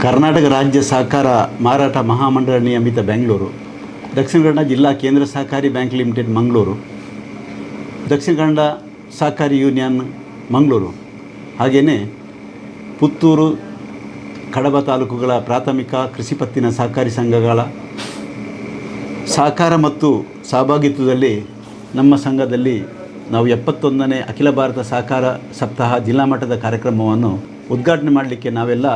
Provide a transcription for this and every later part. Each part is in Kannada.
ಕರ್ನಾಟಕ ರಾಜ್ಯ ಸಹಕಾರ ಮಾರಾಟ ಮಹಾಮಂಡಳ ನಿಯಮಿತ ಬೆಂಗಳೂರು, ದಕ್ಷಿಣ ಕನ್ನಡ ಜಿಲ್ಲಾ ಕೇಂದ್ರ ಸಹಕಾರಿ ಬ್ಯಾಂಕ್ ಲಿಮಿಟೆಡ್ ಮಂಗಳೂರು, ದಕ್ಷಿಣ ಕನ್ನಡ ಸಹಕಾರಿ ಯೂನಿಯನ್ ಮಂಗಳೂರು, ಹಾಗೆಯೇ ಪುತ್ತೂರು, ಕಡಬ ತಾಲೂಕುಗಳ ಪ್ರಾಥಮಿಕ ಕೃಷಿ ಪತ್ತಿನ ಸಹಕಾರಿ ಸಂಘಗಳ ಸಹಕಾರ ಮತ್ತು ಸಹಭಾಗಿತ್ವದಲ್ಲಿ ನಮ್ಮ ಸಂಘದಲ್ಲಿ ನಾವು 71ನೇ ಅಖಿಲ ಭಾರತ ಸಹಕಾರ ಸಪ್ತಾಹ ಜಿಲ್ಲಾ ಮಟ್ಟದ ಕಾರ್ಯಕ್ರಮವನ್ನು ಉದ್ಘಾಟನೆ ಮಾಡಲಿಕ್ಕೆ ನಾವೆಲ್ಲ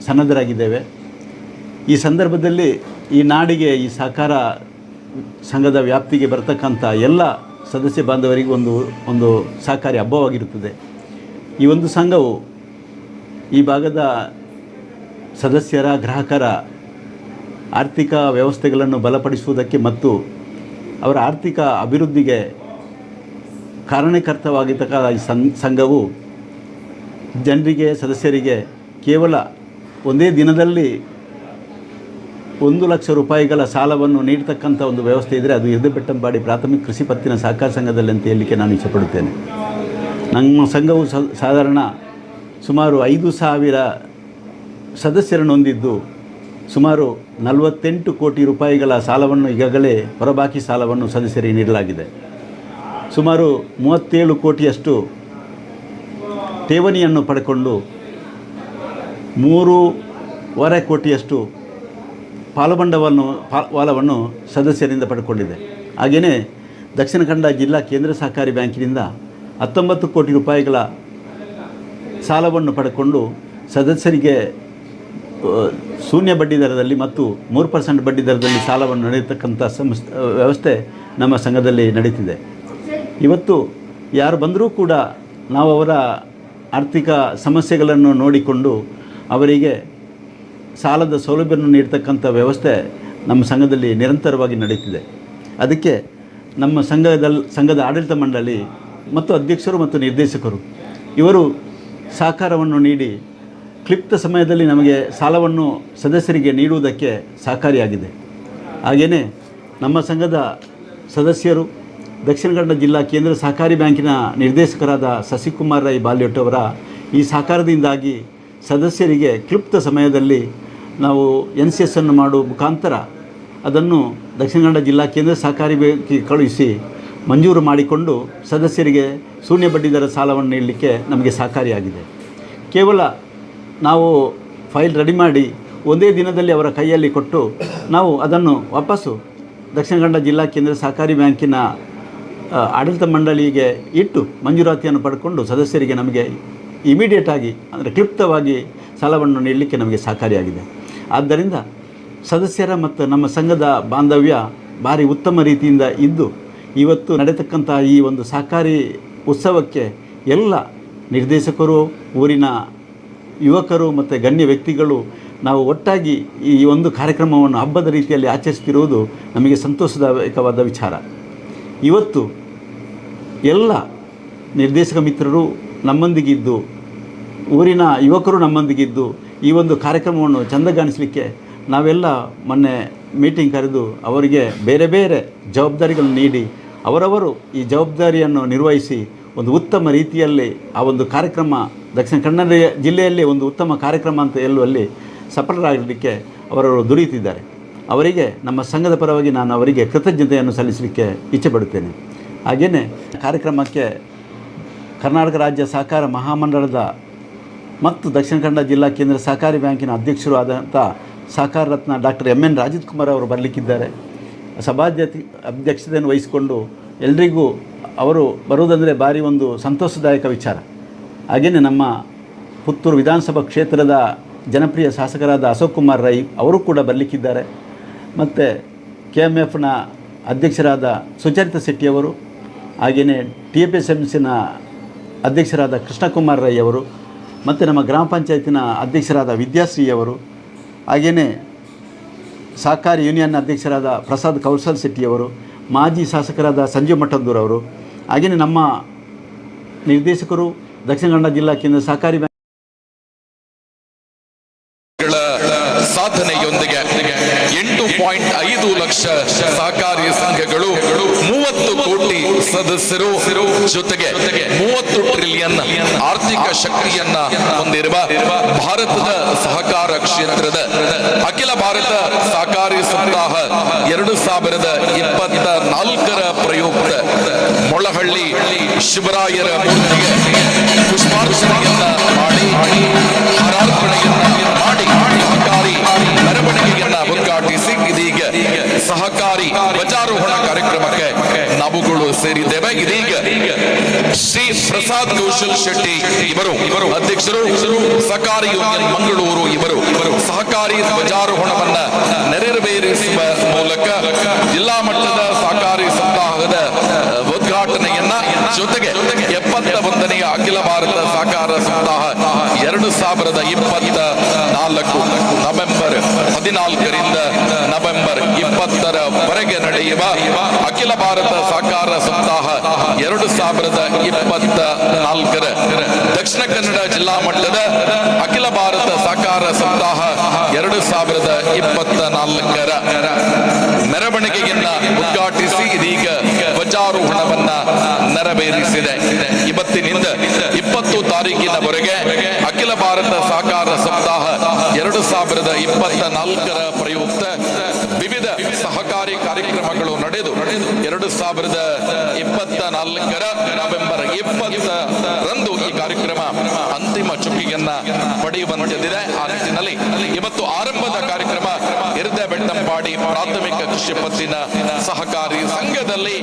ಸನ್ನದ್ಧರಾಗಿದ್ದೇವೆ. ಈ ಸಂದರ್ಭದಲ್ಲಿ ಈ ನಾಡಿಗೆ ಈ ಸಹಕಾರ ಸಂಘದ ವ್ಯಾಪ್ತಿಗೆ ಬರತಕ್ಕಂಥ ಎಲ್ಲ ಸದಸ್ಯ ಬಾಂಧವರಿಗೆ ಒಂದು ಸಹಕಾರಿ ಹಬ್ಬವಾಗಿರುತ್ತದೆ. ಈ ಒಂದು ಸಂಘವು ಈ ಭಾಗದ ಸದಸ್ಯರ ಗ್ರಾಹಕರ ಆರ್ಥಿಕ ವ್ಯವಸ್ಥೆಗಳನ್ನು ಬಲಪಡಿಸುವುದಕ್ಕೆ ಮತ್ತು ಅವರ ಆರ್ಥಿಕ ಅಭಿವೃದ್ಧಿಗೆ ಕಾರಣಕರ್ತವಾಗಿರ್ತಕ್ಕ ಈ ಸಂಘವು ಜನರಿಗೆ, ಸದಸ್ಯರಿಗೆ ಕೇವಲ ಒಂದೇ ದಿನದಲ್ಲಿ 1 ಲಕ್ಷ ರೂಪಾಯಿಗಳ ಸಾಲವನ್ನು ನೀಡತಕ್ಕಂಥ ಒಂದು ವ್ಯವಸ್ಥೆ ಇದ್ದರೆ ಅದು ಇರ್ದಬೆಟ್ಟಂಪಾಡಿ ಪ್ರಾಥಮಿಕ ಕೃಷಿ ಪತ್ತಿನ ಸಹಕಾರ ಸಂಘದಲ್ಲಿ ಅಂತ ಹೇಳಲಿಕ್ಕೆ ನಾನು ಇಷ್ಟಪಡುತ್ತೇನೆ. ನಮ್ಮ ಸಂಘವು ಸಾಧಾರಣ ಸುಮಾರು 5,000 ಸದಸ್ಯರನ್ನು ಹೊಂದಿದ್ದು ಸುಮಾರು 48 ಕೋಟಿ ರೂಪಾಯಿಗಳ ಸಾಲವನ್ನು ಈಗಾಗಲೇ ಹೊರಬಾಕಿ ಸಾಲವನ್ನು ಸದಸ್ಯರಿಗೆ ನೀಡಲಾಗಿದೆ. ಸುಮಾರು 37 ಕೋಟಿಯಷ್ಟು ಠೇವಣಿಯನ್ನು ಪಡೆಕೊಂಡು 3.5 ಕೋಟಿಯಷ್ಟು ಪಾಲುಬಂಡವಾಳವನ್ನು ಸದಸ್ಯರಿಂದ ಪಡೆದುಕೊಂಡಿದೆ. ಹಾಗೆಯೇ ದಕ್ಷಿಣ ಕನ್ನಡ ಜಿಲ್ಲಾ ಕೇಂದ್ರ ಸಹಕಾರಿ ಬ್ಯಾಂಕಿನಿಂದ 19 ಕೋಟಿ ರೂಪಾಯಿಗಳ ಸಾಲವನ್ನು ಪಡೆದುಕೊಂಡು ಸದಸ್ಯರಿಗೆ ಶೂನ್ಯ ಬಡ್ಡಿ ದರದಲ್ಲಿ ಮತ್ತು 3% ಬಡ್ಡಿ ದರದಲ್ಲಿ ಸಾಲವನ್ನು ನೀಡತಕ್ಕಂಥ ವ್ಯವಸ್ಥೆ ನಮ್ಮ ಸಂಘದಲ್ಲಿ ನಡೀತಿದೆ. ಇವತ್ತು ಯಾರು ಬಂದರೂ ಕೂಡ ನಾವು ಅವರ ಆರ್ಥಿಕ ಸಮಸ್ಯೆಗಳನ್ನು ನೋಡಿಕೊಂಡು ಅವರಿಗೆ ಸಾಲದ ಸೌಲಭ್ಯವನ್ನು ನೀಡತಕ್ಕಂಥ ವ್ಯವಸ್ಥೆ ನಮ್ಮ ಸಂಘದಲ್ಲಿ ನಿರಂತರವಾಗಿ ನಡೀತಿದೆ. ಅದಕ್ಕೆ ನಮ್ಮ ಸಂಘದ ಆಡಳಿತ ಮಂಡಳಿ ಮತ್ತು ಅಧ್ಯಕ್ಷರು ಮತ್ತು ನಿರ್ದೇಶಕರು ಇವರು ಸಹಕಾರವನ್ನು ನೀಡಿ ಕ್ಲಿಪ್ತ ಸಮಯದಲ್ಲಿ ನಮಗೆ ಸಾಲವನ್ನು ಸದಸ್ಯರಿಗೆ ನೀಡುವುದಕ್ಕೆ ಸಹಕಾರಿಯಾಗಿದೆ. ಹಾಗೆಯೇ ನಮ್ಮ ಸಂಘದ ಸದಸ್ಯರು ದಕ್ಷಿಣ ಕನ್ನಡ ಜಿಲ್ಲಾ ಕೇಂದ್ರ ಸಹಕಾರಿ ಬ್ಯಾಂಕಿನ ನಿರ್ದೇಶಕರಾದ ಶಶಿಕುಮಾರ್ ರೈ ಬಾಲ್ಯೊಟ್ಟವರ ಈ ಸಹಕಾರದಿಂದಾಗಿ ಸದಸ್ಯರಿಗೆ ಕ್ಲಿಪ್ತ ಸಮಯದಲ್ಲಿ ನಾವು NCS ಅನ್ನು ಮಾಡುವ ಮುಖಾಂತರ ಅದನ್ನು ದಕ್ಷಿಣ ಕನ್ನಡ ಜಿಲ್ಲಾ ಕೇಂದ್ರ ಸಹಕಾರಿ ಬ್ಯಾಂಕಿಗೆ ಕಳುಹಿಸಿ ಮಂಜೂರು ಮಾಡಿಕೊಂಡು ಸದಸ್ಯರಿಗೆ ಶೂನ್ಯ ಬಡ್ಡಿ ದರ ಸಾಲವನ್ನು ನೀಡಲಿಕ್ಕೆ ನಮಗೆ ಸಹಕಾರಿಯಾಗಿದೆ. ಕೇವಲ ನಾವು ಫೈಲ್ ರೆಡಿ ಮಾಡಿ ಒಂದೇ ದಿನದಲ್ಲಿ ಅವರ ಕೈಯಲ್ಲಿ ಕೊಟ್ಟು ನಾವು ಅದನ್ನು ವಾಪಸ್ಸು ದಕ್ಷಿಣ ಕನ್ನಡ ಜಿಲ್ಲಾ ಕೇಂದ್ರ ಸಹಕಾರಿ ಬ್ಯಾಂಕಿನ ಆಡಳಿತ ಮಂಡಳಿಗೆ ಇಟ್ಟು ಮಂಜೂರಾತಿಯನ್ನು ಪಡ್ಕೊಂಡು ಸದಸ್ಯರಿಗೆ ನಮಗೆ ಇಮಿಡಿಯೇಟಾಗಿ ಅಂದರೆ ಕ್ಲಿಪ್ತವಾಗಿ ಸಾಲವನ್ನು ನೀಡಲಿಕ್ಕೆ ನಮಗೆ ಸಹಕಾರಿಯಾಗಿದೆ. ಆದ್ದರಿಂದ ಸದಸ್ಯರ ಮತ್ತು ನಮ್ಮ ಸಂಘದ ಬಾಂಧವ್ಯ ಭಾರಿ ಉತ್ತಮ ರೀತಿಯಿಂದ ಇದ್ದು ಇವತ್ತು ನಡೆತಕ್ಕಂಥ ಈ ಒಂದು ಸಹಕಾರಿ ಉತ್ಸವಕ್ಕೆ ಎಲ್ಲ ನಿರ್ದೇಶಕರು, ಊರಿನ ಯುವಕರು ಮತ್ತು ಗಣ್ಯ ವ್ಯಕ್ತಿಗಳು ನಾವು ಒಟ್ಟಾಗಿ ಈ ಒಂದು ಕಾರ್ಯಕ್ರಮವನ್ನು ಹಬ್ಬದ ರೀತಿಯಲ್ಲಿ ಆಚರಿಸ್ತಿರುವುದು ನಮಗೆ ಸಂತೋಷದಾಯಕವಾದ ವಿಚಾರ. ಇವತ್ತು ಎಲ್ಲ ನಿರ್ದೇಶಕ ಮಿತ್ರರು ನಮ್ಮೊಂದಿಗಿದ್ದು, ಊರಿನ ಯುವಕರು ನಮ್ಮೊಂದಿಗಿದ್ದು ಈ ಒಂದು ಕಾರ್ಯಕ್ರಮವನ್ನು ಚೆಂದಗಾಣಿಸಲಿಕ್ಕೆ ನಾವೆಲ್ಲ ಮೊನ್ನೆ ಮೀಟಿಂಗ್ ಕರೆದು ಅವರಿಗೆ ಬೇರೆ ಬೇರೆ ಜವಾಬ್ದಾರಿಗಳನ್ನು ನೀಡಿ ಅವರವರು ಈ ಜವಾಬ್ದಾರಿಯನ್ನು ನಿರ್ವಹಿಸಿ ಒಂದು ಉತ್ತಮ ರೀತಿಯಲ್ಲಿ ಆ ಒಂದು ಕಾರ್ಯಕ್ರಮ ದಕ್ಷಿಣ ಕನ್ನಡ ಜಿಲ್ಲೆಯಲ್ಲಿ ಒಂದು ಉತ್ತಮ ಕಾರ್ಯಕ್ರಮ ಅಂತ ಹೇಳುವಲ್ಲಿ ಸಫಲರಾಗಲಿಕ್ಕೆ ಅವರವರು ದುಡಿಯುತ್ತಿದ್ದಾರೆ. ಅವರಿಗೆ ನಮ್ಮ ಸಂಘದ ಪರವಾಗಿ ನಾನು ಅವರಿಗೆ ಕೃತಜ್ಞತೆಯನ್ನು ಸಲ್ಲಿಸಲಿಕ್ಕೆ ಇಚ್ಛೆಪಡುತ್ತೇನೆ. ಹಾಗೆಯೇ ಕಾರ್ಯಕ್ರಮಕ್ಕೆ ಕರ್ನಾಟಕ ರಾಜ್ಯ ಸಹಕಾರ ಮಹಾಮಂಡಳದ ಮತ್ತು ದಕ್ಷಿಣ ಕನ್ನಡ ಜಿಲ್ಲಾ ಕೇಂದ್ರ ಸಹಕಾರಿ ಬ್ಯಾಂಕಿನ ಅಧ್ಯಕ್ಷರು ಆದಂಥ ಸಹಕಾರ ರತ್ನ ಡಾಕ್ಟರ್ MN ರಾಜೀವ್ ಕುಮಾರ್ ಅವರು ಬರಲಿಕ್ಕಿದ್ದಾರೆ. ಅಧ್ಯಕ್ಷತೆಯನ್ನು ವಹಿಸಿಕೊಂಡು ಎಲ್ರಿಗೂ ಅವರು ಬರುವುದಂದರೆ ಭಾರಿ ಒಂದು ಸಂತೋಷದಾಯಕ ವಿಚಾರ. ಹಾಗೆಯೇ ನಮ್ಮ ಪುತ್ತೂರು ವಿಧಾನಸಭಾ ಕ್ಷೇತ್ರದ ಜನಪ್ರಿಯ ಶಾಸಕರಾದ ಅಶೋಕ್ ಕುಮಾರ್ ರೈ ಅವರು ಕೂಡ ಬರಲಿಕ್ಕಿದ್ದಾರೆ. ಮತ್ತು KMFನ ಅಧ್ಯಕ್ಷರಾದ ಸುಚರಿತಾ ಶೆಟ್ಟಿಯವರು, ಹಾಗೆಯೇ TFSMCನ ಅಧ್ಯಕ್ಷರಾದ ಕೃಷ್ಣಕುಮಾರ್ ರೈ ಅವರು, ಮತ್ತು ನಮ್ಮ ಗ್ರಾಮ ಪಂಚಾಯತಿನ ಅಧ್ಯಕ್ಷರಾದ ವಿದ್ಯಾಶ್ರೀಯವರು, ಹಾಗೆಯೇ ಸಹಕಾರಿ ಯೂನಿಯನ್ ಅಧ್ಯಕ್ಷರಾದ ಪ್ರಸಾದ್ ಕೌಶಲ್ ಶೆಟ್ಟಿಯವರು, ಮಾಜಿ ಶಾಸಕರಾದ ಸಂಜೀವ್ ಮಠಂದೂರವರು, ಹಾಗೆಯೇ ನಮ್ಮ ನಿರ್ದೇಶಕರು ದಕ್ಷಿಣ ಕನ್ನಡ ಜಿಲ್ಲಾ ಕೇಂದ್ರ ಸಹಕಾರಿ ಬ್ಯಾಂಕ್ ಸಾಧನೆಯೊಂದಿಗೆ 8.5 ಲಕ್ಷ ಸಹಕಾರಿ ಸಂಘಗಳು 30 ಕೋಟಿ ಸದಸ್ಯರು ಜೊತೆಗೆ 30 ಟ್ರಿಲಿಯನ್ ಆರ್ಥಿಕ ಶಕ್ತಿಯನ್ನ ಹೊಂದಿರುವ ಭಾರತದ ಸಹಕಾರ ಕ್ಷೇತ್ರದ ಅಖಿಲ ಭಾರತ ಸಹಕಾರಿ ಸಪ್ತಾಹ 2024 ಪ್ರಯುಕ್ತ ಮೊಳಹಳ್ಳಿ ಶಿವರಾಯರ ಮೂರ್ತಿಗೆ ಪುಷ್ಪಾರ್ಚನೆಯನ್ನ ಮಾಡಿ ಹಾರಾರ್ಪಣೆಯನ್ನ ಮಾಡಿ ಸಹಕಾರಿ ಮೆರವಣಿಗೆಯನ್ನ ಉದ್ಘಾಟಿಸಿ ಇದೀಗ ಸಹಕಾರಿ ಧ್ವಜಾರೋಹಣ ಕಾರ್ಯಕ್ರಮಕ್ಕೆ ನಾವುಗಳು ಸೇರಿದ್ದೇವೆ. ಇದೀಗ ಶ್ರೀ ಪ್ರಸಾದ್ ಕೌಶಲ್ ಶೆಟ್ಟಿ ಇವರು ಅಧ್ಯಕ್ಷರು, ಸಹಕಾರಿ ಯೂನಿಯನ್ ಮಂಗಳೂರು ಇವರು ಸಹಕಾರಿ ಧ್ವಜಾರೋಹಣವನ್ನ ನೆರವೇರಿಸುವ ಮೂಲಕ ಜಿಲ್ಲಾ ಮಟ್ಟದ ಸಹಕಾರಿ ಸಪ್ತಾಹದ ಉದ್ಘಾಟನೆಯನ್ನ ಜೊತೆಗೆ 71ನೇ ಅಖಿಲ ಭಾರತ ಸಹಕಾರ ಸಪ್ತಾಹ 2024 ನವೆಂಬರ್ 14ರಿಂದ ನವೆಂಬರ್ 20ರವರೆಗೆ ನಡೆಯುವ ಅಖಿಲ ಭಾರತ ಸಹಕಾರ ಸಪ್ತಾಹ 2024 ದಕ್ಷಿಣ ಕನ್ನಡ ಜಿಲ್ಲಾ ಮಟ್ಟದ ಅಖಿಲ ಭಾರತ ಸಹಕಾರ ಸಪ್ತಾಹ 2024 ಮೆರವಣಿಗೆಯನ್ನ ಉದ್ಘಾಟಿಸಿ ಇದೀಗ ಧ್ವಜಾರೋಹಣವನ್ನ ನೆರವೇರಿಸಿದೆ. ಇವತ್ತಿನಿಂದ 20 ತಾರೀಕಿನವರೆಗೆ ಅಖಿಲ ಭಾರತ ಸಹಕಾರ ಸಪ್ತಾಹ 2024 ಪ್ರಯುಕ್ತ ವಿವಿಧ ಸಹಕಾರಿ ಕಾರ್ಯಕ್ರಮಗಳು ನಡೆದು 2024 ನವೆಂಬರ್ 20ರಂದು ಈ ಕಾರ್ಯಕ್ರಮ ಅಂತಿಮ ಚುಕ್ಕಿಯನ್ನ ಪಡೆಯುವಂತಿದೆ. ಆ ನಿಟ್ಟಿನಲ್ಲಿ ಇವತ್ತು ಆರಂಭದ ಕಾರ್ಯಕ್ರಮ ಹಿರದಬೆಟ್ಟಂಪಾಡಿ ಪ್ರಾಥಮಿಕ ಕೃಷಿ ಪತ್ತಿನ ಸಹಕಾರಿ ಸಂಘದಲ್ಲಿ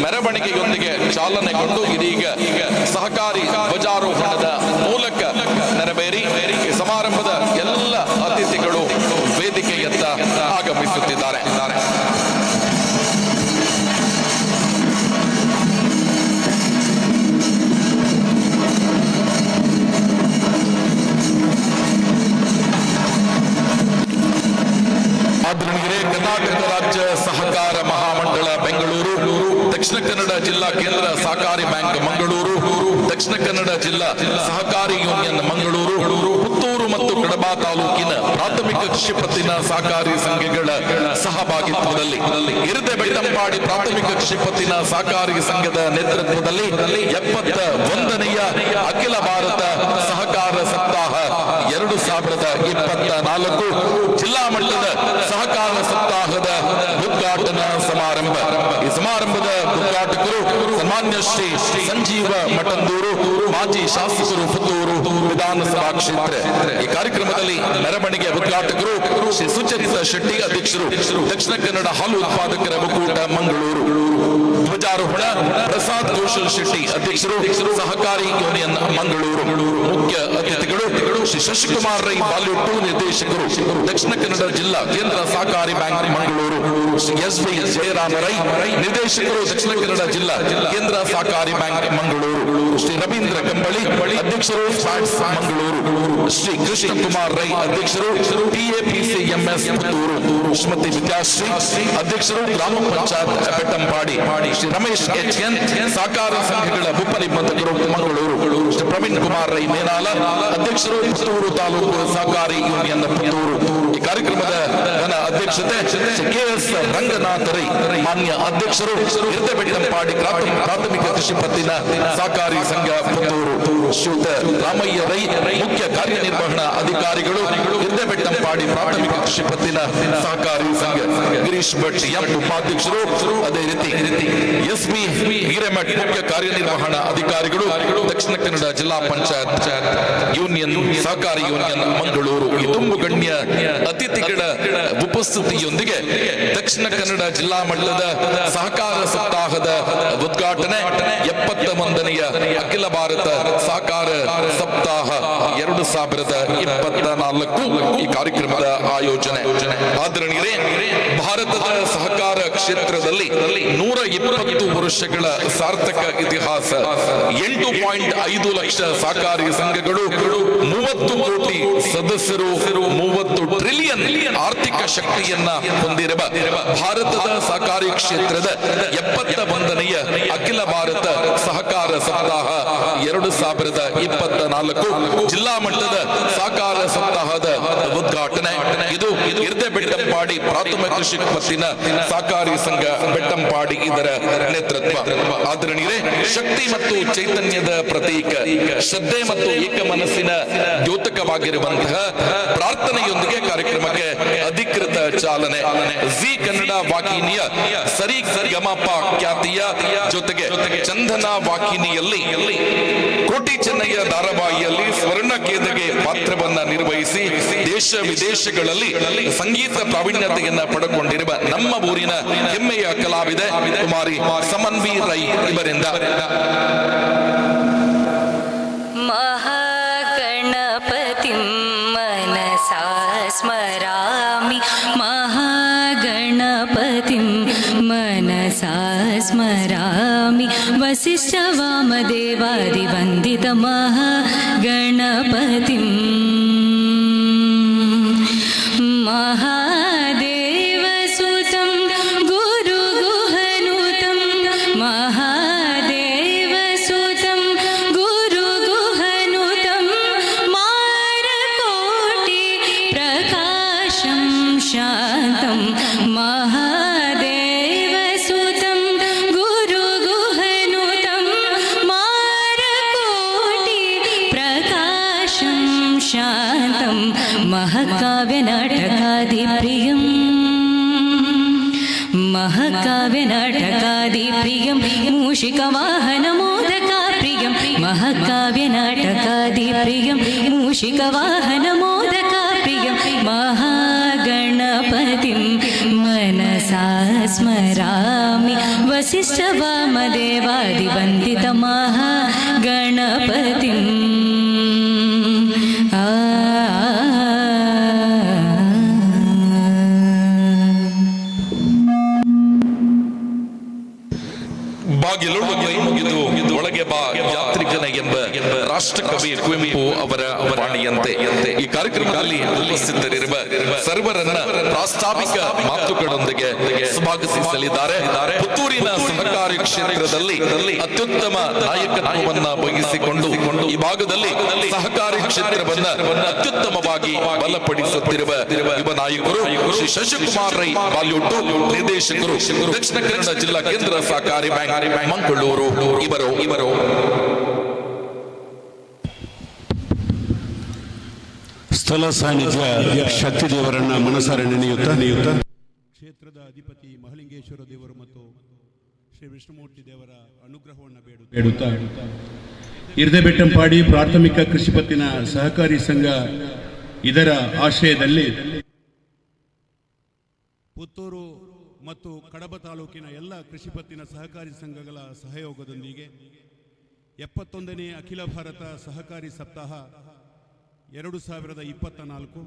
ಮೆರವಣಿಗೆಯೊಂದಿಗೆ ಚಾಲನೆಗೊಂಡು ಇದೀಗ ಸಹಕಾರಿ ಧ್ವಜಾರೋಹಣದ ಮೂಲಕ ನೆರವೇರಿ ಈ ಸಮಾರಂಭದ ಎಲ್ಲ ಅತಿಥಿಗಳು ವೇದಿಕೆಯತ್ತ ಆಗಮಿಸುತ್ತಿದ್ದಾರೆ. ಆದರಣೀಯರೇ, ಕರ್ನಾಟಕ ರಾಜ್ಯ ಸಹಕಾರ ಮಹಾಮಂಡಳ ಬೆಂಗಳೂರು, ದಕ್ಷಿಣ ಕನ್ನಡ ಜಿಲ್ಲಾ ಕೇಂದ್ರ ಸಹಕಾರಿ ಬ್ಯಾಂಕ್ ಮಂಗಳೂರು, ದಕ್ಷಿಣ ಕನ್ನಡ ಜಿಲ್ಲಾ ಸಹಕಾರಿ ಯೂನಿಯನ್ ಮಂಗಳೂರು, ಪುತ್ತೂರು ಮತ್ತು ಕಡಬ ತಾಲೂಕಿನ ಪ್ರಾಥಮಿಕ ಕೃಷಿ ಪತ್ತಿನ ಸಹಕಾರಿ ಸಂಘಗಳ ಸಹಭಾಗಿತ್ವದಲ್ಲಿ ಹಿರದಬೆಟ್ಟಂಪಾಡಿ ಪ್ರಾಥಮಿಕ ಕೃಷಿ ಪತ್ತಿನ ಸಹಕಾರಿ ಸಂಘದ ನೇತೃತ್ವದಲ್ಲಿ 71ನೆಯ ಅಖಿಲ ಭಾರತ ಸಹಕಾರ ಸಪ್ತಾಹ 2024 ಜಿಲ್ಲಾ ಮಟ್ಟದ ಸಹಕಾರ ಸಪ್ತಾಹದ ಉದ್ಘಾಟನಾ ಸಮಾರಂಭ. ಈ ಸಮಾರಂಭದ ಉದ್ಘಾಟಕರು ಸನ್ಮಾನ್ಯ ಶ್ರೀ ಸಂಜೀವ ಮಠಂದೂರು, ಮಾಜಿ ಶಾಸಕರು ಪುತ್ತೂರು ವಿಧಾನಸಭಾ ಕ್ಷೇತ್ರ. ಈ ಕಾರ್ಯಕ್ರಮದಲ್ಲಿ ಮೆರವಣಿಗೆ ಉದ್ಘಾಟಕರು ಶ್ರೀ ಸುಚರಿತ ಶೆಟ್ಟಿ, ಅಧ್ಯಕ್ಷರು ದಕ್ಷಿಣ ಕನ್ನಡ ಹಾಲು ಉತ್ಪಾದಕರ ಒಕ್ಕೂಟ ಮಂಗಳೂರು. ಧ್ವಜಾರೋಹಣ ಪ್ರಸಾದ್ ಕೌಶಲ್ ಶೆಟ್ಟಿ, ಅಧ್ಯಕ್ಷರು ಸಹಕಾರಿ ಯೂನಿಯನ್ ಮಂಗಳೂರು. ಮುಖ್ಯ ಅತಿಥಿಗಳು ಶ್ರೀ ಶಶಿಕುಮಾರ್ ರೈ, ಬಾಲಿವುಡ್ 2 ನಿರ್ದೇಶಕರು, ದಕ್ಷಿಣ ಕನ್ನಡ ಜಿಲ್ಲಾ ಕೇಂದ್ರ ಸಹಕಾರಿ ಬ್ಯಾಂಕ್ ಮಂಗಳೂರು. ಶ್ರೀ ಎಸ್.ವಿ. ಜಯರಾಮ ರೈ, ನಿರ್ದೇಶಕರು, ದಕ್ಷಿಣ ಕನ್ನಡ ಜಿಲ್ಲಾ ಕೇಂದ್ರ ಸಹಕಾರಿ ಬ್ಯಾಂಕ್ ಮಂಗಳೂರು. ಶ್ರೀ ರವೀಂದ್ರ ಕಂಬಳಿ, ಅಧ್ಯಕ್ಷರು ಫ್ಯಾಟ್ಸ್ ಮಂಗಳೂರು. ಶ್ರೀ ಕೃಷ್ಣ ಕುಮಾರ್ ರೈ, ಅಧ್ಯಕ್ಷರು TAPCMS ಪುತ್ತೂರು. ಶ್ರೀಮತಿ ವಿದ್ಯಾಶ್ರೀ, ಅಧ್ಯಕ್ಷರು ಗ್ರಾಮ ಪಂಚಾಯತ್ ಬೆಟ್ಟಂಪಾಡಿ. ಶ್ರೀ ರಮೇಶ್ HN, ಸಹಕಾರ ಸಂಘಗಳ ಉಪನಿಬಂಧಕರು ಮಂಗಳೂರು. ಶ್ರೀ ಪ್ರವೀಣ್ ಕುಮಾರ್ ರೈ ಮೇನಾಲ, ಅಧ್ಯಕ್ಷರು ಪುತ್ತೂರು ತಾಲೂಕು ಸಹಕಾರಿ ಯೂನಿಯನ್ ಪುತ್ತೂರು. ಈ ಕಾರ್ಯಕ್ರಮದ ಅಧ್ಯಕ್ಷತೆ ಶ್ರೀ KS ರಂಗನಾಥ ರೈ, ಮಾನ್ಯ ಅಧ್ಯಕ್ಷರು ಹಿರದಬೆಟ್ಟಂಪಾಡಿ ಪ್ರಾಥಮಿಕ ಕೃಷಿ ಪತ್ತಿನ ಸಹಕಾರಿ ಸಂಘ ಪುತ್ತೂರು. ಶ್ರೀಯುತ ರಾಮಯ್ಯ ರೈ, ಮುಖ್ಯ ಕಾರ್ಯನಿರ್ವಹಣಾ ಅಧಿಕಾರಿಗಳು ಹಿರದಬೆಟ್ಟಂಪಾಡಿ ಪ್ರಾಥಮಿಕ ಕೃಷಿ ಪತ್ತಿನ ಸಹಕಾರಿ ಸಂಘ. ಗಿರೀಶ್ ಭಟ್ ಎಂ, ಉಪಾಧ್ಯಕ್ಷರು. ಅದೇ ರೀತಿ SP ಹಿರೇಮಠ್, ಮುಖ್ಯ ಕಾರ್ಯನಿರ್ವಹಣಾ ಅಧಿಕಾರಿಗಳು, ದಕ್ಷಿಣ ಕನ್ನಡ ಜಿಲ್ಲಾ ಪಂಚಾಯತ್ ಯೂನಿಯನ್ ಸಹಕಾರಿ ಯೂನಿಯನ್ ಮಂಗಳೂರು. ಈ ತುಂಬು ಗಣ್ಯ ಅತಿಥಿಗಳ ಉಪಸ್ಥಿತಿಯೊಂದಿಗೆ ದಕ್ಷಿಣ ಕನ್ನಡ ಜಿಲ್ಲಾ ಮಟ್ಟದ ಸಹಕಾರ ಸಪ್ತಾಹದ ಉದ್ಘಾಟನೆ 71ನೆಯ ಅಖಿಲ ಭಾರತ ಸಹಕಾರ ಸಪ್ತಾಹ 2024 ಈ ಕಾರ್ಯಕ್ರಮದ ಆಯೋಜನೆ. ಆದರಣೀಯರೇ, ಭಾರತದ ಸಹಕಾರ ಕ್ಷೇತ್ರದಲ್ಲಿ 120 ವರ್ಷಗಳ ಸಾರ್ಥಕ ಇತಿಹಾಸ, 8.5 ಲಕ್ಷ ಸಹಕಾರಿ ಸಂಘಗಳು, 30 ಕೋಟಿ ಸದಸ್ಯರು, 30 ಟ್ರಿಲಿಯನ್ ಆರ್ಥಿಕ ಶಕ್ತಿಯನ್ನ ಹೊಂದಿರುವ ಭಾರತದ ಸಹಕಾರಿ ಕ್ಷೇತ್ರದ 71ನೆಯ ಅಖಿಲ ಭಾರತ ಸಹಕಾರ ಸಪ್ತಾಹ 2024 ಜಿಲ್ಲಾ ಮಟ್ಟದ ಸಹಕಾರ ಸಪ್ತಾಹದ ಉದ್ಘಾಟನೆ. ಇದು ಹಿರದಬೆಟ್ಟ ಬೆಟ್ಟಂಪಾಡಿ ಪ್ರಾಥಮಿಕ ಕೃಷಿ ಪತ್ತಿನ ಸಹಕಾರಿ ಸಂಘ ಬೆಟ್ಟಂಪಾಡಿ ಇದರ ನೇತೃತ್ವ. ಆದರಣೀಯರೇ, ಶಕ್ತಿ ಮತ್ತು ಚೈತನ್ಯದ ಪ್ರತೀಕ, ಶ್ರದ್ಧೆ ಮತ್ತು ಏಕ ಮನಸ್ಸಿನ ದ್ಯೋತಕವಾಗಿರುವಂತಹ ಪ್ರಾರ್ಥನೆಯೊಂದಿಗೆ ಕಾರ್ಯಕ್ರಮಕ್ಕೆ ಅಧಿಕೃತ ಚಾಲನೆ. ಜಿ ಕನ್ನಡ ವಾಹಿನಿಯ ಸರಿ ಗಮಪ ಖ್ಯಾತಿಯ ಜೊತೆಗೆ ಚಂದನ ವಾಹಿನಿಯಲ್ಲಿ ಕೋಟಿ ಚೆನ್ನಯ್ಯ ಧಾರಾವಾಹಿಯಲ್ಲಿ ಸ್ವರ್ಣ ಕೇಂದ್ರಗೆ ಪಾತ್ರವನ್ನ ನಿರ್ವಹಿಸಿ ದೇಶ ವಿದೇಶಗಳಲ್ಲಿ ಸಂಗೀತ ಪ್ರಾವೀಣ್ಯತೆಯನ್ನ ಪಡೆದುಕೊಂಡಿರುವ ನಮ್ಮ ಊರಿನ ಹೆಮ್ಮೆಯ ಕಲಾವಿದೆ ಕುಮಾರಿ ಸಮನ್ವಿ ರೈ ಇವರಿಂದ ಮಹಾಗಣಪತಿಂ ಮನಸಾ ಸ್ಮರಾಮಿ, ಮಹಾಗಣಪತಿಂ ಮನಸಾ ಸ್ಮರಾಮಿ, ವಸಿಷ್ಠ ವಾಮದೇವಾದಿ ವಂದಿತ ಮಹಾಗಣಪತಿಂ, ಮಹಾದೇವಸುತಂ ಗುರು ಗುಹನುತಂ, ಮಹಾದೇವಸುತಂ ಗುರು ಗುಹನುತಂ, ಮಾರಕೋಟಿ ಪ್ರಕಾಶಂ ಶಾಂತಂ, ಮಹಾದೇವಸುತಂ ಗುರು ಗುಹನುತಂ, ಮಾರಕೋಟಿ ಪ್ರಕಾಶಂ ಶಾಂತಂ, ಮಹಾಕಾವ್ಯ ನಾಟಕಾದಿ ಪ್ರಿಯಂ, ಮಹಾಕಾವ್ಯ ನಾಟಕಾದಿ ಪ್ರಿಯಂ, ಮೂಷಿಕ ವಾಹನ ಮೋದಕ ಪ್ರಿಯಂ, ಮಹಾಕಾವ್ಯ ನಾಟಕಾದಿ ಪ್ರಿಯಂ, ಮೂಷಿಕ ವಾಹನ ಮೋದಕ ಪ್ರಿಯಂ, ಮಹಾಗಣಪತಿಂ ಮನಸಾ ಸ್ಮರಾಮಿ, ವಸಿಷ್ಠ ವಾಮದೇವಾದಿ ವಂದಿತ ಮಹಾಗಣಪತಿಂ. ಬಾಗಿಲೊಳು ಕೈ ಮುಗಿದು ಒಳಗೆ ಬಾ ಯಾತ್ರಿಕನ ಎಂಬ ರಾಷ್ಟ್ರಕವಿ ಕುವೆಂಪು ಅವರ ವಾಣಿಯಂತೆ ಈ ಕಾರ್ಯಕ್ರಮದಲ್ಲಿ ಉಪಸ್ಥಿತರಿರುವ ಸರ್ವರನ್ನ ಪ್ರಾಸ್ತಾವಿಕ ಮಾತುಗಳೊಂದಿಗೆ ಸ್ವಾಗತಿಸಲಿದ್ದಾರೆ. ಪುತ್ತೂರಿನ ಸಹಕಾರಿ ಕ್ಷೇತ್ರದಲ್ಲಿ ಅತ್ಯುತ್ತಮ ನಾಯಕತ್ವವನ್ನ ವಹಿಸಿಕೊಂಡು ಈ ಭಾಗದಲ್ಲಿ ಸಹಕಾರಿ ಕ್ಷೇತ್ರವನ್ನ ಅತ್ಯುತ್ತಮವಾಗಿ ಬಲಪಡಿಸುತ್ತಿರುವ ಯುವ ನಾಯಕರು ಶ್ರೀ ಶಶಿಕುಮಾರ್ ರೈ ಬಾಲ್ಯೋಟು, ನಿರ್ದೇಶಕರು ದಕ್ಷಿಣ ಕನ್ನಡ ಜಿಲ್ಲಾ ಕೇಂದ್ರ ಸಹಕಾರಿ ಬ್ಯಾಂಕ್ ಮಂಗಳೂರು ಇವರು ಸ್ಥಳ ಸಾನ್ನಿಧ್ಯ ಶಕ್ತಿ ದೇವರನ್ನ ಮನಸಾರೆ ನೆನೆಯುತ್ತಾ ಕ್ಷೇತ್ರದ ಅಧಿಪತಿ ಮಹಲಿಂಗೇಶ್ವರ ದೇವರು ಮತ್ತು ಶ್ರೀ ವಿಷ್ಣುಮೂರ್ತಿ ದೇವರ ಅನುಗ್ರಹವನ್ನು ಬೇಡುತ್ತಾ ಇರ್ದೆಬೆಟ್ಟಂಪಾಡಿ ಪ್ರಾಥಮಿಕ ಕೃಷಿ ಪತ್ತಿನ ಸಹಕಾರಿ ಸಂಘ ಇದರ ಆಶ್ರಯದಲ್ಲಿ ಪುತ್ತೂರು ಮತ್ತು ಕಡಬ ತಾಲೂಕಿನ ಎಲ್ಲ ಕೃಷಿ ಪತ್ತಿನ ಸಹಕಾರಿ ಸಂಘಗಳ ಸಹಯೋಗದೊಂದಿಗೆ 71ನೇ ಅಖಿಲ ಭಾರತ ಸಹಕಾರಿ ಸಪ್ತಾಹ 2024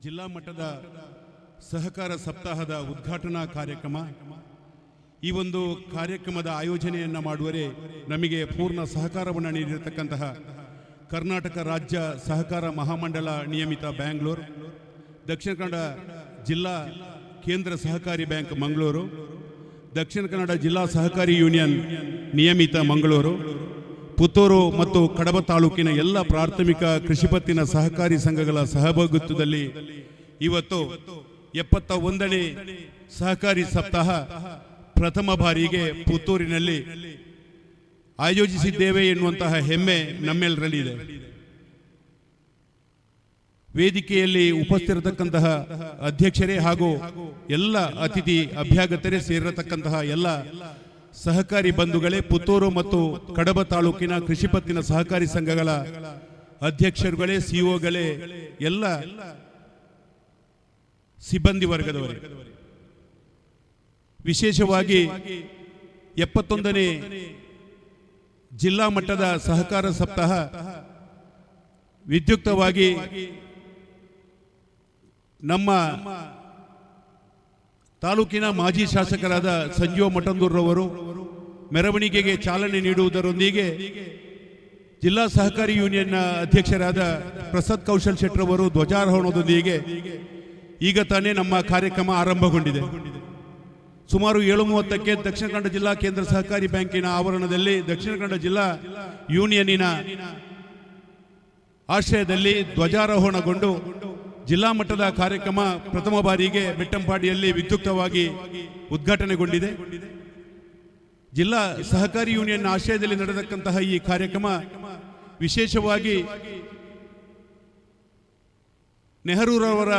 ಜಿಲ್ಲಾ ಮಟ್ಟದ ಸಹಕಾರ ಸಪ್ತಾಹದ ಉದ್ಘಾಟನಾ ಕಾರ್ಯಕ್ರಮ. ಈ ಒಂದು ಕಾರ್ಯಕ್ರಮದ ಆಯೋಜನೆಯನ್ನು ಮಾಡುವರೆ ನಮಗೆ ಪೂರ್ಣ ಸಹಕಾರವನ್ನು ನೀಡಿರತಕ್ಕಂತಹ ಕರ್ನಾಟಕ ರಾಜ್ಯ ಸಹಕಾರ ಮಹಾಮಂಡಲ ನಿಯಮಿತ ಬ್ಯಾಂಗ್ಳೂರು, ದಕ್ಷಿಣ ಕನ್ನಡ ಜಿಲ್ಲಾ ಕೇಂದ್ರ ಸಹಕಾರಿ ಬ್ಯಾಂಕ್ ಮಂಗಳೂರು, ದಕ್ಷಿಣ ಕನ್ನಡ ಜಿಲ್ಲಾ ಸಹಕಾರಿ ಯೂನಿಯನ್ ನಿಯಮಿತ ಮಂಗಳೂರು, ಪುತ್ತೂರು ಮತ್ತು ಕಡಬ ತಾಲೂಕಿನ ಎಲ್ಲ ಪ್ರಾಥಮಿಕ ಕೃಷಿ ಪತ್ತಿನ ಸಹಕಾರಿ ಸಂಘಗಳ ಸಹಭಾಗಿತ್ವದಲ್ಲಿ ಇವತ್ತು 71ನೇ ಸಹಕಾರಿ ಸಪ್ತಾಹ ಪ್ರಥಮ ಬಾರಿಗೆ ಪುತ್ತೂರಿನಲ್ಲಿ ಆಯೋಜಿಸಿದ್ದೇವೆ ಎನ್ನುವಂತಹ ಹೆಮ್ಮೆ ನಮ್ಮೆಲ್ಲರಲ್ಲಿದೆ. ವೇದಿಕೆಯಲ್ಲಿ ಉಪಸ್ಥಿರತಕ್ಕಂತಹ ಅಧ್ಯಕ್ಷರೇ ಹಾಗೂ ಎಲ್ಲ ಅತಿಥಿ ಅಭ್ಯಾಗತರೇ ಸೇರಿರತಕ್ಕಂತಹ ಎಲ್ಲ ಸಹಕಾರಿ ಬಂಧುಗಳೇ, ಪುತ್ತೂರು ಮತ್ತು ಕಡಬ ತಾಲೂಕಿನ ಕೃಷಿ ಪತ್ತಿನ ಸಹಕಾರಿ ಸಂಘಗಳ ಅಧ್ಯಕ್ಷರುಗಳೇ, ಸಿಒಗಳೇ, ಎಲ್ಲ ಸಿಬ್ಬಂದಿ ವರ್ಗದವರೇ, ವಿಶೇಷವಾಗಿ 71ನೇ ಜಿಲ್ಲಾ ಮಟ್ಟದ ಸಹಕಾರ ಸಪ್ತಾಹ ವಿದ್ಯುಕ್ತವಾಗಿ ನಮ್ಮ ತಾಲೂಕಿನ ಮಾಜಿ ಶಾಸಕರಾದ ಸಂಜೀವ ಮಠಂದೂರ್ರವರು ಮೆರವಣಿಗೆಗೆ ಚಾಲನೆ ನೀಡುವುದರೊಂದಿಗೆ ಜಿಲ್ಲಾ ಸಹಕಾರಿ ಯೂನಿಯನ್ನ ಅಧ್ಯಕ್ಷರಾದ ಪ್ರಸಾದ್ ಕೌಶಲ್ ಶೆಟ್ರವರು ಧ್ವಜಾರೋಹಣದೊಂದಿಗೆ ಈಗ ತಾನೇ ನಮ್ಮ ಕಾರ್ಯಕ್ರಮ ಆರಂಭಗೊಂಡಿದೆ. ಸುಮಾರು 7:30ಕ್ಕೆ ದಕ್ಷಿಣ ಕನ್ನಡ ಜಿಲ್ಲಾ ಕೇಂದ್ರ ಸಹಕಾರಿ ಬ್ಯಾಂಕಿನ ಆವರಣದಲ್ಲಿ ದಕ್ಷಿಣ ಕನ್ನಡ ಜಿಲ್ಲಾ ಯೂನಿಯನ್ನಿನ ಆಶ್ರಯದಲ್ಲಿ ಧ್ವಜಾರೋಹಣಗೊಂಡು ಜಿಲ್ಲಾ ಮಟ್ಟದ ಕಾರ್ಯಕ್ರಮ ಪ್ರಥಮ ಬಾರಿಗೆ ಬೆಟ್ಟಂಪಾಡಿಯಲ್ಲಿ ವಿದ್ಯುಕ್ತವಾಗಿ ಉದ್ಘಾಟನೆಗೊಂಡಿದೆ. ಜಿಲ್ಲಾ ಸಹಕಾರಿ ಯೂನಿಯನ್ ಆಶ್ರಯದಲ್ಲಿ ನಡೆದಕ್ಕಂತಹ ಈ ಕಾರ್ಯಕ್ರಮ ವಿಶೇಷವಾಗಿ ನೆಹರೂರವರ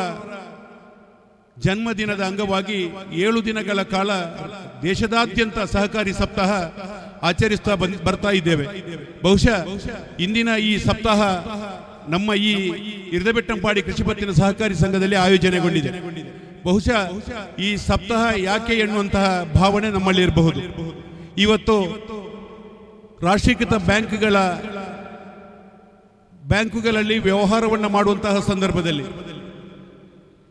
ಜನ್ಮದಿನದ ಅಂಗವಾಗಿ 7 ದಿನಗಳ ಕಾಲ ದೇಶದಾದ್ಯಂತ ಸಹಕಾರಿ ಸಪ್ತಾಹ ಆಚರಿಸ್ತಾ ಬರ್ತಾ ಇದ್ದೇವೆ. ಬಹುಶಃ ಇಂದಿನ ಈ ಸಪ್ತಾಹ ನಮ್ಮ ಈ ಇರ್ದಬೆಟ್ಟಂಪಾಡಿ ಕೃಷಿ ಪತ್ತಿನ ಸಹಕಾರಿ ಸಂಘದಲ್ಲಿ ಆಯೋಜನೆಗೊಂಡಿದೆ. ಬಹುಶಃ ಈ ಸಪ್ತಾಹ ಯಾಕೆ ಎನ್ನುವಂತಹ ಭಾವನೆ ನಮ್ಮಲ್ಲಿ ಇರಬಹುದು. ಇವತ್ತು ರಾಷ್ಟ್ರೀಕೃತ ಬ್ಯಾಂಕುಗಳಲ್ಲಿ ವ್ಯವಹಾರವನ್ನು ಮಾಡುವಂತಹ ಸಂದರ್ಭದಲ್ಲಿ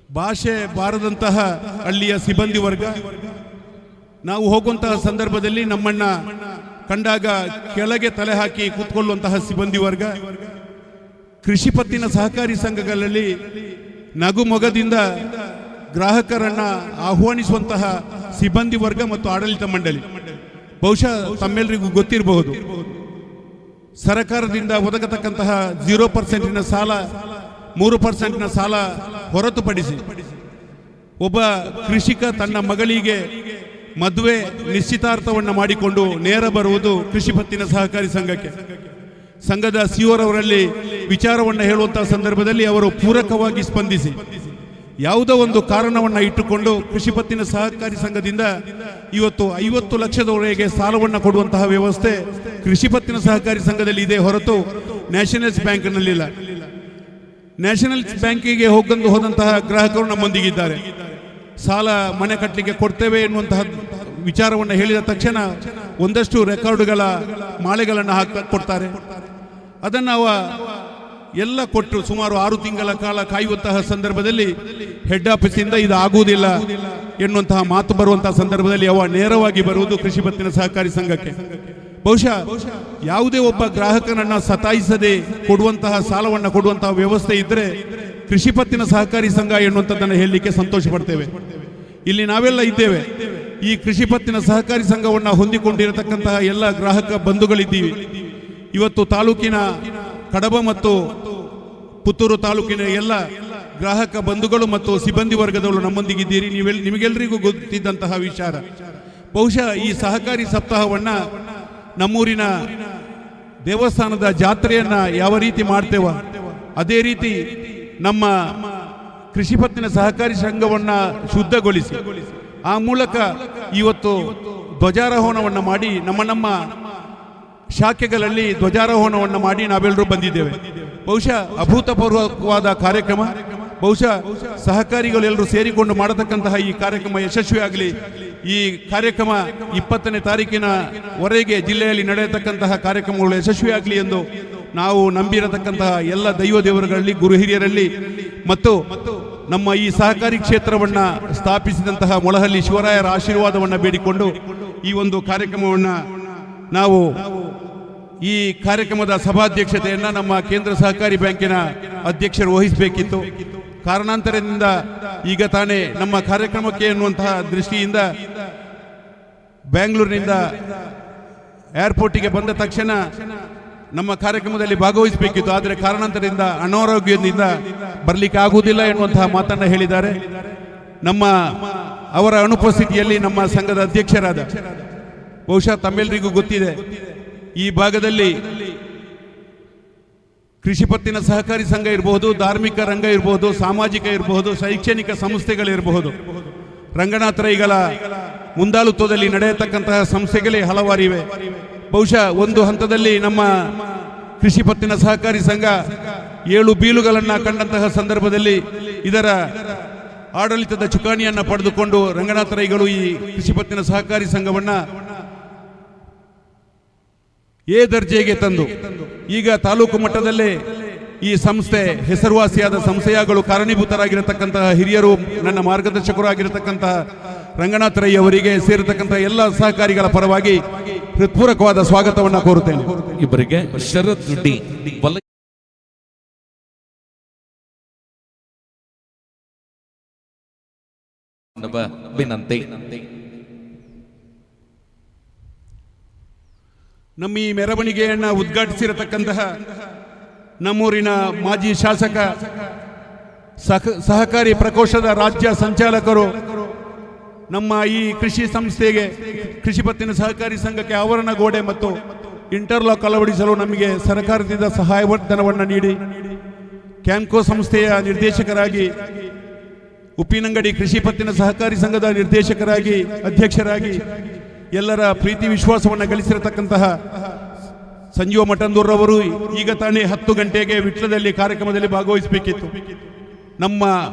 ಭಾಷೆ ಬಾರದಂತಹ ಹಳ್ಳಿಯ ಸಿಬ್ಬಂದಿ ವರ್ಗ ನಾವು ಹೋಗುವಂತಹ ಸಂದರ್ಭದಲ್ಲಿ ನಮ್ಮನ್ನ ಕಂಡಾಗ ಕೆಳಗೆ ತಲೆ ಹಾಕಿ ಕೂತ್ಕೊಳ್ಳುವಂತಹ ಸಿಬ್ಬಂದಿ ವರ್ಗ, ಕೃಷಿ ಪತ್ತಿನ ಸಹಕಾರಿ ಸಂಘಗಳಲ್ಲಿ ನಗು ಮೊಗದಿಂದ ಗ್ರಾಹಕರನ್ನ ಆಹ್ವಾನಿಸುವಂತಹ ಸಿಬ್ಬಂದಿ ವರ್ಗ ಮತ್ತು ಆಡಳಿತ ಮಂಡಳಿ. ಬಹುಶಃ ತಮ್ಮೆಲ್ಲರಿಗೂ ಗೊತ್ತಿರಬಹುದು, ಸರ್ಕಾರದಿಂದ ಒದಗತಕ್ಕಂತಹ 0% ಸಾಲ, 3% ಸಾಲ ಹೊರತುಪಡಿಸಿ ಒಬ್ಬ ಕೃಷಿಕ ತನ್ನ ಮಗಳಿಗೆ ಮದುವೆ ನಿಶ್ಚಿತಾರ್ಥವನ್ನು ಮಾಡಿಕೊಂಡು ನೇರ ಬರುವುದು ಕೃಷಿ ಪತ್ತಿನ ಸಹಕಾರಿ ಸಂಘಕ್ಕೆ. ಸಂಘದ ಸಿಒರವರಲ್ಲಿ ವಿಚಾರವನ್ನು ಹೇಳುವಂತಹ ಸಂದರ್ಭದಲ್ಲಿ ಅವರು ಪೂರಕವಾಗಿ ಸ್ಪಂದಿಸಿ ಯಾವುದೋ ಒಂದು ಕಾರಣವನ್ನು ಇಟ್ಟುಕೊಂಡು ಕೃಷಿ ಪತ್ತಿನ ಸಹಕಾರಿ ಸಂಘದಿಂದ ಇವತ್ತು 50 ಲಕ್ಷದವರೆಗೆ ಸಾಲವನ್ನು ಕೊಡುವಂತಹ ವ್ಯವಸ್ಥೆ ಕೃಷಿ ಪತ್ತಿನ ಸಹಕಾರಿ ಸಂಘದಲ್ಲಿ ಇದೆ, ಹೊರತು ನ್ಯಾಷನಲ್ಸ್ ಬ್ಯಾಂಕ್ನಲ್ಲಿಲ್ಲ. ನ್ಯಾಷನಲ್ಸ್ ಬ್ಯಾಂಕಿಗೆ ಹೋದಂತಹ ಗ್ರಾಹಕರು ನಮ್ಮೊಂದಿಗಿದ್ದಾರೆ. ಸಾಲ ಮನೆ ಕಟ್ಟಲಿಕ್ಕೆ ಕೊಡ್ತೇವೆ ಎನ್ನುವಂತಹ ವಿಚಾರವನ್ನು ಹೇಳಿದ ತಕ್ಷಣ ಒಂದಷ್ಟು ರೆಕಾರ್ಡುಗಳ ಮಾಲೆಗಳನ್ನು ಕೊಡ್ತಾರೆ. ಅದನ್ನು ಎಲ್ಲ ಕೊಟ್ಟು ಸುಮಾರು 6 ತಿಂಗಳ ಕಾಲ ಕಾಯುವಂತಹ ಸಂದರ್ಭದಲ್ಲಿ ಹೆಡ್ ಆಫೀಸಿಂದ ಇದು ಆಗುವುದಿಲ್ಲ ಎನ್ನುವಂತಹ ಮಾತು ಬರುವಂತಹ ಸಂದರ್ಭದಲ್ಲಿ ನೇರವಾಗಿ ಬರುವುದು ಕೃಷಿ ಪತ್ತಿನ ಸಹಕಾರಿ ಸಂಘಕ್ಕೆ. ಬಹುಶಃ ಯಾವುದೇ ಒಬ್ಬ ಗ್ರಾಹಕನನ್ನ ಸತಾಯಿಸದೆ ಕೊಡುವಂತಹ ಸಾಲವನ್ನು ಕೊಡುವಂತಹ ವ್ಯವಸ್ಥೆ ಇದ್ದರೆ ಕೃಷಿ ಪತ್ತಿನ ಸಹಕಾರಿ ಸಂಘ ಎನ್ನುವಂಥದ್ದನ್ನು ಹೇಳಲಿಕ್ಕೆ ಸಂತೋಷ ಪಡ್ತೇವೆ. ಇಲ್ಲಿ ನಾವೆಲ್ಲ ಇದ್ದೇವೆ. ಈ ಕೃಷಿ ಪತ್ತಿನ ಸಹಕಾರಿ ಸಂಘವನ್ನು ಹೊಂದಿಕೊಂಡಿರತಕ್ಕಂತಹ ಎಲ್ಲ ಗ್ರಾಹಕ ಬಂಧುಗಳಿದ್ದೀವಿ. ಇವತ್ತು ತಾಲೂಕಿನ ಕಡಬ ಮತ್ತು ಪುತ್ತೂರು ತಾಲೂಕಿನ ಎಲ್ಲ ಗ್ರಾಹಕ ಬಂಧುಗಳು ಮತ್ತು ಸಿಬ್ಬಂದಿ ವರ್ಗದವರು ನಮ್ಮೊಂದಿಗಿದ್ದೀರಿ. ನಿಮಗೆಲ್ಲರಿಗೂ ಗೊತ್ತಿದ್ದಂತಹ ವಿಚಾರ. ಬಹುಶಃ ಈ ಸಹಕಾರಿ ಸಪ್ತಾಹವನ್ನ ನಮ್ಮೂರಿನ ದೇವಸ್ಥಾನದ ಜಾತ್ರೆಯನ್ನ ಯಾವ ರೀತಿ ಮಾಡ್ತೇವ ಅದೇ ರೀತಿ ನಮ್ಮ ಕೃಷಿ ಪತ್ತಿನ ಸಹಕಾರಿ ಸಂಘವನ್ನ ಶುದ್ಧಗೊಳಿಸಿ ಆ ಮೂಲಕ ಇವತ್ತು ಧ್ವಜಾರೋಹಣವನ್ನು ಮಾಡಿ ನಮ್ಮ ಶಾಖೆಗಳಲ್ಲಿ ಧ್ವಜಾರೋಹಣವನ್ನು ಮಾಡಿ ನಾವೆಲ್ಲರೂ ಬಂದಿದ್ದೇವೆ. ಬಹುಶಃ ಅಭೂತಪೂರ್ವವಾದ ಕಾರ್ಯಕ್ರಮ. ಬಹುಶಃ ಸಹಕಾರಿಗಳೆಲ್ಲರೂ ಸೇರಿಕೊಂಡು ಮಾಡತಕ್ಕಂತಹ ಈ ಕಾರ್ಯಕ್ರಮ ಯಶಸ್ವಿಯಾಗಲಿ. ಈ ಕಾರ್ಯಕ್ರಮ 20ನೇ ತಾರೀಕಿನವರೆಗೆ ಜಿಲ್ಲೆಯಲ್ಲಿ ನಡೆಯತಕ್ಕಂತಹ ಕಾರ್ಯಕ್ರಮಗಳು ಯಶಸ್ವಿಯಾಗಲಿ ಎಂದು ನಾವು ನಂಬಿರತಕ್ಕಂತಹ ಎಲ್ಲ ದೈವ ದೇವರುಗಳಲ್ಲಿ, ಗುರು ಹಿರಿಯರಲ್ಲಿ ಮತ್ತು ನಮ್ಮ ಈ ಸಹಕಾರಿ ಕ್ಷೇತ್ರವನ್ನ ಸ್ಥಾಪಿಸಿದಂತಹ ಮೊಳಹಳ್ಳಿ ಶಿವರಾಯರ ಆಶೀರ್ವಾದವನ್ನು ಬೇಡಿಕೊಂಡು ಈ ಒಂದು ಕಾರ್ಯಕ್ರಮವನ್ನು ನಾವು ಈ ಕಾರ್ಯಕ್ರಮದ ಸಭಾಧ್ಯಕ್ಷತೆಯನ್ನ ನಮ್ಮ ಕೇಂದ್ರ ಸಹಕಾರಿ ಬ್ಯಾಂಕಿನ ಅಧ್ಯಕ್ಷರು ವಹಿಸಬೇಕಿತ್ತು. ಕಾರಣಾಂತರದಿಂದ ಈಗ ತಾನೇ ನಮ್ಮ ಕಾರ್ಯಕ್ರಮಕ್ಕೆ ಎನ್ನುವಂತಹ ದೃಷ್ಟಿಯಿಂದ ಬೆಂಗಳೂರಿನಿಂದ ಏರ್ಪೋರ್ಟಿಗೆ ಬಂದ ತಕ್ಷಣ ನಮ್ಮ ಕಾರ್ಯಕ್ರಮದಲ್ಲಿ ಭಾಗವಹಿಸಬೇಕಿತ್ತು. ಆದರೆ ಕಾರಣಾಂತರದಿಂದ ಅನಾರೋಗ್ಯದಿಂದ ಬರಲಿಕ್ಕೆ ಆಗುವುದಿಲ್ಲ ಎನ್ನುವಂತಹ ಮಾತನ್ನ ಹೇಳಿದ್ದಾರೆ. ಅವರ ಅನುಪಸ್ಥಿತಿಯಲ್ಲಿ ನಮ್ಮ ಸಂಘದ ಅಧ್ಯಕ್ಷರಾದ, ಬಹುಶಃ ತಮ್ಮೆಲ್ಲರಿಗೂ ಗೊತ್ತಿದೆ, ಈ ಭಾಗದಲ್ಲಿ ಕೃಷಿ ಪತ್ತಿನ ಸಹಕಾರಿ ಸಂಘ ಇರಬಹುದು, ಧಾರ್ಮಿಕ ರಂಗ ಇರಬಹುದು, ಸಾಮಾಜಿಕ ಇರಬಹುದು, ಶೈಕ್ಷಣಿಕ ಸಂಸ್ಥೆಗಳಿರಬಹುದು, ರಂಗನಾಥರೈಗಳ ಮುಂದಾಳುತ್ವದಲ್ಲಿ ನಡೆಯತಕ್ಕಂತಹ ಸಂಸ್ಥೆಗಳೇ ಹಲವಾರಿವೆ. ಬಹುಶಃ ಒಂದು ಹಂತದಲ್ಲಿ ನಮ್ಮ ಕೃಷಿ ಪತ್ತಿನ ಸಹಕಾರಿ ಸಂಘ 7 ಬೀಳುಗಳನ್ನು ಕಂಡಂತಹ ಸಂದರ್ಭದಲ್ಲಿ ಇದರ ಆಡಳಿತದ ಚುಕ್ಕಾಣಿಯನ್ನು ಪಡೆದುಕೊಂಡು ರಂಗನಾಥರೈಗಳು ಈ ಕೃಷಿ ಪತ್ತಿನ ಸಹಕಾರಿ ಸಂಘವನ್ನ ಎ ದರ್ಜೆಗೆ ತಂದು ಈಗ ತಾಲೂಕು ಮಟ್ಟದಲ್ಲೇ ಈ ಸಂಸ್ಥೆ ಹೆಸರುವಾಸಿಯಾದ ಸಂಸ್ಥೆಯಾಗಲು ಕಾರಣೀಭೂತರಾಗಿರತಕ್ಕಂತಹ ಹಿರಿಯರು, ನನ್ನ ಮಾರ್ಗದರ್ಶಕರು ಆಗಿರತಕ್ಕಂತಹ ರಂಗನಾಥರೈ ಅವರಿಗೆ ಸೇರತಕ್ಕಂತಹ ಎಲ್ಲ ಸಹಕಾರಿಗಳ ಪರವಾಗಿ ಹೃತ್ಪೂರ್ವಕವಾದ ಸ್ವಾಗತವನ್ನು ಕೋರುತ್ತೇನೆ. ಇವರಿಗೆ ಶರತ್ ಡಿ ವಿನಂತಿ. ನಮ್ಮ ಈ ಮೆರವಣಿಗೆಯನ್ನು ಉದ್ಘಾಟಿಸಿರತಕ್ಕಂತಹ ನಮ್ಮೂರಿನ ಮಾಜಿ ಶಾಸಕ ಸಹಕಾರಿ ಪ್ರಕೋಷ್ಠದ ರಾಜ್ಯ ಸಂಚಾಲಕರು ನಮ್ಮ ಈ ಕೃಷಿ ಸಂಸ್ಥೆಗೆ, ಕೃಷಿ ಪತ್ತಿನ ಸಹಕಾರಿ ಸಂಘಕ್ಕೆ ಆವರಣ ಗೋಡೆ ಮತ್ತು ಇಂಟರ್ಲಾಕ್ ಅಳವಡಿಸಲು ನಮಗೆ ಸರ್ಕಾರದಿಂದ ಸಹಾಯಧನವನ್ನು ನೀಡಿ ಕ್ಯಾಂಕೋ ಸಂಸ್ಥೆಯ ನಿರ್ದೇಶಕರಾಗಿ, ಉಪ್ಪಿನಂಗಡಿ ಕೃಷಿ ಪತ್ತಿನ ಸಹಕಾರಿ ಸಂಘದ ನಿರ್ದೇಶಕರಾಗಿ, ಅಧ್ಯಕ್ಷರಾಗಿ ಎಲ್ಲರ ಪ್ರೀತಿ ವಿಶ್ವಾಸವನ್ನು ಗಳಿಸಿರತಕ್ಕಂತಹ ಸಂಜೀವ ಮಠಂದೂರ್ರವರು ಈಗ ತಾನೇ 10 ಗಂಟೆಗೆ ವಿಟ್ಲದಲ್ಲಿ ಕಾರ್ಯಕ್ರಮದಲ್ಲಿ ಭಾಗವಹಿಸಬೇಕಿತ್ತು. ನಮ್ಮ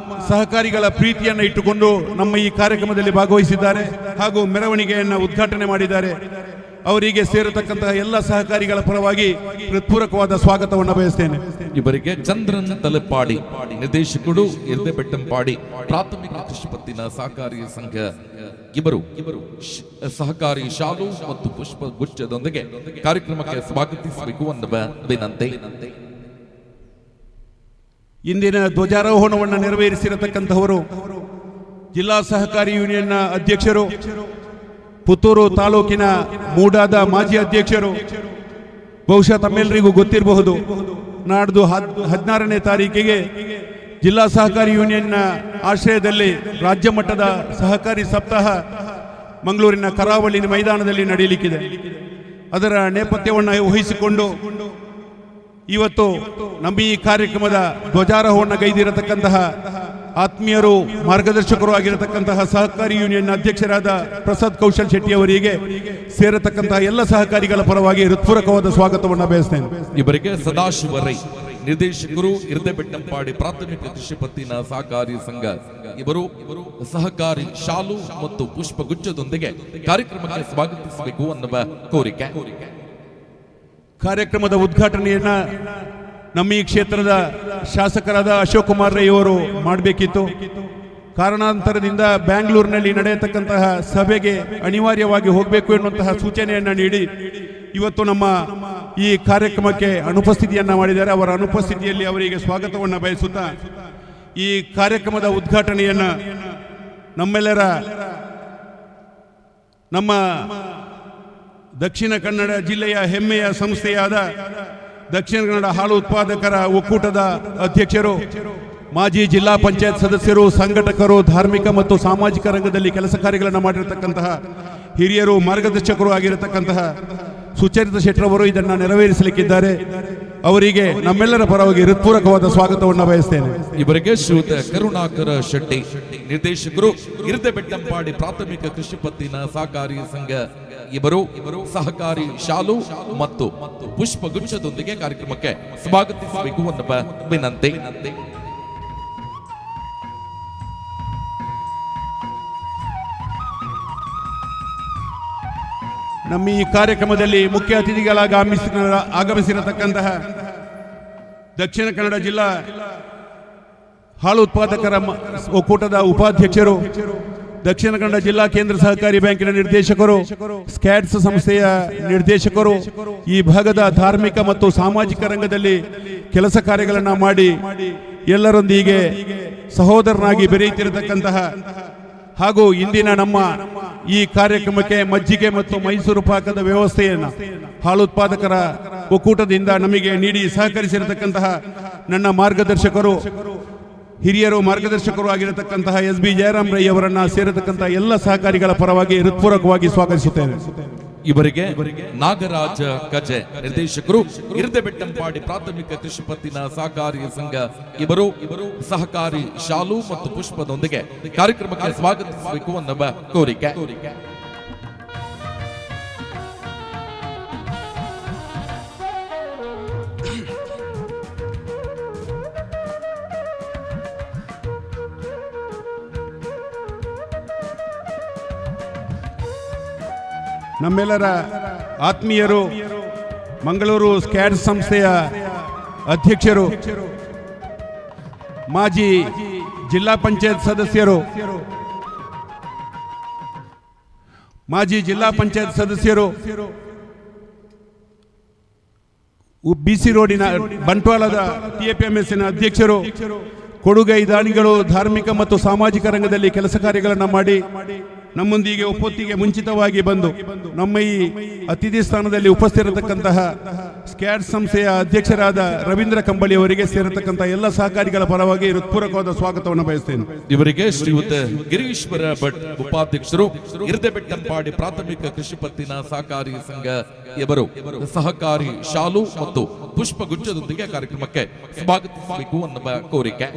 ಸಹಕಾರಿಗಳ ಪ್ರೀತಿಯನ್ನು ಇಟ್ಟುಕೊಂಡು ನಮ್ಮ ಈ ಕಾರ್ಯಕ್ರಮದಲ್ಲಿ ಭಾಗವಹಿಸಿದ್ದಾರೆ ಹಾಗೂ ಮೆರವಣಿಗೆಯನ್ನು ಉದ್ಘಾಟನೆ ಮಾಡಿದ್ದಾರೆ. ಅವರಿಗೆ ಸೇರತಕ್ಕಂತಹ ಎಲ್ಲ ಸಹಕಾರಿಗಳ ಪರವಾಗಿ ಹೃತ್ಪೂರ್ವಕವಾದ ಸ್ವಾಗತವನ್ನು ಬಯಸ್ತೇನೆ. ಇವರಿಗೆ ಚಂದ್ರನ್ ತಲೆಪಾಡಿ, ನಿರ್ದೇಶಕರು ಇರ್ದೆಬೆಟ್ಟಂಪಾಡಿ ಪ್ರಾಥಮಿಕ ಕೃಷಿ ಪತ್ತಿನ ಸಹಕಾರಿ ಸಂಘ ಇವರು ಸಹಕಾರಿ ಶಾಲು ಮತ್ತು ಪುಷ್ಪ ಗುಚ್ಛದೊಂದಿಗೆ ಕಾರ್ಯಕ್ರಮಕ್ಕೆ ಸ್ವಾಗತಿಸಬೇಕು ಅನ್ನುವ ವಿನಂತಿ. ಇಂದಿನ ಧ್ವಜಾರೋಹಣವನ್ನು ನೆರವೇರಿಸಿರತಕ್ಕಂತಹವರು ಜಿಲ್ಲಾ ಸಹಕಾರಿ ಯೂನಿಯನ್ನ ಅಧ್ಯಕ್ಷರು, ಪುತ್ತೂರು ತಾಲೂಕಿನ ಮೂಡಾದ ಮಾಜಿ ಅಧ್ಯಕ್ಷರು. ಬಹುಶಃ ತಮ್ಮೆಲ್ಲರಿಗೂ ಗೊತ್ತಿರಬಹುದು, ನಾಡ್ದು 16ನೇ ತಾರೀಕಿಗೆ ಜಿಲ್ಲಾ ಸಹಕಾರಿ ಯೂನಿಯನ್ನ ಆಶ್ರಯದಲ್ಲಿ ರಾಜ್ಯ ಮಟ್ಟದ ಸಹಕಾರಿ ಸಪ್ತಾಹ ಮಂಗಳೂರಿನ ಕರಾವಳಿ ಮೈದಾನದಲ್ಲಿ ನಡೆಯಲಿಕ್ಕಿದೆ. ಅದರ ನೇಪಥ್ಯವನ್ನು ವಹಿಸಿಕೊಂಡು ಇವತ್ತು ನಮ್ಮ ಈ ಕಾರ್ಯಕ್ರಮದ ಧ್ವಜಾರೋಹಣಗೈದಿರತಕ್ಕಂತಹ ಆತ್ಮೀಯರು, ಮಾರ್ಗದರ್ಶಕರು ಆಗಿರತಕ್ಕಂತಹ ಸಹಕಾರಿ ಯೂನಿಯನ್ ಅಧ್ಯಕ್ಷರಾದ ಪ್ರಸಾದ್ ಕೌಶಲ್ ಶೆಟ್ಟಿ ಅವರಿಗೆ ಸೇರತಕ್ಕಂತಹ ಎಲ್ಲ ಸಹಕಾರಿಗಳ ಪರವಾಗಿ ಹೃತ್ಪೂರ್ವಕವಾದ ಸ್ವಾಗತವನ್ನು ಬಯಸ್ತೇನೆ. ಇವರಿಗೆ ಸದಾಶಿವ ರೈ, ನಿರ್ದೇಶಕರು ಇರ್ದೆಬೆಟ್ಟಂಪಾಡಿ ಪ್ರಾಥಮಿಕ ಕೃಷಿ ಪತ್ತಿನ ಸಹಕಾರಿ ಸಂಘ ಇವರು ಸಹಕಾರಿ ಶಾಲು ಮತ್ತು ಪುಷ್ಪಗುಚ್ಛದೊಂದಿಗೆ ಕಾರ್ಯಕ್ರಮಕ್ಕೆ ಸ್ವಾಗತಿಸಬೇಕು ಅನ್ನುವ ಕೋರಿಕೆ. ಕಾರ್ಯಕ್ರಮದ ಉದ್ಘಾಟನೆಯನ್ನ ನಮ್ಮ ಈ ಕ್ಷೇತ್ರದ ಶಾಸಕರಾದ ಅಶೋಕ್ ಕುಮಾರ್ ರೈ ಅವರು ಮಾಡಬೇಕಿತ್ತು. ಕಾರಣಾಂತರದಿಂದ ಬ್ಯಾಂಗ್ಳೂರಿನಲ್ಲಿ ನಡೆಯತಕ್ಕಂತಹ ಸಭೆಗೆ ಅನಿವಾರ್ಯವಾಗಿ ಹೋಗಬೇಕು ಎನ್ನುವಂತಹ ಸೂಚನೆಯನ್ನ ನೀಡಿ ಇವತ್ತು ನಮ್ಮ ಈ ಕಾರ್ಯಕ್ರಮಕ್ಕೆ ಅನುಪಸ್ಥಿತಿಯನ್ನ ಮಾಡಿದ್ದಾರೆ. ಅವರ ಅನುಪಸ್ಥಿತಿಯಲ್ಲಿ ಅವರಿಗೆ ಸ್ವಾಗತವನ್ನು ಬಯಸುತ್ತಾ ಈ ಕಾರ್ಯಕ್ರಮದ ಉದ್ಘಾಟನೆಯನ್ನ ನಮ್ಮೆಲ್ಲರ ನಮ್ಮ ದಕ್ಷಿಣ ಕನ್ನಡ ಜಿಲ್ಲೆಯ ಹೆಮ್ಮೆಯ ಸಂಸ್ಥೆಯಾದ ದಕ್ಷಿಣ ಕನ್ನಡ ಹಾಲು ಉತ್ಪಾದಕರ ಒಕ್ಕೂಟದ ಅಧ್ಯಕ್ಷರು, ಮಾಜಿ ಜಿಲ್ಲಾ ಪಂಚಾಯತ್ ಸದಸ್ಯರು, ಸಂಘಟಕರು, ಧಾರ್ಮಿಕ ಮತ್ತು ಸಾಮಾಜಿಕ ರಂಗದಲ್ಲಿ ಕೆಲಸ ಕಾರ್ಯಗಳನ್ನು ಮಾಡಿರತಕ್ಕಂತಹ ಹಿರಿಯರು, ಮಾರ್ಗದರ್ಶಕರು ಆಗಿರತಕ್ಕಂತಹ ಸುಚರಿತ ಶೆಟ್ಟರವರು ಇದನ್ನು ನೆರವೇರಿಸಲಿಕ್ಕಿದ್ದಾರೆ. ಅವರಿಗೆ ನಮ್ಮೆಲ್ಲರ ಪರವಾಗಿ ಹೃತ್ಪೂರ್ವಕವಾದ ಸ್ವಾಗತವನ್ನು ಬಯಸ್ತೇನೆ. ಇವರಿಗೆ ಶ್ರೀಯುತ ಕರುಣಾಕರ ಶೆಟ್ಟಿ, ನಿರ್ದೇಶಕರು ಇರ್ದೆಬೆಟ್ಟಂಪಾಡಿ ಪ್ರಾಥಮಿಕ ಕೃಷಿ ಪತ್ತಿನ ಸಹಕಾರಿ ಸಂಘ ಇವರು ಸಹಕಾರಿ ಶಾಲು ಮತ್ತು ಪುಷ್ಪಗುಚ್ಛದೊಂದಿಗೆ ಕಾರ್ಯಕ್ರಮಕ್ಕೆ ಸ್ವಾಗತಿಸಬೇಕು ಅನ್ನುವ ವಿನಂತಿ. ನಮ್ಮ ಈ ಕಾರ್ಯಕ್ರಮದಲ್ಲಿ ಮುಖ್ಯ ಅತಿಥಿಗಳಾಗಿ ಆಗಮಿಸಿರತಕ್ಕಂತಹ ದಕ್ಷಿಣ ಕನ್ನಡ ಜಿಲ್ಲಾ ಹಾಲು ಉತ್ಪಾದಕರ ಒಕ್ಕೂಟದ ಉಪಾಧ್ಯಕ್ಷರು, ದಕ್ಷಿಣ ಕನ್ನಡ ಜಿಲ್ಲಾ ಕೇಂದ್ರ ಸಹಕಾರಿ ಬ್ಯಾಂಕಿನ ನಿರ್ದೇಶಕರು, ಸ್ಕ್ಯಾಟ್ಸ್ ಸಂಸ್ಥೆಯ ನಿರ್ದೇಶಕರು, ಈ ಭಾಗದ ಧಾರ್ಮಿಕ ಮತ್ತು ಸಾಮಾಜಿಕ ರಂಗದಲ್ಲಿ ಕೆಲಸ ಕಾರ್ಯಗಳನ್ನು ಮಾಡಿ ಎಲ್ಲರೊಂದಿಗೆ ಸಹೋದರನಾಗಿ ಬೆರೆಯುತ್ತಿರತಕ್ಕಂತಹ ಹಾಗೂ ಇಂದಿನ ನಮ್ಮ ಈ ಕಾರ್ಯಕ್ರಮಕ್ಕೆ ಮಜ್ಜಿಗೆ ಮತ್ತು ಮೈಸೂರು ಪಾಕದ ವ್ಯವಸ್ಥೆಯನ್ನು ಹಾಲು ಉತ್ಪಾದಕರ ಒಕ್ಕೂಟದಿಂದ ನಮಗೆ ನೀಡಿ ಸಹಕರಿಸಿರತಕ್ಕಂತಹ ನನ್ನ ಮಾರ್ಗದರ್ಶಕರು, ಹಿರಿಯರು, ಮಾರ್ಗದರ್ಶಕರು ಆಗಿರತಕ್ಕಂತಹ SB ಜಯರಾಮ್ ರೈ ಅವರನ್ನ ಸೇರತಕ್ಕಂತಹ ಎಲ್ಲ ಸಹಕಾರಿಗಳ ಪರವಾಗಿ ಹೃತ್ಪೂರ್ವಕವಾಗಿ ಸ್ವಾಗತಿಸುತ್ತೇನೆ. ಇವರಿಗೆ ನಾಗರಾಜ ಕಜೆ, ನಿರ್ದೇಶಕರು ಇರ್ದೆಬೆಟ್ಟಂಪಾಡಿ ಪ್ರಾಥಮಿಕ ಕೃಷಿ ಪತ್ತಿನ ಸಹಕಾರಿ ಸಂಘ ಇವರು ಸಹಕಾರಿ ಶಾಲು ಮತ್ತು ಪುಷ್ಪದೊಂದಿಗೆ ಕಾರ್ಯಕ್ರಮಕ್ಕೆ ಸ್ವಾಗತಿಸಬೇಕು ಅನ್ನುವ ಕೋರಿಕೆ. ನಮ್ಮೆಲ್ಲರ ಆತ್ಮೀಯರು, ಮಂಗಳೂರು ಸ್ಕ್ಯಾಟ್ಸ್ ಸಂಸ್ಥೆಯ ಅಧ್ಯಕ್ಷರು, ಮಾಜಿ ಜಿಲ್ಲಾ ಪಂಚಾಯತ್ ಸದಸ್ಯರು, BC ರೋಡಿನ ಬಂಟ್ವಾಳದ TAPMS ಅಧ್ಯಕ್ಷರು, ಕೊಡುಗೈ ದಾನಿಗಳು, ಧಾರ್ಮಿಕ ಮತ್ತು ಸಾಮಾಜಿಕ ರಂಗದಲ್ಲಿ ಕೆಲಸ ಕಾರ್ಯಗಳನ್ನು ಮಾಡಿ ನಮ್ಮೊಂದಿಗೆ ಒಪ್ಪೊತ್ತಿಗೆ ಮುಂಚಿತವಾಗಿ ಬಂದು ನಮ್ಮ ಈ ಅತಿಥಿ ಸ್ಥಾನದಲ್ಲಿ ಉಪಸ್ಥಿತಿರತಕ್ಕಂತಹ ಸ್ಕ್ಯಾಡ್ ಸಂಸ್ಥೆಯ ಅಧ್ಯಕ್ಷರಾದ ರವೀಂದ್ರ ಕಂಬಳಿ ಅವರಿಗೆ ಸೇರತಕ್ಕಂತಹ ಎಲ್ಲ ಸಹಕಾರಿಗಳ ಪರವಾಗಿ ಹೃತ್ಪೂರ್ವಕವಾದ ಸ್ವಾಗತವನ್ನು ಬಯಸ್ತೇನೆ. ಇವರಿಗೆ ಶ್ರೀಯುತ ಗಿರೀಶ್ವರ ಭಟ್ ಉಪಾಧ್ಯಕ್ಷರು, ಇರ್ದೆಬೆಟ್ಟಂಪಾಡಿ ಪ್ರಾಥಮಿಕ ಕೃಷಿ ಪತ್ತಿನ ಸಹಕಾರಿ ಸಂಘ ಇವರು ಸಹಕಾರಿ ಶಾಲು ಮತ್ತು ಪುಷ್ಪಗುಚ್ಛದೊಂದಿಗೆ ಕಾರ್ಯಕ್ರಮಕ್ಕೆ ಸ್ವಾಗತಿಸಬೇಕು ಅನ್ನುವ ಕೋರಿಕೆ.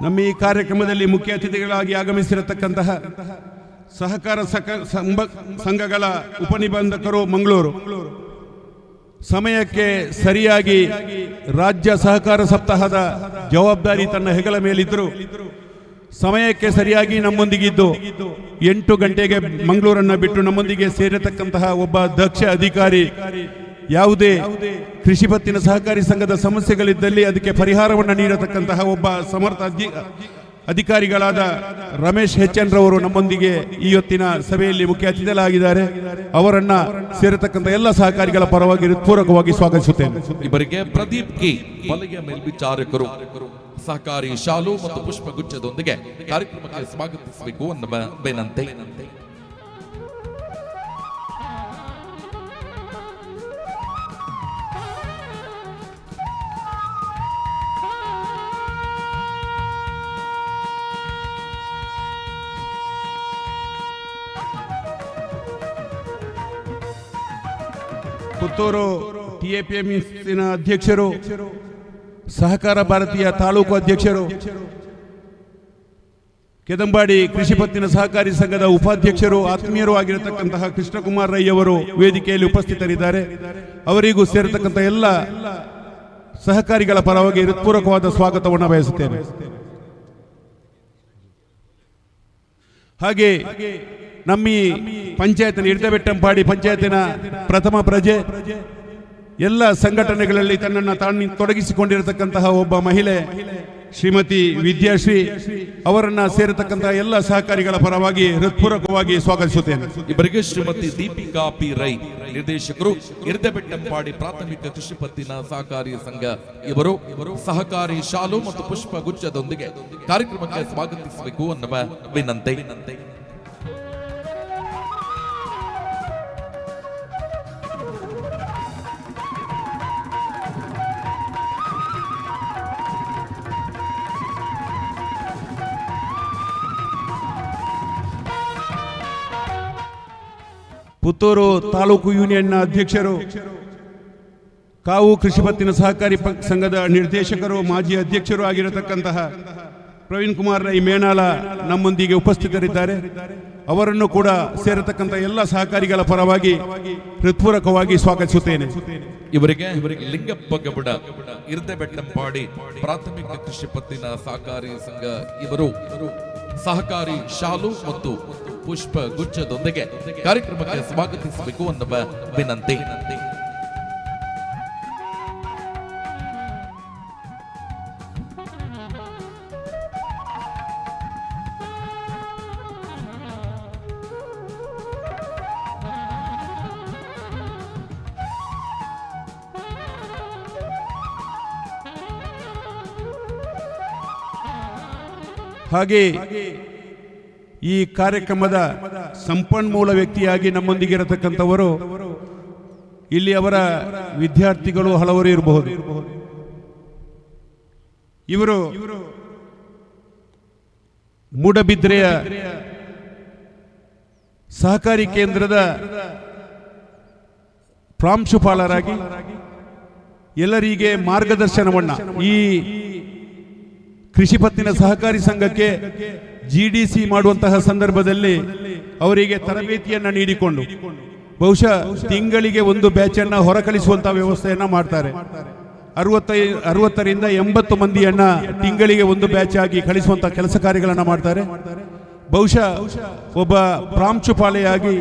ನಮ್ಮ ಈ ಕಾರ್ಯಕ್ರಮದಲ್ಲಿ ಮುಖ್ಯ ಅತಿಥಿಗಳಾಗಿ ಆಗಮಿಸಿರತಕ್ಕಂತಹ ಸಹಕಾರ ಸಂಘಗಳ ಉಪನಿಬಂಧಕರು ಮಂಗಳೂರು, ಸಮಯಕ್ಕೆ ಸರಿಯಾಗಿ ರಾಜ್ಯ ಸಹಕಾರ ಸಪ್ತಾಹದ ಜವಾಬ್ದಾರಿ ತನ್ನ ಹೆಗಲ ಮೇಲಿದ್ದರು. ಸಮಯಕ್ಕೆ ಸರಿಯಾಗಿ ನಮ್ಮೊಂದಿಗಿದ್ದು 8 ಗಂಟೆಗೆ ಮಂಗಳೂರನ್ನು ಬಿಟ್ಟು ನಮ್ಮೊಂದಿಗೆ ಸೇರತಕ್ಕಂತಹ ಒಬ್ಬ ದಕ್ಷ ಅಧಿಕಾರಿ, ಯಾವುದೇ ಕೃಷಿ ಪತ್ತಿನ ಸಹಕಾರಿ ಸಂಘದ ಸಮಸ್ಯೆಗಳಿದ್ದಲ್ಲಿ ಅದಕ್ಕೆ ಪರಿಹಾರವನ್ನು ನೀಡತಕ್ಕಂತಹ ಒಬ್ಬ ಸಮರ್ಥ ಅಧಿಕಾರಿಗಳಾದ ರಮೇಶ್ HN ರವರು ನಮ್ಮೊಂದಿಗೆ ಇವತ್ತಿನ ಸಭೆಯಲ್ಲಿ ಮುಖ್ಯ ಅತಿಥಿಗಳಾಗಿದ್ದಾರೆ. ಅವರನ್ನ ಸೇರತಕ್ಕಂಥ ಎಲ್ಲ ಸಹಕಾರಿಗಳ ಪರವಾಗಿ ಹೃತ್ಪೂರ್ವಕವಾಗಿ ಸ್ವಾಗತಿಸುತ್ತೇನೆ. ಇವರಿಗೆ ಪ್ರದೀಪ್ ಕೆ ವಲಯ ಮೇಲ್ವಿಚಾರಕರು ಸಹಕಾರಿ ಶಾಲು ಮತ್ತು ಪುಷ್ಪಗುಚ್ಛದೊಂದಿಗೆ ಕಾರ್ಯಕ್ರಮಕ್ಕೆ ಸ್ವಾಗತಿಸಬೇಕು ಅನ್ನುವ ವಿನಂತಿ. ಪುತ್ತೂರು TAPMನ ಅಧ್ಯಕ್ಷರು, ಸಹಕಾರ ಭಾರತೀಯ ತಾಲೂಕು ಅಧ್ಯಕ್ಷರು, ಕೆದಂಬಾಡಿ ಕೃಷಿ ಪತ್ತಿನ ಸಹಕಾರಿ ಸಂಘದ ಉಪಾಧ್ಯಕ್ಷರು, ಆತ್ಮೀಯರು ಆಗಿರತಕ್ಕಂತಹ ಕೃಷ್ಣಕುಮಾರ್ ರೈ ಅವರು ವೇದಿಕೆಯಲ್ಲಿ ಉಪಸ್ಥಿತರಿದ್ದಾರೆ. ಅವರಿಗೂ ಸೇರತಕ್ಕಂಥ ಎಲ್ಲ ಸಹಕಾರಿಗಳ ಪರವಾಗಿ ಹೃತ್ಪೂರ್ವಕವಾದ ಸ್ವಾಗತವನ್ನು ಬಯಸುತ್ತೇನೆ. ಹಾಗೆ ನಮ್ಮ ಈ ಪಂಚಾಯತ್ನ ಇರ್ದೆಬೆಟ್ಟಂಪಾಡಿ ಪಂಚಾಯತಿನ ಪ್ರಥಮ ಪ್ರಜೆ, ಎಲ್ಲ ಸಂಘಟನೆಗಳಲ್ಲಿ ತನ್ನನ್ನು ತೊಡಗಿಸಿಕೊಂಡಿರತಕ್ಕಂತಹ ಒಬ್ಬ ಮಹಿಳೆ ಶ್ರೀಮತಿ ವಿದ್ಯಾಶ್ರೀ ಅವರನ್ನ ಸೇರತಕ್ಕಂತಹ ಎಲ್ಲ ಸಹಕಾರಿಗಳ ಪರವಾಗಿ ಹೃತ್ಪೂರ್ವಕವಾಗಿ ಸ್ವಾಗತಿಸುತ್ತೇನೆ. ಇವರಿಗೆ ಶ್ರೀಮತಿ ದೀಪಿಕಾ ಪಿ ರೈ ನಿರ್ದೇಶಕರು, ಇರ್ದೆಬೆಟ್ಟಂಪಾಡಿ ಪ್ರಾಥಮಿಕ ಕೃಷಿ ಪತ್ತಿನ ಸಹಕಾರಿ ಸಂಘ ಇವರು ಸಹಕಾರಿ ಶಾಲು ಮತ್ತು ಪುಷ್ಪಗುಚ್ಛದೊಂದಿಗೆ ಕಾರ್ಯಕ್ರಮಕ್ಕೆ ಸ್ವಾಗತಿಸಬೇಕು ಅನ್ನುವ ವಿನಂತಿ. ಪುತ್ತೂರು ತಾಲೂಕು ಯೂನಿಯನ್ನ ಅಧ್ಯಕ್ಷರು, ಕಾವು ಕೃಷಿ ಪತ್ತಿನ ಸಹಕಾರಿ ಸಂಘದ ನಿರ್ದೇಶಕರು, ಮಾಜಿ ಅಧ್ಯಕ್ಷರು ಆಗಿರತಕ್ಕಂತಹ ಪ್ರವೀಣ್ ಕುಮಾರ್ ರೈ ಮೇನಾಲ ನಮ್ಮೊಂದಿಗೆ ಉಪಸ್ಥಿತರಿದ್ದಾರೆ. ಅವರನ್ನು ಕೂಡ ಸೇರತಕ್ಕಂಥ ಎಲ್ಲ ಸಹಕಾರಿಗಳ ಪರವಾಗಿ ಹೃತ್ಪೂರ್ವಕವಾಗಿ ಸ್ವಾಗತಿಸುತ್ತೇನೆ. ಇವರಿಗೆ ಲಿಂಗಪ್ಪ ಗೌಡ ಇರ್ದೆಬೆಟ್ಟಂಪಾಡಿ ಪ್ರಾಥಮಿಕ ಕೃಷಿ ಪತ್ತಿನ ಸಹಕಾರಿ ಸಂಘ ಇವರು ಸಹಕಾರಿ ಶಾಲು ಮತ್ತು ಪುಷ್ಪ ಗುಚ್ಛದೊಂದಿಗೆ ಕಾರ್ಯಕ್ರಮಕ್ಕೆ ಸ್ವಾಗತಿಸಬೇಕು ಅನ್ನುವ ವಿನಂತಿ. ಹಾಗೆ ಈ ಕಾರ್ಯಕ್ರಮದ ಸಂಪನ್ಮೂಲ ವ್ಯಕ್ತಿಯಾಗಿ ನಮ್ಮೊಂದಿಗೆ ಇರತಕ್ಕಂಥವರು, ಇಲ್ಲಿ ಅವರ ವಿದ್ಯಾರ್ಥಿಗಳು ಹಲವರು ಇರಬಹುದು. ಇವರು ಮೂಡಬಿದ್ರೆಯ ಸಹಕಾರಿ ಕೇಂದ್ರದ ಪ್ರಾಂಶುಪಾಲರಾಗಿ ಎಲ್ಲರಿಗೆ ಮಾರ್ಗದರ್ಶನವನ್ನ ಈ ಕೃಷಿ ಪತ್ತಿನ ಸಹಕಾರಿ ಸಂಘಕ್ಕೆ GDC ಮಾಡುವಂತಹ ಸಂದರ್ಭದಲ್ಲಿ ಅವರಿಗೆ ತರಬೇತಿಯನ್ನ ನೀಡಿಕೊಂಡು ಬಹುಶಃ ತಿಂಗಳಿಗೆ ಒಂದು ಬ್ಯಾಚ್ ಅನ್ನ ಹೊರಕಳಿಸುವಂತಹ ವ್ಯವಸ್ಥೆಯನ್ನ ಮಾಡ್ತಾರೆ. 60ರಿಂದ 80 ಮಂದಿಯನ್ನ ತಿಂಗಳಿಗೆ ಒಂದು ಬ್ಯಾಚ್ ಆಗಿ ಕಳಿಸುವಂತಹ ಕೆಲಸ ಕಾರ್ಯಗಳನ್ನ ಮಾಡ್ತಾರೆ. ಬಹುಶಃ ಒಬ್ಬ ಪ್ರಾಂಶುಪಾಲೆಯಾಗಿ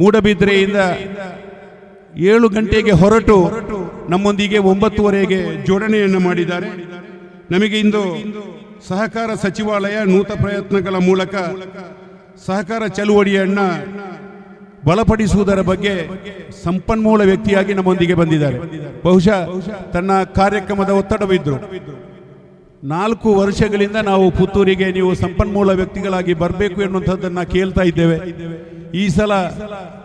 ಮೂಡಬಿದ್ರೆಯಿಂದ 7 ಗಂಟೆಗೆ ಹೊರಟು ನಮ್ಮೊಂದಿಗೆ 9:30ಗೆ ಜೋಡಣೆಯನ್ನು ಮಾಡಿದ್ದಾರೆ. ನಮಗೆ ಇಂದು ಸಹಕಾರ ಸಚಿವಾಲಯ ನೂತನ ಪ್ರಯತ್ನಗಳ ಮೂಲಕ ಸಹಕಾರ ಚಳುವಳಿಯನ್ನ ಬಲಪಡಿಸುವುದರ ಬಗ್ಗೆ ಸಂಪನ್ಮೂಲ ವ್ಯಕ್ತಿಯಾಗಿ ನಮ್ಮೊಂದಿಗೆ ಬಂದಿದ್ದಾರೆ. ಬಹುಶಃ ತನ್ನ ಕಾರ್ಯಕ್ರಮದ ಒತ್ತಡವಿದ್ರು 4 ವರ್ಷಗಳಿಂದ ನಾವು ಪುತ್ತೂರಿಗೆ ನೀವು ಸಂಪನ್ಮೂಲ ವ್ಯಕ್ತಿಗಳಾಗಿ ಬರಬೇಕು ಎನ್ನುವಂಥದ್ದನ್ನು ಕೇಳ್ತಾ ಇದ್ದೇವೆ. ಈ ಸಲ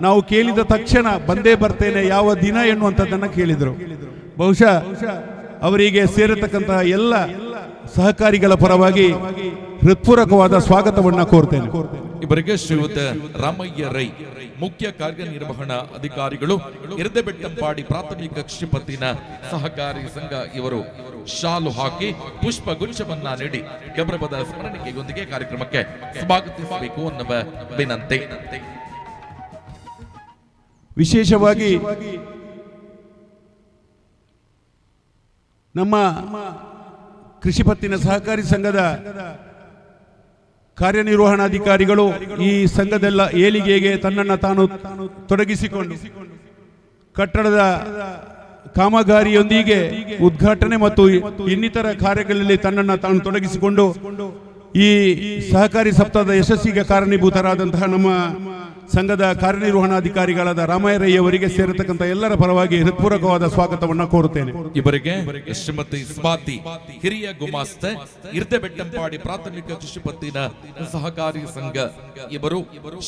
ನಾವು ಕೇಳಿದ ತಕ್ಷಣ ಬಂದೇ ಬರ್ತೇನೆ, ಯಾವ ದಿನ ಎನ್ನುವಂಥದ್ದನ್ನು ಕೇಳಿದರು. ಬಹುಶಃ ಅವರಿಗೆ ಸೇರತಕ್ಕಂತಹ ಎಲ್ಲ ಸಹಕಾರಿಗಳ ಪರವಾಗಿ ಹೃತ್ಪೂರ್ವಕವಾದ ಸ್ವಾಗತವನ್ನು ಕೋರ್ತೇನೆ. ಇವರಿಗೆ ಶ್ರೀಯುತ ರಾಮಯ್ಯ ರೈ, ಮುಖ್ಯ ಕಾರ್ಯನಿರ್ವಹಣಾ ಅಧಿಕಾರಿಗಳು, ಇರ್ದೆಬೆಟ್ಟಂಪಾಡಿ ಪ್ರಾಥಮಿಕ ಕೃಷಿ ಪತ್ತಿನ ಸಹಕಾರಿ ಸಂಘ, ಇವರು ಶಾಲು ಹಾಕಿ ಪುಷ್ಪ ಗುಚ್ಛವನ್ನ ನೀಡಿ ಗೌರವದ ಸ್ಮರಣಿಕೆಯೊಂದಿಗೆ ಕಾರ್ಯಕ್ರಮಕ್ಕೆ ಸ್ವಾಗತಿಸಬೇಕು ಅನ್ನುವ ವಿನಂತಿ. ವಿಶೇಷವಾಗಿ ನಮ್ಮ ಕೃಷಿ ಪತ್ತಿನ ಸಹಕಾರಿ ಸಂಘದ ಕಾರ್ಯನಿರ್ವಹಣಾಧಿಕಾರಿಗಳು ಈ ಸಂಘದೆಲ್ಲ ಏಳಿಗೆಗೆ ತನ್ನನ್ನು ತಾನು ತೊಡಗಿಸಿಕೊಂಡು ಕಟ್ಟಡದ ಕಾಮಗಾರಿಯೊಂದಿಗೆ ಉದ್ಘಾಟನೆ ಮತ್ತು ಇನ್ನಿತರ ಕಾರ್ಯಗಳಲ್ಲಿ ತನ್ನನ್ನು ತಾನು ತೊಡಗಿಸಿಕೊಂಡು ಈ ಸಹಕಾರಿ ಸಪ್ತಾಹದ ಯಶಸ್ಸಿಗೆ ಕಾರಣೀಭೂತರಾದಂತಹ ನಮ್ಮ ಸಂಘದ ಕಾರ್ಯನಿರ್ವಹಣಾಧಿಕಾರಿಗಳಾದ ರಾಮಯ್ಯ ರೈ ಅವರಿಗೆ ಸೇರತಕ್ಕಂಥ ಎಲ್ಲರ ಪರವಾಗಿ ಹೃತ್ಪೂರ್ವಕವಾದ ಸ್ವಾಗತವನ್ನು ಕೋರುತ್ತೇನೆ. ಇವರಿಗೆ ಶ್ರೀಮತಿ ಸ್ವಾತಿ, ಹಿರಿಯ ಗುಮಾಸ್ತೆ, ಇರ್ದೆಬೆಟ್ಟಂಪಾಡಿ ಪ್ರಾಥಮಿಕ ಕೃಷಿ ಪತ್ತಿನ ಸಹಕಾರಿ ಸಂಘ, ಇವರು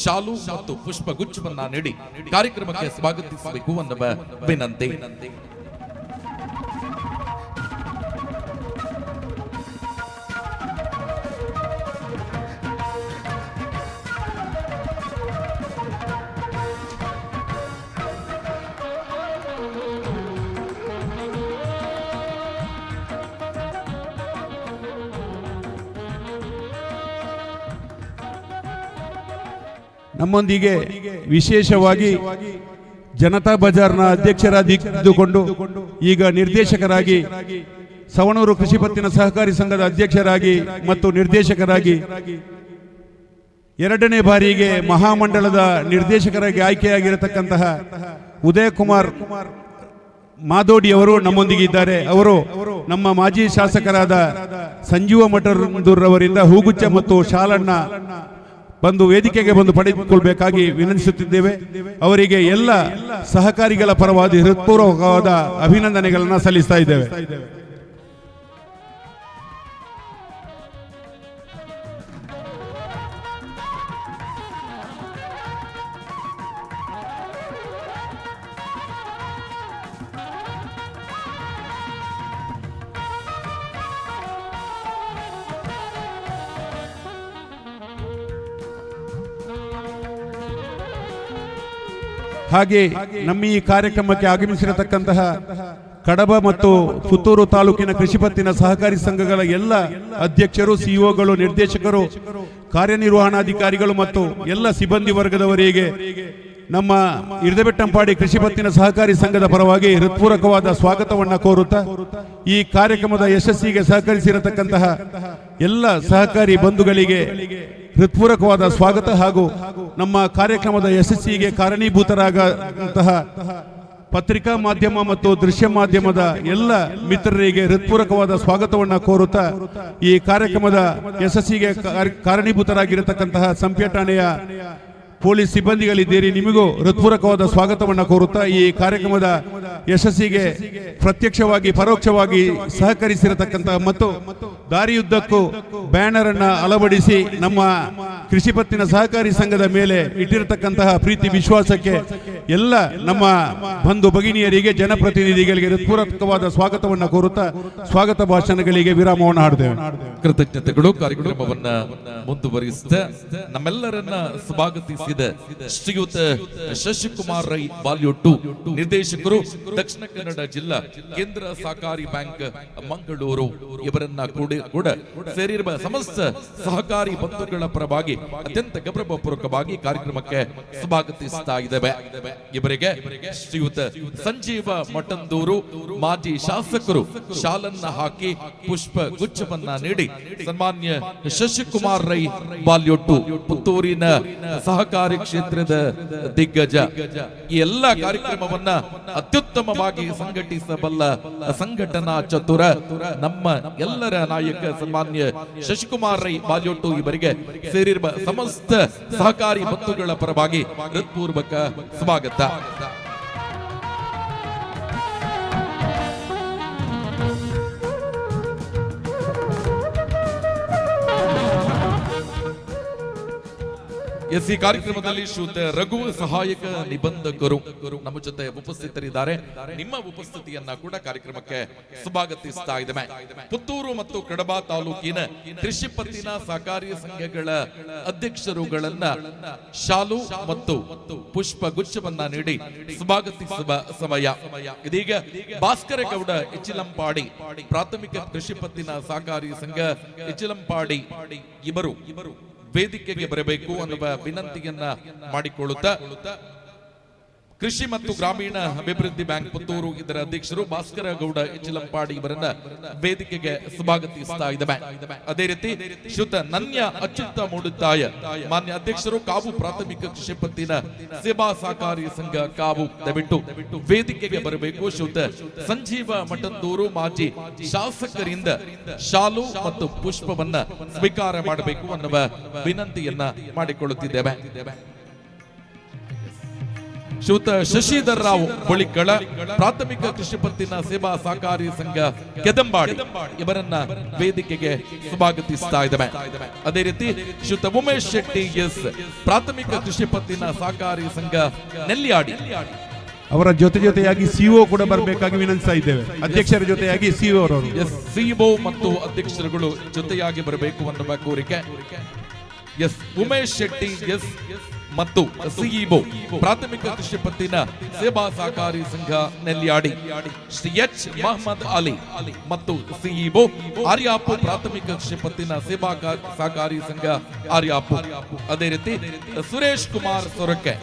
ಶಾಲು ಮತ್ತು ಪುಷ್ಪ ಗುಚ್ಛವನ್ನ ನೀಡಿ ಕಾರ್ಯಕ್ರಮಕ್ಕೆ ಸ್ವಾಗತಿಸಬೇಕು ಅನ್ನುವ ವಿನಂತಿ. ನಮ್ಮೊಂದಿಗೆ ವಿಶೇಷವಾಗಿ ಜನತಾ ಬಜಾರ್ನ ಅಧ್ಯಕ್ಷರಾಗಿದ್ದುಕೊಂಡು ಈಗ ನಿರ್ದೇಶಕರಾಗಿ, ಸವಣೂರು ಕೃಷಿ ಪತ್ತಿನ ಸಹಕಾರಿ ಸಂಘದ ಅಧ್ಯಕ್ಷರಾಗಿ ಮತ್ತು ನಿರ್ದೇಶಕರಾಗಿ 2ನೇ ಬಾರಿಗೆ ಮಹಾಮಂಡಲದ ನಿರ್ದೇಶಕರಾಗಿ ಆಯ್ಕೆಯಾಗಿರತಕ್ಕಂತಹ ಉದಯಕುಮಾರ್ ಮಾದೋಡಿ ಅವರು ನಮ್ಮೊಂದಿಗೆ ಇದ್ದಾರೆ. ಅವರು ನಮ್ಮ ಮಾಜಿ ಶಾಸಕರಾದ ಸಂಜೀವ ಮಠಂದೂರ್ ಅವರಿಂದ ಹೂಗುಚ್ಛ ಮತ್ತು ಶಾಲನ್ನ ಬಂದು ವೇದಿಕೆಗೆ ಬಂದು ಪಡೆದುಕೊಳ್ಬೇಕಾಗಿ ವಿನಂತಿಸುತ್ತಿದ್ದೇವೆ. ಅವರಿಗೆ ಎಲ್ಲ ಸಹಕಾರಿಗಳ ಪರವಾಗಿ ಹೃತ್ಪೂರ್ವಕವಾದ ಅಭಿನಂದನೆಗಳನ್ನು ಸಲ್ಲಿಸ್ತಾ ಇದ್ದೇವೆ. ಹಾಗೆ ನಮ್ಮ ಈ ಕಾರ್ಯಕ್ರಮಕ್ಕೆ ಆಗಮಿಸಿರತಕ್ಕಂತಹ ಕಡಬ ಮತ್ತು ಪುತ್ತೂರು ತಾಲೂಕಿನ ಕೃಷಿ ಪತ್ತಿನ ಸಹಕಾರಿ ಸಂಘಗಳ ಎಲ್ಲ ಅಧ್ಯಕ್ಷರು, ಸಿಇಒಗಳು, ನಿರ್ದೇಶಕರು, ಕಾರ್ಯನಿರ್ವಹಣಾಧಿಕಾರಿಗಳು ಮತ್ತು ಎಲ್ಲ ಸಿಬ್ಬಂದಿ ವರ್ಗದವರಿಗೆ ನಮ್ಮ ಇರ್ದೆಬೆಟ್ಟಂಪಾಡಿ ಕೃಷಿ ಪತ್ತಿನ ಸಹಕಾರಿ ಸಂಘದ ಪರವಾಗಿ ಹೃತ್ಪೂರ್ವಕವಾದ ಸ್ವಾಗತವನ್ನು ಕೋರುತ್ತಾ ಈ ಕಾರ್ಯಕ್ರಮದ ಯಶಸ್ಸಿಗೆ ಸಹಕರಿಸಿರತಕ್ಕಂತಹ ಎಲ್ಲ ಸಹಕಾರಿ ಬಂಧುಗಳಿಗೆ ಹೃತ್ಪೂರ್ವಕವಾದ ಸ್ವಾಗತ ಹಾಗೂ ನಮ್ಮ ಕಾರ್ಯಕ್ರಮದ ಯಶಸ್ಸಿಗೆ ಕಾರಣೀಭೂತರಾದಂತಹ ಪತ್ರಿಕಾ ಮಾಧ್ಯಮ ಮತ್ತು ದೃಶ್ಯ ಮಾಧ್ಯಮದ ಎಲ್ಲ ಮಿತ್ರರಿಗೆ ಹೃತ್ಪೂರ್ವಕವಾದ ಸ್ವಾಗತವನ್ನು ಕೋರುತ್ತಾ ಈ ಕಾರ್ಯಕ್ರಮದ ಯಶಸ್ಸಿಗೆ ಕಾರಣೀಭೂತರಾಗಿರತಕ್ಕಂತಹ ಸಂಪ್ಯ ಠಾಣೆಯ ಪೊಲೀಸ್ ಸಿಬ್ಬಂದಿಗಳಿದ್ದೀರಿ, ನಿಮಗೂ ಹೃತ್ಪೂರ್ವಕವಾದ ಸ್ವಾಗತವನ್ನು ಕೋರುತ್ತಾ ಈ ಕಾರ್ಯಕ್ರಮದ ಯಶಸ್ಸಿಗೆ ಪ್ರತ್ಯಕ್ಷವಾಗಿ ಪರೋಕ್ಷವಾಗಿ ಸಹಕರಿಸಿರತಕ್ಕಂತಹ ಮತ್ತು ದಾರಿಯುದ್ದಕ್ಕೂ ಬ್ಯಾನರ್ ಅನ್ನ ಅಳವಡಿಸಿ ನಮ್ಮ ಕೃಷಿ ಪತ್ತಿನ ಸಹಕಾರಿ ಸಂಘದ ಮೇಲೆ ಇಟ್ಟಿರತಕ್ಕಂತಹ ಪ್ರೀತಿ ವಿಶ್ವಾಸಕ್ಕೆ ಎಲ್ಲ ನಮ್ಮ ಬಂಧು ಭಗಿನಿಯರಿಗೆ, ಜನಪ್ರತಿನಿಧಿಗಳಿಗೆ ಹೃತ್ಪೂರ್ವಕವಾದ ಸ್ವಾಗತವನ್ನು ಕೋರುತ್ತಾ ಸ್ವಾಗತ ಭಾಷಣಗಳಿಗೆ ವಿರಾಮವನ್ನು ಹಾಡುತ್ತೇವೆ. ಕೃತಜ್ಞತೆಗಳು. ಕಾರ್ಯಕ್ರಮವನ್ನ ಮುಂದುವರಿಸಿದ ನಮ್ಮೆಲ್ಲರನ್ನ ಸ್ವಾಗತಿಸಿದ ಶ್ರೀಯುತ ಶಶಿಕುಮಾರ್ ರೈ ವಾಲ್ಯೂ 2 ನಿರ್ದೇಶಕರು, ದಕ್ಷಿಣ ಕನ್ನಡ ಜಿಲ್ಲಾ ಕೇಂದ್ರ ಸಹಕಾರಿ ಬ್ಯಾಂಕ್ ಮಂಗಳೂರು, ಇವರನ್ನ ಕೂಡ ಸೇರಿರುವ ಸಮಸ್ತ ಸಹಕಾರಿ ಬಂಧುಗಳ ಪರವಾಗಿ ಅತ್ಯಂತ ಗೌರವಪೂರ್ವಕವಾಗಿ ಕಾರ್ಯಕ್ರಮಕ್ಕೆ ಸ್ವಾಗತಿಸ್ತಾ ಇದ್ದೇವೆ. ಇವರಿಗೆ ಶ್ರೀಯುತ ಸಂಜೀವ ಮಠಂದೂರು ಮಾಜಿ ಶಾಸಕರು ಶಾಲನ್ನ ಹಾಕಿ ಪುಷ್ಪ ಗುಚ್ಛವನ್ನ ನೀಡಿ ಸನ್ಮಾನ್ಯ ಶಶಿಕುಮಾರ್ ರೈ ಬಾಲ್ಯೊಟ್ಟು ಪುತ್ತೂರಿನ ಸಹಕಾರಿ ಕ್ಷೇತ್ರದ ದಿಗ್ಗಜ ಈ ಎಲ್ಲ ಕಾರ್ಯಕ್ರಮವನ್ನ ಅತ್ಯುತ್ತಮವಾಗಿ ಸಂಘಟಿಸಬಲ್ಲ ಸಂಘಟನಾ ಚತುರ ನಮ್ಮ ಎಲ್ಲರ ನಾಯಕ ಸನ್ಮಾನ್ಯ ಶಶಿಕುಮಾರ್ ರೈ ಬಾಲ್ಯೊಟ್ಟು ಇವರಿಗೆ ಸೇರಿರುವ ಸಮಸ್ತ ಸಹಕಾರಿ ಬಂಧುಗಳ ಪರವಾಗಿ ಹೃತ್ಪೂರ್ವಕ ಸ್ವಾಗತ. ಈ ಕಾರ್ಯಕ್ರಮದಲ್ಲಿ ಶ್ರೀಯುತ ರಘು ಸಹಾಯಕ ನಿಬಂಧಕರು ನಮ್ಮ ಜೊತೆ ಉಪಸ್ಥಿತರಿದ್ದಾರೆ. ನಿಮ್ಮ ಉಪಸ್ಥಿತಿಯನ್ನ ಕೂಡ ಕಾರ್ಯಕ್ರಮಕ್ಕೆ ಸ್ವಾಗತಿಸ್ತಾ ಇದ್ದೇವೆ. ಪುತ್ತೂರು ಮತ್ತು ಕಡಬ ತಾಲೂಕಿನ ಕೃಷಿ ಪತ್ತಿನ ಸಹಕಾರಿ ಸಂಘಗಳ ಅಧ್ಯಕ್ಷರುಗಳನ್ನ ಶಾಲು ಮತ್ತು ಪುಷ್ಪ ಗುಚ್ಛವನ್ನ ನೀಡಿ ಸ್ವಾಗತಿಸುವ ಸಮಯ. ಇದೀಗ ಭಾಸ್ಕರ ಗೌಡ ಇಚಿಲಂಪಾಡಿ ಪ್ರಾಥಮಿಕ ಕೃಷಿ ಪತ್ತಿನ ಸಹಕಾರಿ ಸಂಘ ಇಚಿಲಂಪಾಡಿ ಇವರು ವೇದಿಕೆಗೆ ಬರಬೇಕು ಅನ್ನುವ ವಿನಂತಿಯನ್ನ ಮಾಡಿಕೊಳ್ಳುತ್ತಾ ಕೃಷಿ ಮತ್ತು ಗ್ರಾಮೀಣ ಅಭಿವೃದ್ಧಿ ಬ್ಯಾಂಕ್ ಪುತ್ತೂರು ಇದರ ಅಧ್ಯಕ್ಷರು ಭಾಸ್ಕರ ಗೌಡ ಇಚಿಲಂಪಾಡಿ ಇವರನ್ನ ವೇದಿಕೆಗೆ ಸ್ವಾಗತಿಸ್ತಾ ಇದ್ದೇವೆ. ಅದೇ ರೀತಿ ಶ್ರೀಯುತ ನನ್ಯ ಅಚ್ಯುತ ಮೂಡುತ್ತಾಯ ಮಾನ್ಯ ಅಧ್ಯಕ್ಷರು ಕಾವು ಪ್ರಾಥಮಿಕ ಕೃಷಿ ಪತ್ತಿನ ಸೇವಾ ಸಹಕಾರಿ ಸಂಘ ಕಾವು ದಯವಿಟ್ಟು ವೇದಿಕೆಗೆ ಬರಬೇಕು. ಶ್ರೀಯುತ ಸಂಜೀವ ಮಠಂದೂರು ಮಾಜಿ ಶಾಸಕರಿಂದ ಶಾಲು ಮತ್ತು ಪುಷ್ಪವನ್ನ ಸ್ವೀಕಾರ ಮಾಡಬೇಕು ಅನ್ನುವ ವಿನಂತಿಯನ್ನ ಮಾಡಿಕೊಳ್ಳುತ್ತಿದ್ದೇವೆ. ಶ್ರೀಯುತ ಶಶಿಧರ್ ರಾವ್ ಬಳಿಕಳ ಪ್ರಾಥಮಿಕ ಕೃಷಿ ಪತ್ತಿನ ಸೇವಾ ಸಹಕಾರಿ ಸಂಘ ಕೆದಂಬಾಡಿ ಇವರನ್ನ ವೇದಿಕೆಗೆ ಸ್ವಾಗತಿಸ್ತಾ ಇದ್ದೇವೆ. ಅದೇ ರೀತಿ ಶ್ರೀಯುತ ಉಮೇಶ್ ಶೆಟ್ಟಿ ಎಸ್ ಪ್ರಾಥಮಿಕ ಕೃಷಿ ಪತ್ತಿನ ಸಹಕಾರಿ ಸಂಘ ನೆಲ್ಲಿಯಾಡಿ ಅವರ ಜೊತೆಯಾಗಿ ಸಿಒ ಕೂಡ ಬರಬೇಕಾಗಿ ವಿನಂತಿಸ್ತಾ ಇದ್ದೇವೆ. ಅಧ್ಯಕ್ಷರ ಜೊತೆಯಾಗಿ ಸಿಒ ಅವರು ಸಿಒ ಮತ್ತು ಅಧ್ಯಕ್ಷರುಗಳು ಜೊತೆಯಾಗಿ ಬರಬೇಕು ಅನ್ನುವ ಕೋರಿಕೆ. ಎಸ್ ಉಮೇಶ್ ಶೆಟ್ಟಿ ಎಸ್ ಮತ್ತು ಸಿಇಒ ಪ್ರಾಥಮಿಕ ಕೃಷಿ ಪತ್ತಿನ ಸೇವಾ ಸಹಕಾರಿ ಸಂಘ ನೆಲ್ಲಿಯಾಡಿ ಶ್ರೀ ಎಚ್ ಮಹಮ್ಮದ್ ಅಲಿ ಮತ್ತು ಸಿಇಒ ಆರ್ಯಾಪು ಪ್ರಾಥಮಿಕ ಕೃಷಿ ಪತ್ತಿನ ಸೇವಾ ಸಹಕಾರಿ ಸಂಘ ಆರ್ಯಾಪು. ಅದೇ ರೀತಿ ಸುರೇಶ್ ಕುಮಾರ್ ಸೊರಕೆ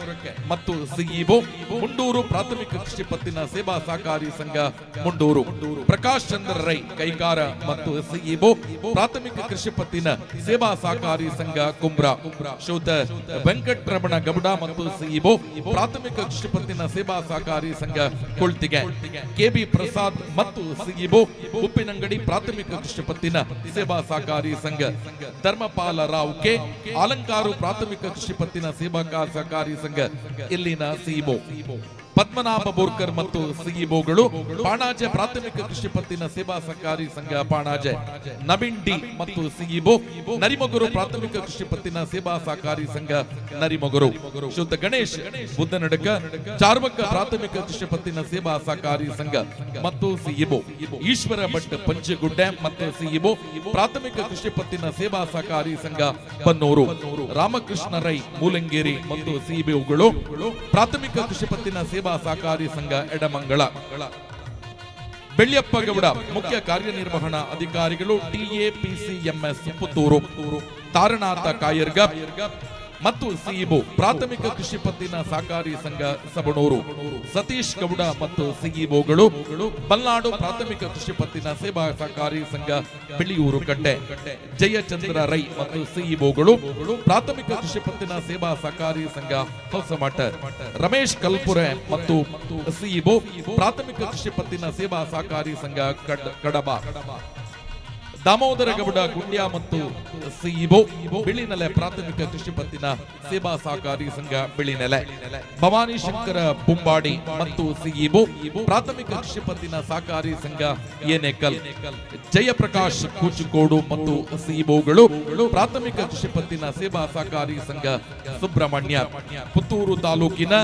ಮತ್ತು ಸಿಇಒ ಮುಂಡೂರು ಪ್ರಾಥಮಿಕ ಕೃಷಿ ಪತ್ತಿನ ಸೇವಾ ಸಹಕಾರಿ ಸಂಘ ಮುಂಡೂರು. ಪ್ರಕಾಶ್ ಚಂದ್ರ ರೈ ಕೈಕಾರ ಮತ್ತು ಸಿಇಒ ಪ್ರಾಥಮಿಕ ಕೃಷಿ ಪತ್ತಿನ ಸೇವಾ ಸಹಕಾರಿ ಸಂಘ ಕುಂಬ್ರಾ. ಶ್ರೀಯುತ ವೆಂಕಟರಮಣ ಗೌಡ ಮತ್ತು ಸಿಇಒ ಪ್ರಾಥಮಿಕ ಕೃಷಿ ಪತ್ತಿನ ಸೇವಾ ಸಹಕಾರಿ ಸಂಘ ಕೊಳ್ತಿಗೆ. ಕೆಬಿ ಪ್ರಸಾದ್ ಮತ್ತು ಸಿಇಒ ಉಪ್ಪಿನಂಗಡಿ ಪ್ರಾಥಮಿಕ ಕೃಷಿ ಪತ್ತಿನ ಸೇವಾ ಸಹಕಾರಿ ಸಂಘ. ಧರ್ಮಪಾಲ ರಾವ್ ಕೆ ಅಲಂಕಾರು ಪ್ರಾಥಮಿಕ ಕೃಷಿ ಪತ್ತಿನ ಸೇವಾ ಸಹಕಾರಿ ಸಂಘ ಇಲ್ಲಿನ ಸಿಇಒ. ಪದ್ಮನಾಭ ಬೋರ್ಕರ್ ಮತ್ತು ಸಿಇಒಗಳು ಪಾಣಾಜೆ ಪ್ರಾಥಮಿಕ ಕೃಷಿ ಪತ್ತಿನ ಸೇವಾ ಸಹಕಾರಿ ಸಂಘ ಪಾಣಾಜೆ. ನವೀನ್ ಡಿ ಮತ್ತು ಸಿಇಒ ನರಿಮೊಗರು ಪ್ರಾಥಮಿಕ ಕೃಷಿ ಪತ್ತಿನ ಸೇವಾ ಸಹಕಾರಿ ಸಂಘ ನರಿಮೊಗರು. ಶ್ರೀಯುತ ಗಣೇಶ್ ಬುದ್ಧನಡಕ ಚಾರ್ವಕ ಪ್ರಾಥಮಿಕ ಕೃಷಿ ಪತ್ತಿನ ಸೇವಾ ಸಹಕಾರಿ ಸಂಘ ಮತ್ತು ಸಿಇಒ. ಈಶ್ವರ ಭಟ್ ಪಂಚಗುಡ್ಡೆ ಮತ್ತು ಸಿಇಒ ಪ್ರಾಥಮಿಕ ಕೃಷಿ ಪತ್ತಿನ ಸೇವಾ ಸಹಕಾರಿ ಸಂಘ ಬನ್ನೂರು. ರಾಮಕೃಷ್ಣ ರೈ ಮೂಲಂಗೇರಿ ಮತ್ತು ಸಿಇಒಗಳು ಪ್ರಾಥಮಿಕ ಕೃಷಿ ಪತ್ತಿನ ಸೇವಾ ಸಹಕಾರಿ ಸಂಘ ಎಡಮಂಗಳ. ಬೆಳ್ಳಿಯಪ್ಪ ಗೌಡ ಮುಖ್ಯ ಕಾರ್ಯನಿರ್ವಹಣಾ ಅಧಿಕಾರಿಗಳು ಟಿಎಪಿಸಿಎಂಎಸ್ ಪುತ್ತೂರು. ತಾರನಾಥ ಕಾಯರ್ಗ ಮತ್ತು ಸಿಇಒ ಪ್ರಾಥಮಿಕ ಕೃಷಿ ಪತ್ತಿನ ಸಹಕಾರಿ ಸಂಘ ಸಬಣೂರು. ಸತೀಶ್ ಗೌಡ ಮತ್ತು ಸಿಇಒಗಳು ಮಲ್ನಾಡು ಪ್ರಾಥಮಿಕ ಕೃಷಿ ಪತ್ತಿನ ಸೇವಾ ಸಹಕಾರಿ ಸಂಘ ಬಿಳಿಯೂರು ಕಟ್ಟೆ. ಜಯಚಂದ್ರ ರೈ ಮತ್ತು ಸಿಇಒಗಳು ಪ್ರಾಥಮಿಕ ಕೃಷಿ ಪತ್ತಿನ ಸೇವಾ ಸಹಕಾರಿ ಸಂಘ ಹೊಸಮಠ. ರಮೇಶ್ ಕಲ್ಪುರೆ ಮತ್ತು ಸಿಇಒ ಪ್ರಾಥಮಿಕ ಕೃಷಿ ಪತ್ತಿನ ಸೇವಾ ಸಹಕಾರಿ ಸಂಘ ಕಡಬ. ದಾಮೋದರ ಗೌಡ ಗುಂಡ್ಯ ಮತ್ತು ಸಿಇಒ ಬಿಳಿನೆಲೆ ಪ್ರಾಥಮಿಕ ಕೃಷಿ ಪತ್ತಿನ ಸೇವಾ ಸಹಕಾರಿ ಸಂಘ ಬಿಳಿನೆಲೆ. ಭವಾನಿ ಶಂಕರ ಬುಂಬಾಡಿ ಮತ್ತು ಸಿಇಒ ಪ್ರಾಥಮಿಕ ಕೃಷಿ ಪತ್ತಿನ ಸಹಕಾರಿ ಸಂಘ ಏನೆಕಲ್. ಜಯಪ್ರಕಾಶ್ ಕೂಚುಕೋಡು ಮತ್ತು ಸಿಇಒಗಳು ಪ್ರಾಥಮಿಕ ಕೃಷಿ ಪತ್ತಿನ ಸೇವಾ ಸಹಕಾರಿ ಸಂಘ ಸುಬ್ರಹ್ಮಣ್ಯ. ಪುತ್ತೂರು ತಾಲೂಕಿನ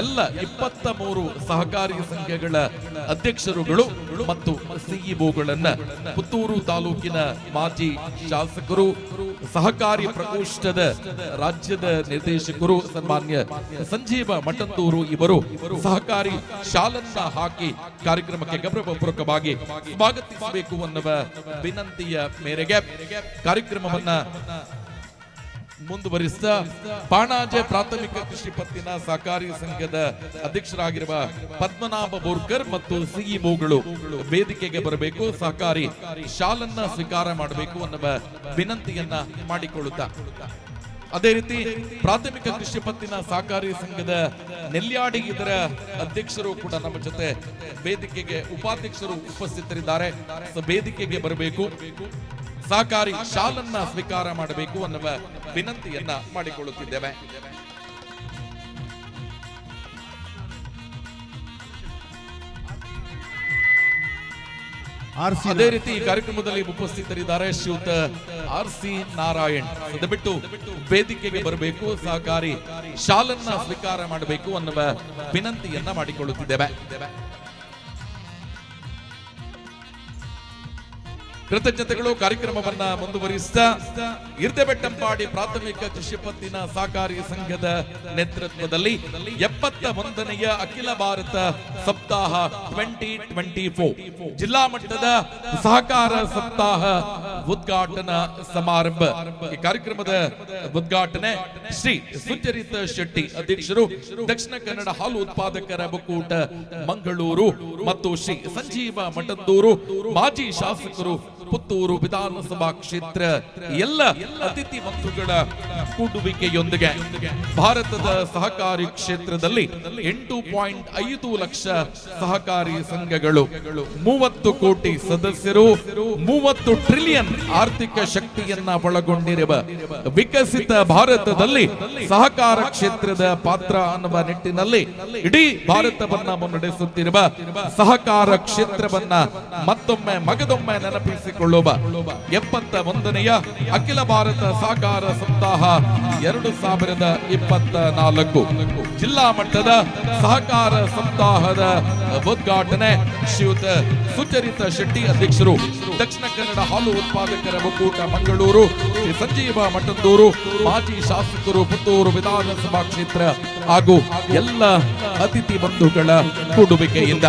ಎಲ್ಲ 23 ಸಹಕಾರಿ ಸಂಘಗಳ ಅಧ್ಯಕ್ಷರುಗಳು ಮತ್ತು ಸಿಇಒಗಳನ್ನ ಪುತ್ತೂರು ತಾಲೂಕಿನ ಮಾಜಿ ಶಾಸಕರು ಸಹಕಾರಿ ಪ್ರಕೋಷ್ಠದ ರಾಜ್ಯದ ನಿರ್ದೇಶಕರು ಸನ್ಮಾನ್ಯ ಸಂಜೀವ ಮಠಂದೂರು ಇವರು ಸಹಕಾರಿ ಶಾಲನ್ನ ಹಾಕಿ ಕಾರ್ಯಕ್ರಮಕ್ಕೆ ಗೌರವಪೂರ್ವಕವಾಗಿ ಸ್ವಾಗತಿಸಬೇಕು ಅನ್ನುವ ವಿನಂತಿಯ ಮೇರೆಗೆ ಕಾರ್ಯಕ್ರಮವನ್ನ ಮುಂದುವರಿಸ್ತಾ ಪಾಣಾಜೆ ಪ್ರಾಥಮಿಕ ಕೃಷಿ ಪತ್ತಿನ ಸಹಕಾರಿ ಸಂಘದ ಅಧ್ಯಕ್ಷರಾಗಿರುವ ಪದ್ಮನಾಭ ಬೋರ್ಕರ್ ಮತ್ತು ಸಿಇಒಗಳು ವೇದಿಕೆಗೆ ಬರಬೇಕು, ಸಹಕಾರಿ ಶಾಲನ್ನ ಸ್ವೀಕಾರ ಮಾಡಬೇಕು ಅನ್ನುವ ವಿನಂತಿಯನ್ನ ಮಾಡಿಕೊಳ್ಳುತ್ತಾ, ಅದೇ ರೀತಿ ಪ್ರಾಥಮಿಕ ಕೃಷಿ ಪತ್ತಿನ ಸಹಕಾರಿ ಸಂಘದ ನೆಲ್ಯಾಡಿ ಇದರ ಅಧ್ಯಕ್ಷರು ಕೂಡ ನಮ್ಮ ಜೊತೆ ವೇದಿಕೆಗೆ, ಉಪಾಧ್ಯಕ್ಷರು ಉಪಸ್ಥಿತರಿದ್ದಾರೆ. ವೇದಿಕೆಗೆ ಬರಬೇಕು, ಸಹಕಾರಿ ಶಾಲನ್ನ ಸ್ವೀಕಾರ ಮಾಡಬೇಕು ಅನ್ನುವ ವಿನಂತಿಯನ್ನ ಮಾಡಿಕೊಳ್ಳುತ್ತಿದ್ದೇವೆ. ಅದೇ ರೀತಿ ಈ ಕಾರ್ಯಕ್ರಮದಲ್ಲಿ ಉಪಸ್ಥಿತರಿದ್ದಾರೆ ಶ್ರೀಯುತ RC ನಾರಾಯಣ್. ದಯವಿಟ್ಟು ವೇದಿಕೆಗೆ ಬರಬೇಕು, ಸಹಕಾರಿ ಶಾಲನ್ನ ಸ್ವೀಕಾರ ಮಾಡಬೇಕು ಅನ್ನುವ ವಿನಂತಿಯನ್ನ ಮಾಡಿಕೊಳ್ಳುತ್ತಿದ್ದೇವೆ. ಕೃತಜ್ಞತೆಗಳು. ಕಾರ್ಯಕ್ರಮವನ್ನ ಮುಂದುವರಿಸ್ತಾ ಇರ್ದೆಬೆಟ್ಟಂಪಾಡಿ ಪ್ರಾಥಮಿಕ ಕೃಷಿ ಪತ್ತಿನ ಸಹಕಾರಿ ಸಂಘದ ನೇತೃತ್ವದಲ್ಲಿ 71ನೆಯ ಅಖಿಲ ಭಾರತ ಸಪ್ತಾಹ 2024 ಜಿಲ್ಲಾ ಮಟ್ಟದ ಸಹಕಾರ ಸಪ್ತಾಹ ಉದ್ಘಾಟನಾ ಸಮಾರಂಭ. ಈ ಕಾರ್ಯಕ್ರಮದ ಉದ್ಘಾಟನೆ ಶ್ರೀ ಸುಚರಿತ ಶೆಟ್ಟಿ, ಅಧ್ಯಕ್ಷರು ದಕ್ಷಿಣ ಕನ್ನಡ ಹಾಲು ಉತ್ಪಾದಕರ ಒಕ್ಕೂಟ ಮಂಗಳೂರು, ಮತ್ತು ಶ್ರೀ ಸಂಜೀವ ಮಠಂದೂರು, ಮಾಜಿ ಶಾಸಕರು ಪುತ್ತೂರು ವಿಧಾನಸಭಾ ಕ್ಷೇತ್ರ, ಎಲ್ಲ ಅತಿಥಿ ಬಂಧುಗಳ ಕೂಡುವಿಕೆಯೊಂದಿಗೆ ಭಾರತದ ಸಹಕಾರಿ ಕ್ಷೇತ್ರದಲ್ಲಿ 8.5 ಲಕ್ಷ ಸಹಕಾರಿ ಸಂಘಗಳು, 30 ಕೋಟಿ ಸದಸ್ಯರು, 30 ಟ್ರಿಲಿಯನ್ ಆರ್ಥಿಕ ಶಕ್ತಿಯನ್ನ ಒಳಗೊಂಡಿರುವ ವಿಕಸಿತ ಭಾರತದಲ್ಲಿ ಸಹಕಾರ ಕ್ಷೇತ್ರದ ಪಾತ್ರ ಅನ್ನುವ ನಿಟ್ಟಿನಲ್ಲಿ ಇಡೀ ಭಾರತವನ್ನ ಮುನ್ನಡೆಸುತ್ತಿರುವ ಸಹಕಾರ ಕ್ಷೇತ್ರವನ್ನ ಮತ್ತೊಮ್ಮೆ ಮಗದೊಮ್ಮೆ ನೆನಪಿಸಿಕೊಳ್ಳುವ 71ನೆಯ ಅಖಿಲ ಭಾರತ ಸಹಕಾರ ಸಪ್ತಾಹ 2024 ಜಿಲ್ಲಾ ಮಟ್ಟದ ಸಹಕಾರ ಸಪ್ತಾಹದ ಉದ್ಘಾಟನೆ ಶ್ರೀಯುತ ಸುಚರಿತ ಶೆಟ್ಟಿ, ಅಧ್ಯಕ್ಷರು ದಕ್ಷಿಣ ಕನ್ನಡ ಹಾಲು ಉತ್ಪಾದಕರ ಒಕ್ಕೂಟ ಮಂಗಳೂರು, ಶ್ರೀ ಸಂಜೀವ ಮಠಂದೂರು, ಮಾಜಿ ಶಾಸಕರು ಪುತ್ತೂರು ವಿಧಾನಸಭಾ ಕ್ಷೇತ್ರ, ಹಾಗೂ ಎಲ್ಲ ಅತಿಥಿ ಬಂಧುಗಳ ಕೂಡುವಿಕೆಯಿಂದ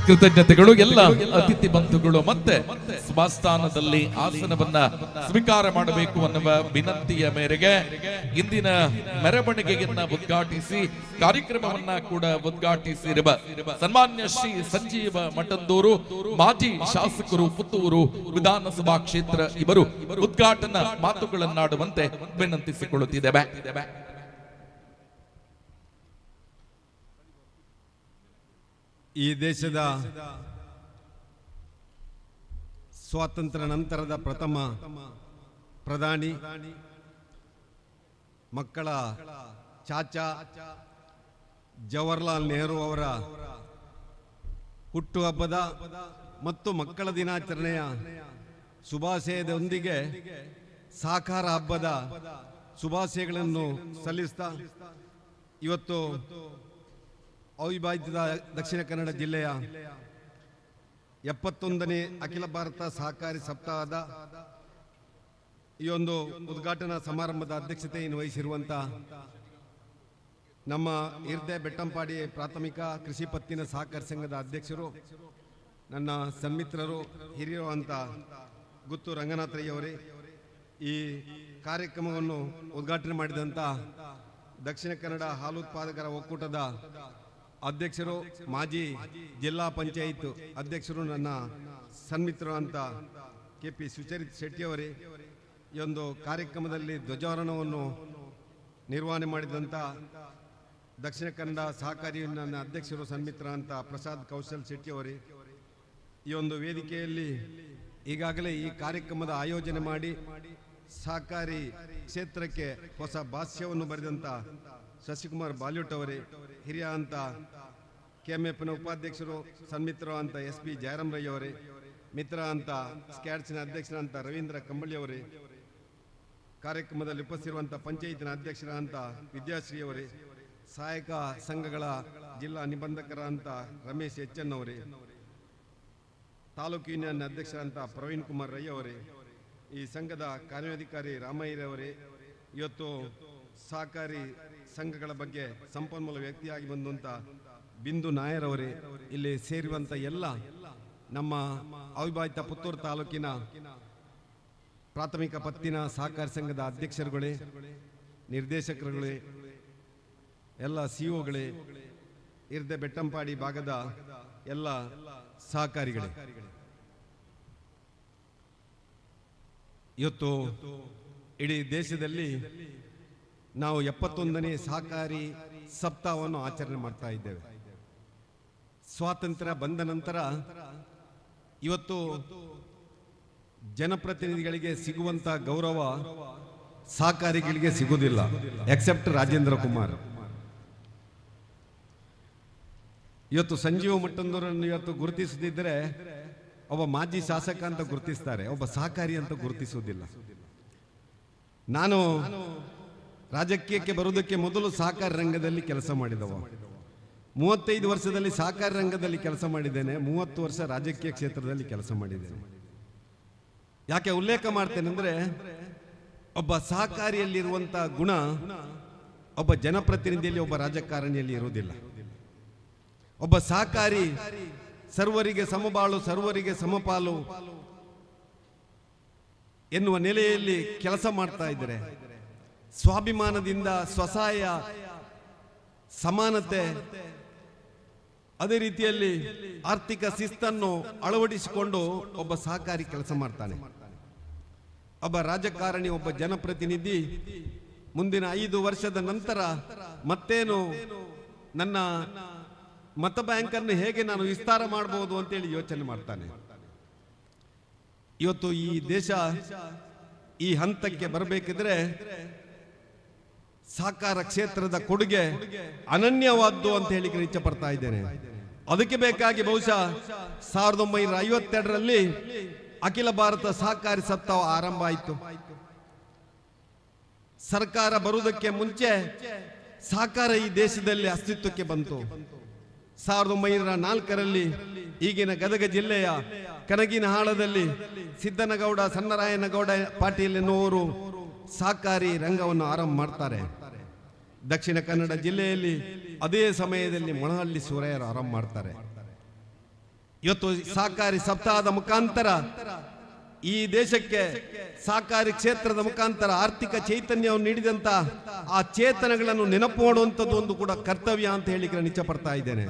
ಕೃತಜ್ಞತೆಗಳು. ಎಲ್ಲ ಅತಿಥಿ ಬಂಧುಗಳು ಮತ್ತೆ ಸ್ವಸ್ಥಾನದಲ್ಲಿ ಆಸನವನ್ನ ಸ್ವೀಕಾರ ಮಾಡಬೇಕು ಅನ್ನುವ ವಿನಂತಿಯ ಮೇರೆಗೆ ಇಂದಿನ ಮೆರವಣಿಗೆಯನ್ನ ಉದ್ಘಾಟಿಸಿ ಕಾರ್ಯಕ್ರಮವನ್ನ ಕೂಡ ಉದ್ಘಾಟಿಸಿರುವ ಸನ್ಮಾನ್ಯ ಶ್ರೀ ಸಂಜೀವ ಮಠಂದೂರು, ಮಾಜಿ ಶಾಸಕರು ಪುತ್ತೂರು ವಿಧಾನಸಭಾ ಕ್ಷೇತ್ರ, ಇವರು ಉದ್ಘಾಟನಾ ಮಾತುಗಳನ್ನಾಡುವಂತೆ ವಿನಂತಿಸಿಕೊಳ್ಳುತ್ತಿದ್ದೇವೆ. ಈ ದೇಶದ ಸ್ವಾತಂತ್ರ್ಯ ನಂತರದ ಪ್ರಥಮ ಪ್ರಧಾನಿ, ಮಕ್ಕಳ ಚಾಚಾ ಜವಾಹರ್ಲಾಲ್ ನೆಹರು ಅವರ ಹುಟ್ಟುಹಬ್ಬದ ಮತ್ತು ಮಕ್ಕಳ ದಿನಾಚರಣೆಯ ಶುಭಾಶಯದೊಂದಿಗೆ ಸಹಕಾರ ಹಬ್ಬದ ಶುಭಾಶಯಗಳನ್ನು ಸಲ್ಲಿಸ್ತಾ ಇವತ್ತು ಅವಿಭಾಜಿತ ದಕ್ಷಿಣ ಕನ್ನಡ ಜಿಲ್ಲೆಯ 71ನೇ ಅಖಿಲ ಭಾರತ ಸಹಕಾರಿ ಸಪ್ತಾಹದ ಈ ಒಂದು ಉದ್ಘಾಟನಾ ಸಮಾರಂಭದ ಅಧ್ಯಕ್ಷತೆಯನ್ನು ವಹಿಸಿರುವಂಥ ನಮ್ಮ ಇರ್ದೆಬೆಟ್ಟಂಪಾಡಿ ಪ್ರಾಥಮಿಕ ಕೃಷಿ ಪತ್ತಿನ ಸಹಕಾರಿ ಸಂಘದ ಅಧ್ಯಕ್ಷರು, ನನ್ನ ಸನ್ಮಿತ್ರರು, ಹಿರಿಯರು ಅಂತ ಗುತ್ತು ರಂಗನಾಥಯ್ಯವರೇ, ಈ ಕಾರ್ಯಕ್ರಮವನ್ನು ಉದ್ಘಾಟನೆ ಮಾಡಿದಂಥ ದಕ್ಷಿಣ ಕನ್ನಡ ಹಾಲು ಉತ್ಪಾದಕರ ಒಕ್ಕೂಟದ ಅಧ್ಯಕ್ಷರು, ಮಾಜಿ ಜಿಲ್ಲಾ ಪಂಚಾಯತ್ ಅಧ್ಯಕ್ಷರು, ನನ್ನ ಸನ್ಮಿತ್ರರು ಅಂತ KP ಸುಚರಿತ್ ಶೆಟ್ಟಿಯವರೇ, ಈ ಒಂದು ಕಾರ್ಯಕ್ರಮದಲ್ಲಿ ಧ್ವಜಾರೋಹಣವನ್ನು ನಿರ್ವಹಣೆ ಮಾಡಿದಂಥ ದಕ್ಷಿಣ ಕನ್ನಡ ಸಹಕಾರಿ ನನ್ನ ಅಧ್ಯಕ್ಷರು ಸನ್ಮಿತ್ರ ಅಂತ ಪ್ರಸಾದ್ ಕೌಶಲ್ ಶೆಟ್ಟಿಯವರೇ, ಈ ಒಂದು ವೇದಿಕೆಯಲ್ಲಿ ಈಗಾಗಲೇ ಈ ಕಾರ್ಯಕ್ರಮದ ಆಯೋಜನೆ ಮಾಡಿ ಸಹಕಾರಿ ಕ್ಷೇತ್ರಕ್ಕೆ ಹೊಸ ಭಾಷ್ಯವನ್ನು ಬರೆದಂಥ ಶಶಿಕುಮಾರ್ ಬಾಲ್ಯೂಟ್ ಅವರೇ, ಹಿರಿಯ ಅಂತ KMFನ ಉಪಾಧ್ಯಕ್ಷರು ಸನ್ಮಿತ್ರರು ಅಂತ SP ಜಯರಾಮ್ ರೈ ಅವರೇ, ಮಿತ್ರ ಅಂತ ಸ್ಕ್ಯಾಡ್ಸ್ನ ಅಧ್ಯಕ್ಷರಂತ ರವೀಂದ್ರ ಕಂಬಳಿ ಅವರೇ, ಕಾರ್ಯಕ್ರಮದಲ್ಲಿ ಉಪಸ್ಥಿತಿರುವಂಥ ಪಂಚಾಯತಿನ ಅಧ್ಯಕ್ಷರಂತ ವಿದ್ಯಾಶ್ರೀ ಅವರೇ, ಸಹಾಯಕ ಸಂಘಗಳ ಜಿಲ್ಲಾ ನಿಬಂಧಕರ ಅಂತ ರಮೇಶ್ ಎನ್ ಅವರೇ, ತಾಲೂಕು ಯೂನಿಯನ್ ಅಧ್ಯಕ್ಷರಂತ ಪ್ರವೀಣ್ ಕುಮಾರ್ ರೈ ಅವರೇ, ಈ ಸಂಘದ ಕಾರ್ಯಾಧಿಕಾರಿ ರಾಮಯ್ಯರವರೇ, ಇವತ್ತು ಸಹಕಾರಿ ಸಂಘಗಳ ಬಗ್ಗೆ ಸಂಪನ್ಮೂಲ ವ್ಯಕ್ತಿಯಾಗಿ ಬಂದಂಥ ಬಿಂದು ನಾಯರವರೇ, ಇಲ್ಲಿ ಸೇರಿರುವಂಥ ಎಲ್ಲ ನಮ್ಮ ಅವಿಭಾಜಿತ ಪುತ್ತೂರು ತಾಲೂಕಿನ ಪ್ರಾಥಮಿಕ ಪತ್ತಿನ ಸಹಕಾರಿ ಸಂಘದ ಅಧ್ಯಕ್ಷರುಗಳೇ, ನಿರ್ದೇಶಕರುಗಳೇ, ಎಲ್ಲ ಸಿಒಗಳೇ, ಇರ್ದೆ ಬೆಟ್ಟಂಪಾಡಿ ಭಾಗದ ಎಲ್ಲ ಸಹಕಾರಿಗಳೇ, ಇವತ್ತು ಇಡೀ ದೇಶದಲ್ಲಿ ನಾವು 71ನೇ ಸಹಕಾರಿ ಸಪ್ತಾಹವನ್ನು ಆಚರಣೆ ಮಾಡ್ತಾ ಇದ್ದೇವೆ. ಸ್ವಾತಂತ್ರ್ಯ ಬಂದ ನಂತರ ಇವತ್ತು ಜನಪ್ರತಿನಿಧಿಗಳಿಗೆ ಸಿಗುವಂತ ಗೌರವ ಸಹಕಾರಿಗಳಿಗೆ ಸಿಗುವುದಿಲ್ಲ, ಎಕ್ಸೆಪ್ಟ್ ರಾಜೇಂದ್ರ ಕುಮಾರ್. ಇವತ್ತು ಸಂಜೀವ ಮಟ್ಟಂದೂರನ್ನು ಇವತ್ತು ಗುರುತಿಸದಿದ್ದರೆ ಒಬ್ಬ ಮಾಜಿ ಶಾಸಕ ಅಂತ ಗುರುತಿಸ್ತಾರೆ, ಒಬ್ಬ ಸಹಕಾರಿ ಅಂತ ಗುರುತಿಸುವುದಿಲ್ಲ. ನಾನು ರಾಜಕೀಯಕ್ಕೆ ಬರುವುದಕ್ಕೆ ಮೊದಲು ಸಹಕಾರಿ ರಂಗದಲ್ಲಿ ಕೆಲಸ ಮಾಡಿದವ. 35 ವರ್ಷದಲ್ಲಿ ಸಹಕಾರಿ ರಂಗದಲ್ಲಿ ಕೆಲಸ ಮಾಡಿದ್ದೇನೆ, 30 ವರ್ಷ ರಾಜಕೀಯ ಕ್ಷೇತ್ರದಲ್ಲಿ ಕೆಲಸ ಮಾಡಿದ್ದೇನೆ. ಯಾಕೆ ಉಲ್ಲೇಖ ಮಾಡ್ತೇನೆ ಅಂದ್ರೆ, ಒಬ್ಬ ಸಹಕಾರಿಯಲ್ಲಿರುವಂತ ಗುಣ ಒಬ್ಬ ಜನಪ್ರತಿನಿಧಿಯಲ್ಲಿ, ಒಬ್ಬ ರಾಜಕಾರಣಿಯಲ್ಲಿ ಇರುವುದಿಲ್ಲ. ಒಬ್ಬ ಸಹಕಾರಿ ಸರ್ವರಿಗೆ ಸಮಬಾಳು, ಸರ್ವರಿಗೆ ಸಮಪಾಲು ಎನ್ನುವ ನೆಲೆಯಲ್ಲಿ ಕೆಲಸ ಮಾಡ್ತಾ ಇದ್ದಾರೆ. ಸ್ವಾಭಿಮಾನದಿಂದ ಸ್ವಸಹಾಯ, ಸಮಾನತೆ, ಅದೇ ರೀತಿಯಲ್ಲಿ ಆರ್ಥಿಕ ಶಿಸ್ತನ್ನು ಅಳವಡಿಸಿಕೊಂಡು ಒಬ್ಬ ಸಹಕಾರಿ ಕೆಲಸ ಮಾಡ್ತಾನೆ. ಒಬ್ಬ ರಾಜಕಾರಣಿ, ಒಬ್ಬ ಜನಪ್ರತಿನಿಧಿ ಮುಂದಿನ 5 ವರ್ಷದ ನಂತರ ಮತ್ತೇನು ನನ್ನ ಮತ ಬ್ಯಾಂಕ್ ಅನ್ನು ಹೇಗೆ ನಾನು ವಿಸ್ತಾರ ಮಾಡಬಹುದು ಅಂತೇಳಿ ಯೋಚನೆ ಮಾಡ್ತಾನೆ. ಇವತ್ತು ಈ ದೇಶ ಈ ಹಂತಕ್ಕೆ ಬರಬೇಕಿದ್ರೆ ಸಹಕಾರ ಕ್ಷೇತ್ರದ ಕೊಡುಗೆ ಅನನ್ಯವಾದ್ದು ಅಂತ ಹೇಳಿ ಇಚ್ಛೆ ಪಡ್ತಾ ಇದ್ದೇನೆ. ಅದಕ್ಕೆ ಬೇಕಾಗಿ ಬಹುಶಃ 1952ರಲ್ಲಿ ಅಖಿಲ ಭಾರತ ಸಹಕಾರಿ ಸಪ್ತಾಹ ಆರಂಭ ಆಯಿತು. ಸರ್ಕಾರ ಬರುವುದಕ್ಕೆ ಮುಂಚೆ ಸಹಕಾರ ಈ ದೇಶದಲ್ಲಿ ಅಸ್ತಿತ್ವಕ್ಕೆ ಬಂತು. 1904ರಲ್ಲಿ ಈಗಿನ ಗದಗ ಜಿಲ್ಲೆಯ ಕನಗಿನಹಾಳದಲ್ಲಿ ಸಿದ್ದನಗೌಡ, ಸಣ್ಣರಾಯನಗೌಡ ಪಾಟೀಲ್ ಎನ್ನುವರು ಸಹಕಾರಿ ರಂಗವನ್ನು ಆರಂಭ ಮಾಡ್ತಾರೆ. ದಕ್ಷಿಣ ಕನ್ನಡ ಜಿಲ್ಲೆಯಲ್ಲಿ ಅದೇ ಸಮಯದಲ್ಲಿ ಮೊಳಹಳ್ಳಿ ಸೂರಯ್ಯರು ಆರಂಭ ಮಾಡ್ತಾರೆ. ಇವತ್ತು ಸಹಕಾರಿ ಸಪ್ತಾಹದ ಮುಖಾಂತರ ಈ ದೇಶಕ್ಕೆ ಸಹಕಾರಿ ಕ್ಷೇತ್ರದ ಮುಖಾಂತರ ಆರ್ಥಿಕ ಚೈತನ್ಯವನ್ನು ನೀಡಿದಂತ ಆ ಚೇತನಗಳನ್ನು ನೆನಪು ಮಾಡುವಂಥದ್ದು ಒಂದು ಕೂಡ ಕರ್ತವ್ಯ ಅಂತ ಹೇಳಿ ಇಚ್ಛೆ ಪಡ್ತಾ ಇದ್ದೇನೆ.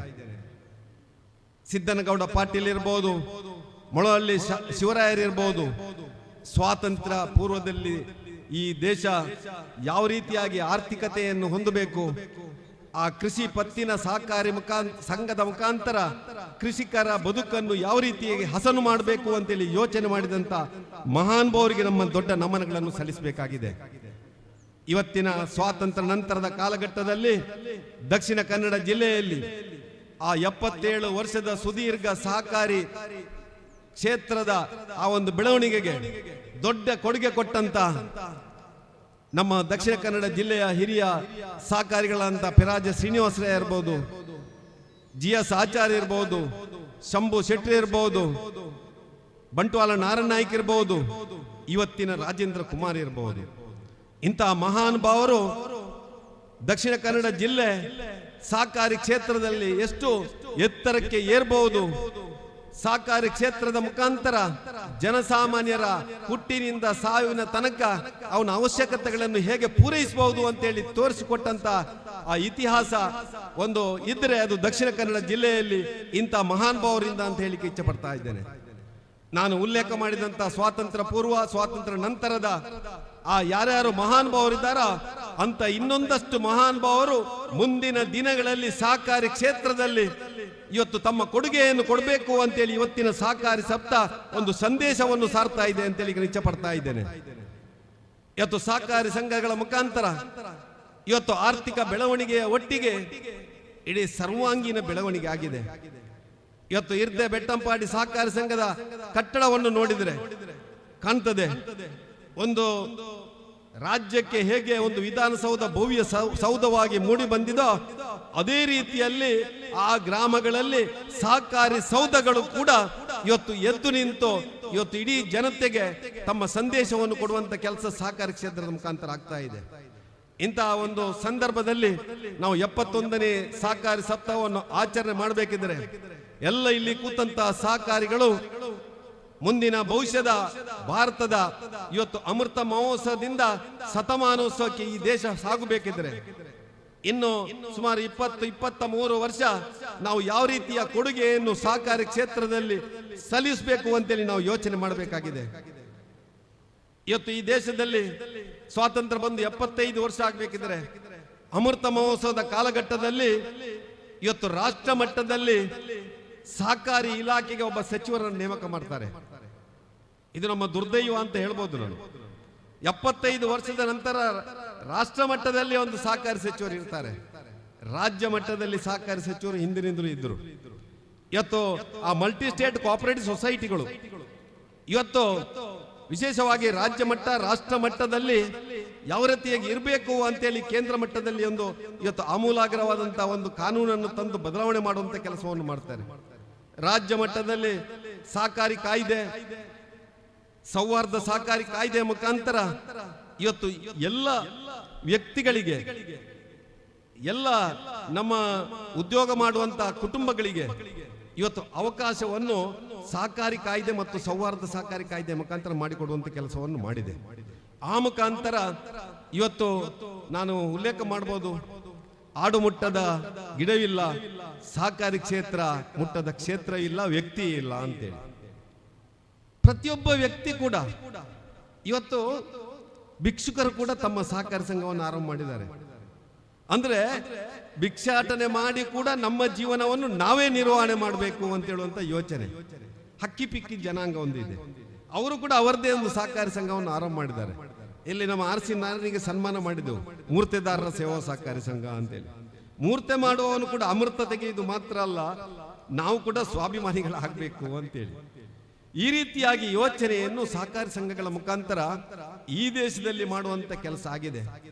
ಸಿದ್ದನಗೌಡ ಪಾಟೀಲ್ ಇರ್ಬೋದು, ಮೊಳಹಳ್ಳಿ ಶಿವರಾಯರಿರ್ಬೋದು, ಸ್ವಾತಂತ್ರ್ಯ ಪೂರ್ವದಲ್ಲಿ ಈ ದೇಶ ಯಾವ ರೀತಿಯಾಗಿ ಆರ್ಥಿಕತೆಯನ್ನು ಹೊಂದಬೇಕು, ಆ ಕೃಷಿ ಪತ್ತಿನ ಸಹಕಾರಿ ಸಂಘದ ಮುಖಾಂತರ ಕೃಷಿಕರ ಬದುಕನ್ನು ಯಾವ ರೀತಿಯಾಗಿ ಹಸನು ಮಾಡಬೇಕು ಅಂತೇಳಿ ಯೋಚನೆ ಮಾಡಿದಂತ ಮಹಾನುಭಾವರಿಗೆ ನಮ್ಮ ದೊಡ್ಡ ನಮನಗಳನ್ನು ಸಲ್ಲಿಸಬೇಕಾಗಿದೆ. ಇವತ್ತಿನ ಸ್ವಾತಂತ್ರ್ಯ ನಂತರದ ಕಾಲಘಟ್ಟದಲ್ಲಿ ದಕ್ಷಿಣ ಕನ್ನಡ ಜಿಲ್ಲೆಯಲ್ಲಿ ಆ 77 ವರ್ಷದ ಸುದೀರ್ಘ ಸಹಕಾರಿ ಕ್ಷೇತ್ರದ ಆ ಒಂದು ಬೆಳವಣಿಗೆಗೆ ದೊಡ್ಡ ಕೊಡುಗೆ ಕೊಟ್ಟಂತ ನಮ್ಮ ದಕ್ಷಿಣ ಕನ್ನಡ ಜಿಲ್ಲೆಯ ಹಿರಿಯ ಸಹಕಾರಿಗಳಂತ ಪಿರಾಜ ಶ್ರೀನಿವಾಸರಾಯ ಇರ್ಬೋದು, GS ಆಚಾರ್ಯ ಇರ್ಬೋದು, ಶಂಭು ಶೆಟ್ಟಿ ಇರ್ಬೋದು, ಬಂಟ್ವಾಳ ನಾರಾಯಣ ನಾಯ್ಕ ಇರ್ಬೋದು, ಇವತ್ತಿನ ರಾಜೇಂದ್ರ ಕುಮಾರ್ ಇರಬಹುದು. ಇಂತಹ ಮಹಾನುಭಾವರು ದಕ್ಷಿಣ ಕನ್ನಡ ಜಿಲ್ಲೆ ಸಹಕಾರಿ ಕ್ಷೇತ್ರದಲ್ಲಿ ಎಷ್ಟು ಎತ್ತರಕ್ಕೆ ಏರ್ಬಹುದು, ಸಹಕಾರಿ ಕ್ಷೇತ್ರದ ಮುಖಾಂತರ ಜನಸಾಮಾನ್ಯರ ಹುಟ್ಟಿನಿಂದ ಸಾವಿನ ತನಕ ಅವನ ಅವಶ್ಯಕತೆಗಳನ್ನು ಹೇಗೆ ಪೂರೈಸಬಹುದು ಅಂತೇಳಿ ತೋರಿಸಿಕೊಟ್ಟಂತ ಆ ಇತಿಹಾಸ ಒಂದು ಇದ್ರೆ ಅದು ದಕ್ಷಿಣ ಕನ್ನಡ ಜಿಲ್ಲೆಯಲ್ಲಿ ಇಂಥ ಮಹಾನುಭಾವರಿಂದ ಅಂತ ಹೇಳಿಕ್ಕೆ ಇಚ್ಛೆ ಪಡ್ತಾ ಇದ್ದೇನೆ. ನಾನು ಉಲ್ಲೇಖ ಮಾಡಿದಂತ ಸ್ವಾತಂತ್ರ್ಯ ಪೂರ್ವ, ಸ್ವಾತಂತ್ರ್ಯ ನಂತರದ ಆ ಯಾರ್ಯಾರು ಮಹಾನುಭಾವರಿದ್ದಾರ ಅಂತ ಇನ್ನೊಂದಷ್ಟು ಮಹಾನುಭಾವರು ಮುಂದಿನ ದಿನಗಳಲ್ಲಿ ಸಹಕಾರಿ ಕ್ಷೇತ್ರದಲ್ಲಿ ಇವತ್ತು ತಮ್ಮ ಕೊಡುಗೆಯನ್ನು ಕೊಡಬೇಕು ಅಂತೇಳಿ ಇವತ್ತಿನ ಸಹಕಾರಿ ಸಪ್ತಾಹ ಒಂದು ಸಂದೇಶವನ್ನು ಸಾರ್ತಾ ಇದೆ ಅಂತೇಳಿ ಇಚ್ಛೆ ಪಡ್ತಾ ಇದ್ದೇನೆ. ಇವತ್ತು ಸಹಕಾರಿ ಸಂಘಗಳ ಮುಖಾಂತರ ಇವತ್ತು ಆರ್ಥಿಕ ಬೆಳವಣಿಗೆಯ ಒಟ್ಟಿಗೆ ಇಡೀ ಸರ್ವಾಂಗೀಣ ಬೆಳವಣಿಗೆ ಆಗಿದೆ. ಇವತ್ತು ಇರ್ದೆ ಬೆಟ್ಟಂಪಾಡಿ ಸಹಕಾರಿ ಸಂಘದ ಕಟ್ಟಡವನ್ನು ನೋಡಿದರೆ ಕಾಣ್ತದೆ, ಒಂದು ರಾಜ್ಯಕ್ಕೆ ಹೇಗೆ ಒಂದು ವಿಧಾನಸೌಧ ಭವ್ಯ ಸೌಧವಾಗಿ ಮೂಡಿ ಬಂದಿದೋ ಅದೇ ರೀತಿಯಲ್ಲಿ ಆ ಗ್ರಾಮಗಳಲ್ಲಿ ಸಹಕಾರಿ ಸೌಧಗಳು ಕೂಡ ಇವತ್ತು ಎದ್ದು ನಿಂತು ಇವತ್ತು ಇಡೀ ಜನತೆಗೆ ತಮ್ಮ ಸಂದೇಶವನ್ನು ಕೊಡುವಂತ ಕೆಲಸ ಸಹಕಾರಿ ಕ್ಷೇತ್ರದ ಮುಖಾಂತರ ಆಗ್ತಾ ಇದೆ. ಇಂತಹ ಒಂದು ಸಂದರ್ಭದಲ್ಲಿ ನಾವು 71ನೇ ಸಹಕಾರಿ ಸಪ್ತಾಹವನ್ನು ಆಚರಣೆ ಮಾಡಬೇಕಿದ್ರೆ ಎಲ್ಲ ಇಲ್ಲಿ ಕೂತಂತಹ ಸಹಕಾರಿಗಳು ಮುಂದಿನ ಭವಿಷ್ಯದ ಭಾರತದ ಇವತ್ತು ಅಮೃತ ಮಹೋತ್ಸವದಿಂದ ಶತಮಾನೋತ್ಸವಕ್ಕೆ ಈ ದೇಶ ಸಾಗಬೇಕಿದ್ರೆ ಇನ್ನು ಸುಮಾರು 20-23 ವರ್ಷ ನಾವು ಯಾವ ರೀತಿಯ ಕೊಡುಗೆಯನ್ನು ಸಹಕಾರಿ ಕ್ಷೇತ್ರದಲ್ಲಿ ಸಲ್ಲಿಸಬೇಕು ಅಂತೇಳಿ ನಾವು ಯೋಚನೆ ಮಾಡಬೇಕಾಗಿದೆ. ಇವತ್ತು ಈ ದೇಶದಲ್ಲಿ ಸ್ವಾತಂತ್ರ್ಯ ಬಂದು 75 ವರ್ಷ ಆಗಬೇಕಿದ್ರೆ ಅಮೃತ ಮಹೋತ್ಸವದ ಕಾಲಘಟ್ಟದಲ್ಲಿ ಇವತ್ತು ರಾಷ್ಟ್ರ ಮಟ್ಟದಲ್ಲಿ ಸಹಕಾರಿ ಇಲಾಖೆಗೆ ಒಬ್ಬ ಸಚಿವರನ್ನು ನೇಮಕ ಮಾಡ್ತಾರೆ. ಇದು ನಮ್ಮ ದುರ್ದೈವ ಅಂತ ಹೇಳ್ಬೋದು. ನಾನು 75 ವರ್ಷದ ನಂತರ ರಾಷ್ಟ್ರ ಮಟ್ಟದಲ್ಲಿ ಒಂದು ಸಹಕಾರಿ ಸಚಿವರು ಇರ್ತಾರೆ, ರಾಜ್ಯ ಮಟ್ಟದಲ್ಲಿ ಸಹಕಾರಿ ಸಚಿವರು ಹಿಂದಿನಿಂದಲೂ ಇದ್ದರು. ಇವತ್ತು ಆ ಮಲ್ಟಿ ಸ್ಟೇಟ್ ಕೋಆಪರೇಟಿವ್ ಸೊಸೈಟಿಗಳು ಇವತ್ತು ವಿಶೇಷವಾಗಿ ರಾಜ್ಯ ಮಟ್ಟ ರಾಷ್ಟ್ರ ಮಟ್ಟದಲ್ಲಿ ಯಾವ ರೀತಿಯಾಗಿ ಇರಬೇಕು ಅಂತೇಳಿ ಕೇಂದ್ರ ಮಟ್ಟದಲ್ಲಿ ಒಂದು ಇವತ್ತು ಆಮೂಲಾಗ್ರವಾದಂತಹ ಒಂದು ಕಾನೂನನ್ನು ತಂದು ಬದಲಾವಣೆ ಮಾಡುವಂತ ಕೆಲಸವನ್ನು ಮಾಡ್ತಾರೆ. ರಾಜ್ಯ ಮಟ್ಟದಲ್ಲಿ ಸಹಕಾರಿ ಕಾಯ್ದೆ, ಸೌಹಾರ್ದ ಸಹಕಾರಿ ಕಾಯ್ದೆ ಮುಖಾಂತರ ಇವತ್ತು ಎಲ್ಲ ವ್ಯಕ್ತಿಗಳಿಗೆ, ಎಲ್ಲ ನಮ್ಮ ಉದ್ಯೋಗ ಮಾಡುವಂತಹ ಕುಟುಂಬಗಳಿಗೆ ಇವತ್ತು ಅವಕಾಶವನ್ನು ಸಹಕಾರಿ ಕಾಯ್ದೆ ಮತ್ತು ಸೌಹಾರ್ದ ಸಹಕಾರಿ ಕಾಯ್ದೆ ಮುಖಾಂತರ ಮಾಡಿಕೊಡುವಂತ ಕೆಲಸವನ್ನು ಮಾಡಿದೆ. ಆ ಮುಖಾಂತರ ಇವತ್ತು ನಾನು ಉಲ್ಲೇಖ ಮಾಡಬಹುದು, ಆಡು ಮುಟ್ಟದ ಗಿಡವಿಲ್ಲ, ಸಹಕಾರಿ ಕ್ಷೇತ್ರ ಮುಟ್ಟದ ಕ್ಷೇತ್ರ ಇಲ್ಲ, ವ್ಯಕ್ತಿ ಇಲ್ಲ ಅಂತೇಳಿ ಪ್ರತಿಯೊಬ್ಬ ವ್ಯಕ್ತಿ ಕೂಡ ಇವತ್ತು ಭಿಕ್ಷುಕರು ಕೂಡ ತಮ್ಮ ಸಹಕಾರಿ ಸಂಘವನ್ನು ಆರಂಭ ಮಾಡಿದ್ದಾರೆ. ಅಂದ್ರೆ ಭಿಕ್ಷಾಟನೆ ಮಾಡಿ ಕೂಡ ನಮ್ಮ ಜೀವನವನ್ನು ನಾವೇ ನಿರ್ವಹಣೆ ಮಾಡಬೇಕು ಅಂತ ಹೇಳುವಂತ ಯೋಚನೆ. ಹಕ್ಕಿ ಪಿಕ್ಕಿ ಜನಾಂಗ ಒಂದಿದೆ, ಅವರು ಕೂಡ ಅವರದೇ ಒಂದು ಸಹಕಾರಿ ಸಂಘವನ್ನು ಆರಂಭ ಮಾಡಿದ್ದಾರೆ. ಇಲ್ಲಿ ನಮ್ಮ RC ನಾರಾಯಣನಿಗೆ ಸನ್ಮಾನ ಮಾಡಿದೆವು, ಮೂರ್ತೆದಾರರ ಸೇವಾ ಸಹಕಾರಿ ಸಂಘ ಅಂತೇಳಿ. ಮೂರ್ತೆ ಮಾಡುವವನು ಕೂಡ ಅಮೃತ ತೆಗೆಯುವುದು ಮಾತ್ರ ಅಲ್ಲ, ನಾವು ಕೂಡ ಸ್ವಾಭಿಮಾನಿಗಳಾಗಬೇಕು ಅಂತೇಳಿ ಈ ರೀತಿಯಾಗಿ ಯೋಚನೆಯನ್ನು ಸಹಕಾರಿ ಸಂಘಗಳ ಮುಖಾಂತರ ಈ ದೇಶದಲ್ಲಿ ಮಾಡುವಂತ ಕೆಲಸ ಆಗಿದೆ.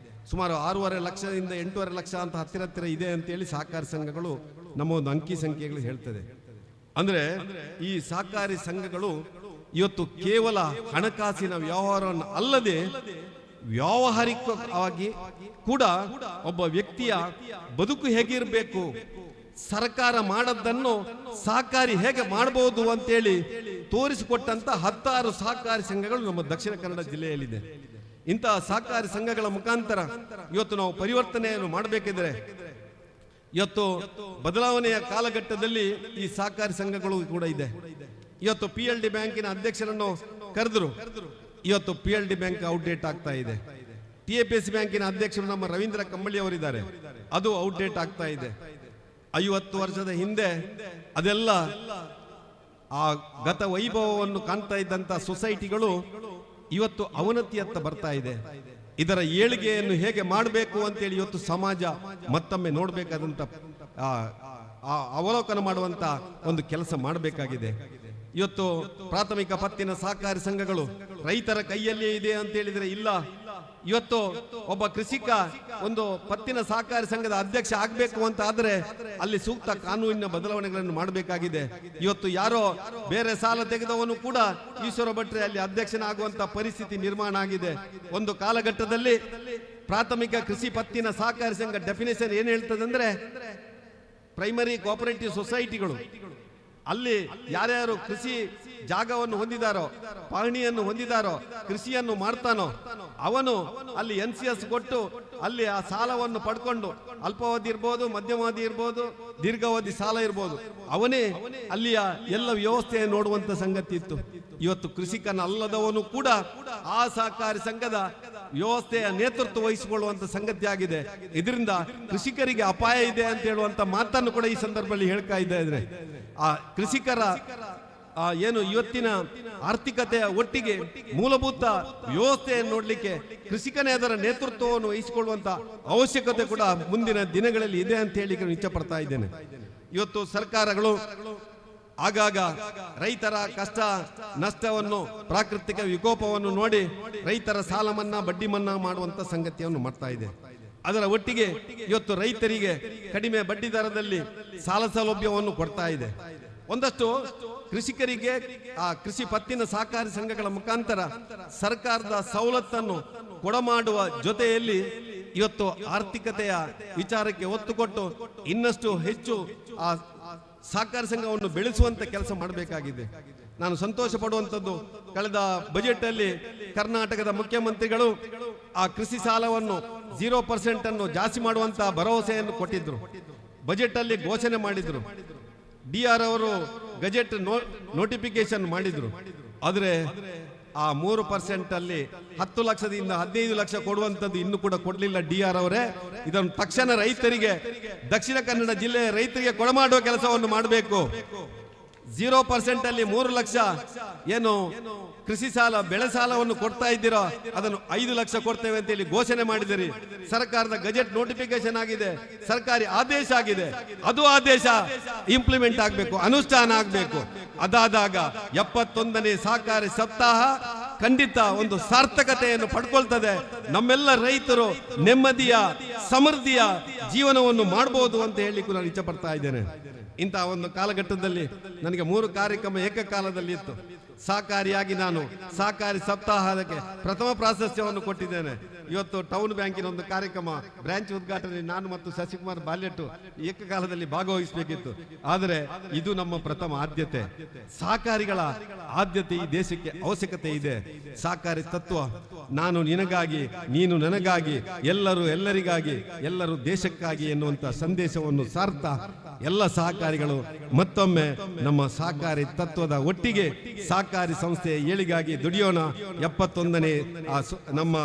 ಸುಮಾರು 6.5 ಲಕ್ಷದಿಂದ 8.5 ಲಕ್ಷ ಅಂತ ಹತ್ತಿರ ಇದೆ ಅಂತೇಳಿ ಸಹಕಾರಿ ಸಂಘಗಳು ನಮ್ಮ ಒಂದು ಅಂಕಿ ಸಂಖ್ಯೆಗಳು ಹೇಳ್ತದೆ. ಅಂದ್ರೆ ಈ ಸಹಕಾರಿ ಸಂಘಗಳು ಇವತ್ತು ಕೇವಲ ಹಣಕಾಸಿನ ವ್ಯವಹಾರವನ್ನು ಅಲ್ಲದೆ ವ್ಯಾವಹಾರಿಕವಾಗಿ ಕೂಡ ಒಬ್ಬ ವ್ಯಕ್ತಿಯ ಬದುಕು ಹೇಗಿರಬೇಕು, ಸರ್ಕಾರ ಮಾಡದ್ದನ್ನು ಸಹಕಾರಿ ಹೇಗೆ ಮಾಡಬಹುದು ಅಂತೇಳಿ ತೋರಿಸಿಕೊಟ್ಟಂತ 10 ಸಹಕಾರಿ ಸಂಘಗಳು ನಮ್ಮ ದಕ್ಷಿಣ ಕನ್ನಡ ಜಿಲ್ಲೆಯಲ್ಲಿದೆ. ಇಂತಹ ಸಹಕಾರಿ ಸಂಘಗಳ ಮುಖಾಂತರ ಇವತ್ತು ನಾವು ಪರಿವರ್ತನೆಯನ್ನು ಮಾಡಬೇಕಿದ್ರೆ ಇವತ್ತು ಬದಲಾವಣೆಯ ಕಾಲಘಟ್ಟದಲ್ಲಿ ಈ ಸಹಕಾರಿ ಸಂಘಗಳು ಕೂಡ ಇದೆ. ಇವತ್ತು PLD ಬ್ಯಾಂಕಿನ ಅಧ್ಯಕ್ಷರನ್ನು ಕರೆದ್ರು, ಇವತ್ತು PLD ಬ್ಯಾಂಕ್ ಔಟ್ಡೇಟ್ ಆಗ್ತಾ ಇದೆ. TAPC ಬ್ಯಾಂಕಿನ ಅಧ್ಯಕ್ಷರು ನಮ್ಮ ರವೀಂದ್ರ ಕಂಬಳಿ ಅವರಿದ್ದಾರೆ, ಅದು ಔಟ್ಡೇಟ್ ಆಗ್ತಾ ಇದೆ. 50 ವರ್ಷದ ಹಿಂದೆ ಅದೆಲ್ಲ ಆ ಗತ ವೈಭವವನ್ನು ಕಾಣ್ತಾ ಇದ್ದಂತ ಸೊಸೈಟಿಗಳು ಇವತ್ತು ಅವನತಿಯತ್ತ ಬರ್ತಾ ಇದೆ. ಇದರ ಏಳಿಗೆಯನ್ನು ಹೇಗೆ ಮಾಡಬೇಕು ಅಂತೇಳಿ ಇವತ್ತು ಸಮಾಜ ಮತ್ತೊಮ್ಮೆ ನೋಡಬೇಕಾದಂತ ಅವಲೋಕನ ಮಾಡುವಂತ ಒಂದು ಕೆಲಸ ಮಾಡಬೇಕಾಗಿದೆ. ಇವತ್ತು ಪ್ರಾಥಮಿಕ ಪತ್ತಿನ ಸಹಕಾರಿ ಸಂಘಗಳು ರೈತರ ಕೈಯಲ್ಲೇ ಇದೆ ಅಂತ ಹೇಳಿದ್ರೆ ಇಲ್ಲ. ಇವತ್ತು ಒಬ್ಬ ಕೃಷಿಕ ಒಂದು ಪತ್ತಿನ ಸಹಕಾರಿ ಸಂಘದ ಅಧ್ಯಕ್ಷ ಆಗಬೇಕು ಅಂತ ಆದ್ರೆ ಅಲ್ಲಿ ಸೂಕ್ತ ಕಾನೂನಿನ ಬದಲಾವಣೆಗಳನ್ನು ಮಾಡಬೇಕಾಗಿದೆ. ಇವತ್ತು ಯಾರೋ ಬೇರೆ ಸಾಲ ತೆಗೆದವನು ಕೂಡ ಈಶ್ವರ ಭಟ್ರೆ ಅಲ್ಲಿ ಅಧ್ಯಕ್ಷನಾಗುವಂತ ಪರಿಸ್ಥಿತಿ ನಿರ್ಮಾಣ ಆಗಿದೆ. ಒಂದು ಕಾಲಘಟ್ಟದಲ್ಲಿ ಪ್ರಾಥಮಿಕ ಕೃಷಿ ಪತ್ತಿನ ಸಹಕಾರಿ ಸಂಘ ಡೆಫಿನೇಷನ್ ಏನ್ ಹೇಳ್ತದಂದ್ರೆ ಪ್ರೈಮರಿ ಕೋಆಪರೇಟಿವ್ ಸೊಸೈಟಿಗಳು, ಅಲ್ಲಿ ಯಾರ್ಯಾರು ಕೃಷಿ ಜಾಗವನ್ನು ಹೊಂದಿದಾರೋ, ಪಹಣಿಯನ್ನು ಹೊಂದಿದಾರೋ, ಕೃಷಿಯನ್ನು ಮಾಡ್ತಾನೋ ಅವನು ಅಲ್ಲಿ NCS ಕೊಟ್ಟು ಅಲ್ಲಿ ಆ ಸಾಲವನ್ನು ಪಡ್ಕೊಂಡು ಅಲ್ಪಾವಧಿ ಇರ್ಬೋದು, ಮಧ್ಯಮಾವಧಿ ಇರ್ಬೋದು, ದೀರ್ಘಾವಧಿ ಸಾಲ ಇರ್ಬೋದು, ಅವನೇ ಅಲ್ಲಿಯ ಎಲ್ಲ ವ್ಯವಸ್ಥೆಯನ್ನು ನೋಡುವಂತ ಸಂಗತಿ ಇತ್ತು. ಇವತ್ತು ಕೃಷಿಕನ ಅಲ್ಲದವನು ಕೂಡ ಆ ಸಹಕಾರಿ ಸಂಘದ ವ್ಯವಸ್ಥೆಯ ನೇತೃತ್ವ ವಹಿಸಿಕೊಳ್ಳುವಂತ ಸಂಗತಿ ಆಗಿದೆ. ಇದರಿಂದ ಕೃಷಿಕರಿಗೆ ಅಪಾಯ ಇದೆ ಅಂತ ಹೇಳುವಂತ ಮಾತನ್ನು ಕೂಡ ಈ ಸಂದರ್ಭದಲ್ಲಿ ಹೇಳ್ತಾ ಇದ್ದಾರೆ. ಆ ಕೃಷಿಕರ ಏನು ಇವತ್ತಿನ ಆರ್ಥಿಕತೆಯ ಒಟ್ಟಿಗೆ ಮೂಲಭೂತ ವ್ಯವಸ್ಥೆಯನ್ನು ನೋಡ್ಲಿಕ್ಕೆ ಕೃಷಿಕನೇ ಅದರ ನೇತೃತ್ವವನ್ನು ವಹಿಸಿಕೊಳ್ಳುವಂತ ಅವಶ್ಯಕತೆ ಕೂಡ ಮುಂದಿನ ದಿನಗಳಲ್ಲಿ ಇದೆ ಅಂತ ಹೇಳಿ ಇಚ್ಛೆ ಪಡ್ತಾ ಇದ್ದೇನೆ. ಇವತ್ತು ಸರ್ಕಾರಗಳು ಆಗಾಗ ರೈತರ ಕಷ್ಟ ನಷ್ಟವನ್ನು, ಪ್ರಾಕೃತಿಕ ವಿಕೋಪವನ್ನು ನೋಡಿ ರೈತರ ಸಾಲ ಮನ್ನಾ, ಬಡ್ಡಿ ಮನ್ನಾ ಮಾಡುವಂತ ಸಂಗತಿಯನ್ನು ಮಾಡ್ತಾ ಇದೆ. ಅದರ ಒಟ್ಟಿಗೆ ಇವತ್ತು ರೈತರಿಗೆ ಕಡಿಮೆ ಬಡ್ಡಿ ದರದಲ್ಲಿ ಸಾಲ ಸೌಲಭ್ಯವನ್ನು ಕೊಡ್ತಾ ಇದೆ. ಒಂದಷ್ಟು ಕೃಷಿಕರಿಗೆ ಆ ಕೃಷಿ ಪತ್ತಿನ ಸಹಕಾರಿ ಸಂಘಗಳ ಮುಖಾಂತರ ಸರ್ಕಾರದ ಸವಲತ್ತನ್ನು ಕೊಡಮಾಡುವ ಜೊತೆಯಲ್ಲಿ ಇವತ್ತು ಆರ್ಥಿಕತೆಯ ವಿಚಾರಕ್ಕೆ ಒತ್ತು ಕೊಟ್ಟು ಇನ್ನಷ್ಟು ಹೆಚ್ಚು ಆ ಸಹಕಾರಿ ಸಂಘವನ್ನು ಬೆಳೆಸುವಂತ ಕೆಲಸ ಮಾಡಬೇಕಾಗಿದೆ. ನಾನು ಸಂತೋಷ ಪಡುವಂಥದ್ದು, ಕಳೆದ ಬಜೆಟ್ ಅಲ್ಲಿ ಕರ್ನಾಟಕದ ಮುಖ್ಯಮಂತ್ರಿಗಳು ಆ ಕೃಷಿ ಸಾಲವನ್ನು 0% ಅನ್ನು ಜಾಸ್ತಿ ಮಾಡುವಂತಹ ಭರವಸೆಯನ್ನು ಕೊಟ್ಟಿದ್ರು. ಬಜೆಟ್ ಅಲ್ಲಿ ಘೋಷಣೆ ಮಾಡಿದ್ರು. DR ಅವರು ಗಜೆಟ್ ನೋಟಿಫಿಕೇಶನ್ ಮಾಡಿದ್ರು. ಆದರೆ ಆ 3% ಅಲ್ಲಿ 10 ಲಕ್ಷದಿಂದ 15 ಲಕ್ಷ ಕೊಡುವಂಥದ್ದು ಇನ್ನೂ ಕೂಡ ಕೊಡಲಿಲ್ಲ DR ಅವರೇ. ಇದನ್ನು ತಕ್ಷಣ ರೈತರಿಗೆ, ದಕ್ಷಿಣ ಕನ್ನಡ ಜಿಲ್ಲೆಯ ರೈತರಿಗೆ ಕೊಡಮಾಡುವ ಕೆಲಸವನ್ನು ಮಾಡಬೇಕು. 0% ಅಲ್ಲಿ 3 ಲಕ್ಷ ಏನು ಕೃಷಿ ಸಾಲ, ಬೆಳೆ ಸಾಲವನ್ನು ಕೊಡ್ತಾ ಇದ್ದೀರೋ ಅದನ್ನು 5 ಲಕ್ಷ ಕೊಡ್ತೇವೆ ಅಂತ ಹೇಳಿ ಘೋಷಣೆ ಮಾಡಿದಿರಿ. ಸರ್ಕಾರದ ಗಜೆಟ್ ನೋಟಿಫಿಕೇಶನ್ ಆಗಿದೆ, ಸರ್ಕಾರಿ ಆದೇಶ ಆಗಿದೆ. ಅದು ಆದೇಶ ಇಂಪ್ಲಿಮೆಂಟ್ ಆಗಬೇಕು, ಅನುಷ್ಠಾನ ಆಗಬೇಕು. ಅದಾದಾಗ 71ನೇ ಸಹಕಾರಿ ಸಪ್ತಾಹ ಖಂಡಿತ ಒಂದು ಸಾರ್ಥಕತೆಯನ್ನು ಪಡ್ಕೊಳ್ತದೆ. ನಮ್ಮೆಲ್ಲ ರೈತರು ನೆಮ್ಮದಿಯ, ಸಮೃದ್ಧಿಯ ಜೀವನವನ್ನು ಮಾಡಬಹುದು ಅಂತ ಹೇಳಲಿಕ್ಕೂ ನಾನು ಇಚ್ಛೆ ಪಡ್ತಾ ಇದ್ದೇನೆ. ಇಂತಹ ಒಂದು ಕಾಲಘಟ್ಟದಲ್ಲಿ ನನಗೆ 3 ಕಾರ್ಯಕ್ರಮ ಏಕಕಾಲದಲ್ಲಿ ಇತ್ತು. ಸಹಕಾರಿಯಾಗಿ ನಾನು ಸಹಕಾರಿ ಸಪ್ತಾಹಕ್ಕೆ ಪ್ರಥಮ ಪ್ರಾಶಸ್ತ್ಯವನ್ನು ಕೊಟ್ಟಿದ್ದೇನೆ. ಇವತ್ತು ಟೌನ್ ಬ್ಯಾಂಕಿನ ಒಂದು ಕಾರ್ಯಕ್ರಮ ಬ್ರಾಂಚ್ ಉದ್ಘಾಟನೆ ನಾನು ಮತ್ತು ಶಶಿಕುಮಾರ್ ಬಾಲ್ಯಟ್ಟು ಏಕಕಾಲದಲ್ಲಿ ಭಾಗವಹಿಸಬೇಕಿತ್ತು. ಆದರೆ ಇದು ನಮ್ಮ ಪ್ರಥಮ ಆದ್ಯತೆ. ಸಹಕಾರಿಗಳ ಆದ್ಯತೆ ಈ ದೇಶಕ್ಕೆ ಅವಶ್ಯಕತೆ ಇದೆ. ಸಹಕಾರಿ ತತ್ವ, ನಾನು ನಿನಗಾಗಿ, ನೀನು ನನಗಾಗಿ, ಎಲ್ಲರೂ ಎಲ್ಲರಿಗಾಗಿ, ಎಲ್ಲರೂ ದೇಶಕ್ಕಾಗಿ ಎನ್ನುವಂತ ಸಂದೇಶವನ್ನು ಸಾರ್ತಾ ಎಲ್ಲ ಸಹಕಾರಿಗಳು ಮತ್ತೊಮ್ಮೆ ನಮ್ಮ ಸಹಕಾರಿ ತತ್ವದ ಒಟ್ಟಿಗೆ ಸಹಕಾರಿ ಸಂಸ್ಥೆಯ ಏಳಿಗಾಗಿ ದುಡಿಯೋಣ. 71ನೇ ನಮ್ಮ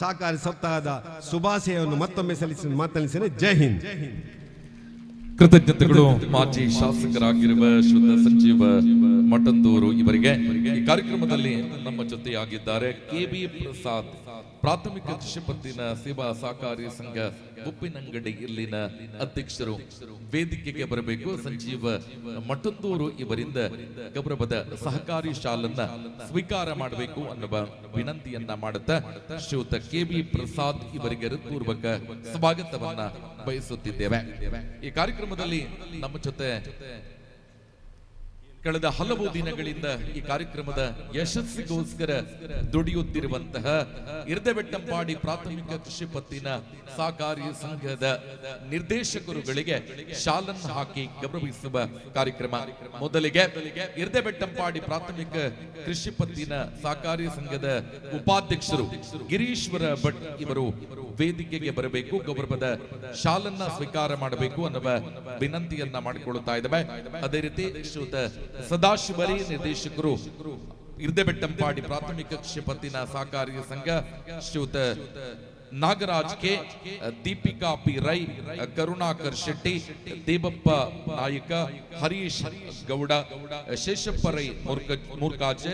ಸಹಕಾರಿ ಸಪ್ತಾಹದ ಶುಭಾಶಯವನ್ನು ಮತ್ತೊಮ್ಮೆ ಮಾತನಾಡಿದ್ದೇನೆ. ಜೈ ಹಿಂದ್. ಕೃತಜ್ಞತೆಗಳು ಮಾಜಿ ಶಾಸಕರಾಗಿರುವ ಶುದ್ಧ ಸಂಜೀವ ಮಠಂದೂರು ಇವರಿಗೆ. ಈ ಕಾರ್ಯಕ್ರಮದಲ್ಲಿ ನಮ್ಮ ಜೊತೆಯಾಗಿದ್ದಾರೆ KB ಪ್ರಸಾದ್, ಪ್ರಾಥಮಿಕ ಕೃಷಿ ಪತ್ತಿನ ಸೇವಾ ಸಹಕಾರಿ ಸಂಘ ಉಪ್ಪಿನಂಗಡಿ ಇಲ್ಲಿನ ಅಧ್ಯಕ್ಷರು. ವೇದಿಕೆಗೆ ಬರಬೇಕು. ಸಂಜೀವ ಮಠಂದೂರು ಇವರಿಂದ ಗೌರವದ ಸಹಕಾರಿ ಶಾಲನ್ನ ಸ್ವೀಕಾರ ಮಾಡಬೇಕು ಅನ್ನುವ ವಿನಂತಿಯನ್ನ ಮಾಡುತ್ತಾ ಶ್ರೀಯುತ KB ಪ್ರಸಾದ್ ಇವರಿಗೆ ಹೃತ್ಪೂರ್ವಕ ಸ್ವಾಗತವನ್ನ ಬಯಸುತ್ತಿದ್ದೇವೆ. ಈ ಕಾರ್ಯಕ್ರಮದಲ್ಲಿ ನಮ್ಮ ಜೊತೆ ಕಳೆದ ಹಲವು ದಿನಗಳಿಂದ ಈ ಕಾರ್ಯಕ್ರಮದ ಯಶಸ್ಸಿಗೋಸ್ಕರ ದುಡಿಯುತ್ತಿರುವಂತಹ ಇರ್ದೆಬೆಟ್ಟಂಪಾಡಿ ಪ್ರಾಥಮಿಕ ಕೃಷಿ ಪತ್ತಿನ ಸಹಕಾರಿ ಸಂಘದ ನಿರ್ದೇಶಕರುಗಳಿಗೆ ಶಾಲನ್ನು ಹಾಕಿ ಗೌರವಿಸುವ ಕಾರ್ಯಕ್ರಮ. ಮೊದಲಿಗೆ ಇರ್ದೆಬೆಟ್ಟಂಪಾಡಿ ಪ್ರಾಥಮಿಕ ಕೃಷಿ ಪತ್ತಿನ ಸಹಕಾರಿ ಸಂಘದ ಉಪಾಧ್ಯಕ್ಷರು ಗಿರೀಶ್ವರ ಭಟ್ ಇವರು ವೇದಿಕೆಗೆ ಬರಬೇಕು, ಗೌರವದ ಶಾಲನ್ನ ಸ್ವೀಕಾರ ಮಾಡಬೇಕು ಅನ್ನುವ ವಿನಂತಿಯನ್ನ ಮಾಡಿಕೊಳ್ಳುತ್ತಾ ಇದ್ದೇವೆ. ಅದೇ ರೀತಿ ಶ್ರೀಯುತ ಸದಾಶಿವರಿ ನಿರ್ದೇಶಕರು ಇರ್ದೆಬೆಟ್ಟಂಪಾಡಿ ಪ್ರಾಥಮಿಕ ಕೃಷಿ ಪತ್ತಿನ ಸಹಕಾರಿ ಸಂಘ, ಶ್ರೀಯುತ ನಾಗರಾಜ್ ಕೆ, ದೀಪಿಕಾ ಪಿ ರೈ, ಕರುಣಾಕರ್ ಶೆಟ್ಟಿ, ದೇವಪ್ಪ ನಾಯಕ, ಹರೀಶ್ ಗೌಡ, ಶೇಷಪ್ಪ ರೈ ಮೂರ್ಕಾಜೆ,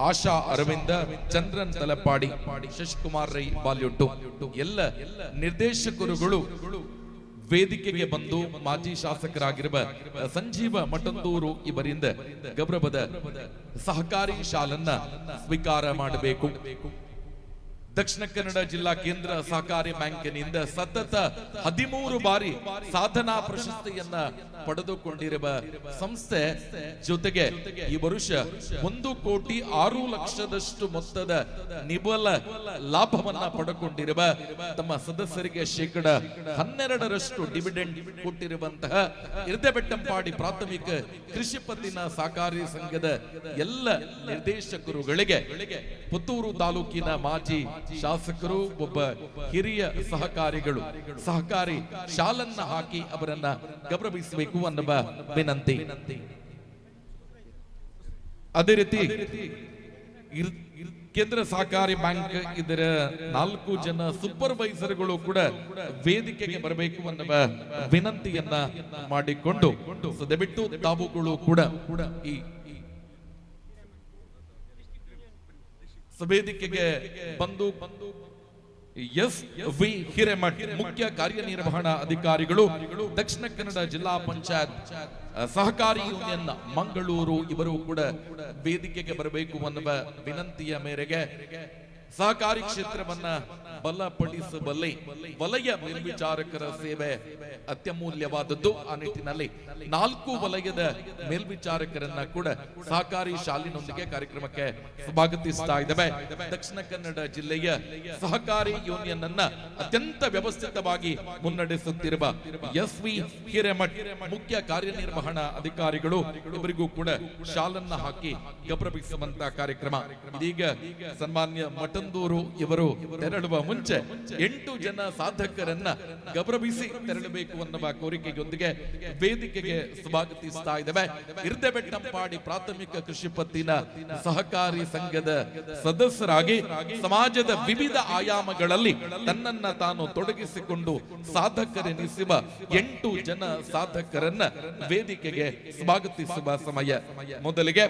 ಆಶಾ ಅರವಿಂದ, ಚಂದ್ರನ್ ತಲಪಾಡಿ, ಶಶಿಕುಮಾರ್ ರೈ ಬಾಲ್ಯೊಟ್ಟು ಎಲ್ಲ ನಿರ್ದೇಶಕರುಗಳು ವೇದಿಕೆಗೆ ಬಂದು ಮಾಜಿ ಶಾಸಕರಾಗಿರುವ ಸಂಜೀವ ಮಠಂದೂರು ಇವರಿಂದ ಗೌರವದ ಸಹಕಾರಿ ಶಾಲನ್ನ ಸ್ವೀಕಾರ ಮಾಡಬೇಕು. ದಕ್ಷಿಣ ಕನ್ನಡ ಜಿಲ್ಲಾ ಕೇಂದ್ರ ಸಹಕಾರಿ ಬ್ಯಾಂಕಿನಿಂದ ಸತತ 13 ಬಾರಿ ಸಾಧನಾ ಪ್ರಶಸ್ತಿಯನ್ನ ಪಡೆದುಕೊಂಡಿರುವ ಸಂಸ್ಥೆ ಜೊತೆಗೆ ಈ ವರ್ಷ 1,06,00,000 ಮೊತ್ತದ ನಿವ್ವಳ ಲಾಭವನ್ನ ಪಡೆದುಕೊಂಡಿರುವ ತಮ್ಮ ಸದಸ್ಯರಿಗೆ 12% ಡಿವಿಡೆಂಡ್ ಕೊಟ್ಟಿರುವಂತಹ ಇರ್ದೆಬೆಟ್ಟಂಪಾಡಿ ಪ್ರಾಥಮಿಕ ಕೃಷಿ ಪತ್ತಿನ ಸಹಕಾರಿ ಸಂಘದ ಎಲ್ಲ ನಿರ್ದೇಶಕರುಗಳಿಗೆ ಪುತ್ತೂರು ತಾಲೂಕಿನ ಮಾಜಿ ಶಾಸಕರು, ಒಬ್ಬ ಹಿರಿಯ ಸಹಕಾರಿಗಳು ಸಹಕಾರಿ ಶಾಲನ್ನ ಹಾಕಿ ಅವರನ್ನ ಗೌರವಿಸಬೇಕು ಅನ್ನುವ ವಿನಂತಿ. ಅದೇ ರೀತಿ ಕೇಂದ್ರ ಸಹಕಾರಿ ಬ್ಯಾಂಕ್ ಇದರ 4 ಜನ ಸೂಪರ್ವೈಸರ್ಗಳು ಕೂಡ ವೇದಿಕೆಗೆ ಬರಬೇಕು ಅನ್ನುವ ವಿನಂತಿಯನ್ನ ಮಾಡಿಕೊಂಡು ದಯವಿಟ್ಟು ತಾವುಗಳು ಕೂಡ ಈ ವೇದಿಕೆಗೆ ಬಂದು ಎಸ್.ವಿ. ಹಿರೇಮಠ್ ಮುಖ್ಯ ಕಾರ್ಯನಿರ್ವಹಣಾ ಅಧಿಕಾರಿಗಳು, ದಕ್ಷಿಣ ಕನ್ನಡ ಜಿಲ್ಲಾ ಪಂಚಾಯತ್ ಸಹಕಾರಿ ಯೂನಿಯನ್ ಮಂಗಳೂರು ಇವರು ಕೂಡ ವೇದಿಕೆಗೆ ಬರಬೇಕು ಅನ್ನುವ ವಿನಂತಿಯ ಮೇರೆಗೆ ಸಹಕಾರಿ ಕ್ಷೇತ್ರವನ್ನ ಬಲಪಡಿಸಬಲ್ಲೆ ವಲಯ ಮೇಲ್ವಿಚಾರಕರ ಸೇವೆ ಅತ್ಯಮೂಲ್ಯವಾದದ್ದು. ಆ ನಿಟ್ಟಿನಲ್ಲಿ 4 ವಲಯದ ಮೇಲ್ವಿಚಾರಕರನ್ನ ಕೂಡ ಸಹಕಾರಿ ಶಾಲಿನೊಂದಿಗೆ ಕಾರ್ಯಕ್ರಮಕ್ಕೆ ಸ್ವಾಗತಿಸ್ತಾ ಇದ್ದೇವೆ. ದಕ್ಷಿಣ ಕನ್ನಡ ಜಿಲ್ಲೆಯ ಸಹಕಾರಿ ಯೂನಿಯನ್ ಅನ್ನ ಅತ್ಯಂತ ವ್ಯವಸ್ಥಿತವಾಗಿ ಮುನ್ನಡೆಸುತ್ತಿರುವ ಎಸ್.ವಿ. ಹಿರೇಮಠ್ ಮುಖ್ಯ ಕಾರ್ಯನಿರ್ವಹಣಾ ಅಧಿಕಾರಿಗಳು ಇವರಿಗೂ ಕೂಡ ಶಾಲನ್ನ ಹಾಕಿ ಗೌರವಿಸುವಂತ ಕಾರ್ಯಕ್ರಮ. ಇದೀಗ ಸನ್ಮಾನ್ಯ ಮಠಂದೂರು ಇವರು ತೆರಳುವ ಮುಂಚೆ 8 ಜನ ಸಾಧಕರನ್ನ ಗೌರವಿಸಿ ತೆರಳಬೇಕು ಅನ್ನುವ ಕೋರಿಕೆಯೊಂದಿಗೆ ವೇದಿಕೆಗೆ ಸ್ವಾಗತಿಸ್ತಾ ಇದ್ದೇವೆ. ಇರ್ದೆಬೆಟ್ಟಂಪಾಡಿ ಪ್ರಾಥಮಿಕ ಕೃಷಿ ಪತ್ತಿನ ಸಹಕಾರಿ ಸಂಘದ ಸದಸ್ಯರಾಗಿ ಸಮಾಜದ ವಿವಿಧ ಆಯಾಮಗಳಲ್ಲಿ ತನ್ನನ್ನ ತಾನು ತೊಡಗಿಸಿಕೊಂಡು ಸಾಧಕರೆನಿಸುವ 8 ಜನ ಸಾಧಕರನ್ನ ವೇದಿಕೆಗೆ ಸ್ವಾಗತಿಸುವ ಸಮಯ. ಮೊದಲಿಗೆ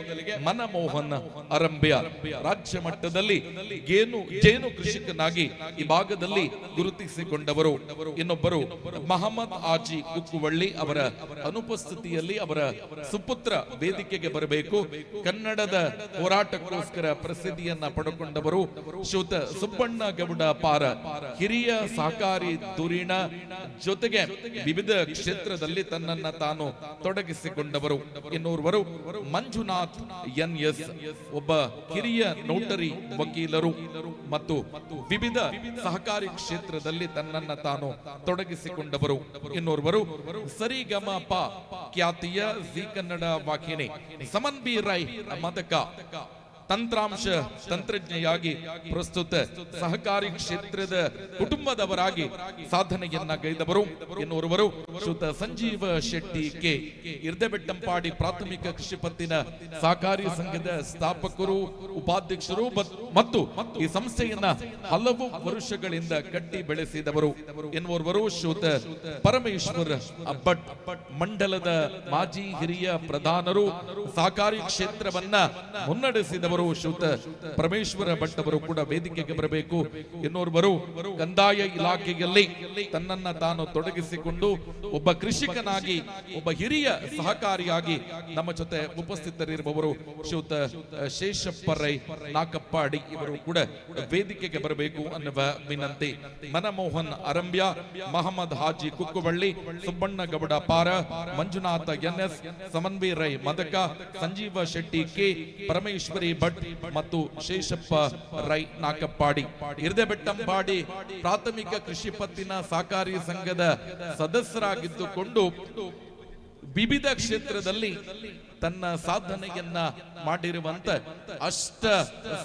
ಮನಮೋಹನ್ ಅರಂಬ್ಯ ರಾಜ್ಯ ಮಟ್ಟದಲ್ಲಿ ಜೇನು ಕೃಷಿಕನಾಗಿ ಈ ಭಾಗದಲ್ಲಿ ಗುರುತಿಸಿಕೊಂಡವರು. ಇನ್ನೊಬ್ಬರು ಮಹಮ್ಮದ್ ಆಜಿ ಕುಕ್ಕುವಳ್ಳಿ ಅವರ ಅನುಪಸ್ಥಿತಿಯಲ್ಲಿ ಅವರ ಸುಪುತ್ರ ವೇದಿಕೆಗೆ ಬರಬೇಕು. ಕನ್ನಡದ ಹೋರಾಟಕ್ಕೋಸ್ಕರ ಪ್ರಸಿದ್ಧಿಯನ್ನ ಪಡೆದುಕೊಂಡವರು ಶ್ರೀಯುತ ಸುಬ್ಬಣ್ಣ ಗೌಡ ಪಾರ, ಹಿರಿಯ ಸಹಕಾರಿ ಧುರೀಣ, ಜೊತೆಗೆ ವಿವಿಧ ಕ್ಷೇತ್ರದಲ್ಲಿ ತನ್ನನ್ನ ತಾನು ತೊಡಗಿಸಿಕೊಂಡವರು. ಇನ್ನೋರ್ವರು ಮಂಜುನಾಥ್ ಎನ್.ಎಸ್, ಒಬ್ಬ ಹಿರಿಯ ನೋಟರಿ ವಕೀಲರು ಮತ್ತು ವಿವಿಧ ಸಹಕಾರಿ ಕ್ಷೇತ್ರದಲ್ಲಿ ತನ್ನನ್ನ ತಾನು ತೊಡಗಿಸಿಕೊಂಡವರು. ಇನ್ನೋರ್ವರು ಸರಿಗಮಪ ಖ್ಯಾತಿಯ ಜಿ ಕನ್ನಡ ವಾಹಿನಿ ಸಮನ್ ಬಿ ರೈ ಮದಕ ತಂತ್ರಾಂಶ ತಂತ್ರಜ್ಞೆಯಾಗಿ ಪ್ರಸ್ತುತ ಸಹಕಾರಿ ಕ್ಷೇತ್ರದ ಕುಟುಂಬದವರಾಗಿ ಸಾಧನೆಯನ್ನ ಗೈದವರು. ಇನ್ನೋರ್ವರು ಶ್ರೀಯುತ ಸಂಜೀವ ಶೆಟ್ಟಿ ಕೆ, ಇರ್ದೆಬೆಟ್ಟಂಪಾಡಿ ಪ್ರಾಥಮಿಕ ಕೃಷಿ ಪತ್ತಿನ ಸಹಕಾರಿ ಸಂಘದ ಸ್ಥಾಪಕರು, ಉಪಾಧ್ಯಕ್ಷರು ಮತ್ತು ಈ ಸಂಸ್ಥೆಯನ್ನ ಹಲವು ವರ್ಷಗಳಿಂದ ಕಟ್ಟಿ ಬೆಳೆಸಿದವರು. ಇನ್ನೋರ್ವರು ಶ್ರೀಯುತ ಪರಮೇಶ್ವರ್ ಭಟ್, ಮಂಡಲದ ಮಾಜಿ ಹಿರಿಯ ಪ್ರಧಾನರು, ಸಹಕಾರಿ ಕ್ಷೇತ್ರವನ್ನ ಮುನ್ನಡೆಸಿದವರು. ಶ್ರೀಯುತ ಪರಮೇಶ್ವರ ಭಟ್ ಅವರು ಕೂಡ ವೇದಿಕೆಗೆ ಬರಬೇಕು. ಇನ್ನೋರ್ವರು ಕಂದಾಯ ಇಲಾಖೆಯಲ್ಲಿ ತನ್ನನ್ನ ತಾನು ತೊಡಗಿಸಿಕೊಂಡು ಒಬ್ಬ ಕೃಷಿಕನಾಗಿ, ಒಬ್ಬ ಹಿರಿಯ ಸಹಕಾರಿಯಾಗಿ ನಮ್ಮ ಜೊತೆ ಉಪಸ್ಥಿತರಿರುವವರು ಶ್ರೀಯುತ ಶೇಷಪ್ಪ ರೈ ನಾಕಪ್ಪಾಡಿ ಇವರು ಕೂಡ ವೇದಿಕೆಗೆ ಬರಬೇಕು ಅನ್ನುವ ವಿನಂತಿ. ಮನಮೋಹನ್ ಅರಂಬ್ಯ, ಮಹಮ್ಮದ್ ಹಾಜಿ ಕುಕ್ಕುವಳ್ಳಿ, ಸುಬ್ಬಣ್ಣ ಗೌಡ ಪಾರ, ಮಂಜುನಾಥ ಎನ್.ಎಸ್, ಸಮನ್ವೀರ್ ರೈ ಮದಕ, ಸಂಜೀವ ಶೆಟ್ಟಿ ಕೆ, ಪರಮೇಶ್ವರಿ ಭಟ್ ಮತ್ತು ಶೇಷಪ್ಪ ರೈ ನಾಕಪ್ಪಾಡಿ. ಇರ್ದೆಬೆಟ್ಟಂಪಾಡಿ ಪ್ರಾಥಮಿಕ ಕೃಷಿ ಪತ್ತಿನ ಸಹಕಾರಿ ಸಂಘದ ಸದಸ್ಯರಾಗಿದ್ದುಕೊಂಡು ವಿವಿಧ ಕ್ಷೇತ್ರದಲ್ಲಿ ತನ್ನ ಸಾಧನೆಯನ್ನ ಮಾಡಿರುವಂತ ಅಷ್ಟ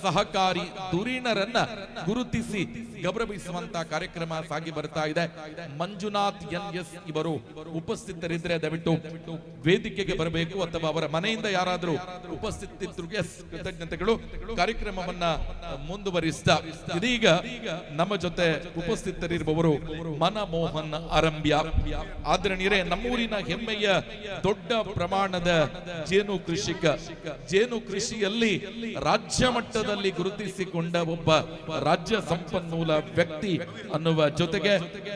ಸಹಕಾರಿ ಧುರೀಣರನ್ನ ಗುರುತಿಸಿ ಗೌರವಿಸುವಂತ ಕಾರ್ಯಕ್ರಮ ಸಾಗಿ ಬರ್ತಾ ಇದೆ. ಮಂಜುನಾಥ್ ಎನ್.ಎಸ್ ಇವರು ಉಪಸ್ಥಿತರಿದ್ರೆ ದಯವಿಟ್ಟು ವೇದಿಕೆಗೆ ಬರಬೇಕು, ಅಥವಾ ಅವರ ಮನೆಯಿಂದ ಯಾರಾದರೂ ಉಪಸ್ಥಿತರಿಗೆ ಕೃತಜ್ಞತೆಗಳು. ಕಾರ್ಯಕ್ರಮವನ್ನ ಮುಂದುವರಿಸ್ತಾ ಇದೀಗ ನಮ್ಮ ಜೊತೆ ಉಪಸ್ಥಿತರಿರುವವರು ಮನಮೋಹನ್ ಅರಂಬ್ಯ. ಆದರಣೀಯರೇ, ನಮ್ಮೂರಿನ ಹೆಮ್ಮೆಯ ದೊಡ್ಡ ಪ್ರಮಾಣದ ಜೇನು ಕೃಷಿಕ, ಜೇನು ಕೃಷಿಯಲ್ಲಿ ರಾಜ್ಯ ಮಟ್ಟದಲ್ಲಿ ಗುರುತಿಸಿಕೊಂಡ ಒಬ್ಬ ರಾಜ್ಯ ಸಂಪನ್ಮೂಲ ವ್ಯಕ್ತಿ ಅನ್ನುವ ಜೊತೆಗೆ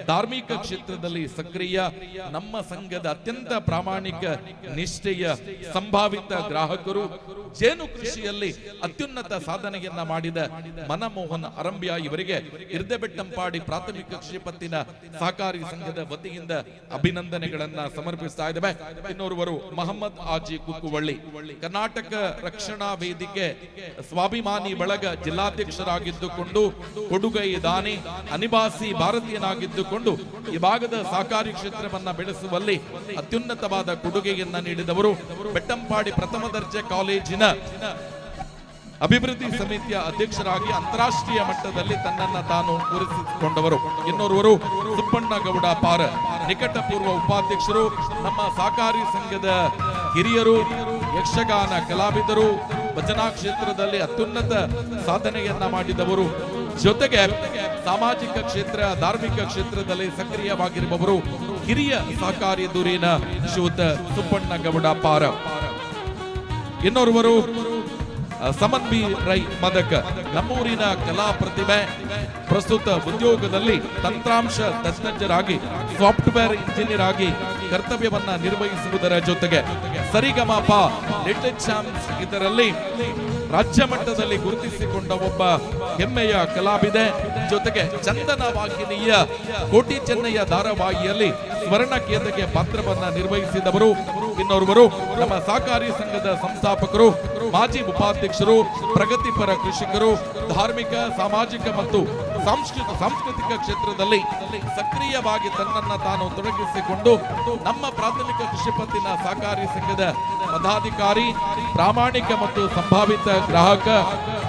ಧಾರ್ಮಿಕ ಕ್ಷೇತ್ರದಲ್ಲಿ ಸಕ್ರಿಯ, ನಮ್ಮ ಸಂಘದ ಅತ್ಯಂತ ಪ್ರಾಮಾಣಿಕ ನಿಷ್ಠೆಯ ಸಂಭಾವಿತ ಗ್ರಾಹಕರು, ಜೇನು ಕೃಷಿಯಲ್ಲಿ ಅತ್ಯುನ್ನತ ಸಾಧನೆಯನ್ನ ಮಾಡಿದ ಮನಮೋಹನ್ ಅರಂಬ್ಯ ಇವರಿಗೆ ಇರ್ದೆಬೆಟ್ಟಂಪಾಡಿ ಪ್ರಾಥಮಿಕ ಕೃಷಿ ಪತ್ತಿನ ಸಹಕಾರಿ ಸಂಘದ ವತಿಯಿಂದ ಅಭಿನಂದನೆಗಳನ್ನ ಸಮರ್ಪಿಸ್ತಾ ಇದ್ದೇವೆ. ಇನ್ನೋರ್ವರು ಮಹಮ್ಮದ್ ಆಜಿ ಕುಕ್ಕುವಳ್ಳಿ, ಕರ್ನಾಟಕ ರಕ್ಷಣಾ ವೇದಿಕೆ ಸ್ವಾಭಿಮಾನಿ ಬಳಗ ಜಿಲ್ಲಾಧ್ಯಕ್ಷರಾಗಿದ್ದುಕೊಂಡು ಕೊಡುಗೈ ದಾನಿ, ಅನಿವಾಸಿ ಭಾರತೀಯನಾಗಿದ್ದುಕೊಂಡು ಈ ಭಾಗದ ಸಹಕಾರಿ ಕ್ಷೇತ್ರವನ್ನ ಬೆಳೆಸುವಲ್ಲಿ ಅತ್ಯುನ್ನತವಾದ ಕೊಡುಗೆಯನ್ನ ನೀಡಿದವರು. ಬೆಟ್ಟಂಪಾಡಿ ಪ್ರಥಮ ದರ್ಜೆ ಕಾಲೇಜಿನ ಅಭಿವೃದ್ಧಿ ಸಮಿತಿಯ ಅಧ್ಯಕ್ಷರಾಗಿ ಅಂತಾರಾಷ್ಟ್ರೀಯ ಮಟ್ಟದಲ್ಲಿ ತನ್ನನ್ನ ತಾನು ಗುರುತಿಸಿಕೊಂಡವರು. ಇನ್ನೋರ್ವರು ಸುಬ್ಬಣ್ಣ ಗೌಡ ಪಾರ, ನಿಕಟಪೂರ್ವ ಉಪಾಧ್ಯಕ್ಷರು, ನಮ್ಮ ಸಹಕಾರಿ ಸಂಘದ ಹಿರಿಯರು, ಯಕ್ಷಗಾನ ಕಲಾವಿದರು, ಭಜನಾ ಕ್ಷೇತ್ರದಲ್ಲಿ ಅತ್ಯುನ್ನತ ಸಾಧನೆಯನ್ನ ಮಾಡಿದವರು, ಜೊತೆಗೆ ಸಾಮಾಜಿಕ ಕ್ಷೇತ್ರ, ಧಾರ್ಮಿಕ ಕ್ಷೇತ್ರದಲ್ಲಿ ಸಕ್ರಿಯವಾಗಿರುವವರು ಹಿರಿಯ ಸಹಕಾರಿ ಧುರೀಣ ಶ್ರೀಯುತ ಸುಬ್ಬಣ್ಣ ಗೌಡ ಪಾರ. ಇನ್ನೋರ್ವರು ಸಮನ್ ಬಿ ರೈ ಮದಕ ನಮ್ಮೂರಿನ ಕಲಾ ಪ್ರತಿಭೆ ಪ್ರಸ್ತುತ ಉದ್ಯೋಗದಲ್ಲಿ ತಂತ್ರಾಂಶ ತಜ್ಞರಾಗಿ ಸಾಫ್ಟ್ವೇರ್ ಇಂಜಿನಿಯರ್ ಆಗಿ ಕರ್ತವ್ಯವನ್ನ ನಿರ್ವಹಿಸುವುದರ ಜೊತೆಗೆ ಸರಿಗಮಪ ಲಿಟಲ್ ಚಾಂಪ್ಸ್ ಇದರಲ್ಲಿ ರಾಜ್ಯ ಮಟ್ಟದಲ್ಲಿ ಗುರುತಿಸಿಕೊಂಡ ಒಬ್ಬ ಹೆಮ್ಮೆಯ ಕಲಾವಿದೆ. ಜೊತೆಗೆ ಚಂದನ ವಾಹಿನಿಯ ಕೋಟಿ ಚೆನ್ನಯ್ಯ ಧಾರಾವಾಹಿಯಲ್ಲಿ ಸ್ವರ್ಣ ಕೇಂದ್ರಕ್ಕೆ ಪಾತ್ರವನ್ನ ನಿರ್ವಹಿಸಿದವರು. ಇನ್ನೋರ್ವರು ನಮ್ಮ ಸಹಕಾರಿ ಸಂಘದ ಸಂಸ್ಥಾಪಕರು, ಮಾಜಿ ಉಪಾಧ್ಯಕ್ಷರು, ಪ್ರಗತಿಪರ ಕೃಷಿಕರು, ಧಾರ್ಮಿಕ, ಸಾಮಾಜಿಕ ಮತ್ತು ಸಾಂಸ್ಕೃತಿಕ ಕ್ಷೇತ್ರದಲ್ಲಿ ಸಕ್ರಿಯವಾಗಿ ತನ್ನನ್ನ ತಾನು ತೊಡಗಿಸಿಕೊಂಡು ನಮ್ಮ ಪ್ರಾಥಮಿಕ ಕೃಷಿ ಪತ್ತಿನ ಸಹಕಾರಿ ಸಂಘದ ಪದಾಧಿಕಾರಿ, ಪ್ರಾಮಾಣಿಕ ಮತ್ತು ಸಂಭಾವಿತ ಗ್ರಾಹಕ,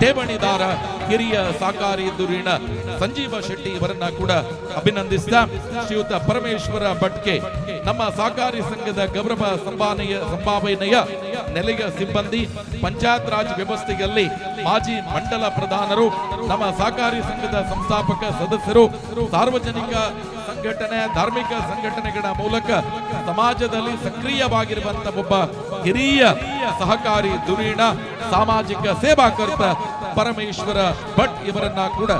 ಠೇವಣಿದಾರ, ಹಿರಿಯ ಸಹಕಾರಿ ಧುರೀಣ ಸಂಜೀವ ಶೆಟ್ಟಿ ಇವರನ್ನ ಕೂಡ ಅಭಿನಂದಿಸಿದ ಶ್ರೀಯುತ ಪರಮೇಶ್ವರ ಭಟ್ಕೆ ನಮ್ಮ ಸಹಕಾರಿ ಸಂಘದ ಗೌರವ ಸಂಭಾವನೆಯ ನೆಲೆಯ ಸಿಬ್ಬಂದಿ, ಪಂಚಾಯತ್ ರಾಜ್ ವ್ಯವಸ್ಥೆಯಲ್ಲಿ ಮಾಜಿ ಮಂಡಲ ಪ್ರಧಾನರು, ನಮ್ಮ ಸಹಕಾರಿ ಸಂಘದ ಸಂಸ್ಥಾಪಕ ಸದಸ್ಯರು, ಸಾರ್ವಜನಿಕ ಸಂಘಟನೆ, ಧಾರ್ಮಿಕ ಸಂಘಟನೆಗಳ ಮೂಲಕ ಸಮಾಜದಲ್ಲಿ ಸಕ್ರಿಯವಾಗಿರುವಂತಹ ಒಬ್ಬ ಹಿರಿಯ ಸಹಕಾರಿ ಧುರೀಣ, ಸಾಮಾಜಿಕ ಸೇವಾಕರ್ತ ಪರಮೇಶ್ವರ ಭಟ್ ಇವರನ್ನ ಕೂಡ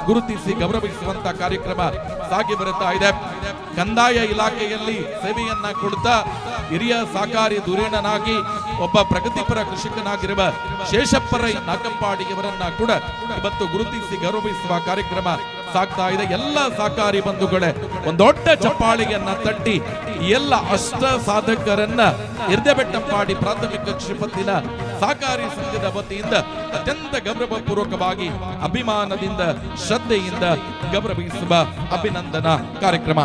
ಗುರುತಿಸಿ ಗೌರವಿಸುವಂತ ಕಾರ್ಯಕ್ರಮ ಸಾಗಿ ಬರುತ್ತಾ ಇದೆ. ಕಂದಾಯ ಇಲಾಖೆಯಲ್ಲಿ ಸೇವೆಯನ್ನ ಕೊಡುತ್ತಾ ಹಿರಿಯ ಸಹಕಾರಿ ಧುರೀಣನಾಗಿ ಒಬ್ಬ ಪ್ರಗತಿಪರ ಕೃಷಿಕನಾಗಿರುವ ಶೇಷಪ್ಪರೈ ನಾಕಂಪಾಡಿ ಇವರನ್ನ ಕೂಡ ಇವತ್ತು ಗುರುತಿಸಿ ಗೌರವಿಸುವ ಕಾರ್ಯಕ್ರಮ ಸಾಗ್ತಾ ಇದೆ. ಎಲ್ಲ ಸಹಕಾರಿ ಬಂಧುಗಳೇ, ಒಂದು ದೊಡ್ಡ ಚಪ್ಪಾಳಿಗೆಯನ್ನ ತಟ್ಟಿ ಎಲ್ಲ ಅಷ್ಟ ಸಾಧಕರನ್ನ ಹಿರ್ದೆಬೆಟ್ಟಂಪಾಡಿ ಪ್ರಾಥಮಿಕ ಕೃಷಿ ಪತ್ತಿನ ಸಹಕಾರಿ ಸಂಘದ ವತಿಯಿಂದ ಅತ್ಯಂತ ಗೌರವ ಪೂರ್ವಕವಾಗಿ ಅಭಿಮಾನದಿಂದ ಶ್ರದ್ಧೆಯಿಂದ ಗೌರವಿಸುವ ಅಭಿನಂದನಾ ಕಾರ್ಯಕ್ರಮ.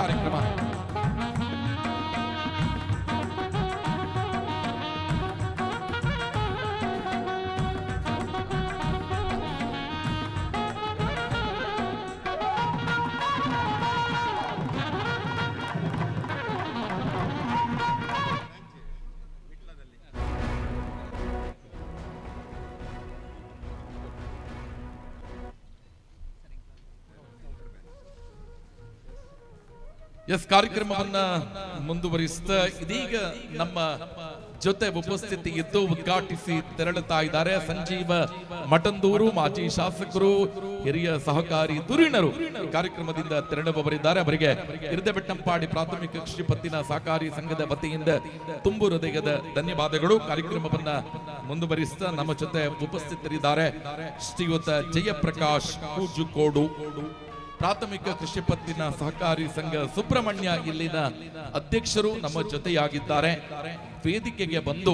ಕಾರ್ಯಕ್ರಮವನ್ನ ಮುಂದುವರಿಸ್ತಾ ಇದೀಗ ನಮ್ಮ ಜೊತೆ ಉಪಸ್ಥಿತಿ ಇದ್ದು ಉದ್ಘಾಟಿಸಿ ತೆರಳುತ್ತಾ ಇದ್ದಾರೆ ಸಂಜೀವ ಮಠಂದೂರು, ಮಾಜಿ ಶಾಸಕರು, ಹಿರಿಯ ಸಹಕಾರಿ ಧುರೀಣರು ಕಾರ್ಯಕ್ರಮದಿಂದ ತೆರಳುವವರಿದ್ದಾರೆ. ಅವರಿಗೆ ಹಿರ್ದೆಬೆಟ್ಟಂಪಾಡಿ ಪ್ರಾಥಮಿಕ ಕೃಷಿ ಪತ್ತಿನ ಸಹಕಾರಿ ಸಂಘದ ವತಿಯಿಂದ ತುಂಬು ಹೃದಯದ ಧನ್ಯವಾದಗಳು. ಕಾರ್ಯಕ್ರಮವನ್ನ ಮುಂದುವರಿಸ್ತಾ ನಮ್ಮ ಜೊತೆ ಉಪಸ್ಥಿತರಿದ್ದಾರೆ ಶ್ರೀಯುತ ಜಯಪ್ರಕಾಶ್ ಕೂಜುಕೋಡು, ಪ್ರಾಥಮಿಕ ಕೃಷಿ ಪತ್ತಿನ ಸಹಕಾರಿ ಸಂಘ ಸುಬ್ರಹ್ಮಣ್ಯ ಇಲ್ಲಿನ ಅಧ್ಯಕ್ಷರು ನಮ್ಮ ಜೊತೆಯಾಗಿದ್ದಾರೆ. ವೇದಿಕೆಗೆ ಬಂದು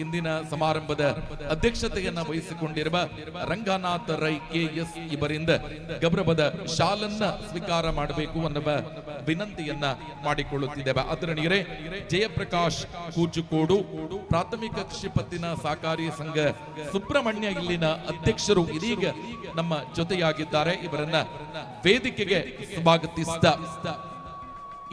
ಇಂದಿನ ಸಮಾರಂಭದ ಅಧ್ಯಕ್ಷತೆಯನ್ನ ವಹಿಸಿಕೊಂಡಿರುವ ರಂಗನಾಥ ರೈ KS ಇವರಿಂದ ಗೌರವದ ಶಾಲನ್ನ ಸ್ವೀಕಾರ ಮಾಡಬೇಕು ಅನ್ನುವ ವಿನಂತಿಯನ್ನ ಮಾಡಿಕೊಳ್ಳುತ್ತಿದ್ದೇವೆ. ಆದರಣೀಯರೇ, ಜಯಪ್ರಕಾಶ್ ಕೂಜುಕೋಡು, ಪ್ರಾಥಮಿಕ ಕೃಷಿ ಪತ್ತಿನ ಸಹಕಾರಿ ಸಂಘ ಸುಬ್ರಹ್ಮಣ್ಯ ಇಲ್ಲಿನ ಅಧ್ಯಕ್ಷರು ಇದೀಗ ನಮ್ಮ ಜೊತೆಯಾಗಿದ್ದಾರೆ. ಇವರನ್ನ ವೇದಿಕೆಗೆ ಸ್ವಾಗತಿಸಿದ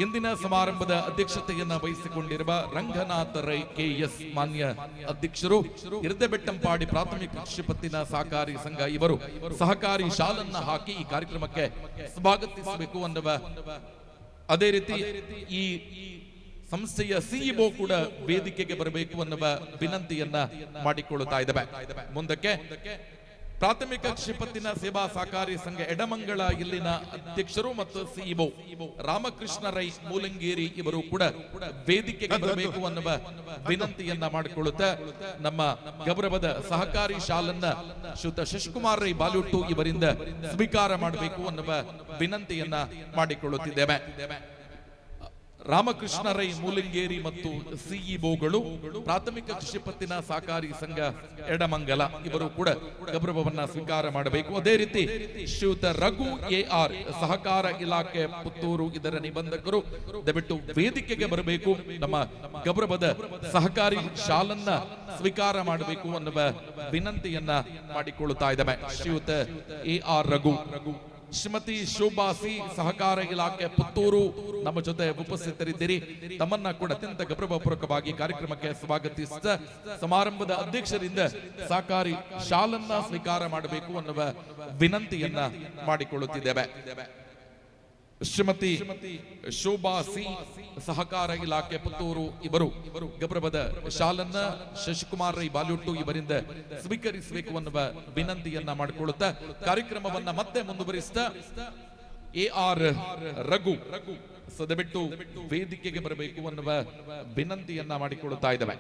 ಇಂದಿನ ಸಮಾರಂಭದ ಅಧ್ಯಕ್ಷತೆಯನ್ನ ವಹಿಸಿಕೊಂಡಿರುವ ರಂಗನಾಥ ರೈ KS ಮಾನ್ಯ ಅಧ್ಯಕ್ಷರು, ಹಿರ್ದೆಬೆಟ್ಟಂಪಾಡಿ ಪ್ರಾಥಮಿಕ ಕೃಷಿ ಪತ್ತಿನ ಸಹಕಾರಿ ಸಂಘ ಇವರು ಸಹಕಾರಿ ಶಾಲನ್ನ ಹಾಕಿ ಈ ಕಾರ್ಯಕ್ರಮಕ್ಕೆ ಸ್ವಾಗತಿಸಬೇಕು ಅನ್ನುವ, ಅದೇ ರೀತಿ ಈ ಸಂಸ್ಥೆಯ CEO ಕೂಡ ವೇದಿಕೆಗೆ ಬರಬೇಕು ಅನ್ನುವ ವಿನಂತಿಯನ್ನ ಮಾಡಿಕೊಳ್ಳುತ್ತಾ ಇದ್ದೇವೆ. ಮುಂದಕ್ಕೆ ಪ್ರಾಥಮಿಕ ಕೃಷಿ ಪತ್ತಿನ ಸೇವಾ ಸಹಕಾರಿ ಸಂಘ ಎಡಮಂಗಳ ಇಲ್ಲಿನ ಅಧ್ಯಕ್ಷರು ಮತ್ತು CEO ರಾಮಕೃಷ್ಣ ರೈ ಮೂಲಂಗೇರಿ ಇವರು ಕೂಡ ವೇದಿಕೆಗೆ ಬರಬೇಕು ಅನ್ನುವ ವಿನಂತಿಯನ್ನ ಮಾಡಿಕೊಳ್ಳುತ್ತಾ ನಮ್ಮ ಗೌರವದ ಸಹಕಾರಿ ಶಾಲನ್ನ ಶ್ರೀಯುತ ಶಶಿಕುಮಾರ್ ರೈ ಬಾಲುಟ್ಟು ಇವರಿಂದ ಸ್ವೀಕಾರ ಮಾಡಬೇಕು ಅನ್ನುವ ವಿನಂತಿಯನ್ನ ಮಾಡಿಕೊಳ್ಳುತ್ತಿದ್ದೇವೆ. ರಾಮಕೃಷ್ಣ ರೈ ಮೂಲಂಗೇರಿ ಮತ್ತು CEOಗಳು ಪ್ರಾಥಮಿಕ ಕೃಷಿ ಪತ್ತಿನ ಸಹಕಾರಿ ಸಂಘ ಎಡಮಂಗಲ ಇವರು ಕೂಡ ಗೌರವವನ್ನ ಸ್ವೀಕಾರ ಮಾಡಬೇಕು. ಅದೇ ರೀತಿ ಶ್ರೀಯುತ ರಘು AR ಸಹಕಾರ ಇಲಾಖೆ ಪುತ್ತೂರು ಇದರ ನಿಬಂಧಕರು ದಯವಿಟ್ಟು ವೇದಿಕೆಗೆ ಬರಬೇಕು, ನಮ್ಮ ಗೌರವದ ಸಹಕಾರಿ ಶಾಲನ್ನ ಸ್ವೀಕಾರ ಮಾಡಬೇಕು ಅನ್ನುವ ವಿನಂತಿಯನ್ನ ಮಾಡಿಕೊಳ್ಳುತ್ತಾ ಇದ್ದೇವೆ. ಶ್ರೀಯುತ AR ರಘು, ಶ್ರೀಮತಿ ಶೋಭಾಸಿ ಸಹಕಾರ ಇಲಾಖೆ ಪುತ್ತೂರು ನಮ್ಮ ಜೊತೆ ಉಪಸ್ಥಿತರಿದ್ದೀರಿ. ತಮ್ಮನ್ನ ಕೂಡ ಅತ್ಯಂತ ಗೌರವಪೂರ್ವಕವಾಗಿ ಕಾರ್ಯಕ್ರಮಕ್ಕೆ ಸ್ವಾಗತಿಸಿದ ಸಮಾರಂಭದ ಅಧ್ಯಕ್ಷರಿಂದ ಸಹಕಾರಿ ಶಾಲನ್ನ ಸ್ವೀಕಾರ ಮಾಡಬೇಕು ಅನ್ನುವ ವಿನಂತಿಯನ್ನ ಮಾಡಿಕೊಳ್ಳುತ್ತಿದ್ದೇವೆ. ಶ್ರೀಮತಿ ಶೋಭಾ ಸಿ ಸಹಕಾರ ಇಲಾಖೆ ಪುತ್ತೂರು ಇವರು ಗೌರವದ ಶಾಲನ್ನ ಶಶಿಕುಮಾರ್ ರೈ ಬಾಲ್ಯುಟ್ಟು ಇವರಿಂದ ಸ್ವೀಕರಿಸಬೇಕು ಅನ್ನುವ ವಿನಂತಿಯನ್ನ ಮಾಡಿಕೊಳ್ಳುತ್ತಾ ಕಾರ್ಯಕ್ರಮವನ್ನ ಮತ್ತೆ ಮುಂದುವರಿಸ್ತಾ AR ರಘು ಸದಬಿಟ್ಟು ವೇದಿಕೆಗೆ ಬರಬೇಕು ಅನ್ನುವ ವಿನಂತಿಯನ್ನ ಮಾಡಿಕೊಳ್ಳುತ್ತಾ ಇದ್ದೇವೆ.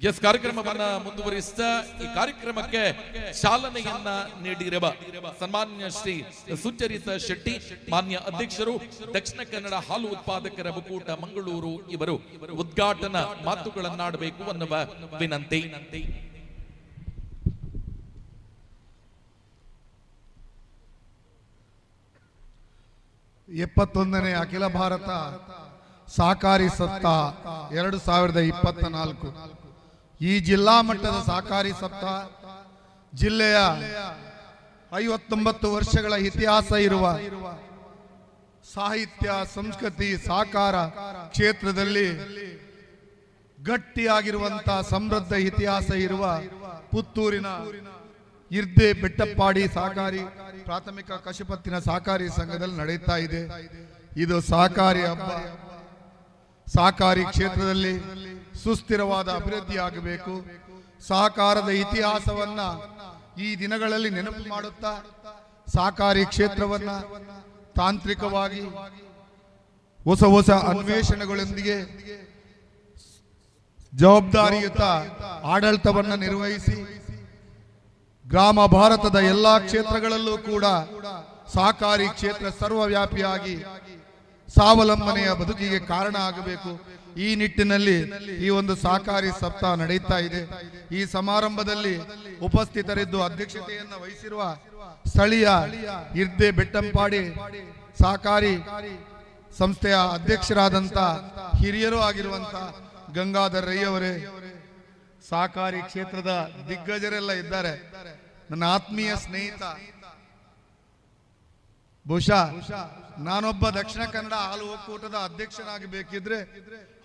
ಎಸ್ ಕಾರ್ಯಕ್ರಮವನ್ನ ಮುಂದುವರಿಸ್ತಾ ಈ ಕಾರ್ಯಕ್ರಮಕ್ಕೆ ಚಾಲನೆಯನ್ನ ನೀಡಿರುವ ಸನ್ಮಾನ್ಯ ಶ್ರೀ ಸುಚರಿತ ಶೆಟ್ಟಿ ಮಾನ್ಯ ಅಧ್ಯಕ್ಷರು ದಕ್ಷಿಣ ಕನ್ನಡ ಹಾಲು ಉತ್ಪಾದಕರ ಒಕ್ಕೂಟ ಮಂಗಳೂರು ಇವರು ಉದ್ಘಾಟನಾ ಮಾತುಗಳನ್ನಾಡಬೇಕು ಅನ್ನುವ ವಿನಂತಿ. 71ನೇ ಅಖಿಲ ಭಾರತ ಸಹಕಾರಿ ಸಪ್ತಾಹ 2024 ಈ ಜಿಲ್ಲಾ ಮಟ್ಟದ ಸಹಕಾರಿ ಸಪ್ತಾಹ ಜಿಲ್ಲೆಯ 59 ವರ್ಷಗಳ ಇತಿಹಾಸ ಇರುವ ಸಾಹಿತ್ಯ ಸಂಸ್ಕೃತಿ ಸಹಕಾರ ಕ್ಷೇತ್ರದಲ್ಲಿ ಗಟ್ಟಿಯಾಗಿರುವಂತಹ ಸಮೃದ್ಧ ಇತಿಹಾಸ ಇರುವ ಪುತ್ತೂರಿನ ಇರ್ದೆ ಬೆಟ್ಟಪ್ಪಾಡಿ ಸಹಕಾರಿ ಪ್ರಾಥಮಿಕ ಕಶುಪತ್ತಿನ ಸಹಕಾರಿ ಸಂಘದಲ್ಲಿ ನಡೆಯುತ್ತಾ ಇದೆ. ಇದು ಸಹಕಾರಿ ಹಬ್ಬ. ಸಹಕಾರಿ ಕ್ಷೇತ್ರದಲ್ಲಿ ಸುಸ್ಥಿರವಾದ ಅಭಿವೃದ್ಧಿ ಆಗಬೇಕು. ಸಹಕಾರದ ಇತಿಹಾಸವನ್ನ ಈ ದಿನಗಳಲ್ಲಿ ನೆನಪು ಮಾಡುತ್ತಾ ಸಹಕಾರಿ ಕ್ಷೇತ್ರವನ್ನ ತಾಂತ್ರಿಕವಾಗಿ ಹೊಸ ಹೊಸ ಅನ್ವೇಷಣೆಗಳೊಂದಿಗೆ ಜವಾಬ್ದಾರಿಯುತ ಆಡಳಿತವನ್ನ ನಿರ್ವಹಿಸಿ ಗ್ರಾಮ ಭಾರತದ ಎಲ್ಲಾ ಕ್ಷೇತ್ರಗಳಲ್ಲೂ ಕೂಡ ಸಹಕಾರಿ ಕ್ಷೇತ್ರ ಸರ್ವವ್ಯಾಪಿಯಾಗಿ ಸ್ವಾವಲಂಬನೆಯ ಬದುಕಿಗೆ ಕಾರಣ ಆಗಬೇಕು. ಈ ನಿಟ್ಟಿನಲ್ಲಿ ಈ ಒಂದು ಸಹಕಾರಿ ಸಪ್ತಾಹ ನಡೆಯುತ್ತಾ ಇದೆ. ಈ ಸಮಾರಂಭದಲ್ಲಿ ಉಪಸ್ಥಿತರಿದ್ದು ಅಧ್ಯಕ್ಷತೆಯನ್ನು ವಹಿಸಿರುವ ಸ್ಥಳೀಯ ಇರ್ದೆ ಬೆಟ್ಟಂಪಾಡಿ ಸಹಕಾರಿ ಸಂಸ್ಥೆಯ ಅಧ್ಯಕ್ಷರಾದಂತ ಹಿರಿಯರು ಆಗಿರುವಂತ ಗಂಗಾಧರ್ ರೈ ಅವರೇ, ಸಹಕಾರಿ ಕ್ಷೇತ್ರದ ದಿಗ್ಗಜರೆಲ್ಲ ಇದ್ದಾರೆ. ನನ್ನ ಆತ್ಮೀಯ ಸ್ನೇಹಿತ, ಬಹುಶಃ ನಾನೊಬ್ಬ ದಕ್ಷಿಣ ಕನ್ನಡ ಹಾಲು ಒಕ್ಕೂಟದ ಅಧ್ಯಕ್ಷನಾಗಿ ಬೇಕಿದ್ರೆ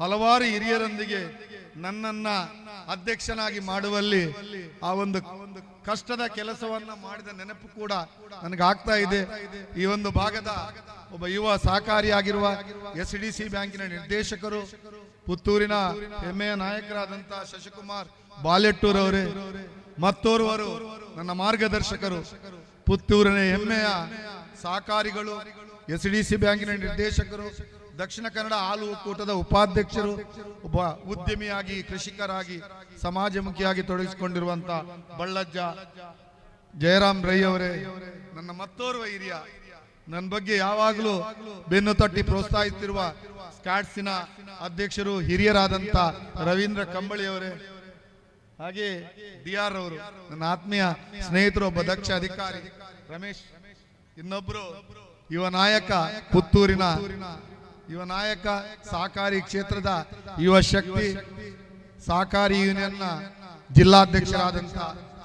ಹಲವಾರು ಹಿರಿಯರೊಂದಿಗೆ ನನ್ನನ್ನ ಅಧ್ಯಕ್ಷನಾಗಿ ಮಾಡುವಲ್ಲಿ ಆ ಒಂದು ಕಷ್ಟದ ಕೆಲಸವನ್ನ ಮಾಡಿದ ನೆನಪು ಕೂಡ ನನಗೆ ಆಗ್ತಾ ಇದೆ. ಈ ಒಂದು ಭಾಗದ ಒಬ್ಬ ಯುವ ಸಹಕಾರಿಯಾಗಿರುವ SDC ಬ್ಯಾಂಕಿನ ನಿರ್ದೇಶಕರು, ಪುತ್ತೂರಿನ ಹೆಮ್ಮೆಯ ನಾಯಕರಾದಂತಹ ಶಶಿಕುಮಾರ್ ಬಾಲೆಟ್ಟೂರವರೇ, ಮತ್ತೋರ್ವರು ನನ್ನ ಮಾರ್ಗದರ್ಶಕರು, ಪುತ್ತೂರಿನ ಹೆಮ್ಮೆಯ ಸಹಕಾರಿಗಳು, SDC ಬ್ಯಾಂಕಿನ ನಿರ್ದೇಶಕರು, ದಕ್ಷಿಣ ಕನ್ನಡ ಹಾಲು ಒಕ್ಕೂಟದ ಉಪಾಧ್ಯಕ್ಷರು, ಒಬ್ಬ ಉದ್ಯಮಿಯಾಗಿ ಕೃಷಿಕರಾಗಿ ಸಮಾಜಮುಖಿಯಾಗಿ ತೊಡಗಿಸಿಕೊಂಡಿರುವಂತ ಬಳ್ಳಜ್ಜ ಜಯರಾಮ್ ರೈ ಅವರೇ, ನನ್ನ ಮತ್ತೋರ್ವ ಹಿರಿಯ, ನನ್ನ ಬಗ್ಗೆ ಯಾವಾಗಲೂ ಬೆನ್ನು ತಟ್ಟಿ ಪ್ರೋತ್ಸಾಹಿಸುತ್ತಿರುವ ಸ್ಕಾಟ್ಸಿನ ಅಧ್ಯಕ್ಷರು ಹಿರಿಯರಾದಂತ ರವೀಂದ್ರ ಕಂಬಳಿ ಅವರೇ, ಹಾಗೆ DR ಅವರು, ನನ್ನ ಆತ್ಮೀಯ ಸ್ನೇಹಿತರು, ಒಬ್ಬ ದಕ್ಷ ಅಧಿಕಾರಿ ರಮೇಶ್, ಇನ್ನೊಬ್ರು ಯುವ ನಾಯಕ, ಪುತ್ತೂರಿನ ಯುವ ನಾಯಕ, ಸಹಕಾರಿ ಕ್ಷೇತ್ರದ ಯುವ ಶಕ್ತಿ, ಸಹಕಾರಿ ಯೂನಿಯನ್ನ ಜಿಲ್ಲಾಧ್ಯಕ್ಷರಾದಂತ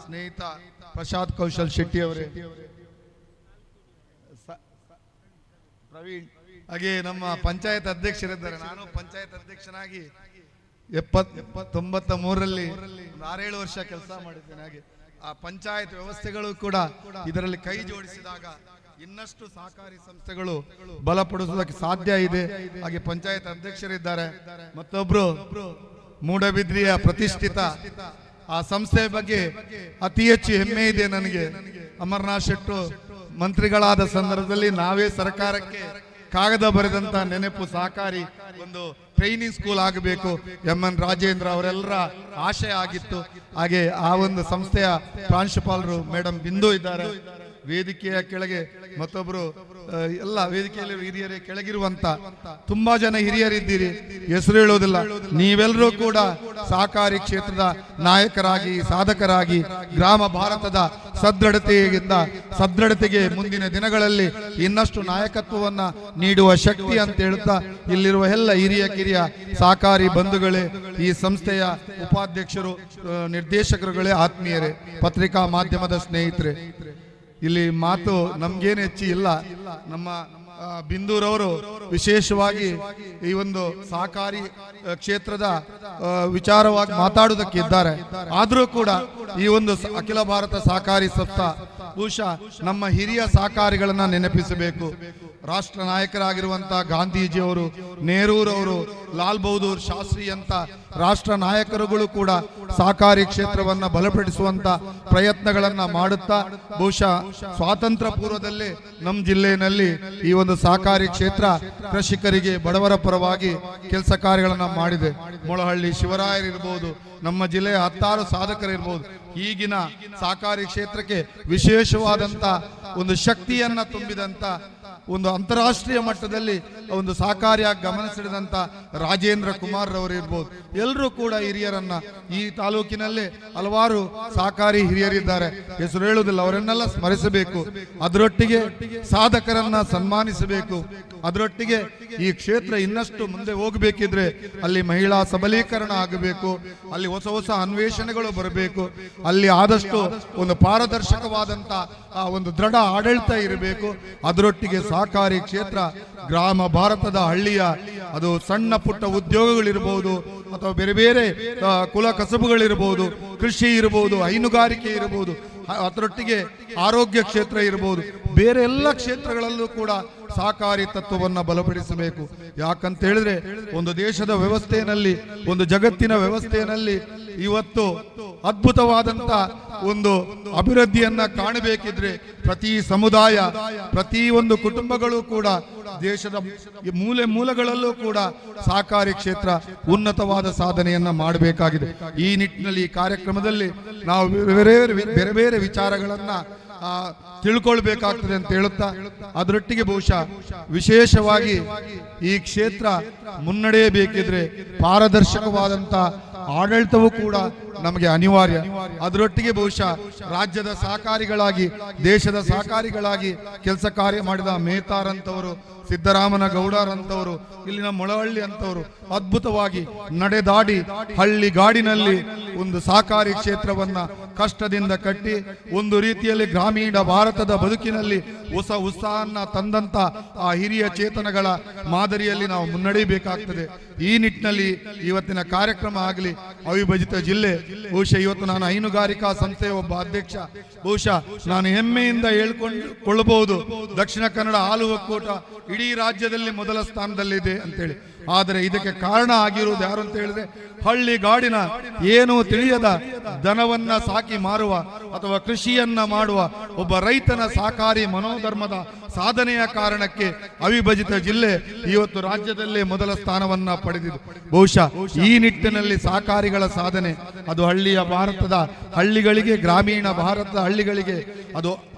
ಸ್ನೇಹಿತ ಪ್ರಸಾದ್ ಕೌಶಲ್ ಶೆಟ್ಟಿ ಅವರೇ, ಪ್ರವೀಣ್, ಹಾಗೆ ನಮ್ಮ ಪಂಚಾಯತ್ ಅಧ್ಯಕ್ಷರಿದ್ದಾರೆ. ನಾನು ಪಂಚಾಯತ್ ಅಧ್ಯಕ್ಷನಾಗಿ 93ರಲ್ಲಿ 6-7 ವರ್ಷ ಕೆಲಸ ಮಾಡಿದ್ದೇನೆ. ಹಾಗೆ ಆ ಪಂಚಾಯತ್ ವ್ಯವಸ್ಥೆಗಳು ಕೂಡ ಇದರಲ್ಲಿ ಕೈ ಜೋಡಿಸಿದಾಗ ಇನ್ನಷ್ಟು ಸಹಕಾರಿ ಸಂಸ್ಥೆಗಳು ಬಲಪಡಿಸುವುದಕ್ಕೆ ಸಾಧ್ಯ ಇದೆ. ಹಾಗೆ ಪಂಚಾಯತ್ ಅಧ್ಯಕ್ಷರಿದ್ದಾರೆ. ಮತ್ತೊಬ್ರು ಮೂಡಬಿದ್ರಿಯ ಪ್ರತಿಷ್ಠಿತ ಆ ಸಂಸ್ಥೆಯ ಬಗ್ಗೆ ಅತಿ ಹೆಚ್ಚು ಹೆಮ್ಮೆ ಇದೆ ನನಗೆ. ಅಮರನಾಥ್ ಶೆಟ್ಟರು ಮಂತ್ರಿಗಳಾದ ಸಂದರ್ಭದಲ್ಲಿ ನಾವೇ ಸರ್ಕಾರಕ್ಕೆ ಕಾಗದ ಬರೆದಂತ ನೆನಪು, ಸಹಕಾರಿ ಒಂದು ಟ್ರೈನಿಂಗ್ ಸ್ಕೂಲ್ ಆಗಬೇಕು, MN ರಾಜೇಂದ್ರ ಅವರೆಲ್ಲರ ಆಶಯ ಆಗಿತ್ತು. ಹಾಗೆ ಆ ಒಂದು ಸಂಸ್ಥೆಯ ಪ್ರಾಂಶುಪಾಲರು ಮೇಡಮ್ ಬಿಂದು ಇದ್ದಾರೆ. ವೇದಿಕೆಯ ಕೆಳಗೆ ಮತ್ತೊಬ್ರು ಎಲ್ಲ ವೇದಿಕೆಯಲ್ಲಿ ಹಿರಿಯರೇ, ಕೆಳಗಿರುವಂತ ತುಂಬಾ ಜನ ಹಿರಿಯರಿದ್ದೀರಿ, ಹೆಸರು ಹೇಳೋದಿಲ್ಲ. ನೀವೆಲ್ಲರೂ ಕೂಡ ಸಹಕಾರಿ ಕ್ಷೇತ್ರದ ನಾಯಕರಾಗಿ, ಸಾಧಕರಾಗಿ ಗ್ರಾಮ ಭಾರತದ ಸದೃಢತೆಗೆ ಮುಂದಿನ ದಿನಗಳಲ್ಲಿ ಇನ್ನಷ್ಟು ನಾಯಕತ್ವವನ್ನ ನೀಡುವ ಶಕ್ತಿ ಅಂತ ಹೇಳ್ತಾ, ಇಲ್ಲಿರುವ ಎಲ್ಲ ಹಿರಿಯ ಕಿರಿಯ ಸಹಕಾರಿ ಬಂಧುಗಳೇ, ಈ ಸಂಸ್ಥೆಯ ಉಪಾಧ್ಯಕ್ಷರು, ನಿರ್ದೇಶಕರುಗಳೇ, ಆತ್ಮೀಯರೇ, ಪತ್ರಿಕಾ ಮಾಧ್ಯಮದ ಸ್ನೇಹಿತರೆ, ಇಲ್ಲಿ ಮಾತು ನಮ್ಗೇನು ಹೆಚ್ಚು ಇಲ್ಲ. ನಮ್ಮ ಬಿಂದೂರವರು ವಿಶೇಷವಾಗಿ ಈ ಒಂದು ಸಹಕಾರಿ ಕ್ಷೇತ್ರದ ವಿಚಾರವಾಗಿ ಮಾತಾಡುವುದಕ್ಕೆ ಇದ್ದಾರೆ. ಆದರೂ ಕೂಡ ಈ ಒಂದು ಅಖಿಲ ಭಾರತ ಸಹಕಾರಿ ಸಂಸ್ಥಾ ಬಹುಶಃ ನಮ್ಮ ಹಿರಿಯ ಸಹಕಾರಿಗಳನ್ನ ನೆನಪಿಸಬೇಕು. ರಾಷ್ಟ್ರ ನಾಯಕರಾಗಿರುವಂತಹ ಗಾಂಧೀಜಿಯವರು, ನೆಹರೂರವರು, ಲಾಲ್ ಬಹದ್ದೂರ್ ಶಾಸ್ತ್ರಿ ಅಂತ ರಾಷ್ಟ್ರ ನಾಯಕರುಗಳು ಕೂಡ ಸಹಕಾರಿ ಕ್ಷೇತ್ರವನ್ನ ಬಲಪಡಿಸುವಂತ ಪ್ರಯತ್ನಗಳನ್ನ ಮಾಡುತ್ತಾ ಬಹುಶಃ ಸ್ವಾತಂತ್ರ್ಯ ಪೂರ್ವದಲ್ಲೇ ನಮ್ಮ ಜಿಲ್ಲೆಯಲ್ಲಿ ಈ ಒಂದು ಸಹಕಾರಿ ಕ್ಷೇತ್ರ ಕೃಷಿಕರಿಗೆ ಬಡವರ ಪರವಾಗಿ ಕೆಲಸ ಕಾರ್ಯಗಳನ್ನ ಮಾಡಿದೆ. ಮೊಳಹಳ್ಳಿ ಶಿವರಾಯರಿರ್ಬೋದು, ನಮ್ಮ ಜಿಲ್ಲೆಯ 10 ಸಾಧಕರಿರ್ಬೋದು, ಈಗಿನ ಸಹಕಾರಿ ಕ್ಷೇತ್ರಕ್ಕೆ ವಿಶೇಷವಾದಂತ ಒಂದು ಶಕ್ತಿಯನ್ನ ತುಂಬಿದಂತ ಒಂದು ಅಂತಾರಾಷ್ಟ್ರೀಯ ಮಟ್ಟದಲ್ಲಿ ಒಂದು ಸಹಕಾರಿಯಾಗಿ ಗಮನ ಸೆಳೆದಂತ ರಾಜೇಂದ್ರ ಕುಮಾರ್ ರವರು ಇರ್ಬೋದು. ಎಲ್ಲರೂ ಕೂಡ ಹಿರಿಯರನ್ನ, ಈ ತಾಲೂಕಿನಲ್ಲೇ ಹಲವಾರು ಸಹಕಾರಿ ಹಿರಿಯರಿದ್ದಾರೆ, ಹೆಸರು ಹೇಳುವುದಿಲ್ಲ, ಅವರನ್ನೆಲ್ಲ ಸ್ಮರಿಸಬೇಕು. ಅದರೊಟ್ಟಿಗೆ ಸಾಧಕರನ್ನ ಸನ್ಮಾನಿಸಬೇಕು. ಅದರೊಟ್ಟಿಗೆ ಈ ಕ್ಷೇತ್ರ ಇನ್ನಷ್ಟು ಮುಂದೆ ಹೋಗಬೇಕಿದ್ರೆ ಅಲ್ಲಿ ಮಹಿಳಾ ಸಬಲೀಕರಣ ಆಗಬೇಕು, ಅಲ್ಲಿ ಹೊಸ ಹೊಸ ಅನ್ವೇಷಣೆಗಳು ಬರಬೇಕು, ಅಲ್ಲಿ ಆದಷ್ಟು ಒಂದು ಪಾರದರ್ಶಕವಾದಂತ ಒಂದು ದೃಢ ಆಡಳಿತ ಇರಬೇಕು. ಅದರೊಟ್ಟಿಗೆ ಸಹಕಾರಿ ಕ್ಷೇತ್ರ ಗ್ರಾಮ ಭಾರತದ ಹಳ್ಳಿಯ ಅದು ಸಣ್ಣ ಪುಟ್ಟ ಉದ್ಯೋಗಗಳಿರ್ಬೋದು ಅಥವಾ ಬೇರೆ ಬೇರೆ ಕುಲ ಕಸಬುಗಳಿರ್ಬೋದು, ಕೃಷಿ ಇರಬಹುದು, ಹೈನುಗಾರಿಕೆ ಇರಬಹುದು, ಅದರೊಟ್ಟಿಗೆ ಆರೋಗ್ಯ ಕ್ಷೇತ್ರ ಇರಬಹುದು, ಬೇರೆ ಎಲ್ಲ ಕ್ಷೇತ್ರಗಳಲ್ಲೂ ಕೂಡ ಸಹಕಾರಿ ತತ್ವವನ್ನ ಬಲಪಡಿಸಬೇಕು. ಯಾಕಂತ ಹೇಳಿದ್ರೆ ಒಂದು ದೇಶದ ವ್ಯವಸ್ಥೆಯಲ್ಲಿ, ಒಂದು ಜಗತ್ತಿನ ವ್ಯವಸ್ಥೆಯಲ್ಲಿ ಇವತ್ತು ಅದ್ಭುತವಾದಂತ ಒಂದು ಅಭಿವೃದ್ಧಿಯನ್ನ ಕಾಣಬೇಕಿದ್ರೆ ಪ್ರತಿ ಸಮುದಾಯ, ಪ್ರತಿ ಒಂದು ಕುಟುಂಬಗಳು ಕೂಡ ದೇಶದ ಮೂಲೆ ಮೂಲೆಗಳಲ್ಲೂ ಕೂಡ ಸಹಕಾರಿ ಕ್ಷೇತ್ರ ಉನ್ನತವಾದ ಸಾಧನೆಯನ್ನ ಮಾಡಬೇಕಾಗಿದೆ. ಈ ನಿಟ್ಟಿನಲ್ಲಿ ಈ ಕಾರ್ಯಕ್ರಮದಲ್ಲಿ ನಾವು ಬೇರೆ ಬೇರೆ ವಿಚಾರಗಳನ್ನ ತಿಳ್ಕೊಳ್ಬೇಕಾಗ್ತದೆ ಅಂತ ಹೇಳುತ್ತಾ, ಅದರೊಟ್ಟಿಗೆ ಬಹುಶಃ ವಿಶೇಷವಾಗಿ ಈ ಕ್ಷೇತ್ರ ಮುನ್ನಡೆಯಬೇಕಿದ್ರೆ ಪಾರದರ್ಶಕವಾದಂತ ಆಡಳಿತವೂ ಕೂಡ ನಮಗೆ ಅನಿವಾರ್ಯ. ಅದರೊಟ್ಟಿಗೆ ಬಹುಶಃ ರಾಜ್ಯದ ಸಹಕಾರಿಗಳಾಗಿ, ದೇಶದ ಸಹಕಾರಿಗಳಾಗಿ ಕೆಲಸ ಕಾರ್ಯ ಮಾಡಿದ ಮೇತಾರ್ ಅಂತವರು, ಸಿದ್ದರಾಮನ ಗೌಡರಂತವರು, ಇಲ್ಲಿನ ಮೊಳಹಳ್ಳಿ ಅಂತವರು ಅದ್ಭುತವಾಗಿ ನಡೆದಾಡಿ ಹಳ್ಳಿಗಾಡಿನಲ್ಲಿ ಒಂದು ಸಹಕಾರಿ ಕ್ಷೇತ್ರವನ್ನ ಕಷ್ಟದಿಂದ ಕಟ್ಟಿ ಒಂದು ರೀತಿಯಲ್ಲಿ ಗ್ರಾಮೀಣ ಭಾರತದ ಬದುಕಿನಲ್ಲಿ ಹೊಸ ಉತ್ಸಾಹನ್ನ ತಂದಂತ ಆ ಹಿರಿಯ ಚೇತನಗಳ ಮಾದರಿಯಲ್ಲಿ ನಾವು ಮುನ್ನಡೆಯಬೇಕಾಗ್ತದೆ. ಈ ನಿಟ್ಟಿನಲ್ಲಿ ಇವತ್ತಿನ ಕಾರ್ಯಕ್ರಮ ಆಗಲಿ, ಅವಿಭಜಿತ ಜಿಲ್ಲೆ, ಬಹುಶಃ ಇವತ್ತು ನಾನು ಹೈನುಗಾರಿಕಾ ಸಂಸ್ಥೆಯ ಒಬ್ಬ ಅಧ್ಯಕ್ಷ, ಬಹುಶಃ ನಾನು ಹೆಮ್ಮೆಯಿಂದ ಹೇಳ್ಕೊಳ್ಳಬಹುದು ದಕ್ಷಿಣ ಕನ್ನಡ ಹಾಲು ಒಕ್ಕೂಟ ಇಡೀ ರಾಜ್ಯದಲ್ಲಿ ಮೊದಲ ಸ್ಥಾನದಲ್ಲಿದೆ ಅಂತೇಳಿ. ಆದರೆ ಇದಕ್ಕೆ ಕಾರಣ ಆಗಿರುವುದು ಯಾರು ಅಂತ ಹೇಳಿದ್ರೆ ಹಳ್ಳಿಗಾಡಿನ ಏನು ತಿಳಿಯದ ದನವನ್ನ ಸಾಕಿ ಮಾರುವ ಅಥವಾ ಕೃಷಿಯನ್ನ ಮಾಡುವ ಒಬ್ಬ ರೈತನ ಸಹಕಾರಿ ಮನೋಧರ್ಮದ ಸಾಧನೆಯ ಕಾರಣಕ್ಕೆ ಅವಿಭಜಿತ ಜಿಲ್ಲೆ ಇವತ್ತು ರಾಜ್ಯದಲ್ಲೇ ಮೊದಲ ಸ್ಥಾನವನ್ನ ಪಡೆದಿದೆ. ಬಹುಶಃ ಈ ನಿಟ್ಟಿನಲ್ಲಿ ಸಹಕಾರಿಗಳ ಸಾಧನೆ ಅದು ಹಳ್ಳಿಯ ಭಾರತದ ಹಳ್ಳಿಗಳಿಗೆ, ಗ್ರಾಮೀಣ ಭಾರತದ ಹಳ್ಳಿಗಳಿಗೆ ಅದು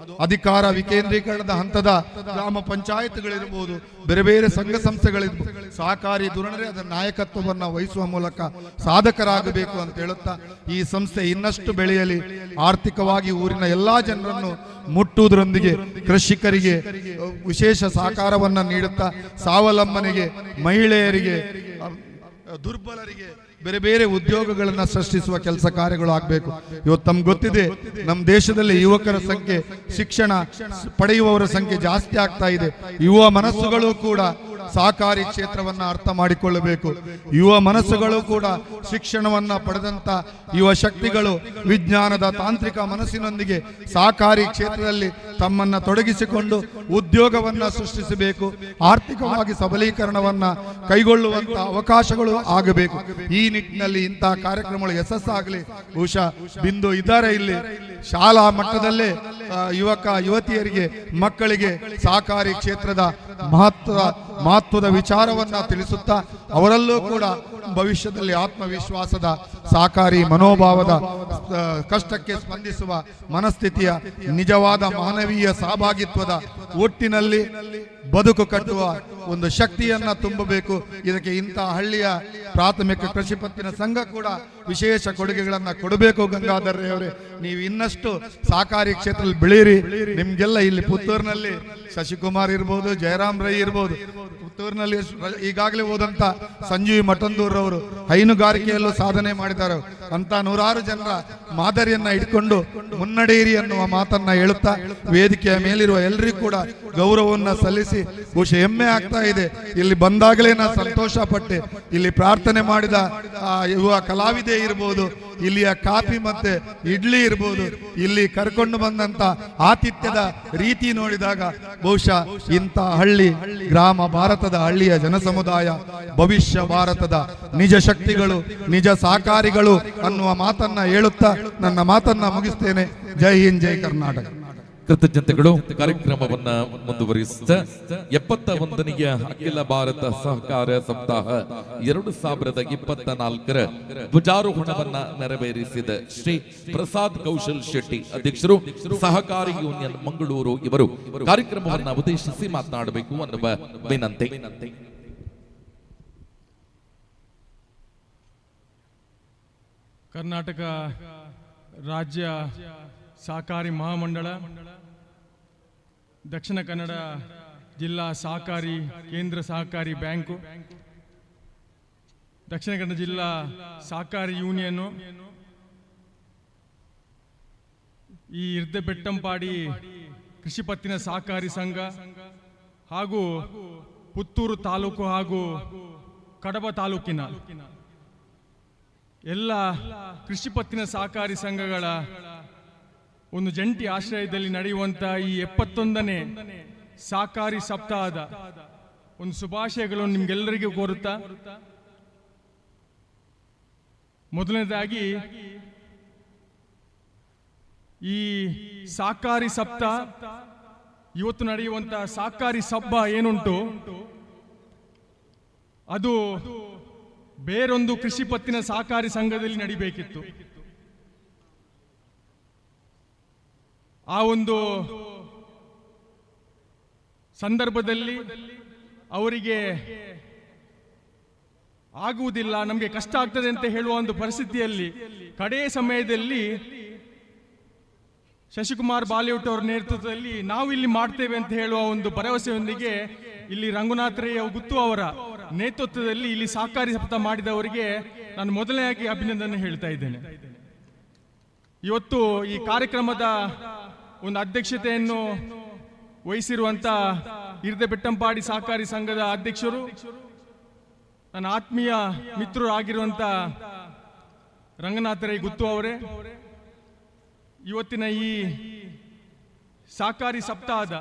ಅಧಿಕಾರ ವಿಕೇಂದ್ರೀಕರಣದ ಹಂತದ ಗ್ರಾಮ ಪಂಚಾಯತ್ಗಳಿರ್ಬೋದು, ಬೇರೆ ಬೇರೆ ಸಂಘ ಸಂಸ್ಥೆಗಳಿರ್ಬೋದು, ಸಹಕಾರಿ ಧೋರಣೆ ಅದರ ನಾಯಕತ್ವವನ್ನು ವಹಿಸುವ ಮೂಲಕ ಸಾಧಕರಾಗಬೇಕು ಅಂತ ಹೇಳುತ್ತಾ ಈ ಸಂಸ್ಥೆ ಇನ್ನಷ್ಟು ಬೆಳೆಯಲಿ, ಆರ್ಥಿಕವಾಗಿ ಊರಿನ ಎಲ್ಲಾ ಜನರನ್ನು ಮುಟ್ಟುವುದರೊಂದಿಗೆ ಕೃಷಿಕರಿಗೆ ವಿಶೇಷ ಸಹಕಾರವನ್ನ ನೀಡುತ್ತಾ ಸ್ವಾವಲಂಬನೆಗೆ, ಮಹಿಳೆಯರಿಗೆ, ದುರ್ಬಲರಿಗೆ ಬೇರೆ ಬೇರೆ ಉದ್ಯೋಗಗಳನ್ನ ಸೃಷ್ಟಿಸುವ ಕೆಲಸ ಕಾರ್ಯಗಳು ಆಗಬೇಕು. ಇವತ್ತು ತಮ್ಗೆ ಗೊತ್ತಿದೆ ನಮ್ಮ ದೇಶದಲ್ಲಿ ಯುವಕರ ಸಂಖ್ಯೆ, ಶಿಕ್ಷಣ ಪಡೆಯುವವರ ಸಂಖ್ಯೆ ಜಾಸ್ತಿ ಆಗ್ತಾ ಇದೆ. ಯುವ ಮನಸ್ಸುಗಳು ಕೂಡ ಸಹಕಾರಿ ಕ್ಷೇತ್ರವನ್ನ ಅರ್ಥ ಮಾಡಿಕೊಳ್ಳಬೇಕು. ಯುವ ಮನಸ್ಸುಗಳು ಕೂಡ ಶಿಕ್ಷಣವನ್ನ ಪಡೆದಂತ ಯುವ ಶಕ್ತಿಗಳು ವಿಜ್ಞಾನದ ತಾಂತ್ರಿಕ ಮನಸ್ಸಿನೊಂದಿಗೆ ಸಹಕಾರಿ ಕ್ಷೇತ್ರದಲ್ಲಿ ತಮ್ಮನ್ನ ತೊಡಗಿಸಿಕೊಂಡು ಉದ್ಯೋಗವನ್ನ ಸೃಷ್ಟಿಸಬೇಕು, ಆರ್ಥಿಕವಾಗಿ ಸಬಲೀಕರಣವನ್ನ ಕೈಗೊಳ್ಳುವಂತ ಅವಕಾಶಗಳು ಆಗಬೇಕು. ಈ ನಿಟ್ಟಿನಲ್ಲಿ ಇಂತಹ ಕಾರ್ಯಕ್ರಮಗಳು ಯಶಸ್ಸಾಗಲಿ. ಬಹುಶಃ ಬಿಂದು ಇದ್ದಾರೆ ಇಲ್ಲಿ, ಶಾಲಾ ಮಟ್ಟದಲ್ಲೇ ಯುವಕ ಯುವತಿಯರಿಗೆ, ಮಕ್ಕಳಿಗೆ ಸಹಕಾರಿ ಕ್ಷೇತ್ರದ ಮಹತ್ವದ ವಿಚಾರವನ್ನ ತಿಳಿಸುತ್ತಾ ಅವರಲ್ಲೂ ಕೂಡ ಭವಿಷ್ಯದಲ್ಲಿ ಆತ್ಮವಿಶ್ವಾಸದ, ಸಹಕಾರಿ ಮನೋಭಾವದ, ಕಷ್ಟಕ್ಕೆ ಸ್ಪಂದಿಸುವ ಮನಸ್ಥಿತಿಯ, ನಿಜವಾದ ಮಾನವೀಯ ಸಹಭಾಗಿತ್ವದ ಒಟ್ಟಿನಲ್ಲಿ ಬದುಕು ಕಟ್ಟುವ ಒಂದು ಶಕ್ತಿಯನ್ನ ತುಂಬಬೇಕು. ಇದಕ್ಕೆ ಇಂತಹ ಹಳ್ಳಿಯ ಪ್ರಾಥಮಿಕ ಕೃಷಿ ಪತ್ತಿನ ಸಂಘ ಕೂಡ ವಿಶೇಷ ಕೊಡುಗೆಗಳನ್ನ ಕೊಡಬೇಕು. ಗಂಗಾಧರ್ ಅವರೇ, ನೀವು ಇನ್ನಷ್ಟು ಸಹಕಾರಿ ಕ್ಷೇತ್ರದಲ್ಲಿ ಬೆಳೀರಿ. ನಿಮ್ಗೆಲ್ಲ ಇಲ್ಲಿ ಪುತ್ತೂರಿನಲ್ಲಿ ಶಶಿಕುಮಾರ್ ಇರ್ಬೋದು, ಜಯರಾಮ್ ರೈ ಇರ್ಬೋದು, ಪುತ್ತೂರಿನಲ್ಲಿ ಈಗಾಗಲೇ ಹೋದಂತ ಸಂಜೀವ್ ಮಠಂದೂರ್ ಅವರು ಹೈನುಗಾರಿಕೆಯಲ್ಲೂ ಸಾಧನೆ ಮಾಡಿದ್ದಾರೆ. ಅಂತ ನೂರಾರು ಜನರ ಮಾದರಿಯನ್ನ ಇಟ್ಕೊಂಡು ಮುನ್ನಡೆಯಿರಿ ಅನ್ನುವ ಮಾತನ್ನ ಹೇಳುತ್ತಾ ವೇದಿಕೆಯ ಮೇಲಿರುವ ಎಲ್ಲರಿಗೂ ಕೂಡ ಗೌರವವನ್ನ ಸಲ್ಲಿಸಿ ಬಹುಶಃ ಹೆಮ್ಮೆ ಆಗ್ತಾ ಇದೆ. ಇಲ್ಲಿ ಬಂದಾಗಲೇ ನಾನು ಸಂತೋಷ ಪಟ್ಟೆ. ಇಲ್ಲಿ ಪ್ರಾರ್ಥನೆ ಮಾಡಿದ ಯುವ ಕಲಾವಿದೆ ಇರ್ಬೋದು, ಇಲ್ಲಿಯ ಕಾಫಿ ಮತ್ತೆ ಇಡ್ಲಿ ಇರ್ಬೋದು, ಇಲ್ಲಿ ಕರ್ಕೊಂಡು ಬಂದಂತ ಆತಿಥ್ಯದ ರೀತಿ ನೋಡಿದಾಗ ಬಹುಶಃ ಇಂಥ ಹಳ್ಳಿ ಗ್ರಾಮ ಭಾರತದ ಹಳ್ಳಿಯ ಜನಸಮುದಾಯ ಭವಿಷ್ಯ ಭಾರತದ ನಿಜ ಶಕ್ತಿಗಳು, ನಿಜ ಸಹಕಾರಿಗಳು ಅನ್ನುವ ಮಾತನ್ನ ಹೇಳುತ್ತಾ ನನ್ನ ಮಾತನ್ನ ಮುಗಿಸ್ತೇನೆ. ಜೈ ಹಿಂದ್, ಜೈ ಕರ್ನಾಟಕ. ಕೃತಜ್ಞತೆಗಳು. ಕಾರ್ಯಕ್ರಮವನ್ನ ಮುಂದುವರಿಸುತ್ತಾ 71ನೇ ಅಖಿಲ ಭಾರತ ಸಹಕಾರ ಸಪ್ತಾಹ 2024ರ ಧ್ವಜಾರೋಹಣವನ್ನ ನೆರವೇರಿಸಿದ ಶ್ರೀ ಪ್ರಸಾದ್ ಕೌಶಲ್ ಶೆಟ್ಟಿ ಅಧ್ಯಕ್ಷರು, ಸಹಕಾರಿ ಯೂನಿಯನ್ ಮಂಗಳೂರು ಇವರು ಕಾರ್ಯಕ್ರಮವನ್ನ ಉದ್ದೇಶಿಸಿ ಮಾತನಾಡಬೇಕು ಅನ್ನುವ ವಿನಂತಿ. ಕರ್ನಾಟಕ ರಾಜ್ಯ ಸಹಕಾರಿ ಮಹಾಮಂಡಳ, ದಕ್ಷಿಣ ಕನ್ನಡ ಜಿಲ್ಲಾ ಸಹಕಾರಿ ಕೇಂದ್ರ ಸಹಕಾರಿ ಬ್ಯಾಂಕು, ದಕ್ಷಿಣ ಕನ್ನಡ ಜಿಲ್ಲಾ ಸಹಕಾರಿ ಯೂನಿಯನ್ನು, ಈ ಇರ್ದೆಬೆಟ್ಟಂಪಾಡಿ ಕೃಷಿ ಪತ್ತಿನ ಸಹಕಾರಿ ಸಂಘ ಹಾಗೂ ಪುತ್ತೂರು ತಾಲೂಕು ಹಾಗೂ ಕಡಬ ತಾಲೂಕಿನ ಎಲ್ಲ ಕೃಷಿ ಪತ್ತಿನ ಸಹಕಾರಿ ಸಂಘಗಳ ಒಂದು ಜಂಟಿ ಆಶ್ರಯದಲ್ಲಿ ನಡೆಯುವಂತ ಈ 71ನೇ ಸಹಕಾರಿ ಸಪ್ತಾಹದ ಒಂದು ಶುಭಾಶಯಗಳನ್ನು ನಿಮ್ಗೆಲ್ಲರಿಗೂ ಕೋರುತ್ತಾ, ಮೊದಲನೇದಾಗಿ ಈ ಸಹಕಾರಿ ಸಪ್ತಾಹ ಇವತ್ತು ನಡೆಯುವಂತ ಸಹಕಾರಿ ಸಭಾ ಏನುಂಟು ಅದು ಬೇರೊಂದು ಕೃಷಿ ಪತ್ತಿನ ಸಹಕಾರಿ ಸಂಘದಲ್ಲಿ ನಡಿಬೇಕಿತ್ತು. ಆ ಒಂದು ಸಂದರ್ಭದಲ್ಲಿ ಅವರಿಗೆ ಆಗುವುದಿಲ್ಲ, ನಮಗೆ ಕಷ್ಟ ಆಗ್ತದೆ ಅಂತ ಹೇಳುವ ಒಂದು ಪರಿಸ್ಥಿತಿಯಲ್ಲಿ ಕಡೇ ಸಮಯದಲ್ಲಿ ಶಶಿಕುಮಾರ್ ಬಾಲಿವುಡ್ ಅವರ ನೇತೃತ್ವದಲ್ಲಿ ನಾವು ಇಲ್ಲಿ ಮಾಡ್ತೇವೆ ಅಂತ ಹೇಳುವ ಒಂದು ಭರವಸೆಯೊಂದಿಗೆ ಇಲ್ಲಿ ರಂಗನಾಥ್ ರೈ ಗುತ್ತು ಅವರ ನೇತೃತ್ವದಲ್ಲಿ ಇಲ್ಲಿ ಸಹಕಾರಿ ಸಪ್ತಾಹ ಮಾಡಿದವರಿಗೆ ನಾನು ಮೊದಲನೆಯಾಗಿ ಅಭಿನಂದನೆ ಹೇಳ್ತಾ ಇದ್ದೇನೆ. ಇವತ್ತು ಈ ಕಾರ್ಯಕ್ರಮದ ಒಂದು ಅಧ್ಯಕ್ಷತೆಯನ್ನು ವಹಿಸಿರುವಂತ ಇರ್ದೆಬೆಟ್ಟಂಪಾಡಿ ಸಹಕಾರಿ ಸಂಘದ ಅಧ್ಯಕ್ಷರು, ನನ್ನ ಆತ್ಮೀಯ ಮಿತ್ರರು ಆಗಿರುವಂತ ರಂಗನಾಥ ರೈ ಗುತ್ತು ಅವರೇ, ಇವತ್ತಿನ ಈ ಸಹಕಾರಿ ಸಪ್ತಾಹದ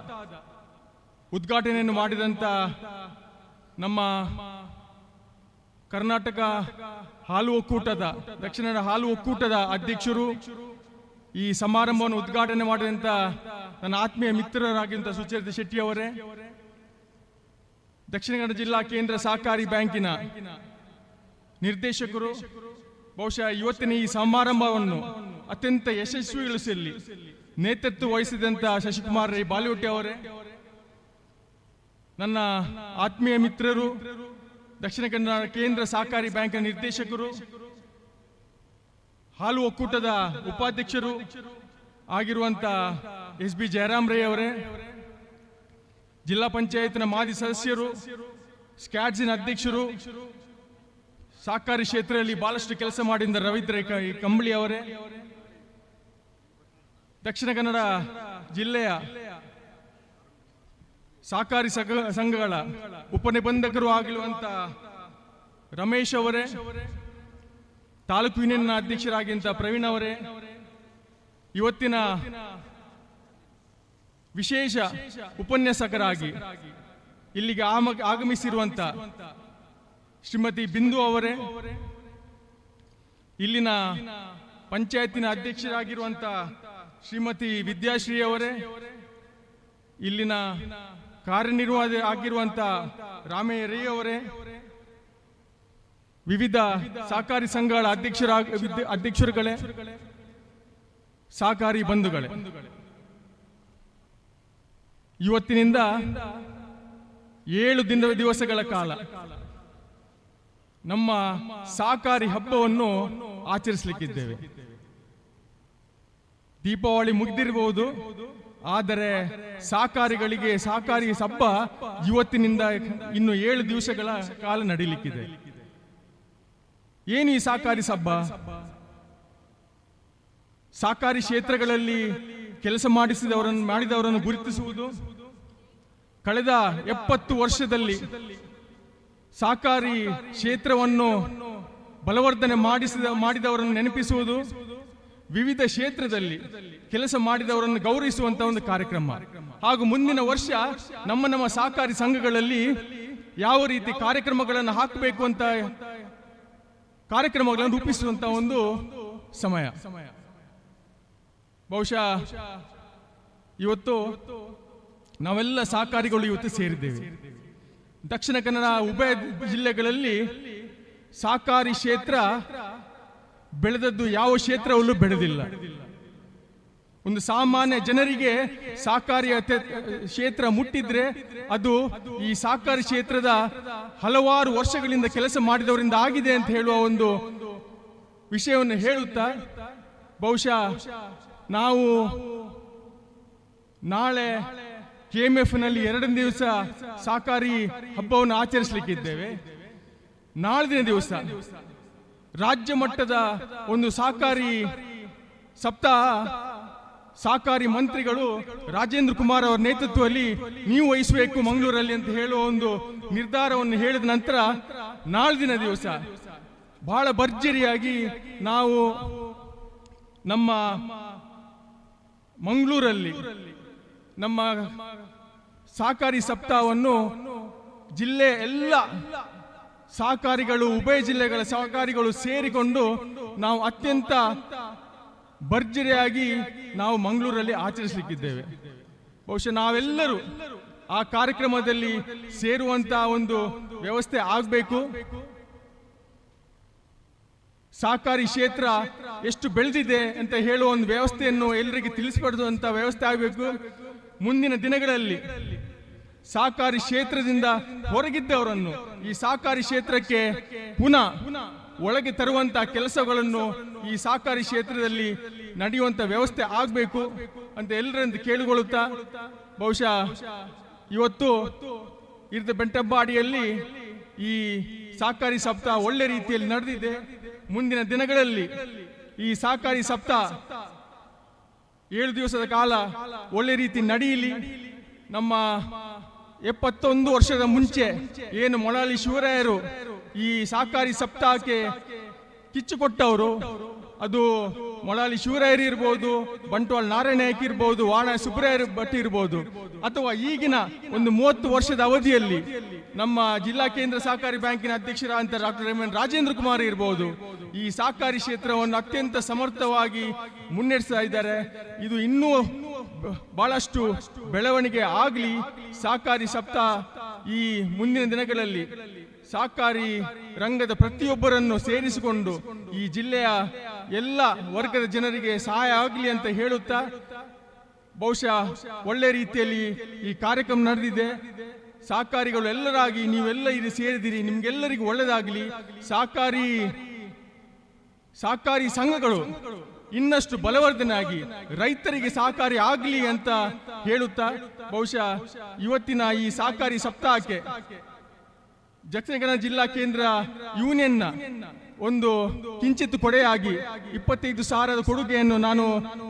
ಉದ್ಘಾಟನೆಯನ್ನು ಮಾಡಿದಂತ ನಮ್ಮ ಕರ್ನಾಟಕ ಹಾಲು ಒಕ್ಕೂಟದ, ದಕ್ಷಿಣ ಹಾಲು ಒಕ್ಕೂಟದ ಅಧ್ಯಕ್ಷರು, ಈ ಸಮಾರಂಭವನ್ನು ಉದ್ಘಾಟನೆ ಮಾಡಿದಂತ ನನ್ನ ಆತ್ಮೀಯ ಮಿತ್ರರಾಗಿರುವಂತ ಸುಚರಿತಾ ಶೆಟ್ಟಿ ಅವರೇ, ದಕ್ಷಿಣ ಕನ್ನಡ ಜಿಲ್ಲಾ ಕೇಂದ್ರ ಸಹಕಾರಿ ಬ್ಯಾಂಕಿನ ನಿರ್ದೇಶಕರು, ಬಹುಶಃ ಇವತ್ತಿನ ಈ ಸಮಾರಂಭವನ್ನು ಅತ್ಯಂತ ಯಶಸ್ವಿಗೊಳಿಸಲಿ ನೇತೃತ್ವ ವಹಿಸಿದಂತ ಶಶಿಕುಮಾರ್ ರೈ ಬಾಲಿವುಡ್ ಅವರೇ, ನನ್ನ ಆತ್ಮೀಯ ಮಿತ್ರರು, ದಕ್ಷಿಣ ಕನ್ನಡ ಕೇಂದ್ರ ಸಹಕಾರಿ ಬ್ಯಾಂಕಿನ ನಿರ್ದೇಶಕರು, ಹಾಲು ಒಕ್ಕೂಟದ ಉಪಾಧ್ಯಕ್ಷರು ಆಗಿರುವಂತ SB ಜಯರಾಮ್ ರೈ ಅವರೇ, ಜಿಲ್ಲಾ ಪಂಚಾಯತ್ನ ಮಾಜಿ ಸದಸ್ಯರು, ಸ್ಕ್ಯಾಡ್ಸಿನ ಅಧ್ಯಕ್ಷರು, ಸಹಕಾರಿ ಕ್ಷೇತ್ರದಲ್ಲಿ ಬಹಳಷ್ಟು ಕೆಲಸ ಮಾಡಿದ ರವೀಂದ್ರ ಕಂಬಳಿ ಅವರೇ, ದಕ್ಷಿಣ ಕನ್ನಡ ಜಿಲ್ಲೆಯ ಸಹಕಾರಿ ಸಂಘಗಳ ಉಪನಿಬಂಧಕರು ಆಗಿರುವಂತ ರಮೇಶ್ ಅವರೇ, ತಾಲೂಕು ಯೂನಿಯನ್ ಅಧ್ಯಕ್ಷರಾಗಿಂತ ಪ್ರವೀಣ್ ಅವರೇ, ಇವತ್ತಿನ ವಿಶೇಷ ಉಪನ್ಯಾಸಕರಾಗಿ ಇಲ್ಲಿಗೆ ಆಗಮಿಸಿರುವಂತ ಶ್ರೀಮತಿ ಬಿಂದು ಅವರೇ, ಇಲ್ಲಿನ ಪಂಚಾಯತಿನ ಅಧ್ಯಕ್ಷರಾಗಿರುವಂತ ಶ್ರೀಮತಿ ವಿದ್ಯಾಶ್ರೀ ಅವರೇ, ಇಲ್ಲಿನ ಕಾರ್ಯನಿರ್ವಾಹಕ ಆಗಿರುವಂತ ರಾಮಯ್ಯ ರೈ ಅವರೇ, ವಿವಿಧ ಸಹಕಾರಿ ಸಂಘಗಳ ಅಧ್ಯಕ್ಷರುಗಳೇ, ಸಹಕಾರಿ ಬಂಧುಗಳೇ, ಇವತ್ತಿನಿಂದ 7 ದಿವಸಗಳ ಕಾಲ ನಮ್ಮ ಸಹಕಾರಿ ಹಬ್ಬವನ್ನು ಆಚರಿಸಲಿಕ್ಕಿದ್ದೇವೆ. ದೀಪಾವಳಿ ಮುಗಿದಿರಬಹುದು, ಆದರೆ ಸಹಕಾರಿಗಳಿಗೆ ಸಹಕಾರಿ ಹಬ್ಬ ಇವತ್ತಿನಿಂದ ಇನ್ನು 7 ದಿವಸಗಳ ಕಾಲ ನಡೀಲಿಕ್ಕಿದೆ. ಏನು ಈ ಸಹಕಾರಿ ಹಬ್ಬ? ಸಹಕಾರಿ ಕ್ಷೇತ್ರಗಳಲ್ಲಿ ಕೆಲಸ ಮಾಡಿದವರನ್ನು ಗುರುತಿಸುವುದು, ಕಳೆದ 70 ವರ್ಷದಲ್ಲಿ ಸಹಕಾರಿ ಕ್ಷೇತ್ರವನ್ನು ಬಲವರ್ಧನೆ ಮಾಡಿದವರನ್ನು ನೆನಪಿಸುವುದು, ವಿವಿಧ ಕ್ಷೇತ್ರದಲ್ಲಿ ಕೆಲಸ ಮಾಡಿದವರನ್ನು ಗೌರವಿಸುವಂತ ಒಂದು ಕಾರ್ಯಕ್ರಮ. ಹಾಗೂ ಮುಂದಿನ ವರ್ಷ ನಮ್ಮ ಸಹಕಾರಿ ಸಂಘಗಳಲ್ಲಿ ಯಾವ ರೀತಿ ಕಾರ್ಯಕ್ರಮಗಳನ್ನು ಹಾಕಬೇಕು ಅಂತ ಕಾರ್ಯಕ್ರಮಗಳನ್ನು ರೂಪಿಸುವಂತ ಒಂದು ಸಮಯ. ಬಹುಶಃ ಇವತ್ತು ನಾವೆಲ್ಲ ಸಹಕಾರಿಗಳು ಇವತ್ತು ಸೇರಿದ್ದೇವೆ. ದಕ್ಷಿಣ ಕನ್ನಡ ಉಭಯ ಜಿಲ್ಲೆಗಳಲ್ಲಿ ಸಹಕಾರಿ ಕ್ಷೇತ್ರ ಬೆಳೆದದ್ದು ಯಾವ ಕ್ಷೇತ್ರವಲ್ಲೂ ಬೆಳೆದಿಲ್ಲ. ಒಂದು ಸಾಮಾನ್ಯ ಜನರಿಗೆ ಸಹಕಾರಿ ಕ್ಷೇತ್ರ ಮುಟ್ಟಿದ್ರೆ ಅದು ಈ ಸಹಕಾರಿ ಕ್ಷೇತ್ರದ ಹಲವಾರು ವರ್ಷಗಳಿಂದ ಕೆಲಸ ಮಾಡಿದವರಿಂದ ಆಗಿದೆ ಅಂತ ಹೇಳುವ ಒಂದು ವಿಷಯವನ್ನು ಹೇಳುತ್ತಾ, ಬಹುಶಃ ನಾವು ನಾಳೆ KMF ನಲ್ಲಿ 2ನೇ ದಿವಸ ಸಹಕಾರಿ ಹಬ್ಬವನ್ನು ಆಚರಿಸಲಿಕ್ಕಿದ್ದೇವೆ. ನಾಳಿನ ದಿವಸ ರಾಜ್ಯ ಮಟ್ಟದ ಒಂದು ಸಹಕಾರಿ ಸಪ್ತಾಹ ಸಹಕಾರಿ ಮಂತ್ರಿಗಳು ರಾಜೇಂದ್ರ ಕುಮಾರ್ ಅವರ ನೇತೃತ್ವದಲ್ಲಿ ನೀವು ವಹಿಸಬೇಕು ಮಂಗಳೂರಲ್ಲಿ ಅಂತ ಹೇಳುವ ಒಂದು ನಿರ್ಧಾರವನ್ನು ಹೇಳಿದ ನಂತರ ನಾಳಿನ ದಿವಸ ಬಹಳ ಭರ್ಜರಿಯಾಗಿ ನಾವು ನಮ್ಮ ಮಂಗಳೂರಲ್ಲಿ ನಮ್ಮ ಸಹಕಾರಿ ಸಪ್ತಾಹವನ್ನು ಜಿಲ್ಲೆ ಎಲ್ಲ ಸಹಕಾರಿಗಳು, ಉಭಯ ಜಿಲ್ಲೆಗಳ ಸಹಕಾರಿಗಳು ಸೇರಿಕೊಂಡು ನಾವು ಅತ್ಯಂತ ಭರ್ಜರಿಯಾಗಿ ನಾವು ಮಂಗಳೂರಲ್ಲಿ ಆಚರಿಸಲಿಕ್ಕಿದ್ದೇವೆ. ಬಹುಶಃ ನಾವೆಲ್ಲರೂ ಆ ಕಾರ್ಯಕ್ರಮದಲ್ಲಿ ಸೇರುವಂತ ಒಂದು ವ್ಯವಸ್ಥೆ ಆಗಬೇಕು. ಸಹಕಾರಿ ಕ್ಷೇತ್ರ ಎಷ್ಟು ಬೆಳೆದಿದೆ ಅಂತ ಹೇಳುವ ಒಂದು ವ್ಯವಸ್ಥೆಯನ್ನು ಎಲ್ಲರಿಗೆ ತಿಳಿಸಿಪಡಿಸುವಂತ ವ್ಯವಸ್ಥೆ ಆಗಬೇಕು. ಮುಂದಿನ ದಿನಗಳಲ್ಲಿ ಸಹಕಾರಿ ಕ್ಷೇತ್ರದಿಂದ ಹೊರಗಿದ್ದವರನ್ನು ಈ ಸಹಕಾರಿ ಕ್ಷೇತ್ರಕ್ಕೆ ಪುನಃ ಒಳಗೆ ತರುವಂತಹ ಕೆಲಸಗಳನ್ನು ಈ ಸಹಕಾರಿ ಕ್ಷೇತ್ರದಲ್ಲಿ ನಡೆಯುವಂತ ವ್ಯವಸ್ಥೆ ಆಗಬೇಕು ಅಂತ ಎಲ್ಲರಿಂದ ಕೇಳಿಕೊಳ್ಳುತ್ತಾ, ಬಹುಶಃ ಇವತ್ತು ಇರ್ದ ಬೆಂಟಬ್ಬಾಡಿಯಲ್ಲಿ ಈ ಸಹಕಾರಿ ಸಪ್ತಾಹ ಒಳ್ಳೆ ರೀತಿಯಲ್ಲಿ ನಡೆದಿದೆ. ಮುಂದಿನ ದಿನಗಳಲ್ಲಿ ಈ ಸಹಕಾರಿ ಸಪ್ತಾಹ 7 ದಿವಸದ ಕಾಲ ಒಳ್ಳೆ ರೀತಿ ನಡೆಯಲಿ. ನಮ್ಮ 71 ವರ್ಷದ ಮುಂಚೆ ಏನು ಮೊಳಾಲಿ ಶಿವರಾಯರು ಈ ಸಹಕಾರಿ ಸಪ್ತಾಹಕ್ಕೆ ಕಿಚ್ಚು ಕೊಟ್ಟವರು, ಅದು ಮೊಳಾಲಿ ಶಿವರಾಯರು ಇರ್ಬೋದು, ಬಂಟ್ವಾಳ ನಾರಾಯಣ ನಾಯ್ಕ ಇರ್ಬೋದು, ವಾಣ ಸುಬ್ರಾಯರು ಭಟ್ ಇರ್ಬೋದು, ಅಥವಾ ಈಗಿನ ಒಂದು 30 ವರ್ಷದ ಅವಧಿಯಲ್ಲಿ ನಮ್ಮ ಜಿಲ್ಲಾ ಕೇಂದ್ರ ಸಹಕಾರಿ ಬ್ಯಾಂಕಿನ ಅಧ್ಯಕ್ಷರಾದಂಥ doctor M N Rajendra Kumar ಇರ್ಬೋದು, ಈ ಸಹಕಾರಿ ಕ್ಷೇತ್ರವನ್ನು ಅತ್ಯಂತ ಸಮರ್ಥವಾಗಿ ಮುನ್ನಡೆಸ್ತಾ ಇದ್ದಾರೆ. ಇದು ಇನ್ನೂ ಬಹಳಷ್ಟು ಬೆಳವಣಿಗೆ ಆಗಲಿ. ಸಹಕಾರಿ ಸಪ್ತಾಹ ಈ ಮುಂದಿನ ದಿನಗಳಲ್ಲಿ ಸಹಕಾರಿ ರಂಗದ ಪ್ರತಿಯೊಬ್ಬರನ್ನು ಸೇರಿಸಿಕೊಂಡು ಈ ಜಿಲ್ಲೆಯ ಎಲ್ಲ ವರ್ಗದ ಜನರಿಗೆ ಸಹಾಯ ಆಗಲಿ ಅಂತ ಹೇಳುತ್ತಾ, ಬಹುಶಃ ಒಳ್ಳೆ ರೀತಿಯಲ್ಲಿ ಈ ಕಾರ್ಯಕ್ರಮ ನಡೆದಿದೆ. ಸಹಕಾರಿಗಳು ಎಲ್ಲರಾಗಿ ನೀವೆಲ್ಲ ಇಲ್ಲಿ ಸೇರಿದಿರಿ, ನಿಮ್ಗೆಲ್ಲರಿಗೂ ಒಳ್ಳೆದಾಗಲಿ. ಸಹಕಾರಿ ಸಂಘಗಳು ಇನ್ನಷ್ಟು ಬಲವರ್ಧನೆ ಆಗಿ ರೈತರಿಗೆ ಸಹಕಾರಿ ಆಗಲಿ ಅಂತ ಹೇಳುತ್ತಾ, ಬಹುಶಃ ಇವತ್ತಿನ ಈ ಸಹಕಾರಿ ಸಪ್ತಾಹಕ್ಕೆ ದಕ್ಷಿಣ ಕನ್ನಡ ಜಿಲ್ಲಾ ಕೇಂದ್ರ ಯೂನಿಯನ್ನ ಒಂದು ಕಿಂಚಿತ್ ಕೊಡೆಯಾಗಿ 25,000 ಕೊಡುಗೆಯನ್ನು ನಾನು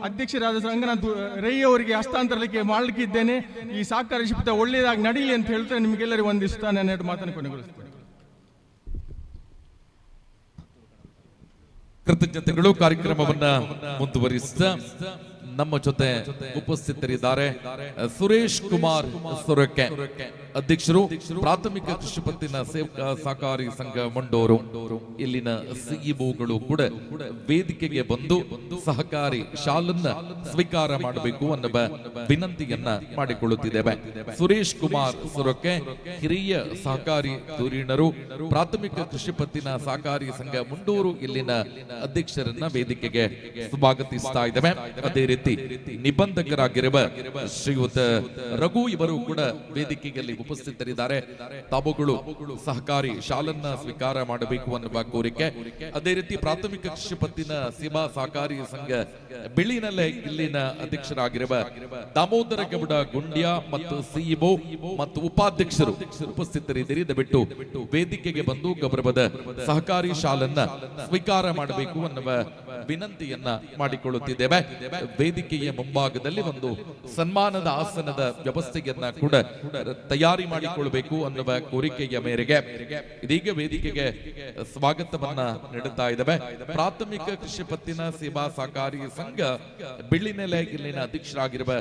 ಅಧ್ಯಕ್ಷರಾದ ರಂಗನಾಥ್ ರೈ ಅವರಿಗೆ ಹಸ್ತಾಂತರಕ್ಕೆ ಮಾಡಲಿಕ್ಕಿದ್ದೇನೆ. ಈ ಸಹಕಾರಿ ಸಪ್ತಾಹ ಒಳ್ಳೆಯದಾಗಿ ನಡೆಯಲಿ ಅಂತ ಹೇಳ್ತಾರೆ. ನಿಮಗೆಲ್ಲರಿಗೂ ವಂದಿಸುತ್ತಾ ನಾನು 2 ಮಾತನ್ನು ಕೊನೆಗೊಳಿಸ್ತೇನೆ. ಕೃತಜ್ಞತೆಗಳು. ಕಾರ್ಯಕ್ರಮವನ್ನ ಮುಂದುವರಿಸ್ತಾ ನಮ್ಮ ಜೊತೆ ಉಪಸ್ಥಿತರಿದ್ದಾರೆ ಸುರೇಶ್ ಕುಮಾರ್ ಸೊರಕೆ, ಅಧ್ಯಕ್ಷರು ಪ್ರಾಥಮಿಕ ಕೃಷಿ ಪತ್ತಿನ ಸೇವಕ ಸಹಕಾರಿ ಸಂಘ ಮಂಡೂರು. ಇಲ್ಲಿನ ಸಿಇಒಗಳು ಕೂಡ ವೇದಿಕೆಗೆ ಬಂದು ಸಹಕಾರಿ ಶಾಲನ್ನ ಸ್ವೀಕಾರ ಮಾಡಬೇಕು ಅನ್ನುವ ವಿನಂತಿಯನ್ನ ಮಾಡಿಕೊಳ್ಳುತ್ತಿದ್ದೇವೆ. ಸುರೇಶ್ ಕುಮಾರ್ ಸೊರಕೆ ಹಿರಿಯ ಸಹಕಾರಿ ಧುರೀಣರು, ಪ್ರಾಥಮಿಕ ಕೃಷಿ ಪತ್ತಿನ ಸಹಕಾರಿ ಸಂಘ ಮಂಡೂರು ಇಲ್ಲಿನ ಅಧ್ಯಕ್ಷರನ್ನ ವೇದಿಕೆಗೆ ಸ್ವಾಗತಿಸ್ತಾ ಇದ್ದೇವೆ. ಅದೇ ರೀತಿ ನಿಬಂಧಕರಾಗಿರುವ ಶ್ರೀಯುತ ರಘು ಇವರು ಕೂಡ ವೇದಿಕೆಯಲ್ಲಿ ಉಪಸ್ಥಿತರಿದ್ದಾರೆ. ತಾವುಗಳು ಸಹಕಾರಿ ಶಾಲನ್ನ ಸ್ವೀಕಾರ ಮಾಡಬೇಕು ಅನ್ನುವ ಕೋರಿಕೆ. ಅದೇ ರೀತಿ ಪ್ರಾಥಮಿಕ ಕೃಷಿ ಪತ್ತಿನ ಸೀಮಾ ಸಹಕಾರಿ ಸಂಘ ಬಿಳಿನಲೆ ಇಲ್ಲಿನ ಅಧ್ಯಕ್ಷರಾಗಿರುವ ದಾಮೋದರ ಗೌಡ ಗುಂಡ್ಯ ಮತ್ತು ಸಿಇಒ ಮತ್ತು ಉಪಾಧ್ಯಕ್ಷರು ಉಪಸ್ಥಿತರಿದ್ದೀರಿ. ದಯವಿಟ್ಟು ವೇದಿಕೆಗೆ ಬಂದು ಗೌರವದ ಸಹಕಾರಿ ಶಾಲನ್ನ ಸ್ವೀಕಾರ ಮಾಡಬೇಕು ಅನ್ನುವ ವಿನಂತಿಯನ್ನ ಮಾಡಿಕೊಳ್ಳುತ್ತಿದ್ದೇವೆ. ವೇದಿಕೆಯ ಮುಂಭಾಗದಲ್ಲಿ ಒಂದು ಸನ್ಮಾನದ ಆಸನದ ವ್ಯವಸ್ಥೆಯನ್ನ ಕೂಡ ತಯಾರಿ ಮಾಡಿಕೊಳ್ಳಬೇಕು ಅನ್ನುವ ಕೋರಿಕೆಯ ಮೇರೆಗೆ ಇದೀಗ ವೇದಿಕೆಗೆ ಸ್ವಾಗತವನ್ನ ನೀಡುತ್ತಾ ಇದ್ದೇವೆ. ಪ್ರಾಥಮಿಕ ಕೃಷಿ ಪತ್ತಿನ ಸೇವಾ ಸಹಕಾರಿ ಸಂಘ ಬಿಳಿನೆಲೆ ಇಲ್ಲಿನ ಅಧ್ಯಕ್ಷರಾಗಿರುವ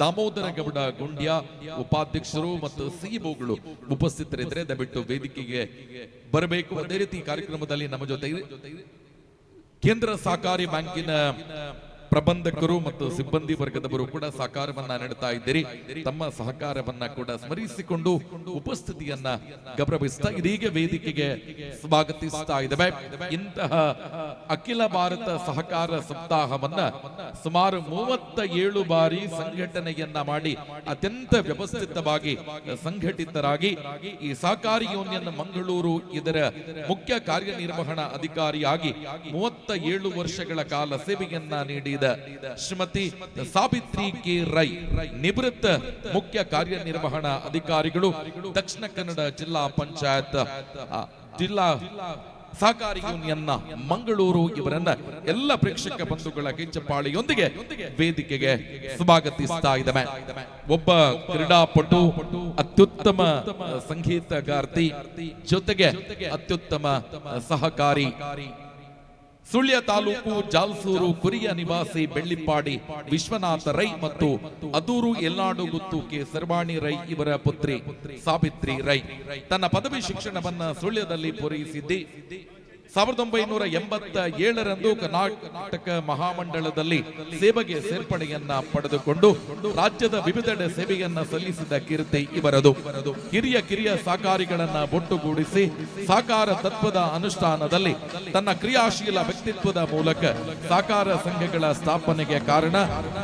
ದಾಮೋದರ ಗೌಡ ಗುಂಡ್ಯ ಉಪಾಧ್ಯಕ್ಷರು ಮತ್ತು ಸಿಇಒಗಳು ಉಪಸ್ಥಿತರಿದ್ದರೆ ದಯವಿಟ್ಟು ವೇದಿಕೆಗೆ ಬರಬೇಕು. ಅದೇ ರೀತಿ ಕಾರ್ಯಕ್ರಮದಲ್ಲಿ ನಮ್ಮ ಜೊತೆ ಕೇಂದ್ರ ಸಹಕಾರಿ ಬ್ಯಾಂಕಿನ ಪ್ರಬಂಧಕರು ಮತ್ತು ಸಿಬ್ಬಂದಿ ವರ್ಗದವರು ಕೂಡ ಸಹಕಾರವನ್ನ ನೀಡುತ್ತಾ ಇದ್ದೀರಿ. ತಮ್ಮ ಸಹಕಾರವನ್ನ ಕೂಡ ಸ್ಮರಿಸಿಕೊಂಡು ಉಪಸ್ಥಿತಿಯನ್ನ ಗೌರವಿಸ್ತಾ ಇದೀಗ ವೇದಿಕೆಗೆ ಸ್ವಾಗತಿಸ್ತಾ ಇದ್ದೇವೆ. ಇಂತಹ ಅಖಿಲ ಭಾರತ ಸಹಕಾರ ಸಪ್ತಾಹವನ್ನ ಸುಮಾರು 37 ಬಾರಿ ಸಂಘಟನೆಯನ್ನ ಮಾಡಿ ಅತ್ಯಂತ ವ್ಯವಸ್ಥಿತವಾಗಿ ಸಂಘಟಿತರಾಗಿ ಈ ಸಹಕಾರಿ ಯೂನಿಯನ್ ಮಂಗಳೂರು ಇದರ ಮುಖ್ಯ ಕಾರ್ಯನಿರ್ವಹಣಾ ಅಧಿಕಾರಿಯಾಗಿ 37 ವರ್ಷಗಳ ಕಾಲ ಸೇವೆಯನ್ನ ನೀಡಿದ ಶ್ರೀಮತಿ ಸಾವಿತ್ರಿ ಕೆ ರೈ ನಿವೃತ್ತ ಮುಖ್ಯ ಕಾರ್ಯನಿರ್ವಹಣಾ ಅಧಿಕಾರಿಗಳು, ದಕ್ಷಿಣ ಕನ್ನಡ ಜಿಲ್ಲಾ ಪಂಚಾಯತ್ ಜಿಲ್ಲಾ ಸಹಕಾರಿ ಯೂನಿಯನ್ನ ಮಂಗಳೂರು ಇವರನ್ನ ಎಲ್ಲ ಪ್ರೇಕ್ಷಕ ಬಂಧುಗಳ ಕಿಂಚಪಾಳಿಯೊಂದಿಗೆ ವೇದಿಕೆಗೆ ಸ್ವಾಗತಿಸ್ತಾ ಇದ್ದೇವೆ. ಒಬ್ಬ ಕ್ರೀಡಾಪಟು, ಅತ್ಯುತ್ತಮ ಸಂಗೀತಗಾರ್ತಿ, ಜೊತೆಗೆ ಅತ್ಯುತ್ತಮ ಸಹಕಾರಿ, ಸುಳ್ಯ ತಾಲೂಕು ಜಾಲ್ಸೂರು ಕುರಿಯ ನಿವಾಸಿ ಬೆಳ್ಳಿಪ್ಪಾಡಿ ವಿಶ್ವನಾಥ ರೈ ಮತ್ತು ಅದೂರು ಯಲ್ನಾಡು ಗುತ್ತು ಕೆ ಸರ್ವಾಣಿ ರೈ ಇವರ ಪುತ್ರಿ ಸಾವಿತ್ರಿ ರೈ ತನ್ನ ಪದವಿ ಶಿಕ್ಷಣವನ್ನ ಸುಳ್ಯದಲ್ಲಿ ಪೂರೈಸಿದ್ದಿ. 1987ರಂದು ಕರ್ನಾಟಕ ಮಹಾಮಂಡಲದಲ್ಲಿ ಸೇವೆಗೆ ಸೇರ್ಪಡೆಯನ್ನ ಪಡೆದುಕೊಂಡು ರಾಜ್ಯದ ವಿವಿಧೆಡೆ ಸೇವೆಯನ್ನ ಸಲ್ಲಿಸಿದ ಕೀರ್ತಿ ಇವರದು. ಕಿರಿಯ ಸಹಕಾರಿಗಳನ್ನ ಒಟ್ಟುಗೂಡಿಸಿ ಸಹಕಾರ ತತ್ವದ ಅನುಷ್ಠಾನದಲ್ಲಿ ತನ್ನ ಕ್ರಿಯಾಶೀಲ ವ್ಯಕ್ತಿತ್ವದ ಮೂಲಕ ಸಹಕಾರ ಸಂಘಗಳ ಸ್ಥಾಪನೆಗೆ ಕಾರಣ.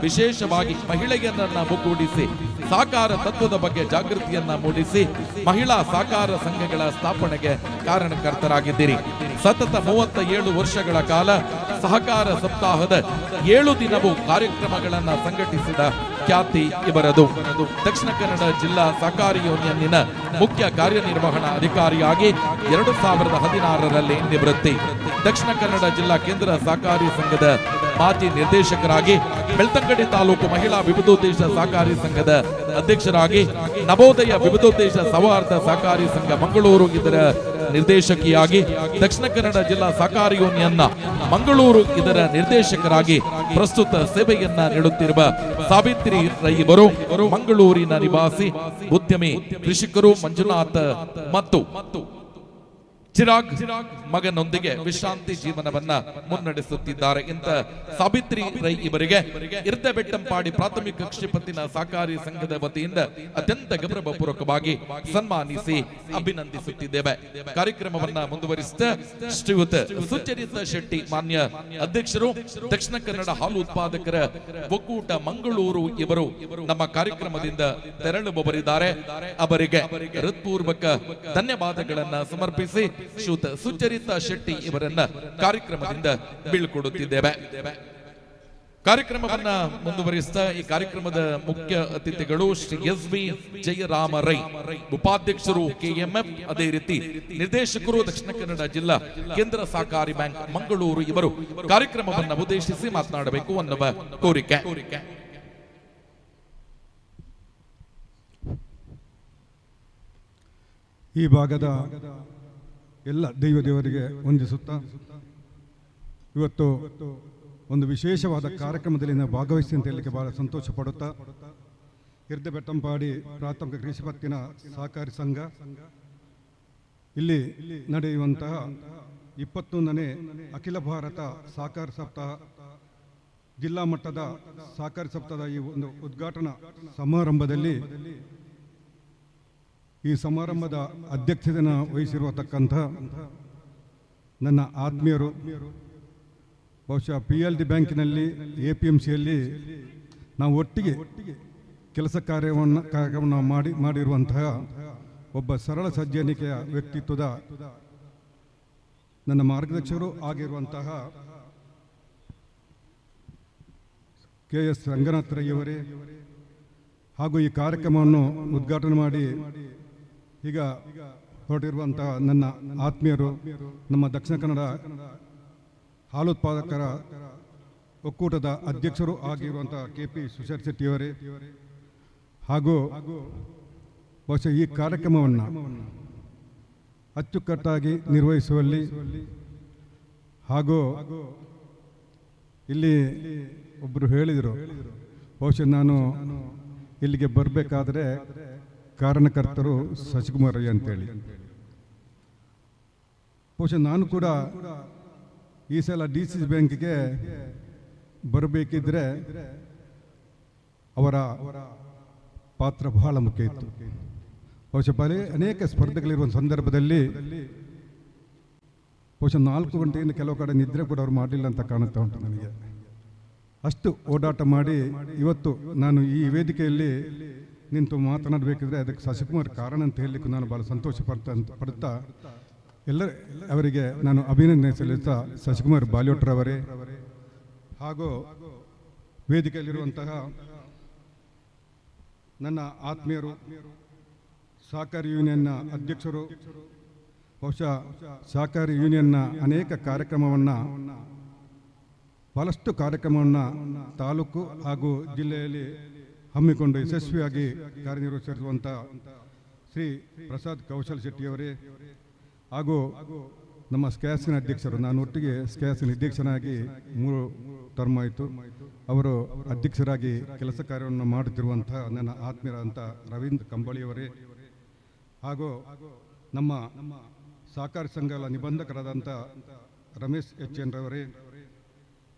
ವಿಶೇಷವಾಗಿ ಮಹಿಳೆಯರನ್ನ ಒಗ್ಗೂಡಿಸಿ ಸಹಕಾರ ತತ್ವದ ಬಗ್ಗೆ ಜಾಗೃತಿಯನ್ನ ಮೂಡಿಸಿ ಮಹಿಳಾ ಸಹಕಾರ ಸಂಘಗಳ ಸ್ಥಾಪನೆಗೆ ಕಾರಣಕರ್ತರಾಗಿದ್ದೀರಿ. ಸತತ 37 ವರ್ಷಗಳ ಕಾಲ ಸಹಕಾರ ಸಪ್ತಾಹದ 7 ದಿನವೂ ಕಾರ್ಯಕ್ರಮಗಳನ್ನ ಸಂಘಟಿಸಿದ ಖ್ಯಾತಿ ಇವರದು. ದಕ್ಷಿಣ ಕನ್ನಡ ಜಿಲ್ಲಾ ಸಹಕಾರಿ ಯೂನಿಯನ್ನಿನ ಮುಖ್ಯ ಕಾರ್ಯನಿರ್ವಹಣಾ ಅಧಿಕಾರಿಯಾಗಿ 2016ರಲ್ಲಿ ನಿವೃತ್ತಿ. ದಕ್ಷಿಣ ಕನ್ನಡ ಜಿಲ್ಲಾ ಕೇಂದ್ರ ಸಹಕಾರಿ ಸಂಘದ ಮಾಜಿ ನಿರ್ದೇಶಕರಾಗಿ, ಬೆಳ್ತಂಗಡಿ ತಾಲೂಕು ಮಹಿಳಾ ವಿವಿಧೋದ್ದೇಶ ಸಹಕಾರಿ ಸಂಘದ ಅಧ್ಯಕ್ಷರಾಗಿ, ನವೋದಯ ವಿವಿಧೋದ್ದೇಶ ಸೌಹಾರ್ದ ಸಹಕಾರಿ ಸಂಘ ಮಂಗಳೂರು ಇದರ ನಿರ್ದೇಶಕಿಯಾಗಿ, ದಕ್ಷಿಣ ಕನ್ನಡ ಜಿಲ್ಲಾ ಸಹಕಾರಿ ಯೂನಿಯನ್ನ ಮಂಗಳೂರು ಇದರ ನಿರ್ದೇಶಕರಾಗಿ ಪ್ರಸ್ತುತ ಸೇವೆಯನ್ನ ನೀಡುತ್ತಿರುವ ಸಾವಿತ್ರಿ ರೈ ಇವರು ಮಂಗಳೂರಿನ ನಿವಾಸಿ, ಉದ್ಯಮಿ, ಕೃಷಿಕರು, ಮಂಜುನಾಥ್ ಮತ್ತು ಚಿರಾಗ್ ಮಗನೊಂದಿಗೆ ವಿಶ್ರಾಂತಿ ಜೀವನವನ್ನ ಮುನ್ನಡೆಸುತ್ತಿದ್ದಾರೆ. ಇಂಥ ಸಾವಿತ್ರಿ ರೈ ಇವರಿಗೆ ಇರ್ದಬೆಟ್ಟಂಪಾಡಿ ಪ್ರಾಥಮಿಕ ಕೃಷಿ ಪತ್ತಿನ ಸಹಕಾರಿ ಸಂಘದ ವತಿಯಿಂದ ಅತ್ಯಂತ ಗೌರವಪೂರ್ವಕವಾಗಿ ಸನ್ಮಾನಿಸಿ ಅಭಿನಂದಿಸುತ್ತಿದ್ದೇವೆ. ಕಾರ್ಯಕ್ರಮವನ್ನ ಮುಂದುವರಿಸಿದ ಶ್ರೀಯುತ ಸುಚರಿತ ಶೆಟ್ಟಿ ಮಾನ್ಯ ಅಧ್ಯಕ್ಷರು, ದಕ್ಷಿಣ ಕನ್ನಡ ಹಾಲು ಉತ್ಪಾದಕರ ಒಕ್ಕೂಟ ಮಂಗಳೂರು ಇವರು ನಮ್ಮ ಕಾರ್ಯಕ್ರಮದಿಂದ ತೆರಳುವವರಿದ್ದಾರೆ. ಅವರಿಗೆ ಹೃತ್ಪೂರ್ವಕ ಧನ್ಯವಾದಗಳನ್ನ ಸಮರ್ಪಿಸಿ ಶ್ರೀಯುತ ಸುಚರಿತ ಶೆಟ್ಟಿ ಇವರನ್ನ ಕಾರ್ಯಕ್ರಮದಿಂದ ಬೀಳ್ಕೊಡುತ್ತಿದ್ದೇವೆ. ಕಾರ್ಯಕ್ರಮವನ್ನ ಮುಂದುವರಿಸಿದ ಈ ಕಾರ್ಯಕ್ರಮದ ಮುಖ್ಯ ಅತಿಥಿಗಳು ಶ್ರೀ ಎಸ್.ವಿ. ಜಯರಾಮ ರೈ, ಉಪಾಧ್ಯಕ್ಷರು ಕೆಎಂಎಫ್, ಅದೇ ರೀತಿ ನಿರ್ದೇಶಕರು ದಕ್ಷಿಣ ಕನ್ನಡ ಜಿಲ್ಲಾ ಕೇಂದ್ರ ಸಹಕಾರಿ ಬ್ಯಾಂಕ್ ಮಂಗಳೂರು ಇವರು ಕಾರ್ಯಕ್ರಮವನ್ನು ಉದ್ದೇಶಿಸಿ ಮಾತನಾಡಬೇಕು ಅನ್ನುವ ಕೋರಿಕೆ. ಈ ಭಾಗದ ಎಲ್ಲ ದೇವರಿಗೆ ವಂದಿಸುತ್ತಾ ಇವತ್ತು ಒಂದು ವಿಶೇಷವಾದ ಕಾರ್ಯಕ್ರಮದಲ್ಲಿ ನಾವು ಭಾಗವಹಿಸಿ ಅಂತ ಹೇಳಲಿಕ್ಕೆ ಬಹಳ ಸಂತೋಷ ಪಡುತ್ತಾ, ಇರ್ದಬೆಟ್ಟಂಪಾಡಿ ಪ್ರಾಥಮಿಕ ಕೃಷಿ ಪತ್ತಿನ ಸಹಕಾರಿ ಸಂಘ ಇಲ್ಲಿ ನಡೆಯುವಂತಹ 21ನೇ ಅಖಿಲ ಭಾರತ ಸಹಕಾರ ಸಪ್ತಾಹ ಜಿಲ್ಲಾ ಮಟ್ಟದ ಸಹಕಾರಿ ಸಪ್ತಾಹದ ಈ ಒಂದು ಉದ್ಘಾಟನಾ ಸಮಾರಂಭದಲ್ಲಿ ಈ ಸಮಾರಂಭದ ಅಧ್ಯಕ್ಷತೆಯನ್ನು ವಹಿಸಿರತಕ್ಕಂಥ ನನ್ನ ಆತ್ಮೀಯರು ಬಹುಶಃ PLD ಬ್ಯಾಂಕಿನಲ್ಲಿ APMCಯಲ್ಲಿ ನಾವು ಒಟ್ಟಿಗೆ ಕೆಲಸ ಕಾರ್ಯವನ್ನು ಮಾಡಿರುವಂತಹ ಒಬ್ಬ ಸರಳ ಸಜ್ಜನಿಕೆಯ ವ್ಯಕ್ತಿತ್ವದ ನನ್ನ ಮಾರ್ಗದರ್ಶಕರು ಆಗಿರುವಂತಹ KS ರಂಗನಾಥ್ ರೈಯವರೇ ಹಾಗೂ ಈ ಕಾರ್ಯಕ್ರಮವನ್ನು ಉದ್ಘಾಟನೆ ಮಾಡಿ ಈಗ ಹೊರಟಿರುವಂತಹ ನನ್ನ ಆತ್ಮೀಯರು, ನಮ್ಮ ದಕ್ಷಿಣ ಕನ್ನಡ ಹಾಲು ಉತ್ಪಾದಕರ ಒಕ್ಕೂಟದ ಅಧ್ಯಕ್ಷರು ಆಗಿರುವಂತಹ KP ಸುಶೇರ್ ಶೆಟ್ಟಿಯವರೇ, ಹಾಗೂ ಬಹುಶಃ ಈ ಕಾರ್ಯಕ್ರಮವನ್ನು ಅಚ್ಚುಕಟ್ಟಾಗಿ ನಿರ್ವಹಿಸುವಲ್ಲಿ ಹಾಗೂ ಇಲ್ಲಿ ಒಬ್ಬರು ಹೇಳಿದರು, ಬಹುಶಃ ನಾನು ಇಲ್ಲಿಗೆ ಬರಬೇಕಾದ್ರೆ ಕಾರಣಕರ್ತರು ಶಶಿಕುಮಾರಯ್ಯ ಅಂತೇಳಿ. ಬಹುಶಃ ನಾನು ಕೂಡ ಈ ಸಲ DCC ಬ್ಯಾಂಕಿಗೆ ಬರಬೇಕಿದ್ರೆ ಅವರ ಪಾತ್ರ ಬಹಳ ಮುಖ್ಯ ಇತ್ತು. ಬಹುಶಃ ಅನೇಕ ಸ್ಪರ್ಧೆಗಳಿರುವ ಸಂದರ್ಭದಲ್ಲಿ ಬಹುಶಃ 4 ಗಂಟೆಯಿಂದ ಕೆಲವು ಕಡೆ ನಿದ್ರೆ ಕೂಡ ಅವರು ಮಾಡಲಿಲ್ಲ ಅಂತ ಕಾಣುತ್ತಾ ಉಂಟು ನನಗೆ. ಅಷ್ಟು ಓಡಾಟ ಮಾಡಿ ಇವತ್ತು ನಾನು ಈ ವೇದಿಕೆಯಲ್ಲಿ ನಿಂತು ಮಾತನಾಡಬೇಕಿದ್ರೆ ಅದಕ್ಕೆ ಶಶಿಕುಮಾರ್ ಕಾರಣ ಅಂತ ಹೇಳಲಿಕ್ಕೆ ನಾನು ಭಾಳ ಸಂತೋಷ ಪಡ್ತಾ ಎಲ್ಲ ಅವರಿಗೆ ನಾನು ಅಭಿನಂದನೆ ಸಲ್ಲಿಸ್ತಾ, ಶಶಿಕುಮಾರ್ ಬಾಲ್ಯೋಟ್ರವರೇ ಹಾಗೂ ವೇದಿಕೆಯಲ್ಲಿರುವಂತಹ ನನ್ನ ಆತ್ಮೀಯರು, ಸಹಕಾರಿ ಯೂನಿಯನ್ನ ಅಧ್ಯಕ್ಷರು, ಬಹುಶಃ ಸಹಕಾರಿ ಯೂನಿಯನ್ನ ಅನೇಕ ಕಾರ್ಯಕ್ರಮವನ್ನು ಬಹಳಷ್ಟು ಕಾರ್ಯಕ್ರಮವನ್ನು ತಾಲೂಕು ಹಾಗೂ ಜಿಲ್ಲೆಯಲ್ಲಿ ಹಮ್ಮಿಕೊಂಡು ಯಶಸ್ವಿಯಾಗಿ ಕಾರ್ಯನಿರ್ವಹಿಸಿರುವಂಥ ಶ್ರೀ ಪ್ರಸಾದ್ ಕೌಶಲ್ ಶೆಟ್ಟಿಯವರೇ ಹಾಗೂ ನಮ್ಮ ಸ್ಕ್ಯಾಸಿನ ಅಧ್ಯಕ್ಷರು, ನಾನು ಒಟ್ಟಿಗೆ ಸ್ಕ್ಯಾಸಿನ ಅಧ್ಯಕ್ಷನಾಗಿ 3 ಟರ್ಮ್ ಆಯಿತು. ಅವರು ಅಧ್ಯಕ್ಷರಾಗಿ ಕೆಲಸ ಕಾರ್ಯವನ್ನು ಮಾಡುತ್ತಿರುವಂತಹ ನನ್ನ ಆತ್ಮೀಯರಾದಂಥ ರವೀಂದ್ರ ಕಂಬಳಿಯವರೇ ಹಾಗೂ ನಮ್ಮ ಸಹಕಾರಿ ಸಂಘಗಳ ನಿಬಂಧಕರಾದಂಥ ರಮೇಶ್ HN ರವರೇ,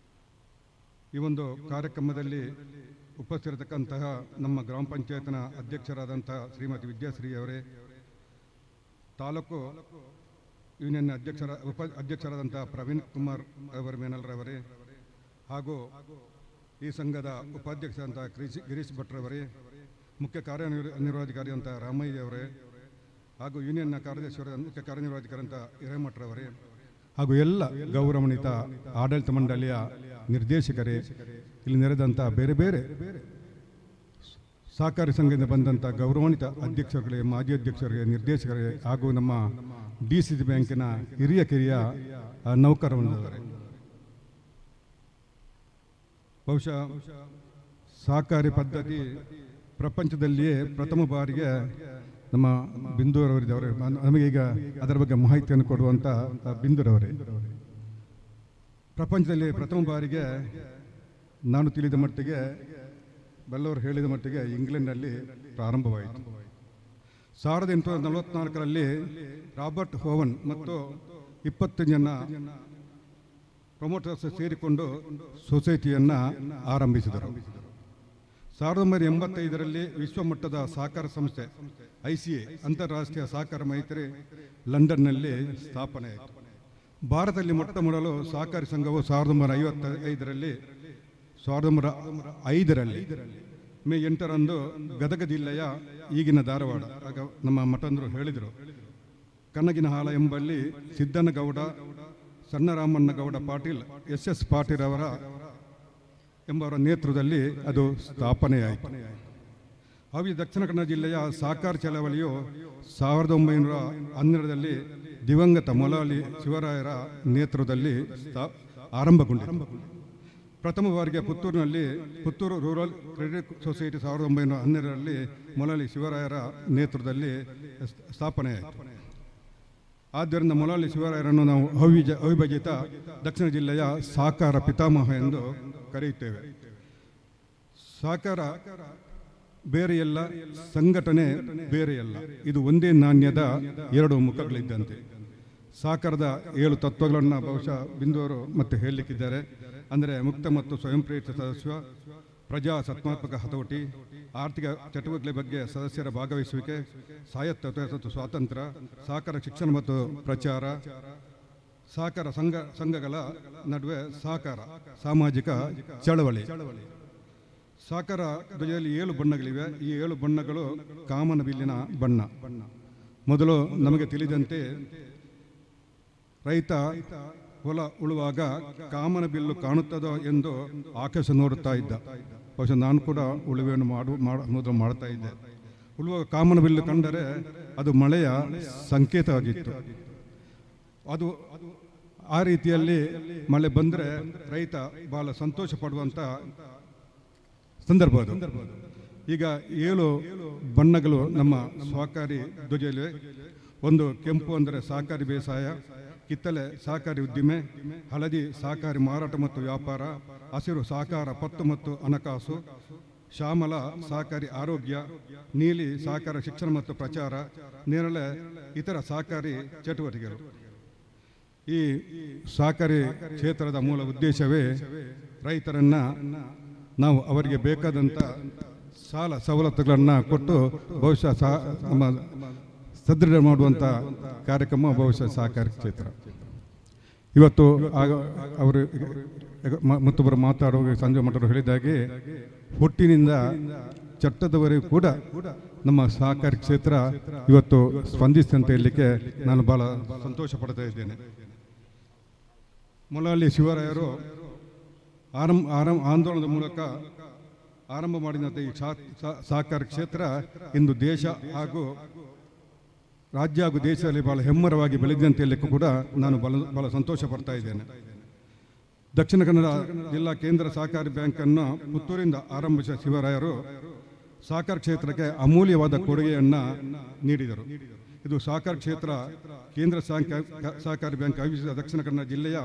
ಈ ಒಂದು ಕಾರ್ಯಕ್ರಮದಲ್ಲಿ ಉಪಸ್ಥಿರತಕ್ಕಂತಹ ನಮ್ಮ ಗ್ರಾಮ ಪಂಚಾಯತ್ನ ಅಧ್ಯಕ್ಷರಾದಂತಹ ಶ್ರೀಮತಿ ವಿದ್ಯಾಶ್ರೀ ಅವರೇ, ತಾಲೂಕು ಯೂನಿಯನ್ ಅಧ್ಯಕ್ಷರಾದಂತಹ ಪ್ರವೀಣ್ ಕುಮಾರ್ ಮೇನಲ್ರವರೇ ಹಾಗೂ ಈ ಸಂಘದ ಉಪಾಧ್ಯಕ್ಷರಾದಂತಹ ಗಿರೀಶ್ ಭಟ್ರವರೇ, ಮುಖ್ಯ ಕಾರ್ಯನಿರ್ವಹಣಾಧಿಕಾರಿಯಂತಹ ರಾಮಯ್ಯವರೇ ಹಾಗೂ ಯೂನಿಯನ್ನ ಮುಖ್ಯ ಕಾರ್ಯನಿರ್ವಹಣಾಧಿಕಾರಿಯಂಥ ಹಿರೇಮಠರವರೇ ಹಾಗೂ ಎಲ್ಲ ಗೌರವಾನ್ವಿತ ಆಡಳಿತ ಮಂಡಳಿಯ ನಿರ್ದೇಶಕರೇ, ಇಲ್ಲಿ ನೆರೆದಂಥ ಬೇರೆ ಬೇರೆ ಸಹಕಾರಿ ಸಂಘದಿಂದ ಬಂದಂಥ ಗೌರವಾನ್ವಿತ ಅಧ್ಯಕ್ಷರುಗಳೇ, ಮಾಜಿ ಅಧ್ಯಕ್ಷರಿಗೆ, ನಿರ್ದೇಶಕರೇ ಹಾಗೂ ನಮ್ಮ DCC ಬ್ಯಾಂಕಿನ ಹಿರಿಯ ಕಿರಿಯ ನೌಕರರಿದ್ದಾರೆ. ಬಹುಶಃ ಸಹಕಾರಿ ಪದ್ಧತಿ ಪ್ರಪಂಚದಲ್ಲಿಯೇ ಪ್ರಥಮ ಬಾರಿಗೆ ನಮ್ಮ ಬಿಂದೂರವರಿದ್ದವರು, ನಮಗೀಗ ಅದರ ಬಗ್ಗೆ ಮಾಹಿತಿಯನ್ನು ಕೊಡುವಂಥ ಬಿಂದೂರವರೇ, ಪ್ರಪಂಚದಲ್ಲಿ ಪ್ರಥಮ ಬಾರಿಗೆ ನಾನು ತಿಳಿದ ಮಟ್ಟಿಗೆ, ಬಲ್ಲವರು ಹೇಳಿದ ಮಟ್ಟಿಗೆ ಇಂಗ್ಲೆಂಡ್ನಲ್ಲಿ ಪ್ರಾರಂಭವಾಯಿತು. 1844ರಲ್ಲಿ ರಾಬರ್ಟ್ ಓವನ್ ಮತ್ತು 20 ಜನ ಪ್ರಮೋಟರ್ಸ್ ಸೇರಿಕೊಂಡು ಸೊಸೈಟಿಯನ್ನು ಆರಂಭಿಸಿದರು. 1985ರಲ್ಲಿ ವಿಶ್ವಮಟ್ಟದ ಸಹಕಾರ ಸಂಸ್ಥೆ ICA ಅಂತಾರಾಷ್ಟ್ರೀಯ ಸಹಕಾರ ಮೈತ್ರಿ ಲಂಡನ್ನಲ್ಲಿ ಸ್ಥಾಪನೆಯಾಯಿತು. ಭಾರತದಲ್ಲಿ ಮೊಟ್ಟ ಮೊದಲು ಸಹಕಾರಿ ಸಂಘವು 1905ರಲ್ಲಿ ಮೇ 8ರಂದು ಗದಗ ಜಿಲ್ಲೆಯ ಈಗಿನ ಧಾರವಾಡ, ಆಗ ನಮ್ಮ ಮಠಂದರು ಹೇಳಿದರು, ಕನಗಿನಹಾಳ ಎಂಬಲ್ಲಿ ಸಿದ್ದನಗೌಡ ಸಣ್ಣರಾಮಣ್ಣಗೌಡ ಪಾಟೀಲ್ SS ಪಾಟೀಲ್ ಎಂಬವರ ನೇತೃತ್ವದಲ್ಲಿ ಅದು ಸ್ಥಾಪನೆಯಾಯಿತು. ಹಾಗೂ ದಕ್ಷಿಣ ಕನ್ನಡ ಜಿಲ್ಲೆಯ ಸಹಕಾರ ಚಳವಳಿಯು 1912ರಲ್ಲಿ ದಿವಂಗತ ಮೊಲಾಲಿ ಶಿವರಾಯರ ನೇತೃತ್ವದಲ್ಲಿ ಆರಂಭಗೊಂಡಿತು. ಪ್ರಥಮ ಬಾರಿಗೆ ಪುತ್ತೂರು ರೂರಲ್ ಕ್ರೆಡಿಟ್ ಸೊಸೈಟಿ 1912ರಲ್ಲಿ ಮೊಲಾಲಿ ಶಿವರಾಯರ ನೇತೃತ್ವದಲ್ಲಿ ಸ್ಥಾಪನೆಯಾಯಿತು. ಆದ್ದರಿಂದ ಮೊಲಾಲಿ ಶಿವರಾಯರನ್ನು ನಾವು ಅವಿಭಜಿತ ದಕ್ಷಿಣ ಜಿಲ್ಲೆಯ ಸಹಕಾರ ಪಿತಾಮಹ ಎಂದು ಕರೆಯುತ್ತೇವೆ. ಸಹಕಾರ ಬೇರೆಯಲ್ಲ, ಸಂಘಟನೆ ಬೇರೆಯಲ್ಲ, ಇದು ಒಂದೇ ನಾಣ್ಯದ 2 ಮುಖಗಳಿದ್ದಂತೆ. ಸಹಕಾರದ 7 ತತ್ವಗಳನ್ನು ಬಹುಶಃ ಬಿಂದುವರು ಮತ್ತೆ ಹೇಳಲಿಕ್ಕಿದ್ದಾರೆ. ಅಂದರೆ ಮುಕ್ತ ಮತ್ತು ಸ್ವಯಂ ಪ್ರೇರಿತ ಸದಸ್ಯ, ಪ್ರಜಾಸತ್ತಾತ್ಮಕ ಹತೋಟಿ, ಆರ್ಥಿಕ ಚಟುವಟಿಕೆ ಬಗ್ಗೆ ಸದಸ್ಯರ ಭಾಗವಹಿಸುವಿಕೆ, ಸ್ವಾಯತ್ತತೆ ಮತ್ತು ಸ್ವಾತಂತ್ರ್ಯ, ಸಹಕಾರ ಶಿಕ್ಷಣ ಮತ್ತು ಪ್ರಚಾರ, ಸಹಕಾರ ಸಂಘಗಳ ನಡುವೆ ಸಹಕಾರ ಸಾಮಾಜಿಕ ಚಳವಳಿ. ಸಹಕಾರ ಧ್ವಜದಲ್ಲಿ 7 ಬಣ್ಣಗಳಿವೆ. ಈ 7 ಬಣ್ಣಗಳು ಕಾಮನಬಿಲ್ಲಿನ ಬಣ್ಣ. ಮೊದಲು ನಮಗೆ ತಿಳಿದಂತೆ ರೈತ ಹೊಲ ಉಳುವಾಗ ಕಾಮನಬಿಲ್ಲು ಕಾಣುತ್ತದೋ ಎಂದು ಆಕಾಶ ನೋಡುತ್ತಾ ಇದ್ದ. ಬಹುಶಃ ನಾನು ಕೂಡ ಉಳುವೆಯನ್ನು ಮೊದಲು ಮಾಡ್ತಾ ಇದ್ದೆ. ಉಳುವಾಗ ಕಾಮನಬಿಲ್ಲು ಕಂಡರೆ ಅದು ಮಳೆಯ ಸಂಕೇತವಾಗಿತ್ತು. ಅದು ಆ ರೀತಿಯಲ್ಲಿ ಮಳೆ ಬಂದರೆ ರೈತ ಬಹಳ ಸಂತೋಷ ಪಡುವಂಥ ಸಂದರ್ಭ ಅದು. ಈಗ 7 ಬಣ್ಣಗಳು ನಮ್ಮ ಸಹಕಾರಿ ಧ್ವಜದಲ್ಲಿ. ಒಂದು ಕೆಂಪು ಅಂದರೆ ಸಹಕಾರಿ ಬೇಸಾಯ, ಕಿತ್ತಳೆ ಸಹಕಾರಿ ಉದ್ದಿಮೆ, ಹಳದಿ ಸಹಕಾರಿ ಮಾರಾಟ ಮತ್ತು ವ್ಯಾಪಾರ, ಹಸಿರು ಸಹಕಾರ ಪತ್ತು ಮತ್ತು ಹಣಕಾಸು, ಶ್ಯಾಮಲ ಸಹಕಾರಿ ಆರೋಗ್ಯ, ನೀಲಿ ಸಹಕಾರ ಶಿಕ್ಷಣ ಮತ್ತು ಪ್ರಚಾರ, ನೇರಳೆ ಇತರ ಸಹಕಾರಿ ಚಟುವಟಿಕೆಗಳು. ಈ ಸಹಕಾರಿ ಕ್ಷೇತ್ರದ ಮೂಲ ಉದ್ದೇಶವೇ ರೈತರನ್ನು ನಾವು ಅವರಿಗೆ ಬೇಕಾದಂಥ ಸಾಲ ಸವಲತ್ತುಗಳನ್ನು ಕೊಟ್ಟು ಬಹುಶಃ ನಮ್ಮ ಸದೃಢ ಮಾಡುವಂಥ ಕಾರ್ಯಕ್ರಮ ಬಹುಶಃ ಸಹಕಾರಿ ಕ್ಷೇತ್ರ. ಇವತ್ತು ಅವರು ಮತ್ತೊಬ್ಬರು ಮಾತಾಡುವ ಸಂಜೆ ಮಠರು ಹೇಳಿದಾಗೆ ಹುಟ್ಟಿನಿಂದ ಚಟ್ಟದವರೆಗೂ ಕೂಡ ನಮ್ಮ ಸಹಕಾರಿ ಕ್ಷೇತ್ರ ಇವತ್ತು ಸ್ಪಂದಿಸಿ ಅಂತ ಹೇಳಲಿಕ್ಕೆ ನಾನು ಬಹಳ ಸಂತೋಷ ಪಡ್ತಾ ಇದ್ದೇನೆ. ಮೊಳಹಳ್ಳಿ ಶಿವರಾಯರು ಆಂದೋಲನದ ಮೂಲಕ ಆರಂಭ ಮಾಡಿದಂಥ ಈ ಸಹಕಾರಿ ಕ್ಷೇತ್ರ ಇಂದು ದೇಶ ಹಾಗೂ ರಾಜ್ಯ ಹಾಗೂ ದೇಶದಲ್ಲಿ ಬಹಳ ಹೆಮ್ಮರವಾಗಿ ಬೆಳೆದಿದೆ ಅಂತ ಹೇಳಲಿಕ್ಕೂ ಕೂಡ ನಾನು ಬಹಳ ಸಂತೋಷ ಪಡ್ತಾ ಇದ್ದೇನೆ. ದಕ್ಷಿಣ ಕನ್ನಡ ಜಿಲ್ಲಾ ಕೇಂದ್ರ ಸಹಕಾರಿ ಬ್ಯಾಂಕನ್ನು ಪುತ್ತೂರಿಂದ ಆರಂಭಿಸಿದ ಶಿವರಾಯರು ಸಹಕಾರಿ ಕ್ಷೇತ್ರಕ್ಕೆ ಅಮೂಲ್ಯವಾದ ಕೊಡುಗೆಯನ್ನು ನೀಡಿದರು. ಇದು ಸಹಕಾರಿ ಕ್ಷೇತ್ರ ಕೇಂದ್ರ ಸಹಕಾರಿ ಬ್ಯಾಂಕ್ ಆಯೋಜಿಸಿದ ದಕ್ಷಿಣ ಕನ್ನಡ ಜಿಲ್ಲೆಯ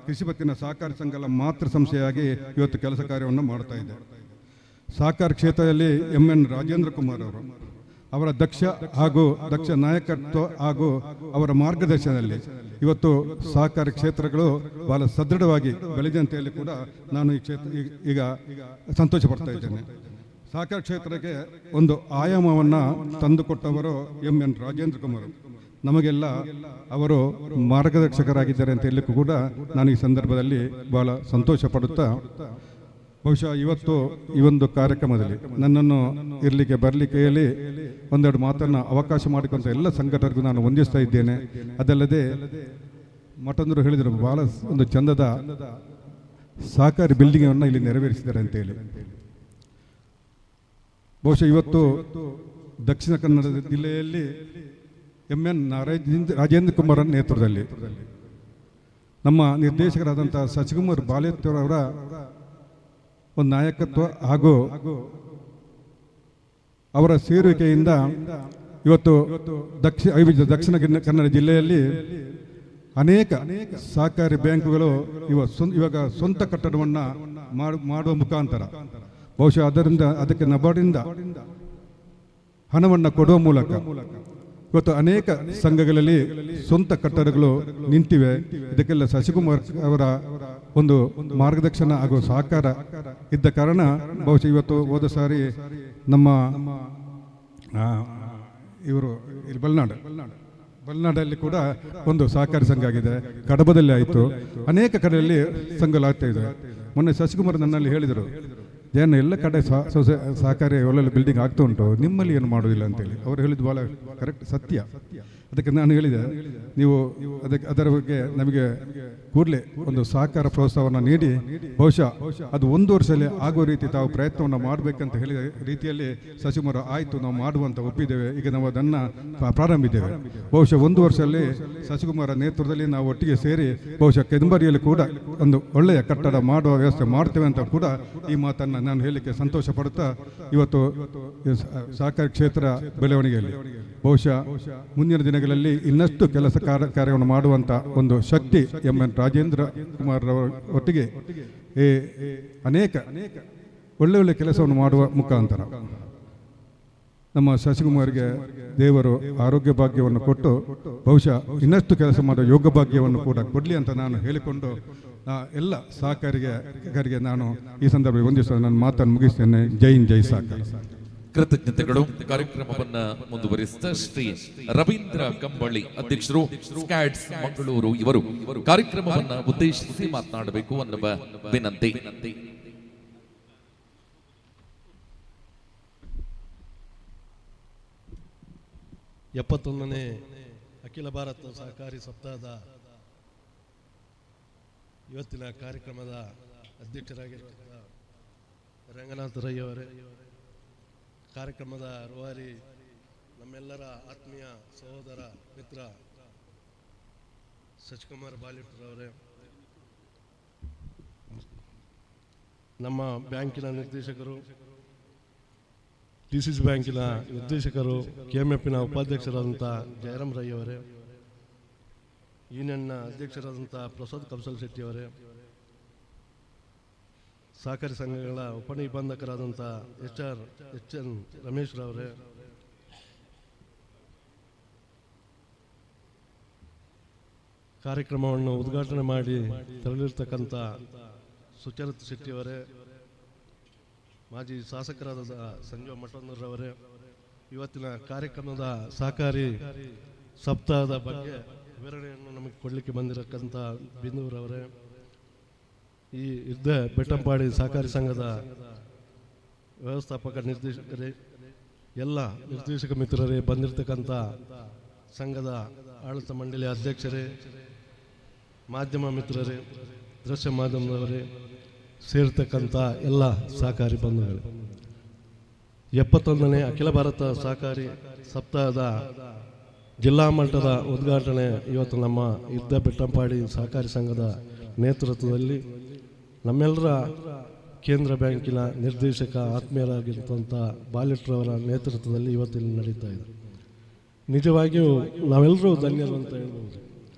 ಕೃಷಿ ಪತ್ತಿನ ಸಹಕಾರಿ ಸಂಘಗಳ ಮಾತೃ ಸಂಸ್ಥೆಯಾಗಿ ಇವತ್ತು ಕೆಲಸ ಕಾರ್ಯವನ್ನು ಮಾಡ್ತಾ ಇದೆ. ಸಹಕಾರಿ ಕ್ಷೇತ್ರದಲ್ಲಿ MN ರಾಜೇಂದ್ರ ಕುಮಾರ್ ಅವರು ಅವರ ದಕ್ಷ ನಾಯಕತ್ವ ಹಾಗೂ ಅವರ ಮಾರ್ಗದರ್ಶನದಲ್ಲಿ ಇವತ್ತು ಸಹಕಾರಿ ಕ್ಷೇತ್ರಗಳು ಬಹಳ ಸದೃಢವಾಗಿ ಬೆಳೆದಿದೆ ಅಂತ ಹೇಳಿ ಕೂಡ ನಾನು ಈ ಕ್ಷೇತ್ರ ಈಗ ಸಂತೋಷ ಪಡ್ತಾ ಇದ್ದೇನೆ. ಸಹಕಾರಿ ಕ್ಷೇತ್ರಕ್ಕೆ ಒಂದು ಆಯಾಮವನ್ನು ತಂದುಕೊಟ್ಟವರು MN ರಾಜೇಂದ್ರ ಕುಮಾರ್. ನಮಗೆಲ್ಲ ಅವರು ಮಾರ್ಗದರ್ಶಕರಾಗಿದ್ದಾರೆ ಅಂತ ಹೇಳಲಿಕ್ಕೂ ಕೂಡ ನಾನು ಈ ಸಂದರ್ಭದಲ್ಲಿ ಬಹಳ ಸಂತೋಷ ಪಡುತ್ತಾ, ಬಹುಶಃ ಇವತ್ತು ಈ ಒಂದು ಕಾರ್ಯಕ್ರಮದಲ್ಲಿ ನನ್ನನ್ನು ಬರಲಿಕ್ಕೆ ಹೇಳಿ ಒಂದೆರಡು ಮಾತನ್ನು ಅವಕಾಶ ಮಾಡಿಕೊಂತ ಎಲ್ಲ ಸಂಘಟಕರಿಗೂ ನಾನು ವಂದಿಸ್ತಾ ಇದ್ದೇನೆ. ಅದಲ್ಲದೆ ಮಠಂದರು ಹೇಳಿದರು ಬಹಳ ಒಂದು ಚಂದದ ಸಹಕಾರಿ ಬಿಲ್ಡಿಂಗನ್ನು ಇಲ್ಲಿ ನೆರವೇರಿಸಿದ್ದಾರೆ ಅಂತೇಳಿ. ಬಹುಶಃ ಇವತ್ತು ದಕ್ಷಿಣ ಕನ್ನಡ ಜಿಲ್ಲೆಯಲ್ಲಿ MN ರಾಜೇಂದ್ರ ಕುಮಾರ್ ನೇತೃತ್ವದಲ್ಲಿ ನಮ್ಮ ನಿರ್ದೇಶಕರಾದಂಥ ಶಶಿಕುಮಾರ್ ಬಾಲೇಶ್ವರವರ ಒಂದು ನಾಯಕತ್ವ ಹಾಗೂ ಅವರ ಸೇರುವಿಕೆಯಿಂದ ಇವತ್ತು ದಕ್ಷಿಣ ಕನ್ನಡ ಜಿಲ್ಲೆಯಲ್ಲಿ ಅನೇಕ ಸಹಕಾರಿ ಬ್ಯಾಂಕುಗಳು ಇವಾಗ ಸ್ವಂತ ಕಟ್ಟಡವನ್ನು ಮಾಡುವ ಮುಖಾಂತರ ಬಹುಶಃ ಅದಕ್ಕೆ ನಬಾರ್ಡಿಂದ ಹಣವನ್ನು ಕೊಡುವ ಮೂಲಕ ಇವತ್ತು ಅನೇಕ ಸಂಘಗಳಲ್ಲಿ ಸ್ವಂತ ಕಟ್ಟಡಗಳು ನಿಂತಿವೆ. ಇದಕ್ಕೆಲ್ಲ ಶಶಿಕುಮಾರ್ ಅವರ ಒಂದು ಮಾರ್ಗದರ್ಶನ ಹಾಗೂ ಸಹಕಾರ ಇದ್ದ ಕಾರಣ ಬಹುಶಃ ಇವತ್ತು ಹೋದ ಸಾರಿ ನಮ್ಮ ಇವರು ಇಲ್ಲಿ ಬಲ್ನಾಡಲ್ಲಿ ಕೂಡ ಒಂದು ಸಹಕಾರಿ ಸಂಘ ಆಗಿದೆ, ಕಡಬದಲ್ಲಿ ಆಯಿತು, ಅನೇಕ ಕಡೆಯಲ್ಲಿ ಸಂಘಗಳಾಗ್ತಾ ಇದೆ. ಮೊನ್ನೆ ಶಶಿಕುಮಾರ್ ನನ್ನಲ್ಲಿ ಹೇಳಿದರು, ಎಲ್ಲ ಕಡೆ ಸಹಕಾರಿ ಒಳ್ಳೊಳ್ಳೆ ಬಿಲ್ಡಿಂಗ್ ಆಗ್ತಾ ಉಂಟು, ನಿಮ್ಮಲ್ಲಿ ಏನು ಮಾಡೋದಿಲ್ಲ ಅಂತೇಳಿ. ಅವರು ಹೇಳಿದ್ದು ಭಾಳ ಕರೆಕ್ಟ್, ಸತ್ಯ. ಅದಕ್ಕೆ ನಾನು ಹೇಳಿದೆ, ನೀವು ಅದರ ಬಗ್ಗೆ ನಮಗೆ ಕೂಡಲೇ ಒಂದು ಸಹಕಾರ ಪ್ರೋತ್ಸಾಹವನ್ನು ನೀಡಿ ಬಹುಶಃ ಅದು 1 ವರ್ಷದಲ್ಲಿ ಆಗುವ ರೀತಿ ತಾವು ಪ್ರಯತ್ನವನ್ನು ಮಾಡಬೇಕಂತ ಹೇಳಿದ ರೀತಿಯಲ್ಲಿ ಶಶಿಕುಮಾರ್ ಆಯಿತು, ನಾವು ಮಾಡುವಂತ ಒಪ್ಪಿದ್ದೇವೆ. ಈಗ ನಾವು ಅದನ್ನು ಪ್ರಾರಂಭಿದ್ದೇವೆ. ಬಹುಶಃ 1 ವರ್ಷದಲ್ಲಿ ಶಶಿಕುಮಾರ ನೇತೃತ್ವದಲ್ಲಿ ನಾವು ಒಟ್ಟಿಗೆ ಸೇರಿ ಬಹುಶಃ ಕೆಂಬರಿಯಲ್ಲಿ ಕೂಡ ಒಂದು ಒಳ್ಳೆಯ ಕಟ್ಟಡ ಮಾಡುವ ವ್ಯವಸ್ಥೆ ಮಾಡ್ತೇವೆ ಅಂತ ಕೂಡ ಈ ಮಾತನ್ನು ನಾನು ಹೇಳಲಿಕ್ಕೆ ಸಂತೋಷ ಪಡುತ್ತಾ, ಇವತ್ತು ಸಹಕಾರಿ ಕ್ಷೇತ್ರ ಬೆಳವಣಿಗೆಯಲ್ಲಿ ಬಹುಶಃ ಮುಂದಿನ ದಿನಗಳಲ್ಲಿ ಇನ್ನಷ್ಟು ಕೆಲಸ ಕಾರ್ಯವನ್ನು ಮಾಡುವಂಥ ಒಂದು ಶಕ್ತಿ MN ರಾಜೇಂದ್ರ ಕುಮಾರ್ ಒಟ್ಟಿಗೆ ಅನೇಕ ಒಳ್ಳೆ ಕೆಲಸವನ್ನು ಮಾಡುವ ಮುಖಾಂತರ ನಮ್ಮ ಶಶಿಕುಮಾರ್ಗೆ ದೇವರು ಆರೋಗ್ಯ ಭಾಗ್ಯವನ್ನು ಕೊಟ್ಟು ಬಹುಶಃ ಇನ್ನಷ್ಟು ಕೆಲಸ ಮಾಡುವ ಯೋಗ ಭಾಗ್ಯವನ್ನು ಕೂಡ ಕೊಡಲಿ ಅಂತ ನಾನು ಹೇಳಿಕೊಂಡು ಎಲ್ಲ ಸಹಕಾರಿಗೆ ನಾನು ಈ ಸಂದರ್ಭದಲ್ಲಿ ವಂದಿಸುವ ನನ್ನ ಮಾತನ್ನು ಮುಗಿಸ್ತೇನೆ. ಜೈ ಹಿಂದ್, ಜೈ ಸಹಕಾರ. ಕೃತಜ್ಞತೆಗಳು. ಕಾರ್ಯಕ್ರಮವನ್ನ ಮುಂದುವರಿಸಿದ ಶ್ರೀ ರವೀಂದ್ರ ಕಂಬಳಿ ಅಧ್ಯಕ್ಷರು ಸ್ಕ್ಯಾಡ್ಸ್ ಮಂಗಳೂರು ಇವರು ಕಾರ್ಯಕ್ರಮವನ್ನ ಉದ್ದೇಶಿಸಿ ಮಾತನಾಡಬೇಕು ಅನ್ನುವ ವಿನಂತಿ. 71ನೇ ಅಖಿಲ ಭಾರತ ಸಹಕಾರಿ ಸಪ್ತಾಹದ ಇವತ್ತಿನ ಕಾರ್ಯಕ್ರಮದ ಅಧ್ಯಕ್ಷರಾಗಿರುವ ರಂಗನಾಥ ರೈ ಅವರೇ, ಕಾರ್ಯಕ್ರಮದ ರೂವಾರಿ ನಮ್ಮೆಲ್ಲರ ಆತ್ಮೀಯ ಸಹೋದರ ಮಿತ್ರ ಸಚ್ಕುಮಾರ್ ಬಾಲಿಟ್ರವರೇ, ನಮ್ಮ ಬ್ಯಾಂಕಿನ ನಿರ್ದೇಶಕರು, DCC ಬ್ಯಾಂಕಿನ ನಿರ್ದೇಶಕರು, KMFನ ಉಪಾಧ್ಯಕ್ಷರಾದಂಥ ಜಯರಾಮ್ ರೈ ಅವರೇ, ಯೂನಿಯನ್ನ ಅಧ್ಯಕ್ಷರಾದಂಥ ಪ್ರಸಾದ್ ಕೌಶಲ್ ಶೆಟ್ಟಿ ಅವರೇ, ಸಹಕಾರಿ ಸಂಘಗಳ ಉಪನಿಬಂಧಕರಾದಂಥ HN ರಮೇಶ್ ರವರೇ, ಕಾರ್ಯಕ್ರಮವನ್ನು ಉದ್ಘಾಟನೆ ಮಾಡಿ ತೆರಳಿರ್ತಕ್ಕಂಥ ಸುಚರಿತ್ ಶೆಟ್ಟಿಯವರೇ, ಮಾಜಿ ಶಾಸಕರಾದ ಸಂಜೀವ ಮಠಂದೂರವರೇ, ಇವತ್ತಿನ ಕಾರ್ಯಕ್ರಮದ ಸಹಕಾರಿ ಸಪ್ತಾಹದ ಬಗ್ಗೆ ವಿವರಣೆಯನ್ನು ನಮಗೆ ಕೊಡಲಿಕ್ಕೆ ಬಂದಿರತಕ್ಕಂಥ ಬಿಂದೂರವರೇ, ಈ ಯುದ್ಧ ಬೆಟ್ಟಂಪಾಡಿ ಸಹಕಾರಿ ಸಂಘದ ವ್ಯವಸ್ಥಾಪಕ ನಿರ್ದೇಶಕರೇ, ಎಲ್ಲ ನಿರ್ದೇಶಕ ಮಿತ್ರರೇ, ಬಂದಿರತಕ್ಕಂಥ ಸಂಘದ ಆಡಳಿತ ಮಂಡಳಿಯ ಅಧ್ಯಕ್ಷರೇ, ಮಾಧ್ಯಮ ಮಿತ್ರರೇ, ದೃಶ್ಯ ಮಾಧ್ಯಮದವರೇ, ಸೇರ್ತಕ್ಕಂಥ ಎಲ್ಲ ಸಹಕಾರಿ ಬಂಧುಗಳು, 71ನೇ ಅಖಿಲ ಭಾರತ ಸಹಕಾರಿ ಸಪ್ತಾಹದ ಜಿಲ್ಲಾ ಮಟ್ಟದ ಉದ್ಘಾಟನೆ ಇವತ್ತು ನಮ್ಮ ಯುದ್ಧ ಬೆಟ್ಟಂಪಾಡಿ ಸಹಕಾರಿ ಸಂಘದ ನೇತೃತ್ವದಲ್ಲಿ ನಮ್ಮೆಲ್ಲರ ಕೇಂದ್ರ ಬ್ಯಾಂಕಿನ ನಿರ್ದೇಶಕ ಆತ್ಮೀಯರಾಗಿರ್ತಂಥ ಬಾಲಿಟ್ರವರ ನೇತೃತ್ವದಲ್ಲಿ ಇವತ್ತಿಲ್ಲಿ ನಡೀತಾ ಇದೆ. ನಿಜವಾಗಿಯೂ ನಾವೆಲ್ಲರೂ ಧನ್ಯರು ಅಂತ ಹೇಳ್ಬೋದು.